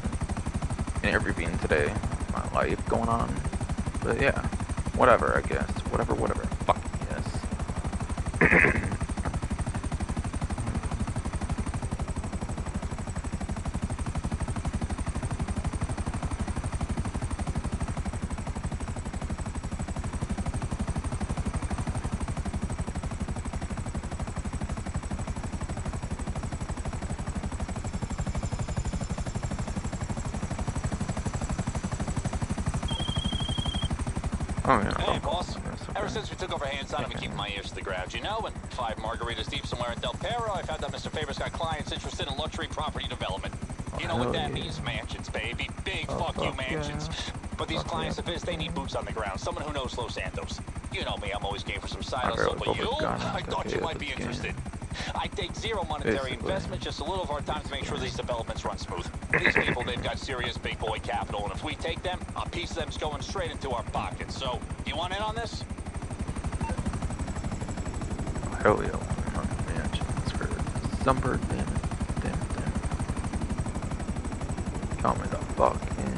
And interviewing today, my life going on. But yeah, whatever, I guess. Whatever, fuck yes. Hey, boss. Ever since we took over hands on, I've been keeping my ears to the ground, you know? And 5 margaritas deep somewhere in Del Perro, I found that Mr. Favor's got clients interested in luxury property development. You know what that means? Mansions, baby. Big fuck you mansions. Yeah. But these clients of his, they need boots on the ground. Someone who knows Los Santos. You know me, I'm always game for some side hustle, but you? I thought you might be interested. I take zero monetary investment, just a little of our time to make sure these developments run smooth. These people, they've got serious big boy capital, and if we take them, a piece of them's going straight into our pockets. So, you want in on this? Hell yeah, I want mansions for Sunbird, damn it. Call me the fuck in.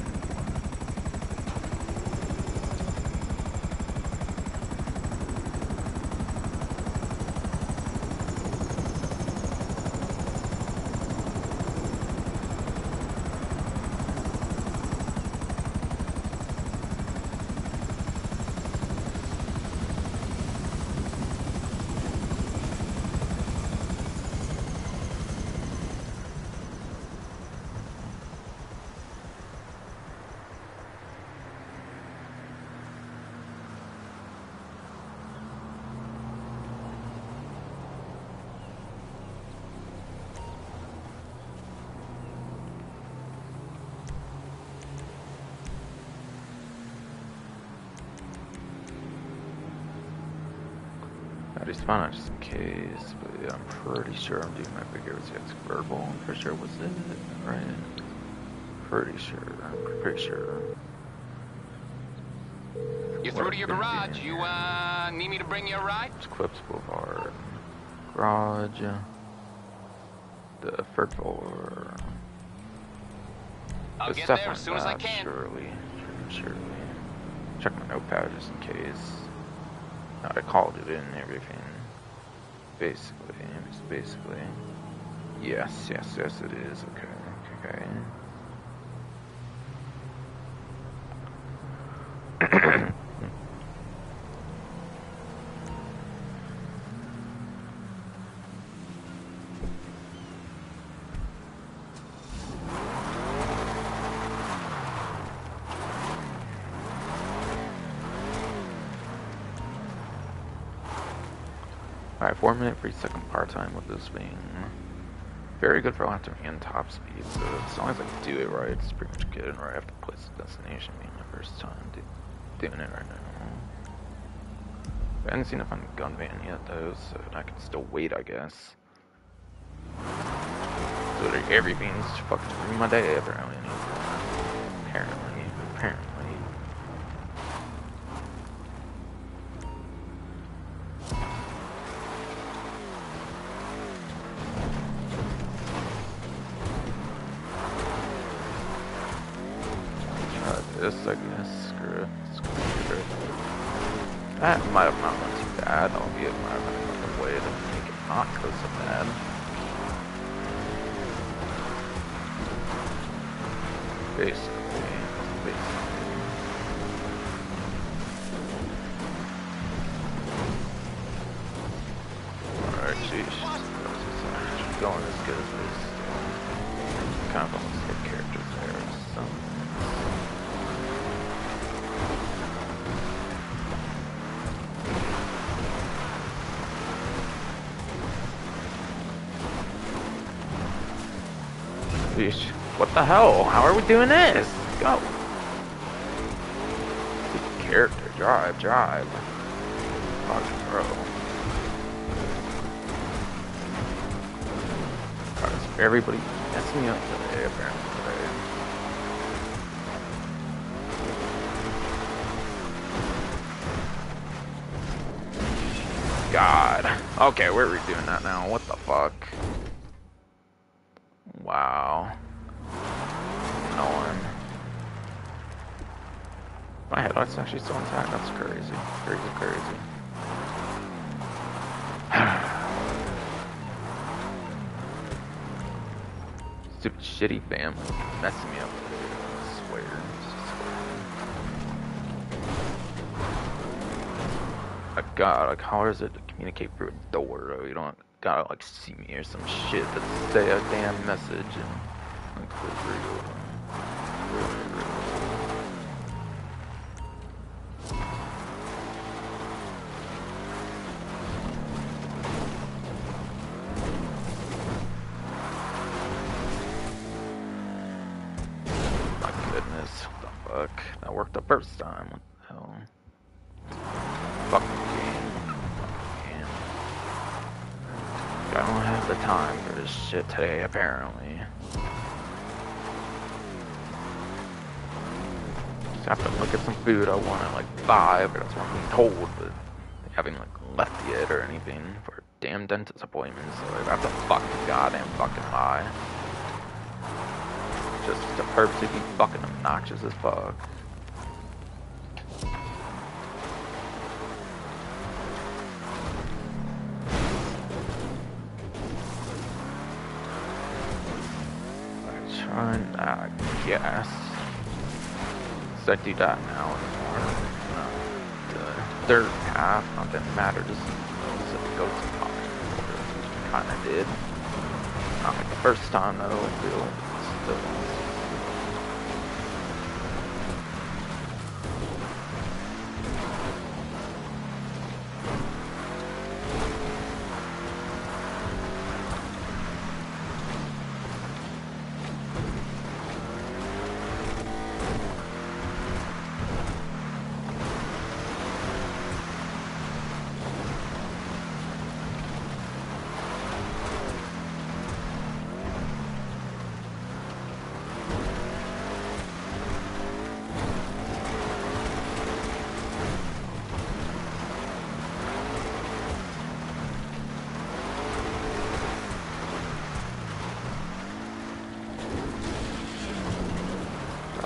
I just found it just in case, but yeah, I'm pretty sure I'm doing my big aerospace verbal. I'm pretty sure was it, right? Pretty sure. You're through to your garage. You, need me to bring you a ride? Clips Boulevard. Garage. The third floor. I'll It's get there definitely as soon as I that, can. Surely. Check my notepad just in case. I called it in and everything. Basically. Yes, it is. Okay. Alright, 4 minute 3-second part time with this thing. Very good for laptop and top speed, so as long as I do it right, it's pretty much good. Right after place the destination being my first time doing it right now. I haven't seen if I'm gun van yet though, so I can still wait, I guess. So everything's fucking ruined my day apparently. Apparently. This, I guess, screw it. That might have not been too bad, albeit it might have been another way to make it not go so bad. Basically. Alright, sheesh. She's going as good as this. Kind of almost hit characters there, so. What the hell? How are we doing this? Go. Stupid character. Drive. Fucking bro. God, everybody messing me up today, apparently. God. Okay, we're redoing that now. What the fuck? Wow. Annoying. My headlight's actually still intact. That's crazy. Crazy. Stupid shitty family messing me up. I swear. God, like, how is it to communicate through a door, though? You don't gotta, like, see me or some shit to say a damn message and, like, really. My goodness, what the fuck? That worked the first time. What the hell? Fucking game. I don't have the time for this shit today, apparently. Just have to look at some food I want at like 5, or that's what I'm being told, but they haven't like left yet or anything for a damn dentist appointment, so I have to fucking goddamn fucking lie. Just to purposely be fucking obnoxious as fuck. I guess. So I do that now anymore. The third half, not that it matters. Just it goes to kind of did. Not like the first time though. I feel still.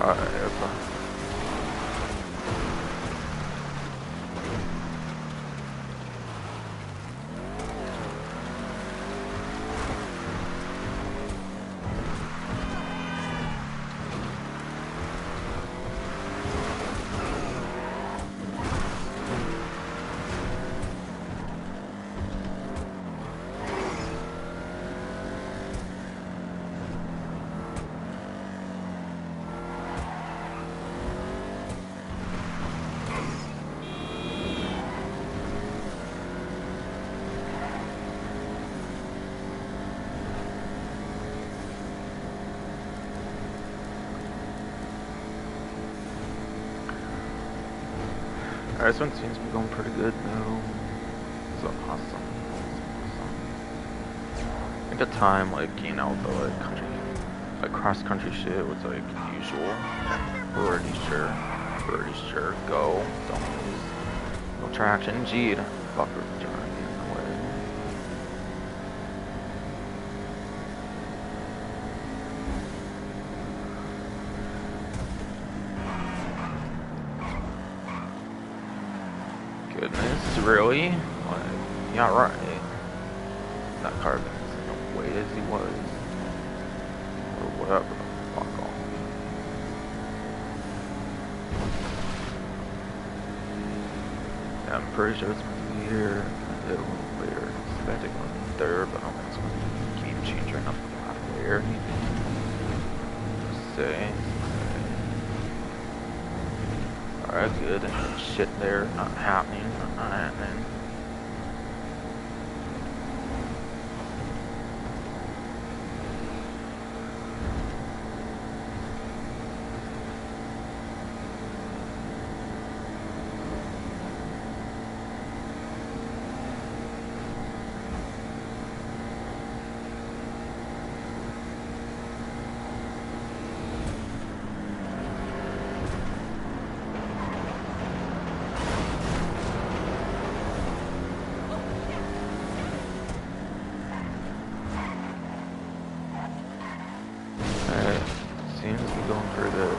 Alright, that's fine. Alright, this one seems to be going pretty good now. So awesome. At the time, like, you know, the like country, like cross country shit was like usual. Pretty sure. Go. Don't lose. No traction. Gee, fucker trying to get in the way. Goodness, really? Like, yeah, right. That car is in the way as he was. Or whatever. Fuck off. Yeah, I'm pretty sure it's meant to be here. A little later. Expecting one there, but I don't think it's going to keep changing up a lot later. Just say. Alright, good. And shit there, not happening. Seems to be going pretty good.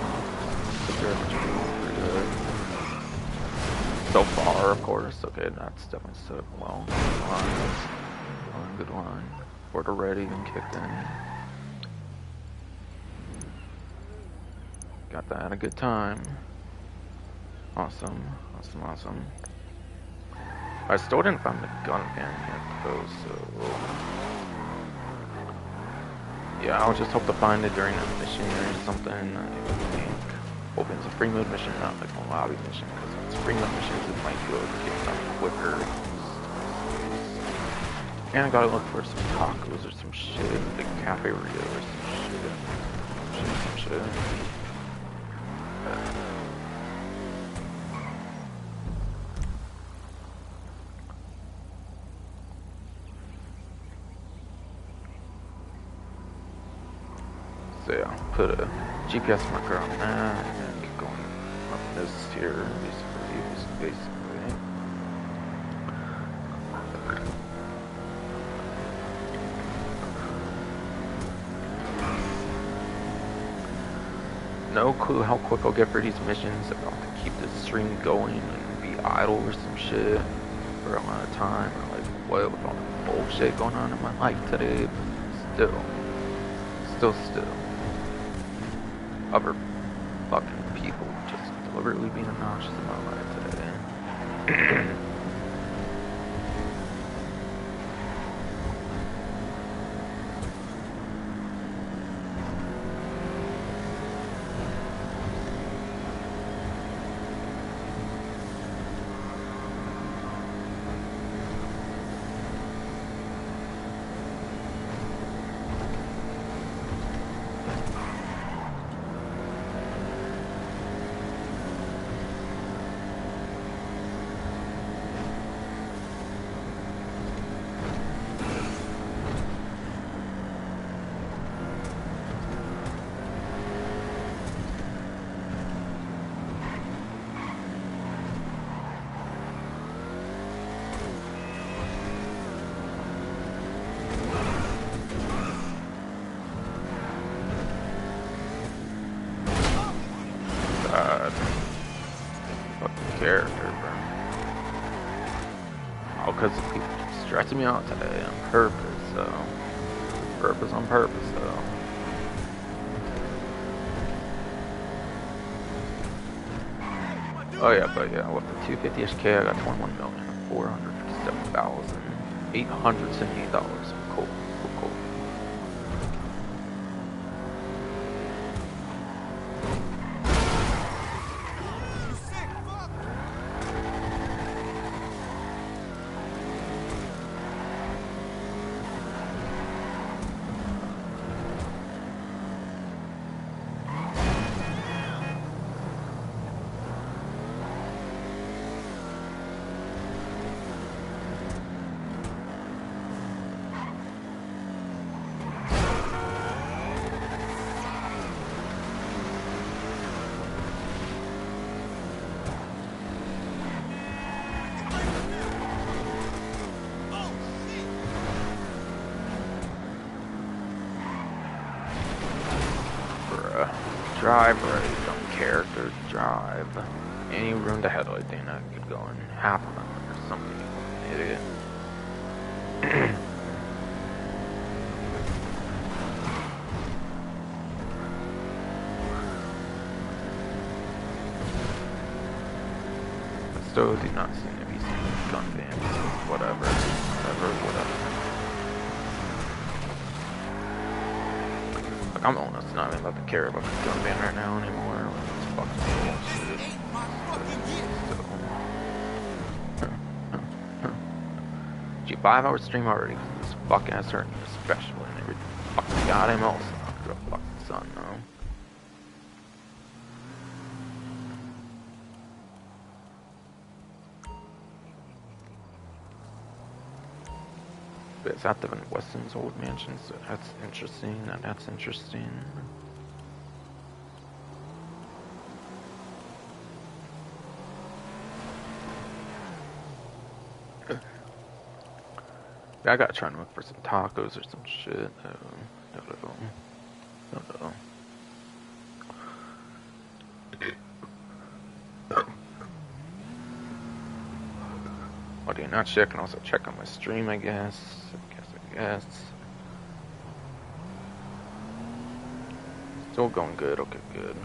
So far, of course. Okay, that's definitely set up well. Good line. Border ready and kicked in. Got that a good time. Awesome. I still didn't find the gun again yet though, so yeah, I'll just hope to find it during a mission or something. I think. Hoping it's a free mode mission, not like a lobby mission, because if it's free mode missions, it might be able to get done quicker. And I gotta look for some tacos or some shit, the cafe or some shit. So yeah, put a GPS marker on that and keep going up this here, basically. No clue how quick I'll get for these missions. If I'll have to keep this stream going and be idle or some shit for a lot of time, or like what with all the bullshit going on in my life today. But still. Other fucking people just deliberately being obnoxious in my life today. me out today on purpose, so. Purpose on purpose, though. Oh yeah, but yeah, with the 250-ish-K, I got $21,457,878. Cool, cool. Drive right, dumb character, drive. Any room to headlight thing I could go in half of them or something, idiot. I still do not seem to be seeing gun vans, whatever. I'm honest, not even about to care about the gun ban right now anymore. It's fucking bullshit. Gee, 5-hour stream already because this fucking ass hurt me, especially, and every fucking goddamn else under the fucking sun, though. But it's active in Weston's old mansion, so that's interesting, that's interesting. I gotta try and look for some tacos or some shit. No. Well, do you not check? I can also check on my stream, I guess. I guess. Still going good. Okay, good.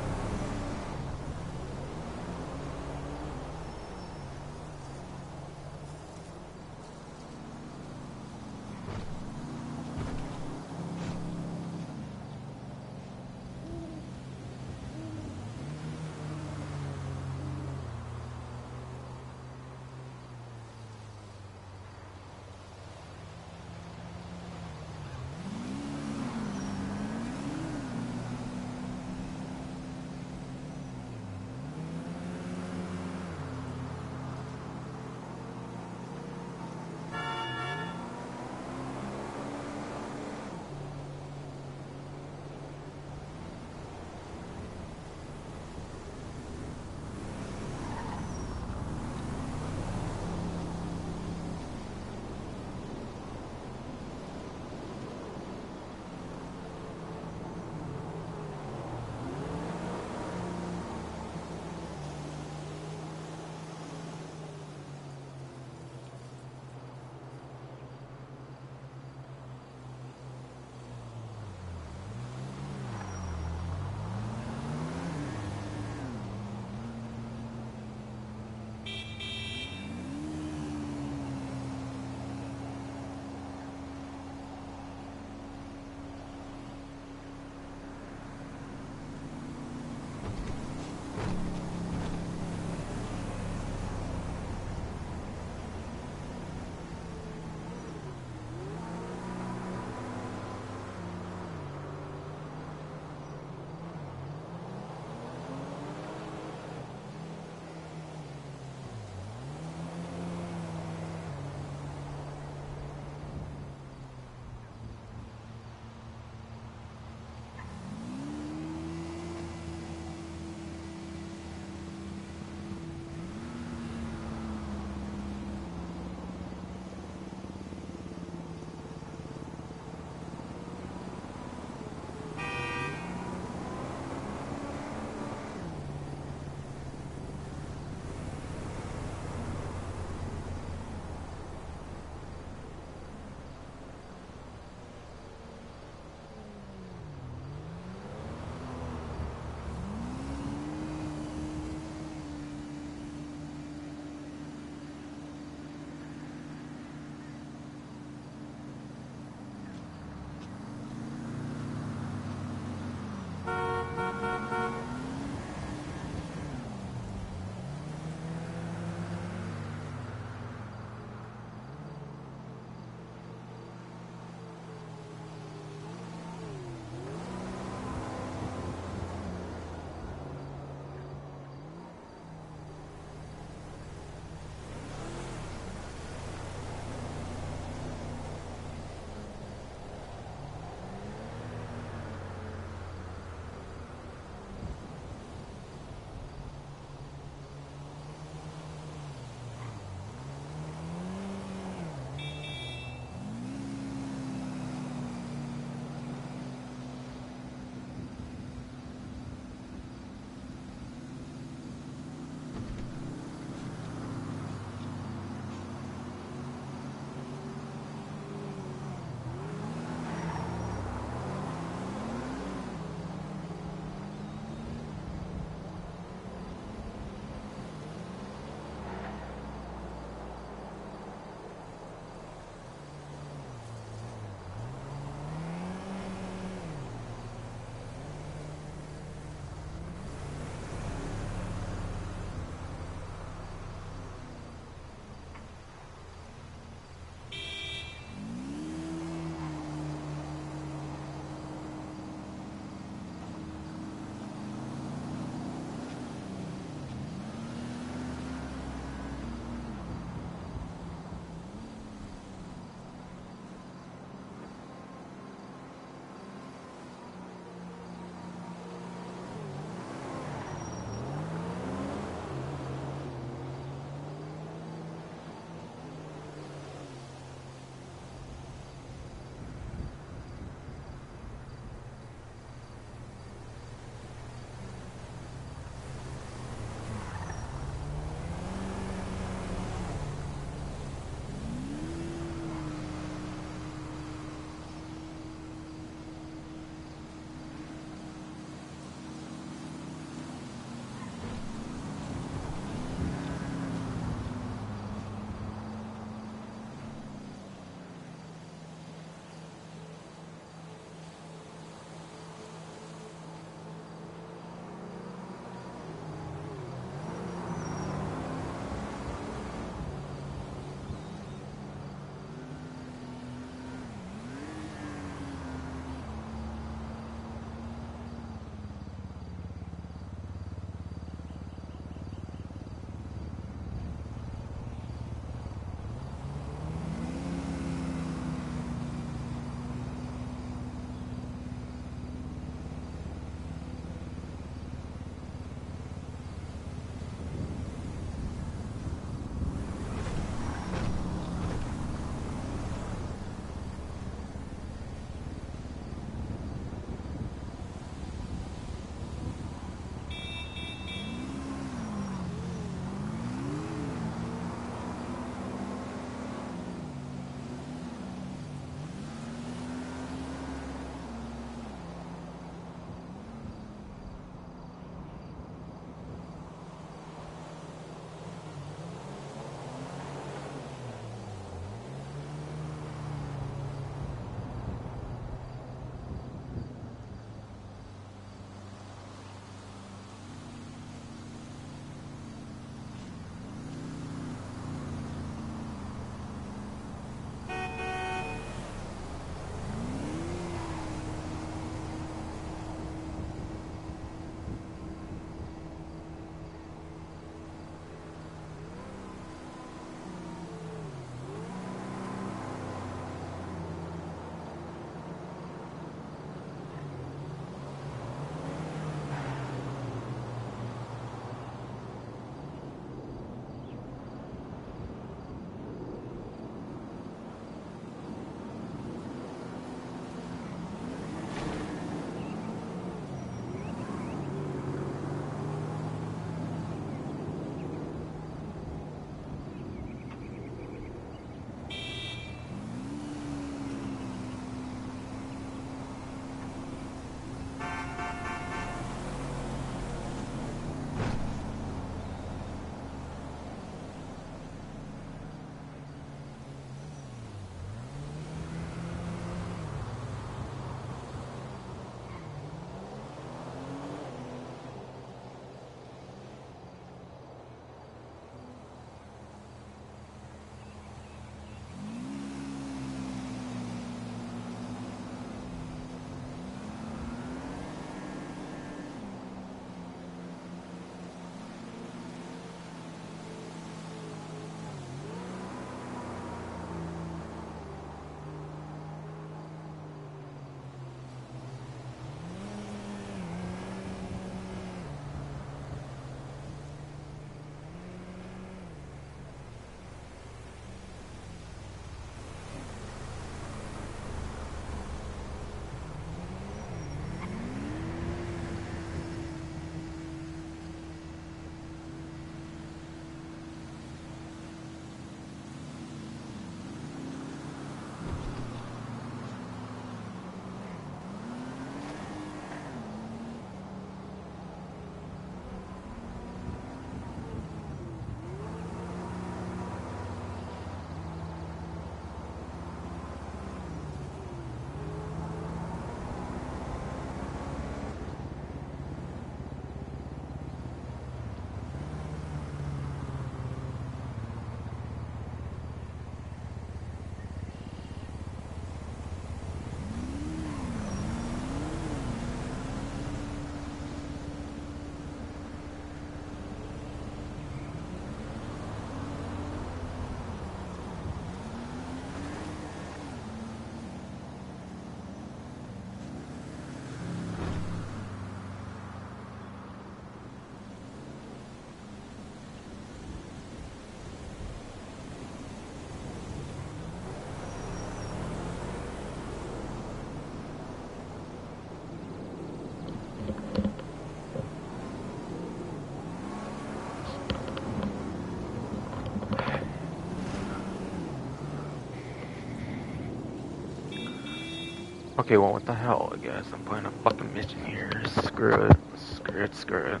Okay, well, what the hell, I guess. I'm playing a fucking mission here. Screw it. Screw it, screw it.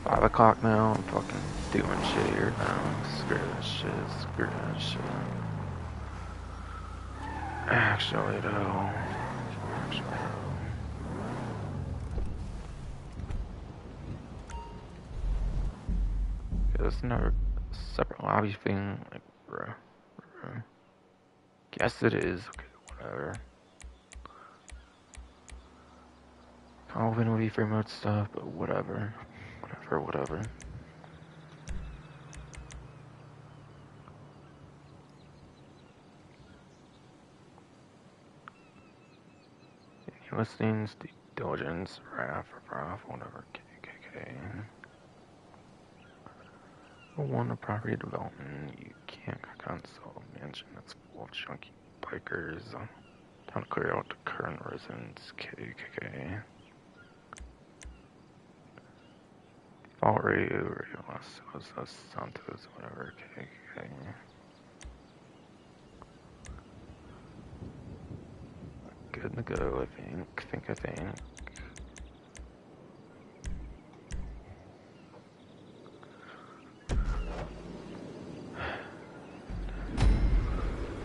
5 o'clock now, I'm fucking doing shit here now. Screw that shit, screw that shit. Actually, though. There's another separate lobby thing, like, bro. Guess it is. Okay, whatever. Calvin would be free mode stuff, but whatever. Whatever. Listings, due diligence, RAF, whatever. KKK. One, a property development, you can't console mansion that's full of chunky bikers. Time to clear out the current residents, KKK. Default radio, Los Santos, whatever, KKK. Good to go, I think.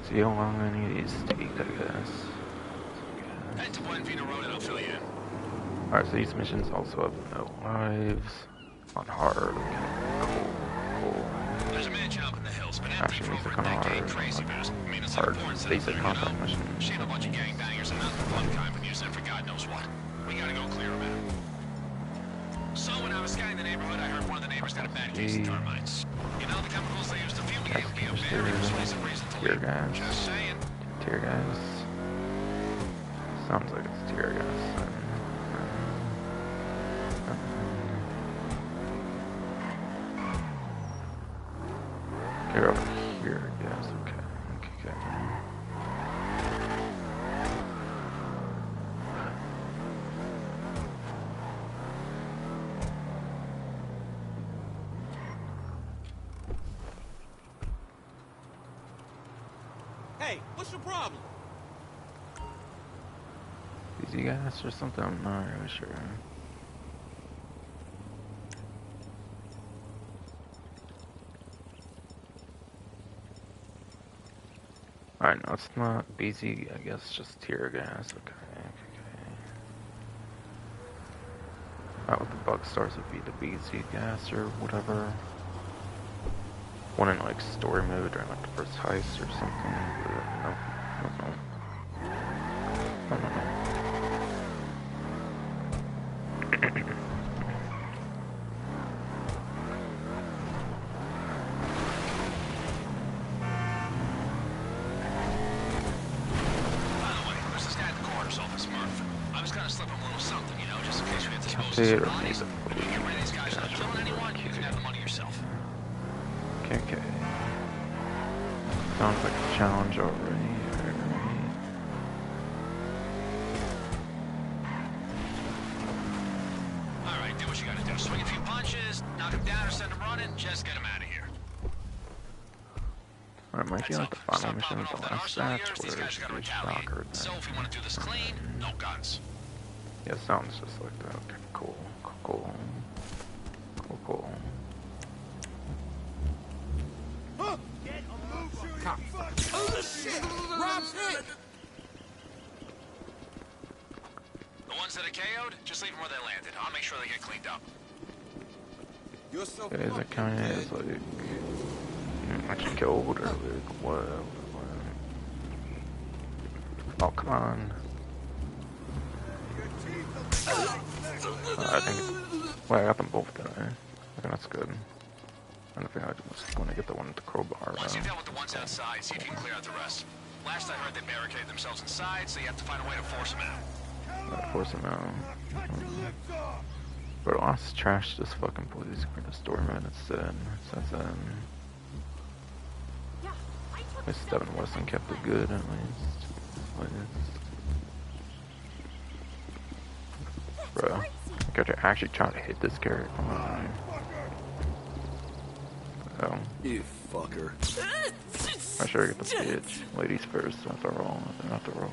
See how long any of these take, I guess. Head to Buenavida Road and I'll fill you in. Alright, so these missions also have no lives. On hard. Cool. There's a man job in the hills, but actually these are kind of hard. Hard basic content missions. She and a bunch of gangbangers and not the fun kind, but using them for God knows what. We gotta go clear them out. So when I was scanning the neighborhood, I heard one of the neighbors got a bad case of termites. You know the chemicals they use to fumigate would be a very persuasive reason to leave. Just saying. Tear gas. Sounds like it's tear gas. You're over here, yes, okay. Hey, what's your problem? Easy gas or something? I'm not really sure. Alright, no, it's not BZ, I guess, just tear gas, okay. Alright, what the bug stars would be the BZ gas or whatever. One in like story mode during like the first heist or something. No. It or maybe okay. Sounds like a challenge already. Alright, do what you gotta do. Swing a few punches, knock him down or send him running, just get him out of here. Alright, might be like the final mission of the last batch where it's shocker. So if you want to do this clean, no guns. Yeah, sounds just like that. Okay, cool. The ones that are KO'd, just leave them where they landed. I'll make sure they get cleaned up. Okay, that kind of is like actually killed or like what? Oh, come on. I think well, I got them both, didn't I? I think that's good. I don't think I just want to get the one with the crowbar. Once you've dealt with the ones outside, see if you can clear out the rest. Last I heard, they barricaded themselves inside, so you have to find a way to force them out. Force them out. Bro, let's trash this fucking police for the story mode instead. At least Devin Weston kept it good, at least. Bro, I gotta actually try to hit this character. Oh. You fucker. I sure get the bitch. Ladies first, not the roll. Not the roll.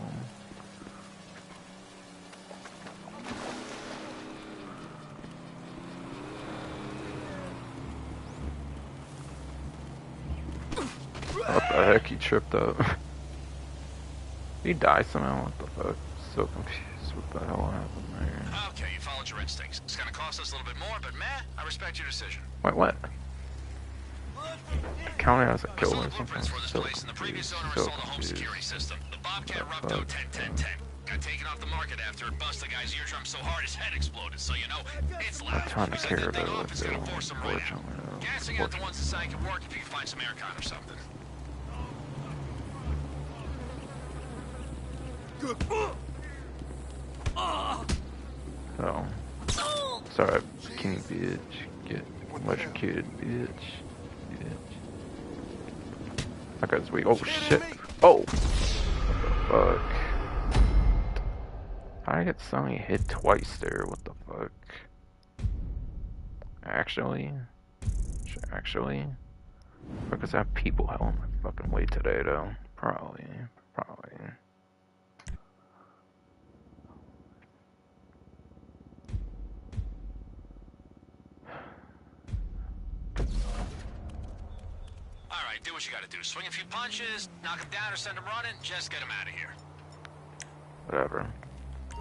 What the heck? He tripped up. Did he die somehow? What the fuck? So confused. What the hell happened there? Okay, you followed your instincts. It's gonna cost us a little bit more, but man, I respect your decision. Wait, what? Counted as a kill or something. Blueprints for this So place, and the previous owner so installed a home security system. The Bobcat Rupto 10-10-10. Got taken off the market after it busted the guy's eardrum so hard his head exploded. So you know, it's loud. I'm trying to You set care that thing about off, it's gonna force him right out. unfortunately. Gassing out the ones inside can work if you can find some aircon or something. So, sorry, skinny bitch. Get electrocuted, bitch. That guy's weak. Oh shit. Oh! What the fuck? How did I get suddenly hit twice there? What the fuck? Actually? Because I have people hell in my fucking way today, though. Probably. Alright, do what you gotta do. Swing a few punches, knock him down or send him running, just get him out of here. Whatever.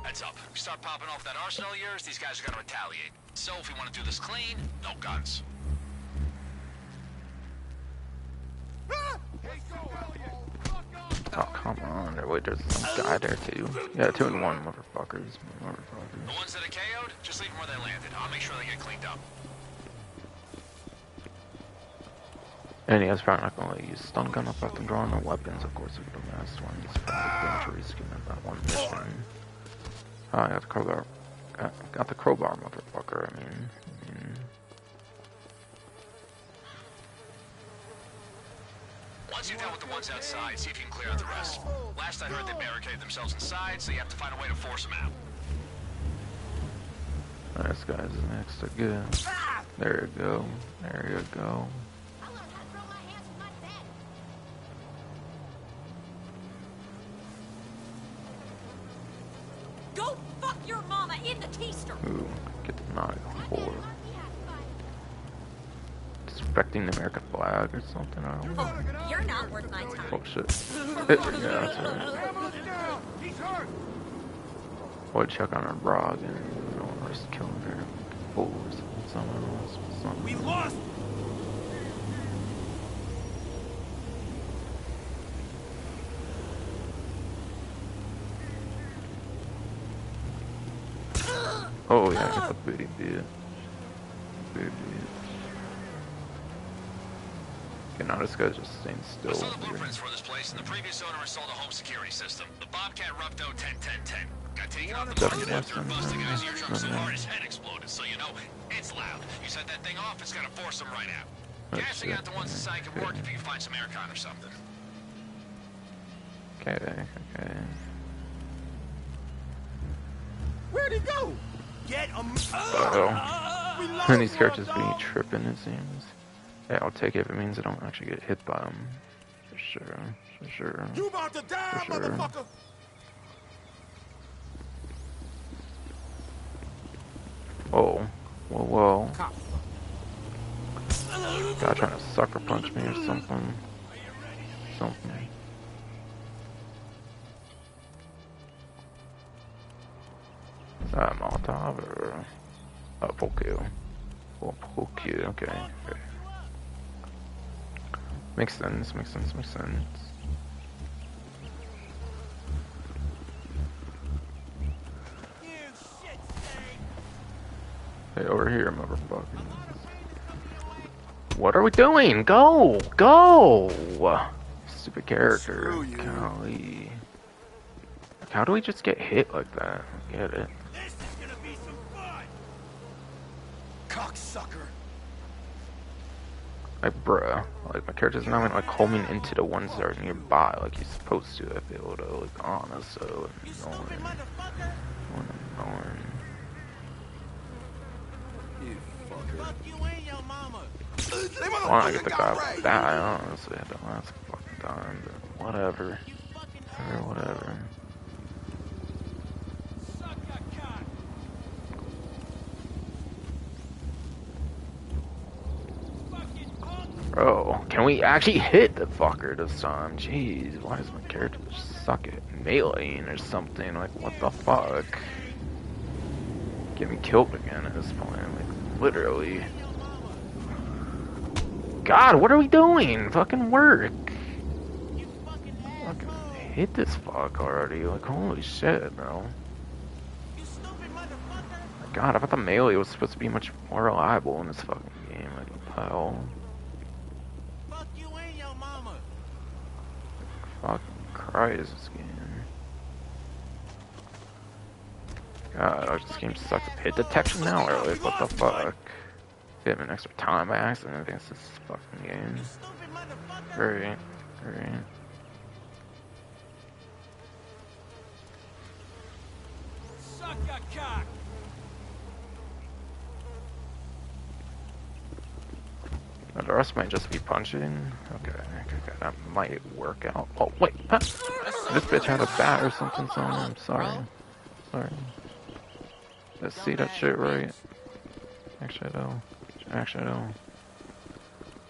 Heads up. If we start popping off that arsenal of yours, these guys are gonna retaliate. So if we want to do this clean, no guns. Oh, come on. Wait, there's some guy there, too. Yeah, 2 and 1, motherfuckers. The ones that are KO'd, just leave them where they landed. I'll make sure they get cleaned up. And he was probably not gonna let you stun gun up after drawing no weapons, of course, with the last one. He's probably risking that one mission. Oh, I got the crowbar. Got the crowbar, motherfucker. I mean. Once you're done with the ones outside, see if you can clear out the rest. Last I heard, they barricaded themselves inside, so you have to find a way to force them out. This guy's next to go. There you go. There you go. Go fuck your mama in the keister. Ooh, get the knife. Whore. Expecting the American flag or something, I don't know. You're not worth my time. Oh shit. Yeah, that's right. Boy, check on her bra again. No one was killing her. Fools. Someone else. We lost! Oh yeah, I got the booty bit. Booty bit. Okay, now this guy's just staying still. I saw the here. blueprints for this place, and the previous owner installed a home security system. The Bobcat Rupto 10-10-10. Got taken off the market after it busted the guy's eardrum so hard his head exploded. So you know, it's loud. You set that thing off, it's gonna force him right out. Gassing out the ones inside can work if you can find some aircon or something. Okay. Where'd he go? Get him! Uh-oh. And these characters being tripping, it seems. Yeah, I'll take it if it means I don't actually get hit by them. For sure. You about to die, For sure. motherfucker! Oh. Whoa. Guy trying to sucker punch me or something. Is that a Molotov or... Oh, full kill. Okay. Makes sense. Hey, over here, motherfucker. What are we doing? Go! Stupid character. Golly. How do we just get hit like that? I get it. This is gonna be some fun! Cocksucker! Like, bruh. Like, my character's not even, like, homing into the ones that are nearby like he's supposed to. I feel, though. Like, honest, so annoying. You fucker. Fuck you and your mama! Why I get the guy like that? I honestly had the last fucking time, but whatever. Whatever. Bro, can we actually hit the fucker this time? Jeez, why does my character suck at meleeing or something? Like, what the fuck? Get me killed again at this point, like, literally. God, what are we doing? Fucking work. Fucking hit this fuck already. Like, holy shit, bro. God, I thought the melee was supposed to be much more reliable in this fucking game. Like, what the hell? Fucking Christ, this game. God, this game sucks at hit detection now, or like, what the fuck? Hit an extra time by accident against this fucking game. Great. Suck your cock. The rest might just be punching. Okay, that might work out. Oh, wait, huh? This bitch had a bat or something, so I'm sorry. Let's see that shit right. Actually, I don't.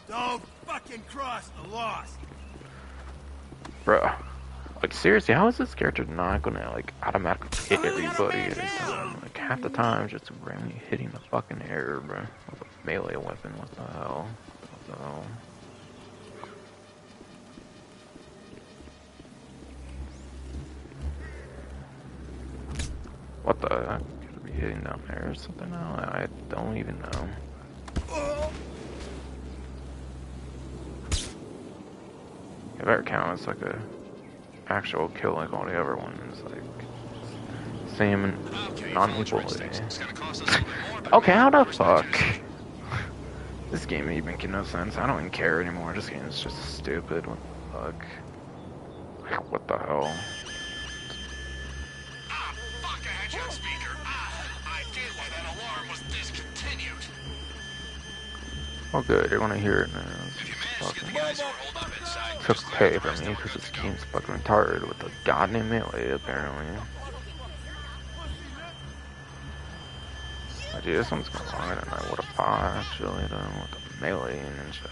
Don't fucking cross the lost. Bruh. Like, seriously, how is this character not gonna, like, automatically hit everybody every time? Like, half the time, just randomly hitting the fucking air, bruh. With a melee weapon, what the hell? What the heck? Could be hitting down there or something now? I don't even know. If that counts, it's like a actual kill like all the other ones, like same and non-equally. Okay, how the fuck? This game even makes no sense. I don't even care anymore. This game is just stupid. What the fuck? What the hell? Ah, fuck, I had you on speaker. I did why that alarm was discontinued. Oh good, you're gonna hear it now. If you manage to get the guys who are holed up inside, Took pay from me because this game's fucking retarded with the goddamn melee apparently. Dude, this one's going on. I don't know what a fire actually though, with the melee and shit.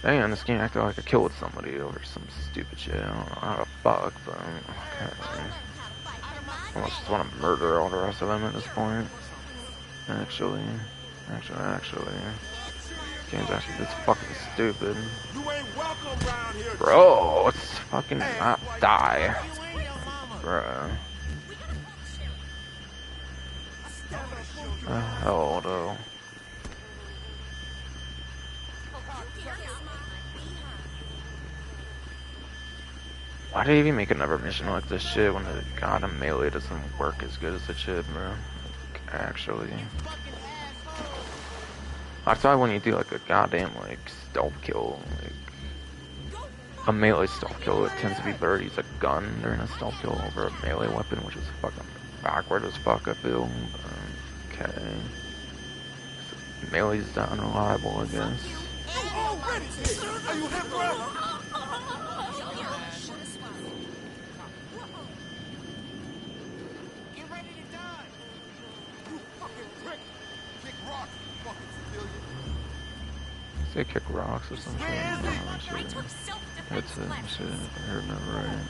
Dang, this game acted like I killed somebody over some stupid shit. I don't know how the fuck, but okay. I almost just want to murder all the rest of them at this point. Actually. This game's actually this fucking stupid. Bro, let's fucking not die. Bruh. Hell though. Why did they even make another mission like this shit when the goddamn melee doesn't work as good as it should, bro? Like, actually. That's why when you do like a goddamn like stealth kill, like a melee stealth kill, it tends to be better to use a gun during a stealth kill over a melee weapon, which is fucking backward as fuck, I feel. Okay. Melee's unreliable, I guess. Get ready to die. You fucking prick. Kick rocks, you fucking civilian. Say kick rocks or something. Oh, shit. That's it, shit. I heard that right.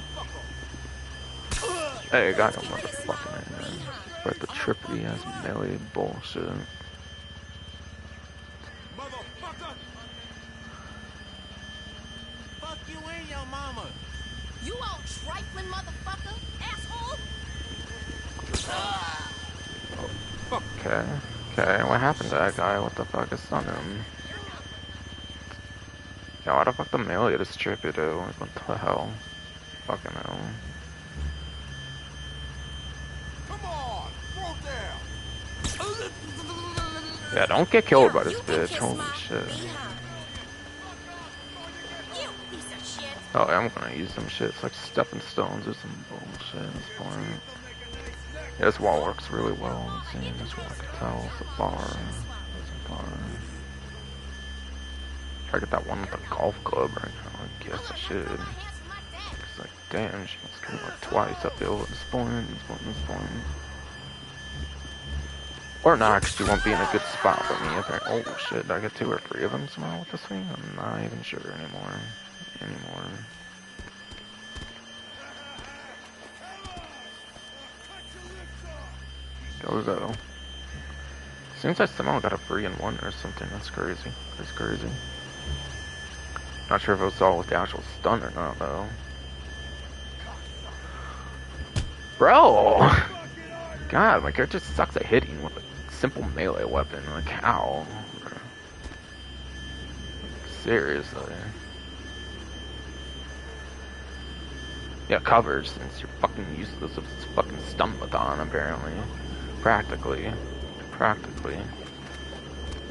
Hey, I got no motherfucking man. But the trippy ass melee bullshit. Motherfucker! Fuck you and your mama. You old trifling motherfucker, asshole! Okay, what happened to that guy? What the fuck is on him? Yeah, why the fuck the melee just trippy though? What the hell? Fucking hell. Come on, throw down. Yeah, don't get killed by this bitch. Holy shit. You piece of shit! Oh, yeah, I'm gonna use some shit. It's like stepping stones or some bullshit at this point. Yeah, this wall works really well. This game is what I can tell so far. Doesn't Try to get that one with the golf club right now. I guess I should. It's like, damn, she must come like twice uphill at this point. Or not, because she won't be in a good spot for me. Oh shit, did I get 2 or 3 of them somehow with this thing? I'm not even sure anymore. Go. Seems like somehow got a 3-in-1 or something. That's crazy. Not sure if it was all with the actual stun or not, though. Bro! God, my character sucks at hitting with a simple melee weapon. Like, how? Seriously. Yeah, coverage, since you're fucking useless with this fucking stun baton, apparently. Practically.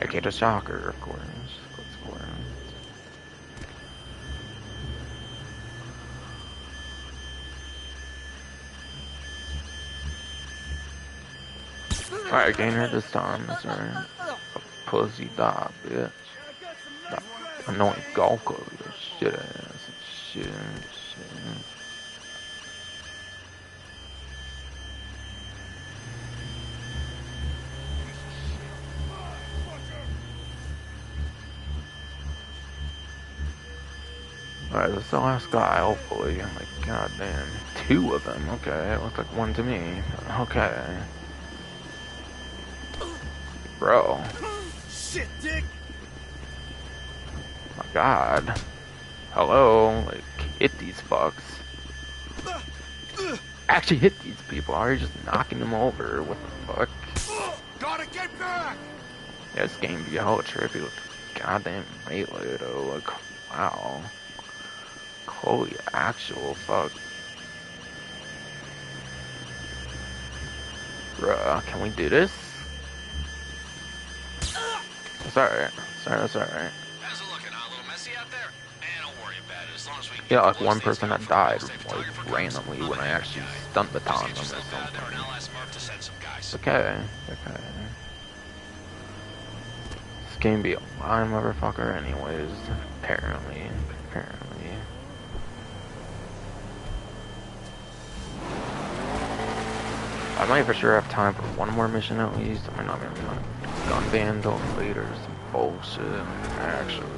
Okay, the shocker, of course. Alright, gainer this time, that's right. Pussy die, bitch. That annoying golf club, shit ass, shit. Alright, this is the last guy, hopefully. I'm like, goddamn. 2 of them, okay. It looks like 1 to me. Okay. Bro. Shit, Dick! My god. Hello? Like, hit these fucks. Actually hit these people. Are you just knocking them over? What the fuck? Gotta get back! Yeah, this game be hella trippy with the goddamn melee though. Like, wow. Holy actual fuck. Bruh, can we do this? That's alright. That's alright. How's it looking? A little messy out there? Don't worry about it. As long as we Yeah, like one person that died, like, randomly when I actually stun baton them or something. Okay. This game be a lying motherfucker anyways, apparently. I might for sure have time for one more mission at least. I might not be gun vandal later, some bullshit. Actually.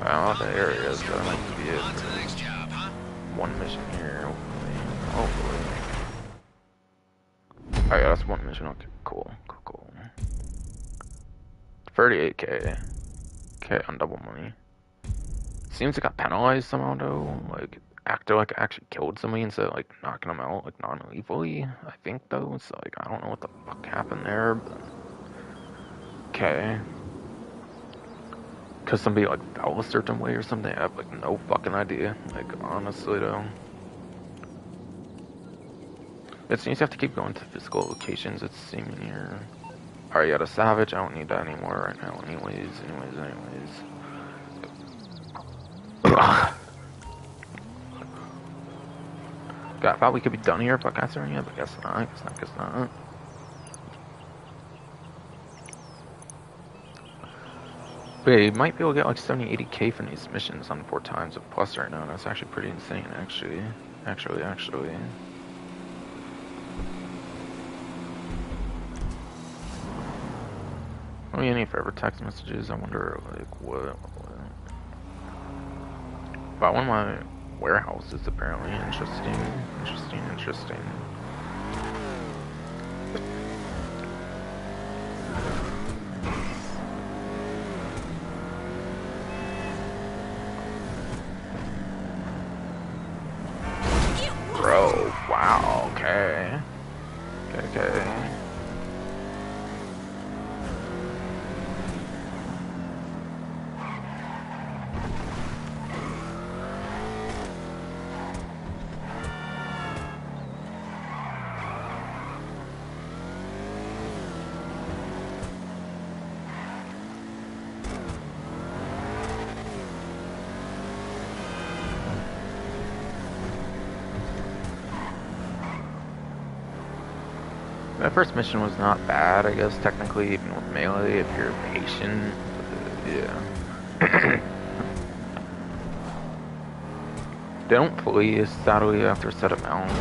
Well, the areas that might be it. One mission here, hopefully. Oh yeah, that's one mission. Okay, cool. 38k. Okay, on double money. Seems like I got penalized somehow though. Like, acted like I actually killed somebody instead of like knocking them out like non-lethally. I think though. So like I don't know what the fuck happened there, but okay. Cause somebody like felt a certain way or something. I have like no fucking idea. Like honestly though. It seems you have to keep going to physical locations, it's seeming here. Alright, yeah, the Savage, I don't need that anymore right now anyways. God, I thought we could be done here, but guess not. Guess not. But you might be able to get like 70-80k from these missions on 4 times of plus right now. That's actually pretty insane, actually. Oh, any forever text messages? I wonder, like, what? About one of my warehouses, apparently. Interesting. Bro, wow, okay. That first mission was not bad, I guess, technically, even with melee, if you're patient. Yeah. They don't play sadly after a set amount,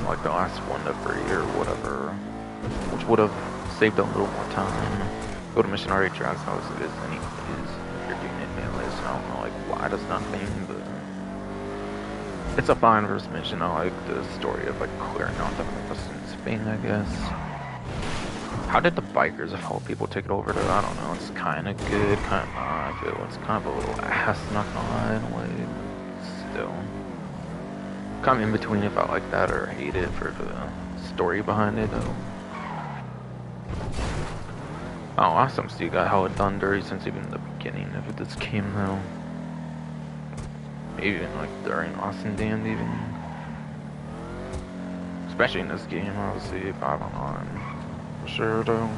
like the last 1 to 3 or whatever, which would have saved a little more time. Go to mission already drags out as it is anyways, if you're doing it melee, so I don't know like why does nothing, but it's a fine first mission. I like the story of like clearing out the resistance thing, I guess. How did the bikers of all people take it over to? I don't know, it's kinda good, kinda not. I feel it's kind of a little ass, not gonna lie, in a way, but still. Kind of in between if I like that or hate it for the story behind it, though. Oh, awesome, so you got hella done dirty since even the beginning of this game, though. Maybe even like during Lost and Damned, even. Especially in this game, obviously, 5 on. For sure, though.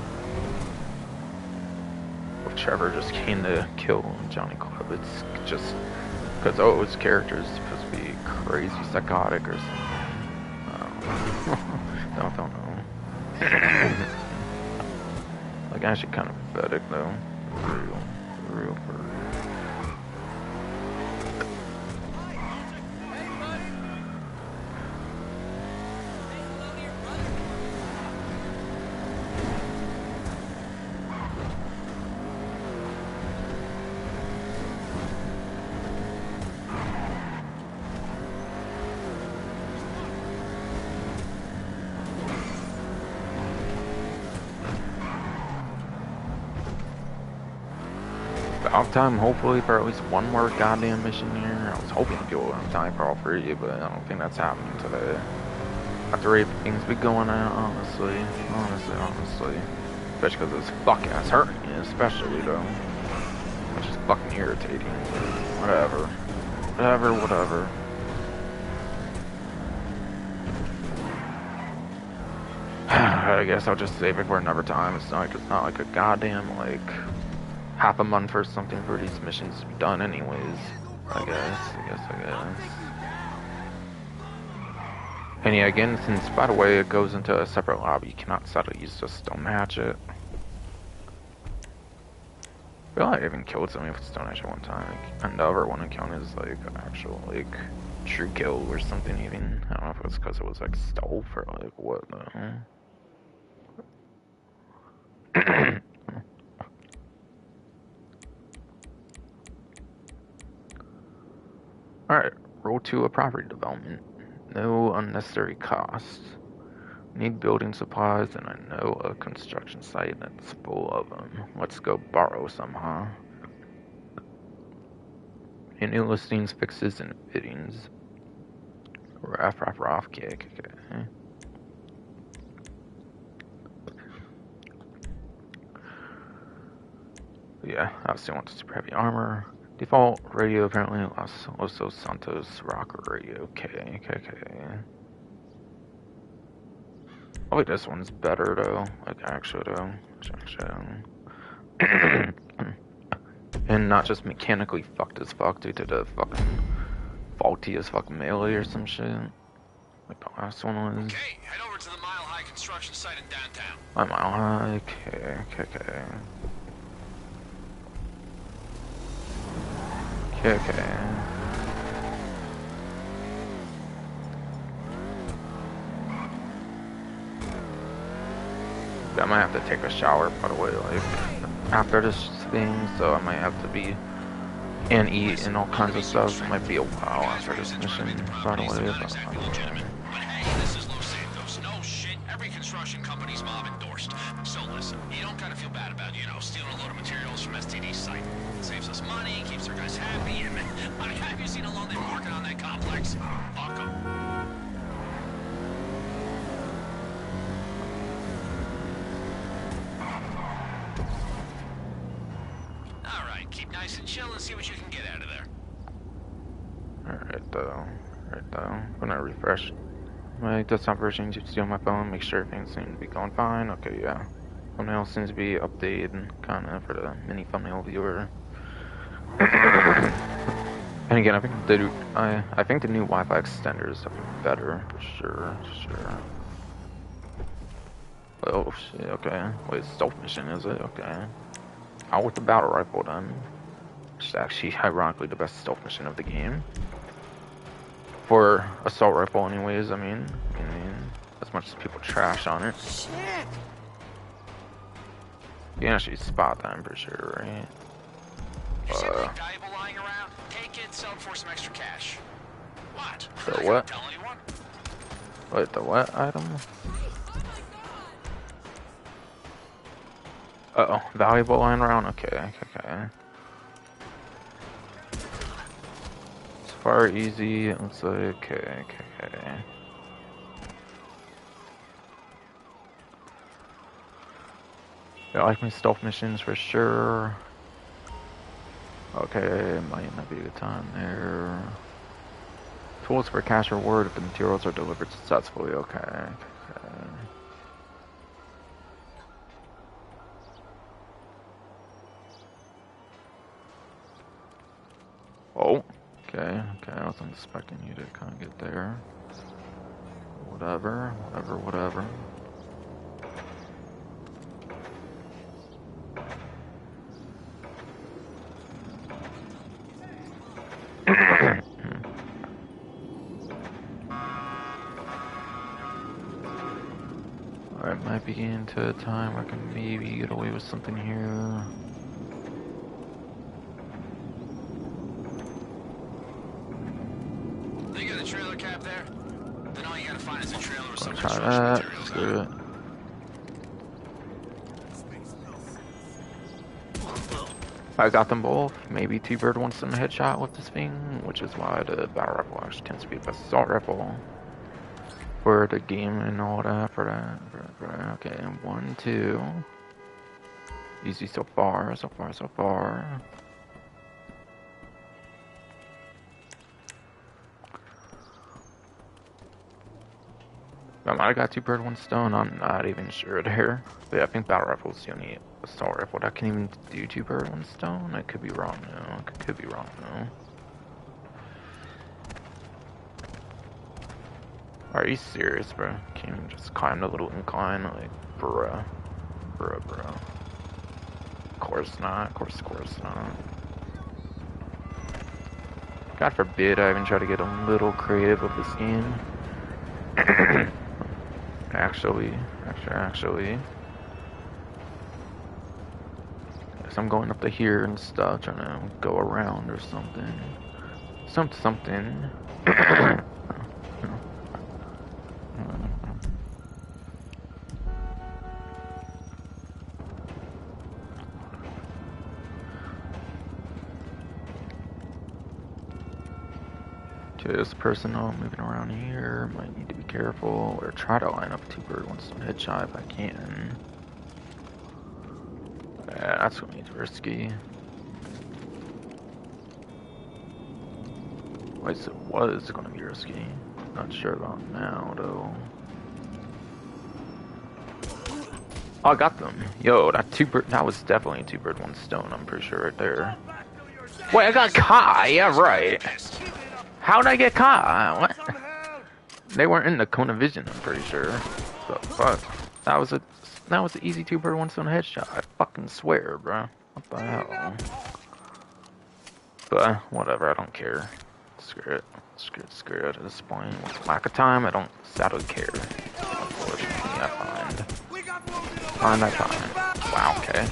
If Trevor just came to kill Johnny Club, it's just because, oh, his character is supposed to be crazy, psychotic, or something. Don't know. Like, actually kind of pathetic, though. For real. Off time, hopefully, for at least 1 more goddamn mission here. I was hoping to go on time for all 3, but I don't think that's happening today. After everything's been going on, honestly. Especially because this fucking ass hurting me, especially though. Which is fucking irritating. Whatever. I guess I'll just save it for another time. It's not like a goddamn, like, half a month or something for these missions to be done anyways. I guess. And yeah, again, since, by the way, it goes into a separate lobby, you cannot settle, you just don't match it. I feel like I even killed somebody with Stone Edge at one time. Like, another one encounter is like an actual, like, true kill or something even. I don't know if it was because it was like stealth or like what though. Alright, roll to a property development. No unnecessary costs. Need building supplies, and I know a construction site that's full of them. Let's go borrow some, huh? And new listings, fixes, and fittings. Raff, okay. Yeah, obviously want the super heavy armor. Default radio, apparently, Los Santos rock radio. Okay. Oh wait, this one's better though. Like actually though. And not just mechanically fucked as fuck due to the fucking faulty as fuck melee or some shit. Like the last one was. Okay, head over to the Mile High construction site in downtown. Mile High, okay. I might have to take a shower, by the way, like, after this thing, so I might have to be, and eat and all kinds of stuff. It might be a while after this mission, by the way, but hey, this is Los Santos. No shit, every construction company's mob endorsed. So listen, you don't gotta feel bad about, stealing a load of materials from STD's site. It saves us money, keeps their guys happy, and I mean, have you seen how long they've been working on that complex? Fuck 'em. Alright, keep nice and chill and see what you can get out of there. Alright though. I'm gonna refresh my desktop version to see on my phone, make sure everything seems to be going fine. Okay, yeah. Thumbnail seems to be updated, kinda for the mini thumbnail viewer. And again, I think the new Wi-Fi extenders are better, for sure. Oh shit, okay. Wait, stealth mission, is it? Okay. Out with the battle rifle then. Which is actually, ironically, the best stealth mission of the game. For assault rifle anyways, I mean, as much as people trash on it. Shit! You can actually spot that, I'm pretty sure, right? You see anything valuable lying around? Take it, sell it for some extra cash. What? The Not what? gonna tell anyone? Wait, the what item? Uh-oh, valuable lying around? Okay. It's far easy, it looks like, okay. I like my stealth missions for sure. Okay, might not be a good time there. Tools for cash reward if the materials are delivered successfully, okay. Oh, okay, I wasn't expecting you to kind of get there. Whatever. Alright, might be getting to a time where I can maybe get away with something here. You got a trailer cab there? Then all you gotta find is a trailer with some Try construction that, materials let's do it. I got them both. Maybe two-bird one stone headshot with this thing, which is why the battle rifle actually tends to be the best assault rifle for the game and all that. For that. Okay, 1, 2. Easy so far. I might have got two-bird one stone. I'm not even sure there. But yeah, I think battle rifle is the only assault rifle that can even do two-bird one stone. I could be wrong though. Are you serious, bro? Can't even just climb the little incline, like, bruh. Of course not. God forbid I even try to get a little creative with this game. Actually. Guess I'm going up to here and stuff, trying to go around or something. Something. Okay, this person moving around here might need to be careful, or try to line up two-bird one stone headshot if I can. Yeah, that's gonna be risky. Wait, so what is gonna be risky? Not sure about now though. Oh, I got them. Yo, that was definitely a two-bird one stone, I'm pretty sure right there. Wait, I got caught. Yeah, right. How'd I get caught? What? They weren't in the cone of vision, I'm pretty sure. So, fuck. That was an easy two-bird one stone headshot. I fucking swear, bro. What the hell? But whatever, I don't care. Screw it at this point. With lack of time, I don't sadly care. Unfortunately, I find. Wow, okay.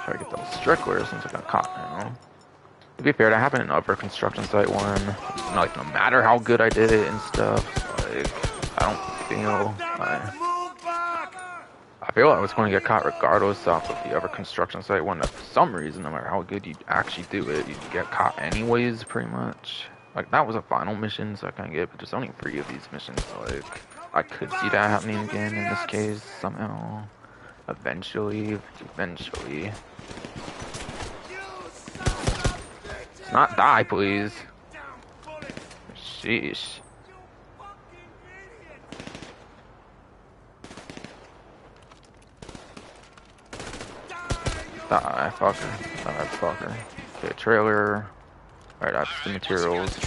Try to get those stricklers since I got caught now. To be fair, that happened in Upper Construction Site 1. Like, no matter how good I did it and stuff, like, I don't feel I feel like I was going to get caught regardless off of the Upper Construction Site 1. That for some reason, no matter how good you actually do it, you'd get caught anyways, pretty much. Like, that was a final mission, so I kind of get it, but there's only 3 of these missions, so, like, I could see that happening again in this case, somehow. Eventually. Not die, please. Sheesh. Die, fucker. Okay, trailer. Alright, that's the materials.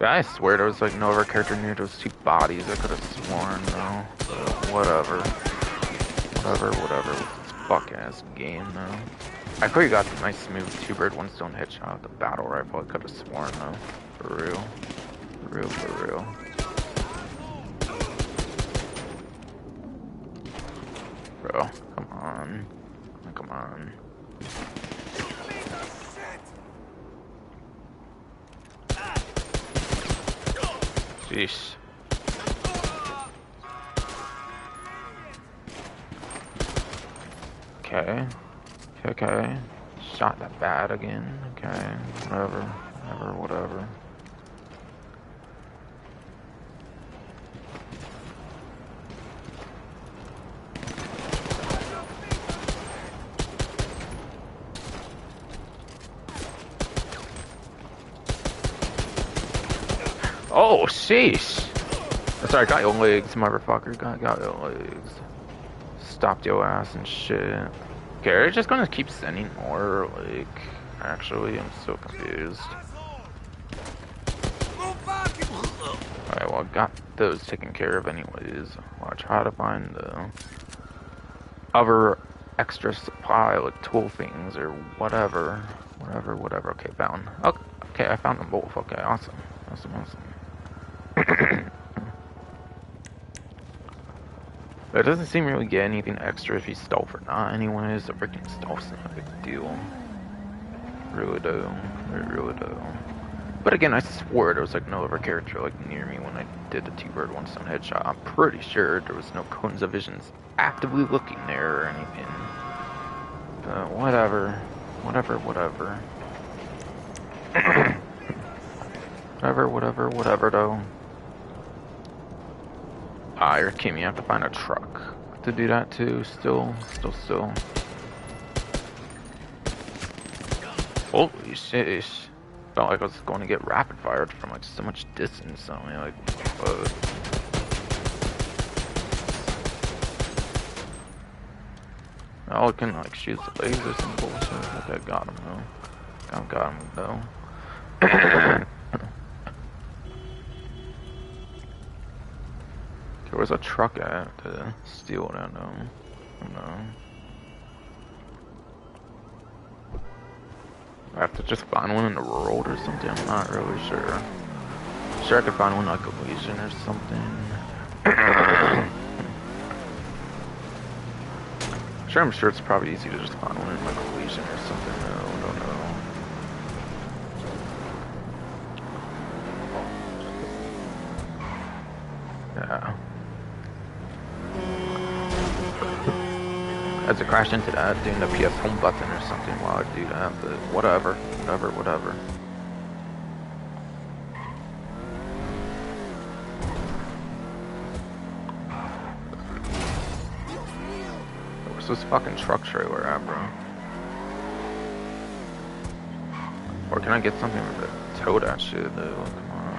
I swear there was like no other character near those two bodies. I could have sworn though. But whatever. Whatever with this fuck ass game though. I thought you got the nice smooth 2-bird 1-stone headshot with the battle rifle. I could have sworn though. For real. For real. Bro, come on. Come on. Jeez. Okay. Shot that bad again. Okay. Whatever. Oh, sheesh. Sorry, got your legs, motherfucker. Got your legs. Stopped your ass and shit. Okay, are you just gonna keep sending more? Like, actually, I'm so confused. Alright, well, I got those taken care of anyways. I'll try to find the other extra supply, like tool things or whatever. Okay, found. Okay, I found them both. Okay, awesome. But it doesn't seem to really get anything extra if you stealth or not. Anyways, the freaking stealth's not a big deal. Really though. But again, I swear there was like no other character like near me when I did the 2-bird 1-stone headshot. I'm pretty sure there was no cones of visions actively looking there or anything. But whatever though. Ah, you're kidding me, I have to find a truck to do that too, still. Holy shit. Felt like I was going to get rapid fired from like so much distance on me, like, I can like shoot the lasers and bullshit. Okay, got him though. There was a truck at to steal that though. I have to just find one in the world or something. I'm not really sure. Sure, I could find one like a Legion or something. I'm sure it's probably easy to just find one in like a Legion or something. I don't know. Yeah. As I crash into that, doing the PS home button or something while I do that, but whatever. Where's this fucking truck trailer at, bro? Or can I get something to tow that shit, though? Come on.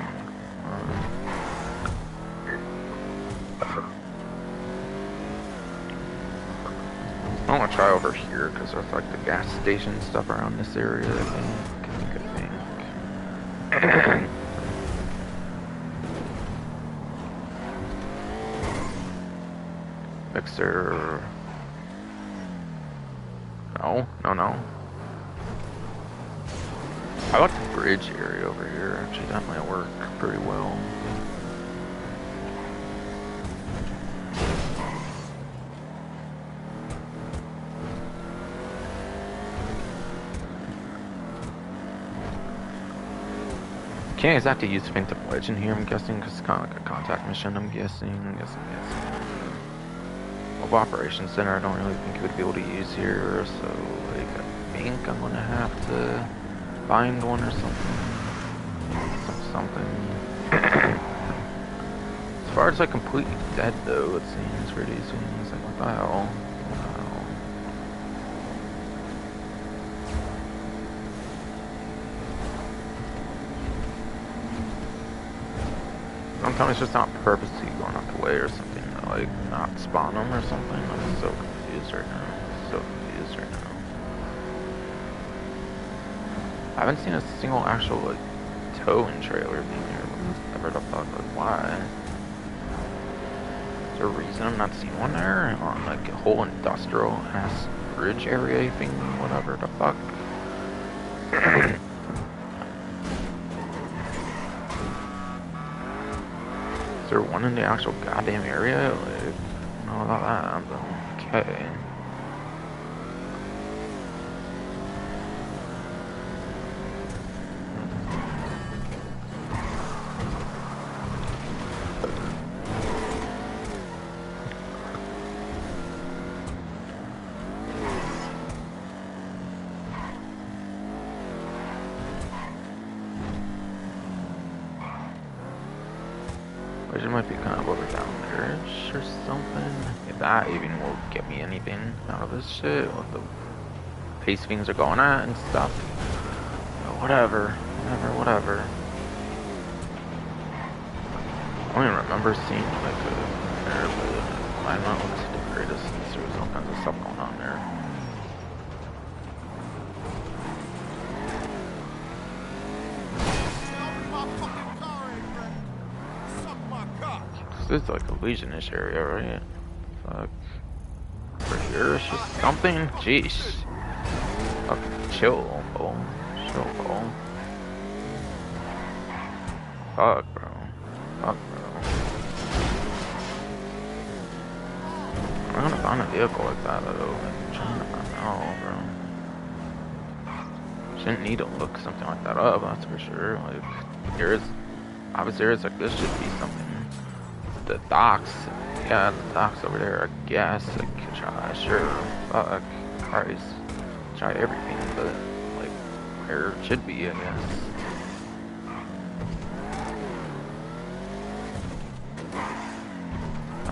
I want to try over here because there's like the gas station stuff around this area. I think. Mixer. No. I like the bridge area over here. Actually, that might work pretty well. Can't exactly use Phantom Legend here, I'm guessing, because it's kind of like a contact mission, I'm guessing. Mobile Operations Center, I don't really think you would be able to use here, so, like, I think I'm gonna have to find one or something. As far as, like, completely dead, though, it seems, for these things, like, what the hell? Sometimes it's just not purposely going out the way or something, like not spawn them or something. I'm so confused right now. I haven't seen a single actual like towing trailer being here Never the fuck, like, why? Is there a reason I'm not seeing one there? On, like, a whole industrial-ass bridge area thing, whatever the fuck. Is there one in the actual goddamn area? Like, I don't know about that, but okay. It might be kind of over down there or something. If that even will get me anything out of this shit, what the pace things are going at and stuff. But whatever. I don't even remember seeing like a airplane. I'm not looking the greatest. There was all kinds of stuff going on there. This is like a Legion-ish area, right? Fuck. Over here is just something? Jeez. Fucking chill, bro. Chill, bro. Fuck, bro. I'm gonna find a vehicle like that, though. I'm trying to find out, bro. Shouldn't need to look something like that up, that's for sure. Like, obviously there's like, this should be something. The docks, yeah, the docks over there, I guess, like, try, sure, fuck, Christ, try everything, but, like, where it should be, I guess.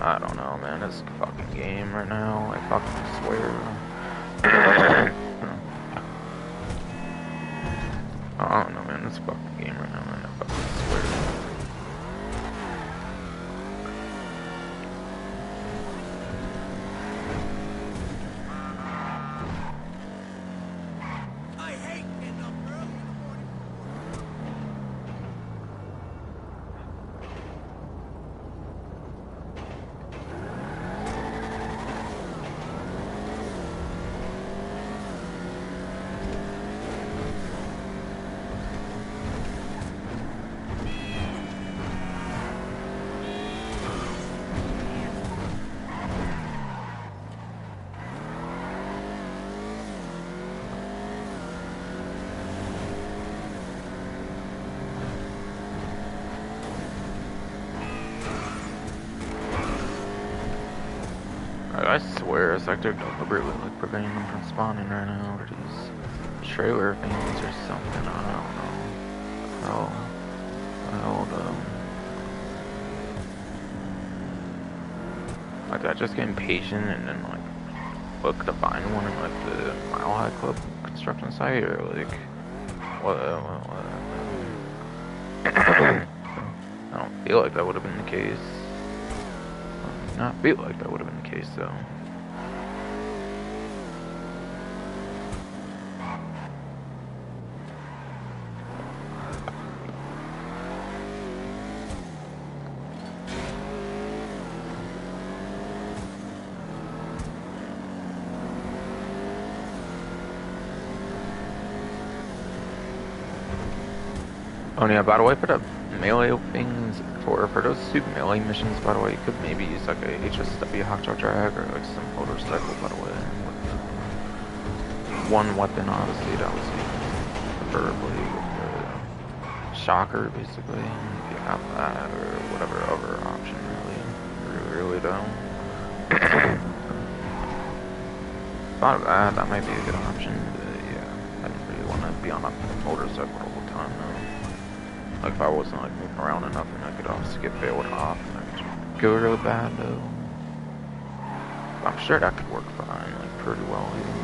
I don't know, man, this fucking game right now, I fucking swear. I don't know, man, this fucking game right now, man, I fucking swear. I swear it's like they're deliberately like preventing them from spawning right now over these trailer things or something. I don't know. Hell though. Like I just get impatient and then like look to find one in like the Mile High Club construction site or like what? I don't feel like that would have been the case. Not feel like that would have been the case though. Oh yeah, by the way, for the melee things, for those two melee missions, by the way, you could maybe use like a HSW Hotshot Drag or like some motorcycle, by the way. One weapon, obviously, that was preferably with the shocker, basically. If you have that, or whatever other option, really though. Thought of that might be a good option, but yeah, I didn't really want to be on a motorcycle the whole time, though. Like if I wasn't like moving around enough, and I could obviously get bailed off, and I could go really bad though. I'm sure that could work fine, like pretty well even.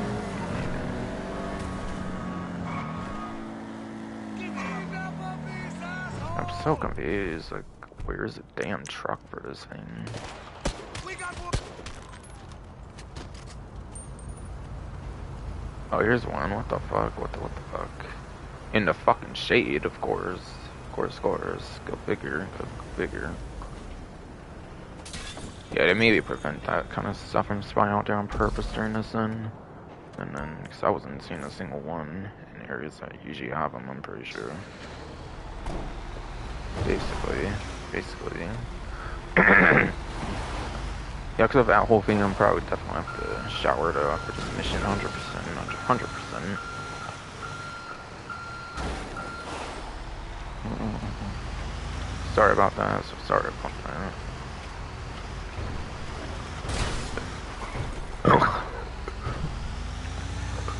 I'm so confused, like where's the damn truck for this thing? Oh, here's one, what the fuck, what the fuck? In the fucking shade, of course. Of course. Go bigger, go bigger. Yeah, to maybe prevent that kind of stuff from spawning out there on purpose during this then. And then, because I wasn't seeing a single one in areas that usually have them, I'm pretty sure. Basically. Yeah, because of that whole thing, I'm probably definitely have to shower it up for this mission 100%. Sorry about that, so sorry about that.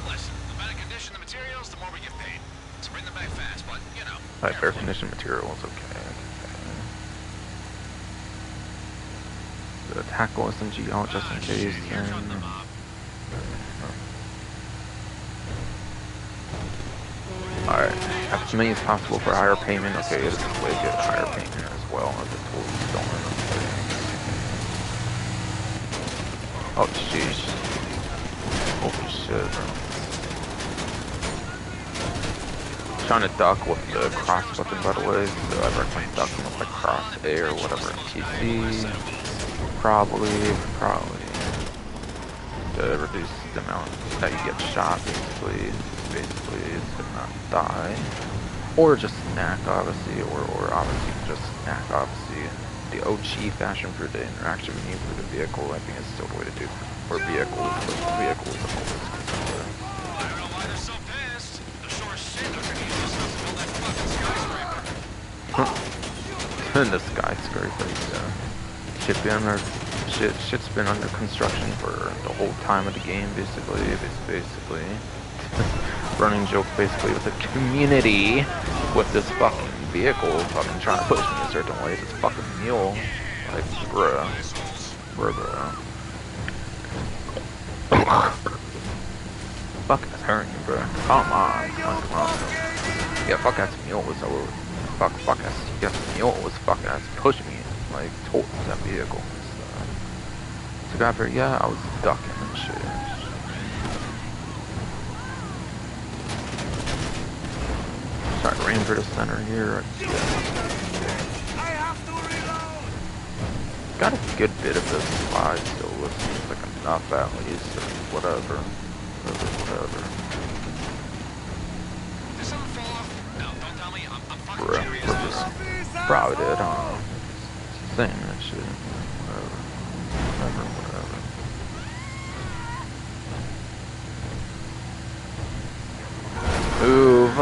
Listen, the better condition the materials, the more we get paid. So bring them back fast, but, you know. Like, fair condition materials, okay. The tackle SMG out just in case, and... Alright, as many as possible for higher payment. Okay, it's a way to get higher payment as well as a totally stolen. Oh, sheesh. Holy shit, bro. Trying to duck with the cross button, by the way, so I recommend ducking with like cross A or whatever TC. Probably to reduce the amount that you get shot, basically to not die, or just snack, obviously, or obviously just snack, obviously. The OG fashion for the interaction menu for the vehicle, I think is still the way to do it for vehicles, but vehicles are always considered. I don't know why they're so pissed. The sure shit are gonna use this stuff to build that fucking skyscraper. And the skyscraper, yeah. Shit's been under construction for the whole time of the game, basically. Running joke basically with the community with this fucking vehicle fucking trying to push me a certain way. This fucking mule. Like, bruh. Fuck, that's hurting, bruh. Come on. Yeah, fuck ass mule was over. Fuck ass mule was fucking ass pushing me like towards that vehicle. So got for, yeah, I was ducking and shit. Sorry, ran for the center here. Yeah. Got a good bit of this slide still, it seems like enough at least, or whatever. Did something fall off? No, don't tell me. I'm fucking Bruh, curious. we're just probably did, I don't know. Saying that shit. Whatever. Move.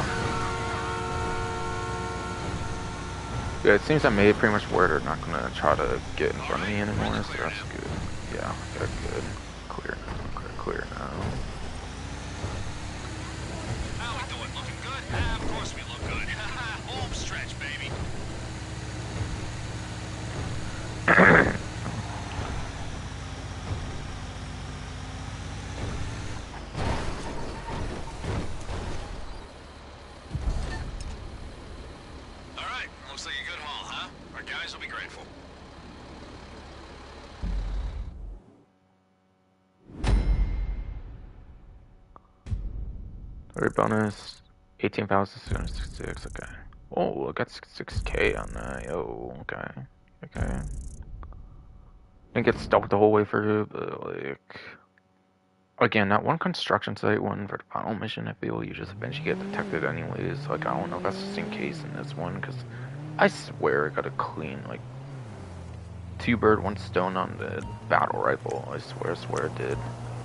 Yeah, it seems I made pretty much where they're not gonna try to get in front of me anymore, so that's good. Yeah, good. Clear now. How we doing? Looking good? Of course we look good. Home stretch, baby. Alright, looks like a good haul, huh? Our guys will be grateful. Third bonus, 18,666, okay. Oh, I got 6K on that, yo, okay. Didn't get stuck the whole way through, but like... Again, that one construction site one for the final mission, I feel you just eventually get detected anyways. Like, I don't know if that's the same case in this one, because I swear I got a clean, like, 2 bird, 1 stone on the battle rifle. I swear it did.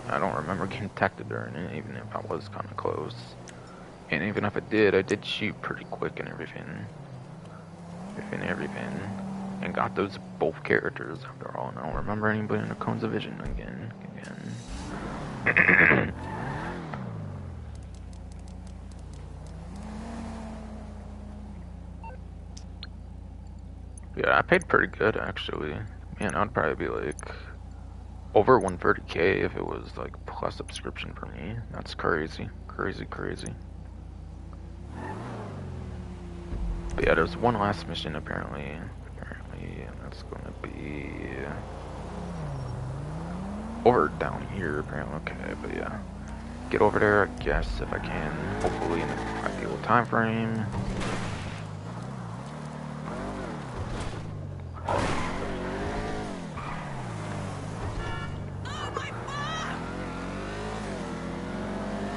I don't remember getting detected during it, even if I was kind of close. And even if it did, I did shoot pretty quick and everything. And got those both characters after all, and I don't remember anybody in the Cones of Vision again. Yeah, I paid pretty good actually. Man, I'd probably be like over 130K if it was like plus subscription for me. That's crazy. But yeah, there's one last mission apparently, and that's gonna be over down here apparently. Okay, but yeah, get over there I guess if I can, hopefully in the ideal time frame.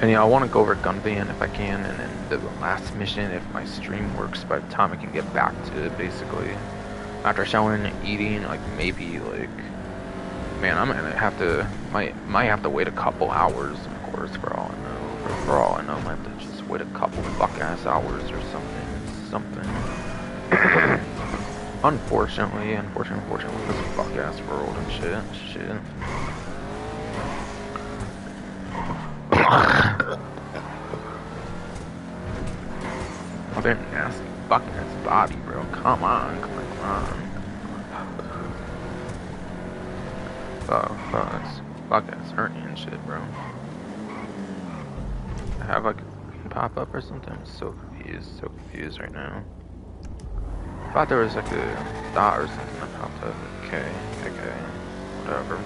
And yeah, I want to go over gun van if I can, and then the last mission, if my stream works by the time I can get back to it, basically. After showering and eating, like, maybe, like, man, I'm gonna have to, might have to wait a couple hours, of course, for all I know. For all I know, I might have to just wait a couple fuck-ass hours or something. Unfortunately, this is a fuck-ass world and shit. Oh, they're nasty fucking his body, bro. Come on. Oh, fuck-ass hurting and shit, bro. I have like a pop up or something. I'm so confused right now. I thought there was like a dot or something that popped up. Okay. Whatever.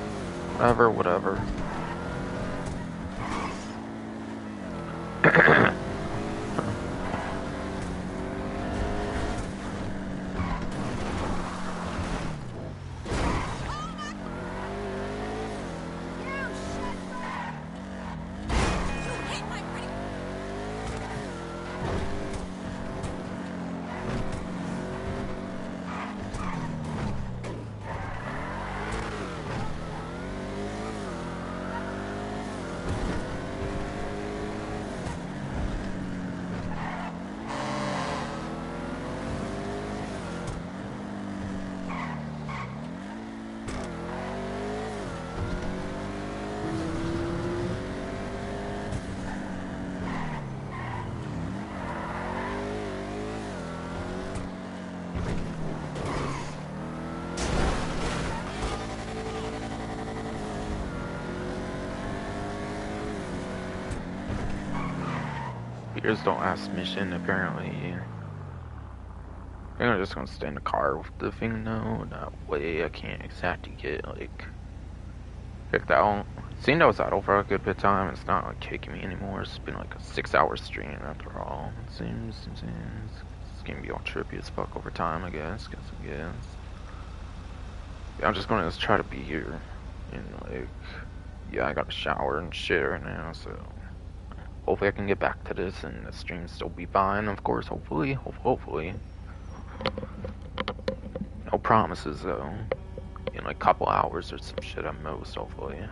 Beers don't ask mission, apparently. I think I'm just gonna stay in the car with the thing now. That way I can't exactly get, like, kicked out. Seeing that was idle for a good bit of time, it's not, like, kicking me anymore. It's been, like, a 6-hour stream after all. It seems. It's gonna be all trippy as fuck over time, I guess. I'm just gonna try to be here. And, like, yeah, I got a shower and shit right now, so... Hopefully I can get back to this and the stream still be fine, of course, hopefully. No promises, though. In like a couple hours or some shit at most, hopefully.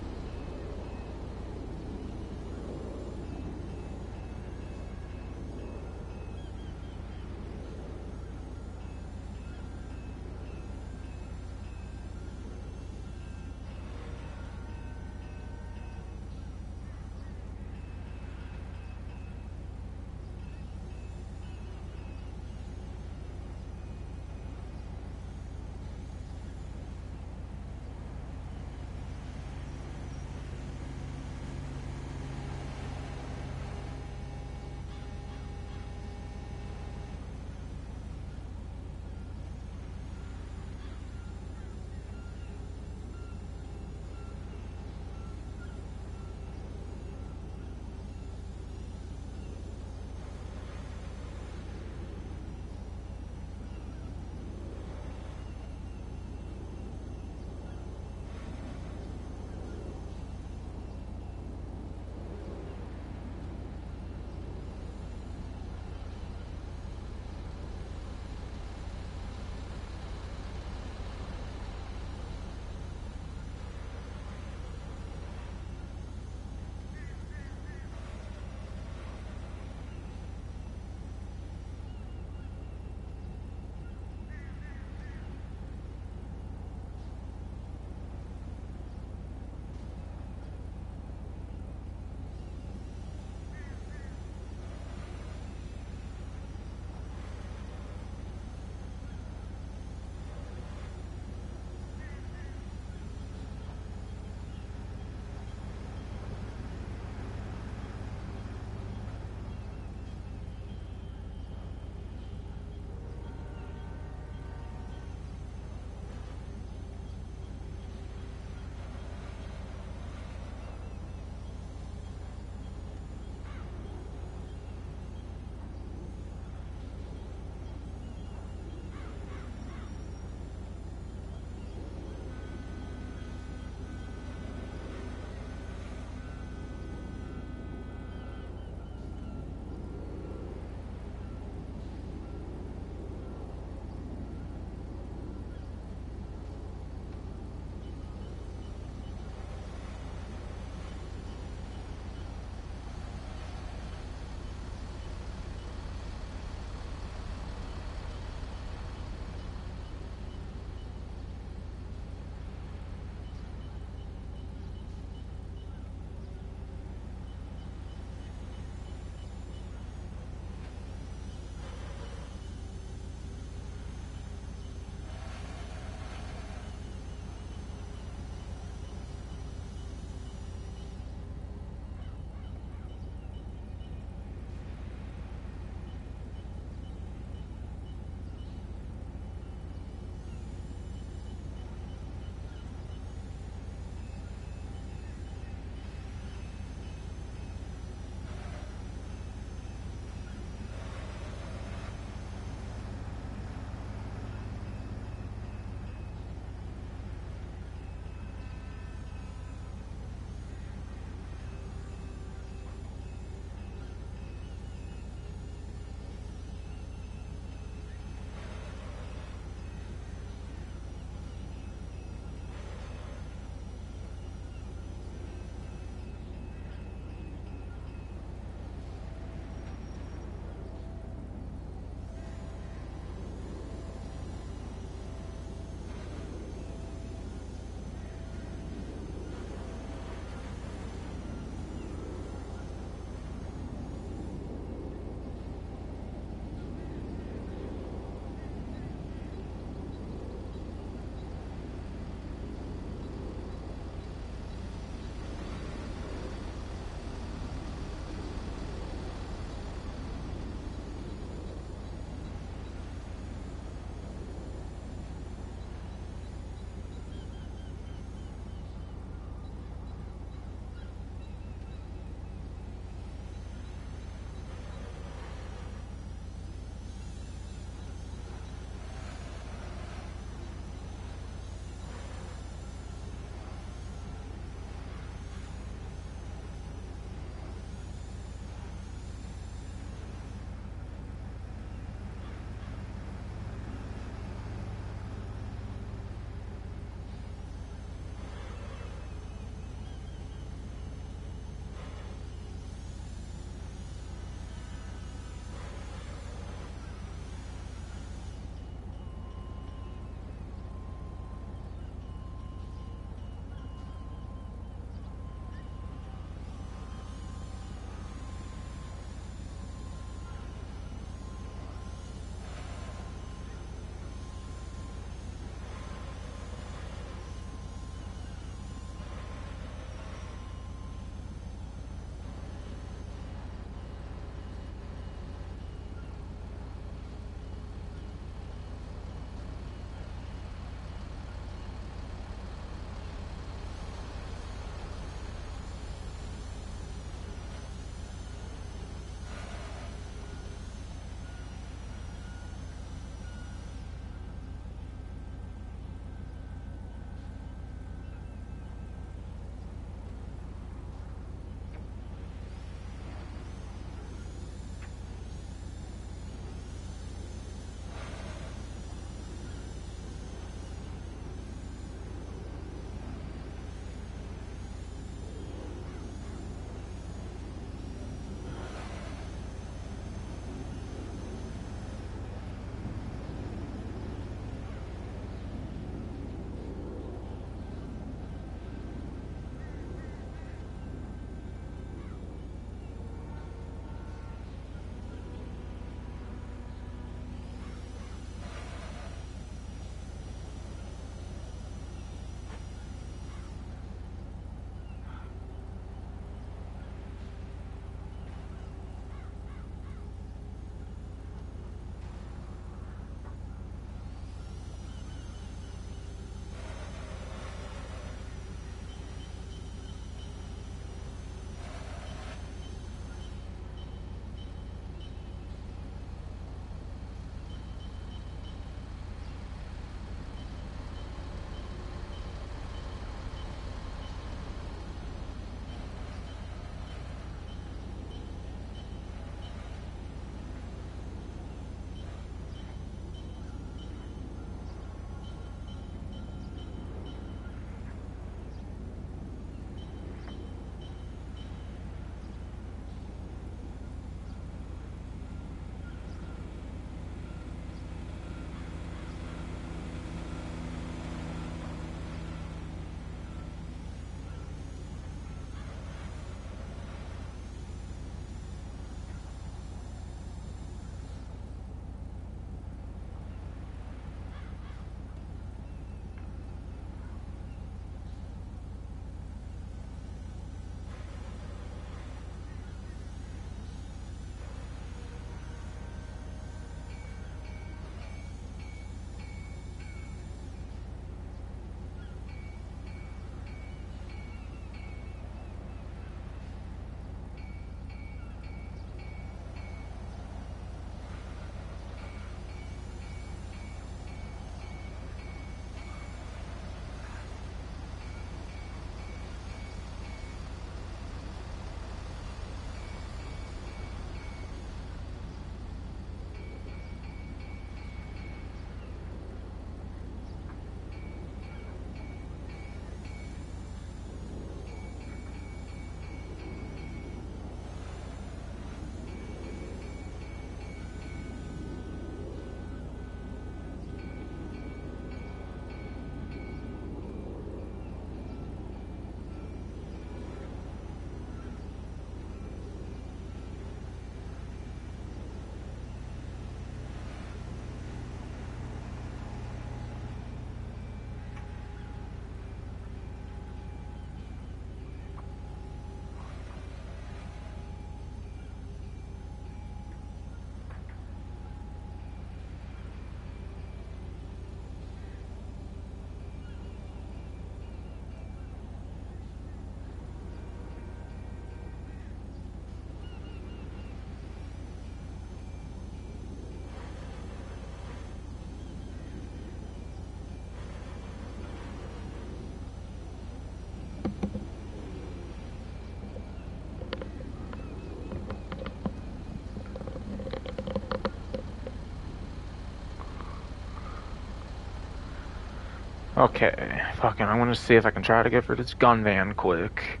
Okay, fucking, I want to see if I can try to get for this gun van quick.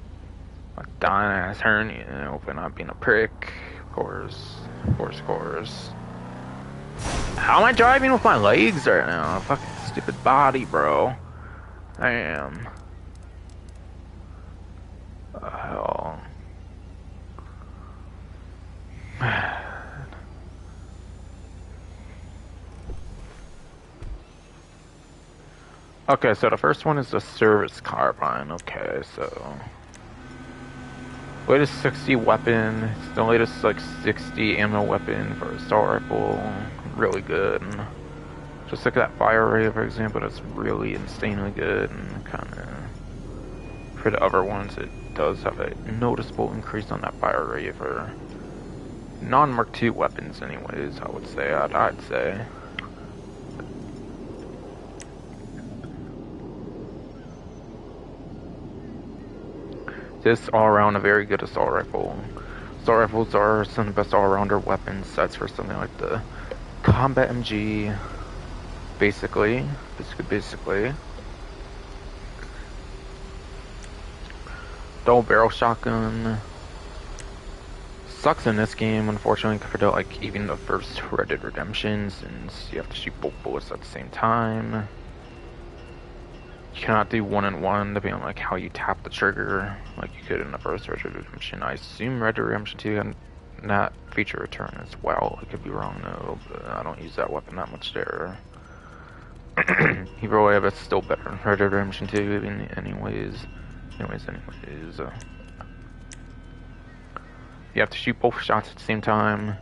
My dying ass hernia, open up being a prick. Of course. How am I driving with my legs right now? Fucking stupid body, bro. I am. Hell. Okay, so the first one is the service carbine. Okay, so latest 60 weapon. It's the latest like 60 ammo weapon for assault rifle. Really good. Just look at that fire rate, for example. That's really insanely good. And kind of for the other ones, it does have a noticeable increase on that fire rate for non-Mark II weapons, anyways. I would say. I'd say. This all-around a very good assault rifle. Assault rifles are some of the best all-rounder weapon sets for something like the Combat MG. Basically. Double barrel shotgun. Sucks in this game, unfortunately, compared to like even the first Red Dead Redemption, since you have to shoot both bullets at the same time. You cannot do one-on-one depending on like how you tap the trigger, like you could in the first Red Dead Redemption. I assume Red Dead Redemption 2 had that feature return as well. I could be wrong though, but I don't use that weapon that much there. Hero Wave is still better than Red Dead Redemption 2, anyways. You have to shoot both shots at the same time.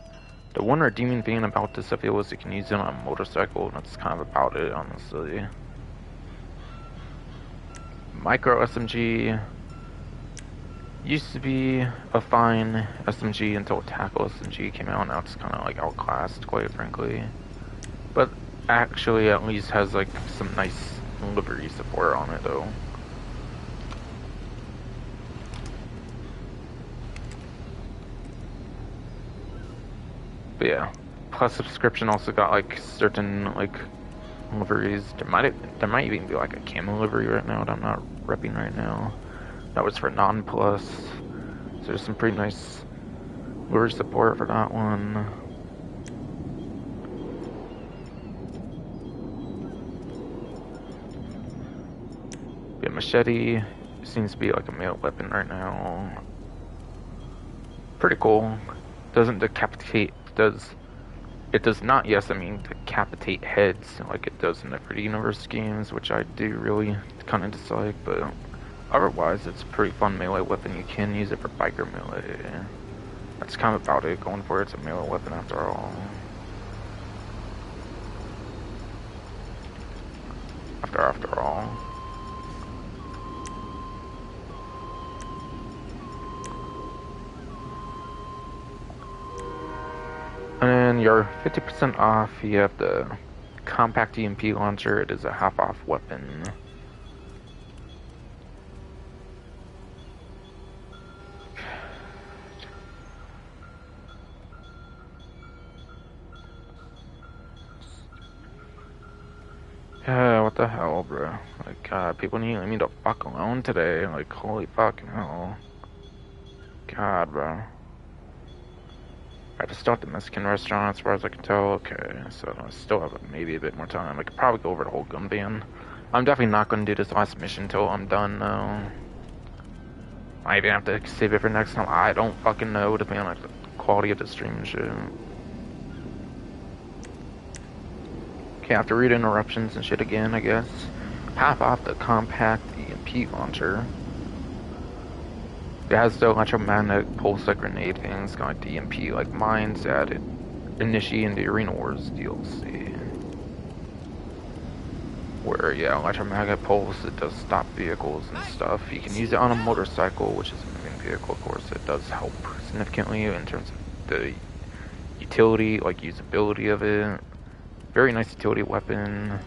The one redeeming thing about this, I feel, is you can use it on a motorcycle, and that's kind of about it, honestly. Micro SMG used to be a fine SMG until Tackle SMG came out. Now it's kind of like outclassed, quite frankly. But actually, at least has like some nice livery support on it, though. But yeah, Plus subscription also got like certain like liveries. There might even be like a camo livery right now that I'm not repping right now. That was for non-plus. So there's some pretty nice livery support for that one. Yeah, machete seems to be like a melee weapon right now. Pretty cool. Doesn't decapitate. It does not, yes, I mean, decapitate heads like it does in the Free Universe games, which I do really kind of dislike, but otherwise it's a pretty fun melee weapon. You can use it for biker melee. That's kind of about it. Going for it's a melee weapon after all. After all. And then you're 50% off. You have the compact EMP launcher. It is a half-off weapon. Yeah, what the hell, bro? Like, people need to leave me the fuck alone today. Like, holy fucking hell. God, bro. I just still at the Mexican restaurant as far as I can tell. Okay, so I still have maybe a bit more time. I could probably go over the whole gun ban. I'm definitely not going to do this last mission until I'm done, though. I even have to save it for next time. I don't fucking know, depending on like, the quality of the stream and shit. Okay, I have to read interruptions and shit again, I guess. Half off the compact EMP launcher. It has the electromagnetic pulse like grenade things, kind of like DMP, like mines added initially in the Arena Wars DLC. Where, yeah, electromagnetic pulse, it does stop vehicles and stuff. You can use it on a motorcycle, which is a moving vehicle, of course. It does help significantly in terms of the utility, like usability of it. Very nice utility weapon.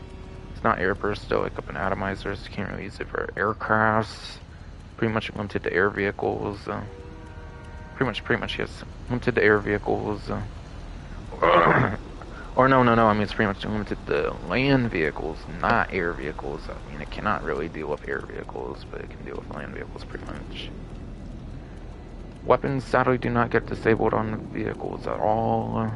It's not air burst though, like up in atomizers. You can't really use it for aircrafts. Pretty much limited to air vehicles. Pretty much, yes. Limited to air vehicles. Or no, I mean, it's pretty much limited to land vehicles, not air vehicles. I mean, it cannot really deal with air vehicles, but it can deal with land vehicles pretty much. Weapons sadly do not get disabled on vehicles at all.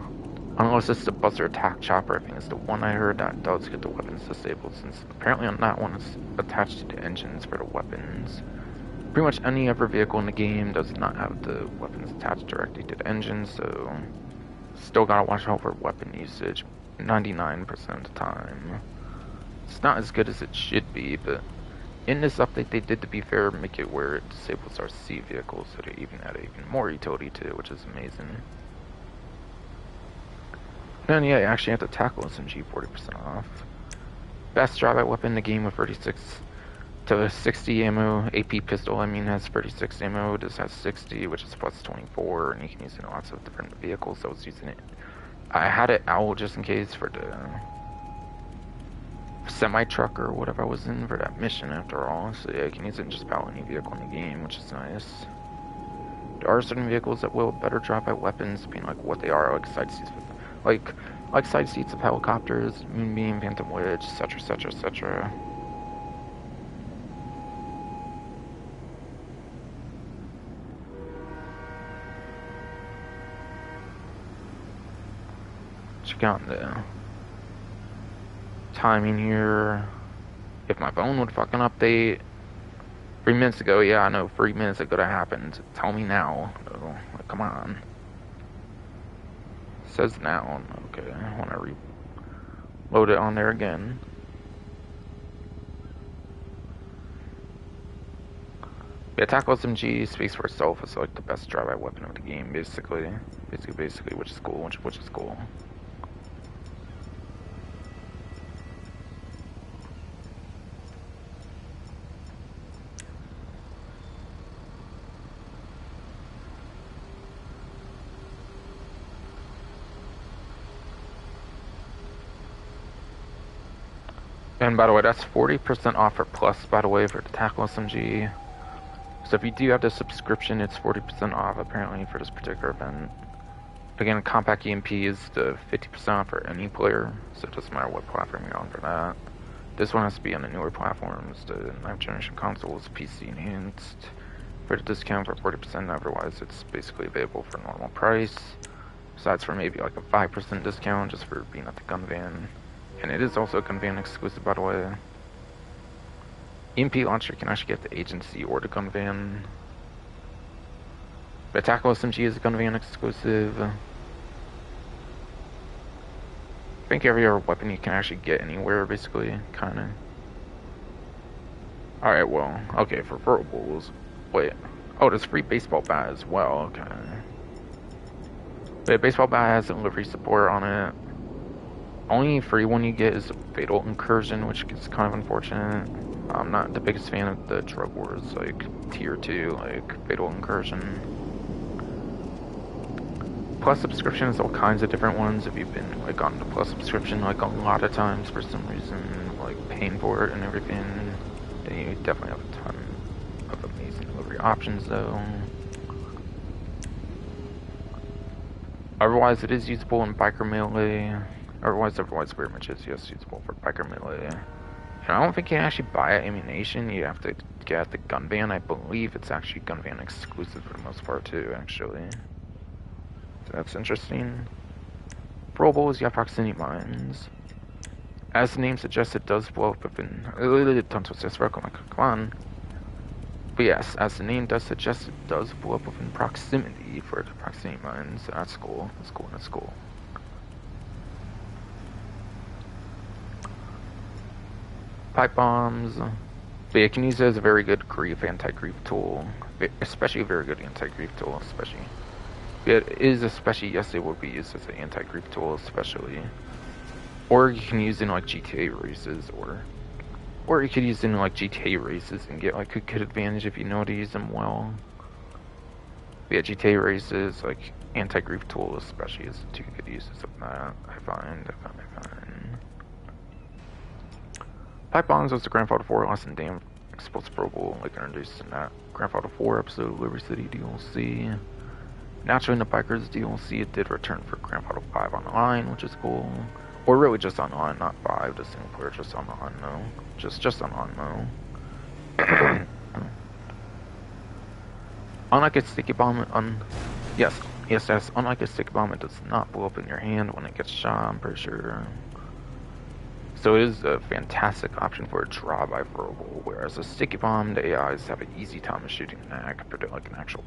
Unless it's the Buster Attack Chopper, I think it's the one I heard that does get the weapons disabled, since apparently on that one it's attached to the engines for the weapons. Pretty much any other vehicle in the game does not have the weapons attached directly to the engine, so still gotta watch out for weapon usage 99% of the time. It's not as good as it should be, but in this update they did, to be fair, make it where it disables RC vehicles, so they even added even more utility to it, which is amazing. And yeah, you actually have to tackle SMG 40% off. Best drive-by weapon in the game with 36 to 60 ammo. AP pistol, I mean, has 36 ammo. This has 60, which is plus 24, and you can use it in lots of different vehicles. So I was using it. I had it out just in case for the semi-truck or whatever I was in for that mission after all. So yeah, you can use it in just about any vehicle in the game, which is nice. There are certain vehicles that will better drive-by weapons, being like what they are, like side seats with like side seats of helicopters, Moonbeam, Phantom Wedge, etc, etc, etc. Check out the timing here. If my phone would fucking update 3 minutes ago, yeah, I know 3 minutes ago that happened. Tell me now. Oh, like, come on. Says now. Okay, I want to reload it on there again. Yeah, Tackle SMG speaks for itself. It's like the best drive-by weapon of the game, basically, which is cool. Which is cool. And by the way, that's 40% off for Plus, by the way, for the Tackle SMG. So if you do have the subscription, it's 40% off, apparently, for this particular event. Again, Compact EMP is the 50% off for any player, so it doesn't matter what platform you're on for that. This one has to be on the newer platforms, the 9th generation consoles, PC enhanced. For the discount for 40%, otherwise it's basically available for normal price. Besides for maybe like a 5% discount just for being at the gun van. And it is also a gun van exclusive, by the way. EMP launcher can actually get the agency or the gun van. The Tackle SMG is a gun van exclusive. I think every other weapon you can actually get anywhere, basically, kinda. Alright, well, okay, for throwables. Wait. Oh, there's free baseball bat as well, okay. But baseball bat has delivery support on it. Only free one you get is a Fatal Incursion, which is kind of unfortunate. I'm not the biggest fan of the Drug Wars, like, tier 2, like, Fatal Incursion. Plus subscription is all kinds of different ones. If you've been, like, on the Plus subscription, like, a lot of times for some reason, like, paying for it and everything, then you definitely have a ton of amazing delivery options, though. Otherwise, it is usable in Biker Melee. Otherwise, very much is usable for Biker Melee. And I don't think you can actually buy ammunition. You have to get the gun van. I believe it's actually gun van exclusive for the most part too, actually. So that's interesting. Throwables, you have proximity mines. As the name suggests, it does blow up within. Don't twist this circle, come on. But yes, as the name does suggest, it does blow up within proximity for the proximity mines. So that's cool. That's cool. Pipe bombs. But you can use it as a very good anti-grief tool. Especially a very good anti-grief tool, especially. It is especially, yes, it will be used as an anti-grief tool, especially. Or you can use it in like GTA races, or you could use it in like GTA races and get like a good advantage if you know how to use them well. But yeah, GTA races, like anti-grief tool especially is two good uses of that, I find. Pipe bombs was the Grand Theft Auto 4 Austin Dam explosive throwable, like introduced in that Grand Theft Auto 4 episode of Liberty City DLC. Naturally, in the Bikers DLC, it did return for Grand Theft Auto 5 Online, which is cool. Or really just online, not 5, the single player, just online, though. Just online, though. Unlike a sticky bomb, yes, unlike a sticky bomb, it does not blow up in your hand when it gets shot, I'm pretty sure. So it is a fantastic option for a drive-by throwable, whereas a sticky bomb, the AIs have an easy time of shooting that compared to like an actual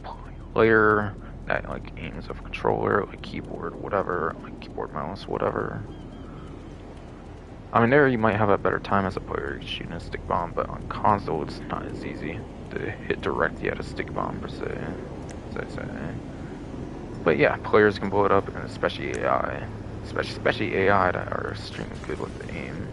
player that like aims with a controller, like keyboard, whatever, like keyboard, mouse, whatever. I mean, there you might have a better time as a player shooting a stick bomb, but on console it's not as easy to hit directly at a stick bomb per se, as I say. But yeah, players can blow it up, and especially AI. Especially AI that are extremely good with the aim.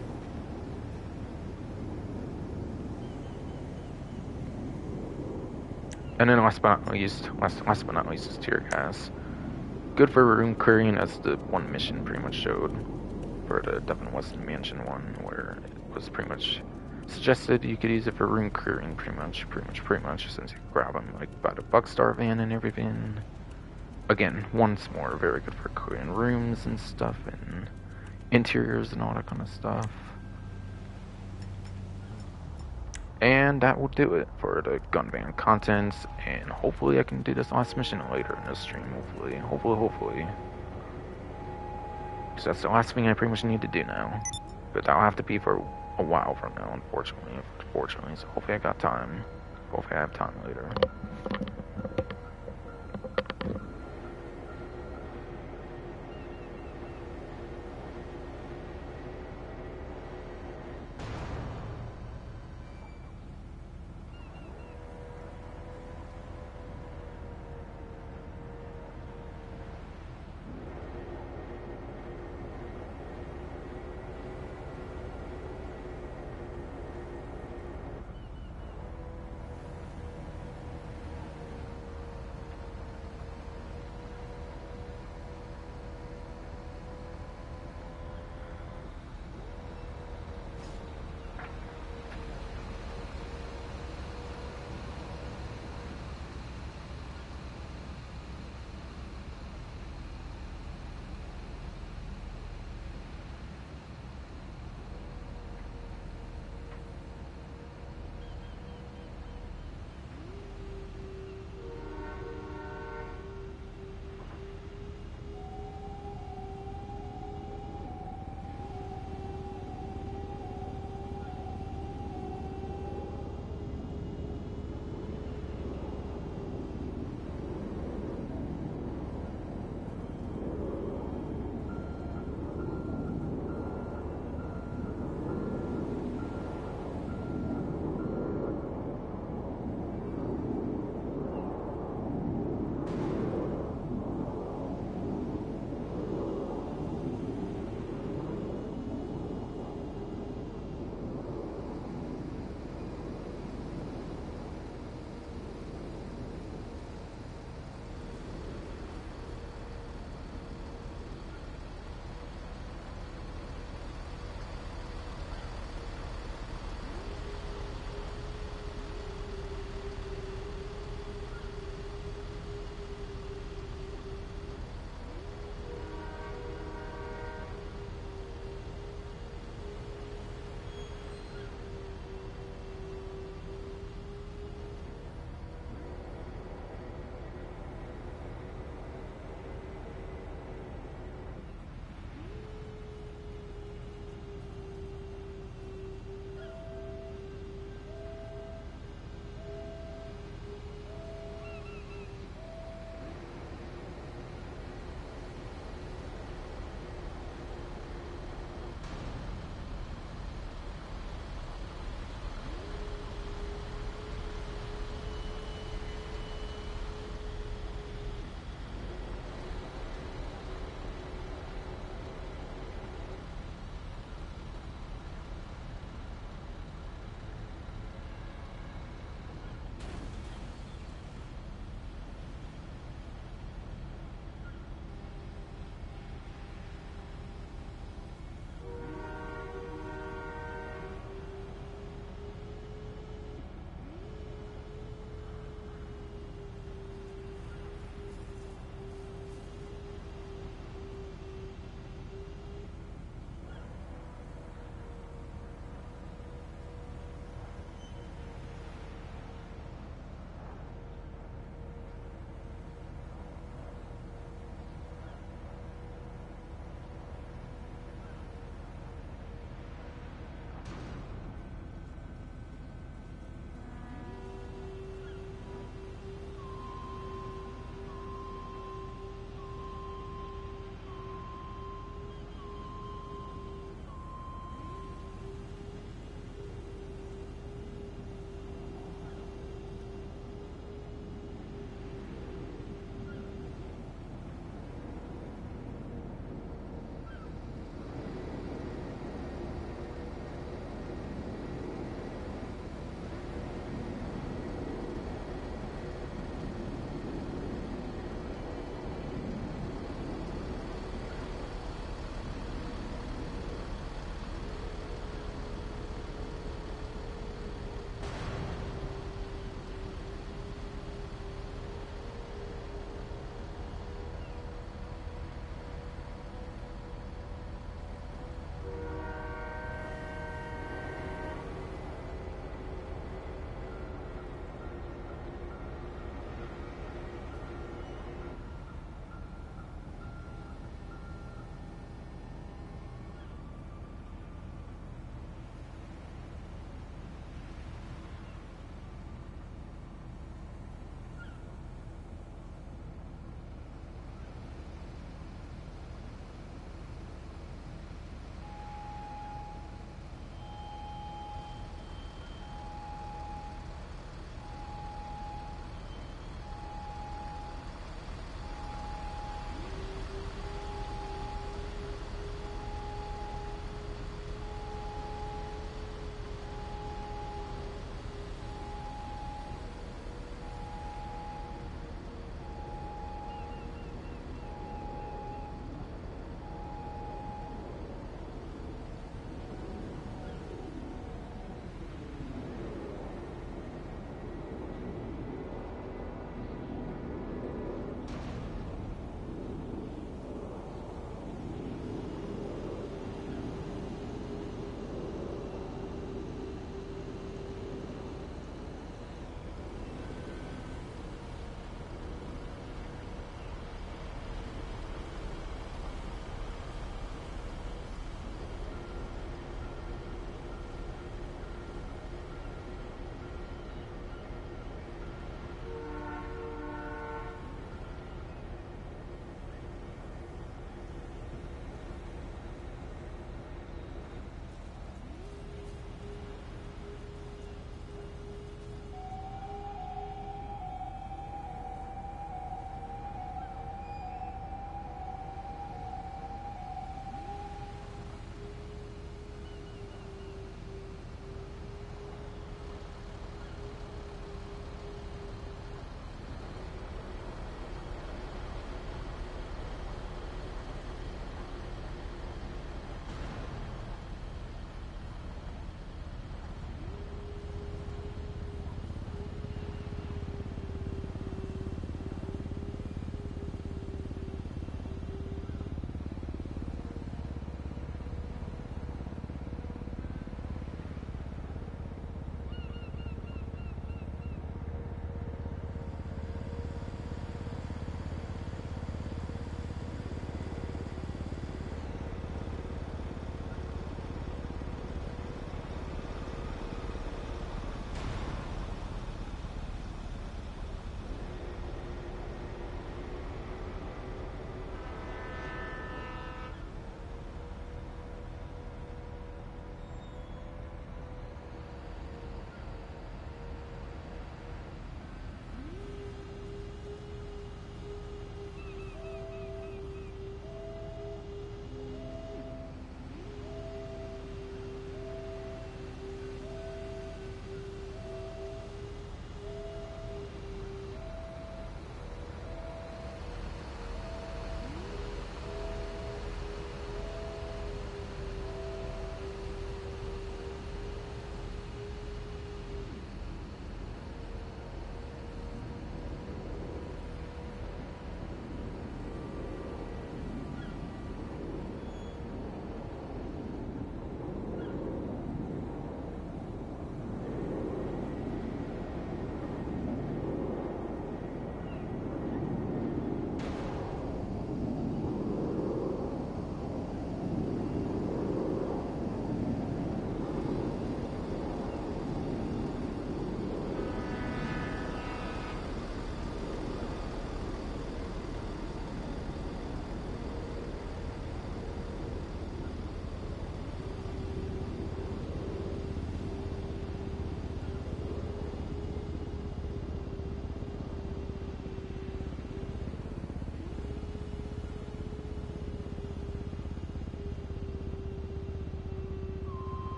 And then last but not least is tear gas. Good for room clearing, as the one mission pretty much showed for the Devin West Mansion one, where it was pretty much suggested you could use it for room clearing pretty much, since you grab them like by the Buckstar van and everything. Again, once more, very good for clearing rooms and stuff, and interiors and all that kind of stuff. And that will do it for the gun van contents, and hopefully I can do this last mission later in the stream, hopefully. Because that's the last thing I pretty much need to do now. But that'll have to be for a while from now, unfortunately, so hopefully I got time. Hopefully I have time later.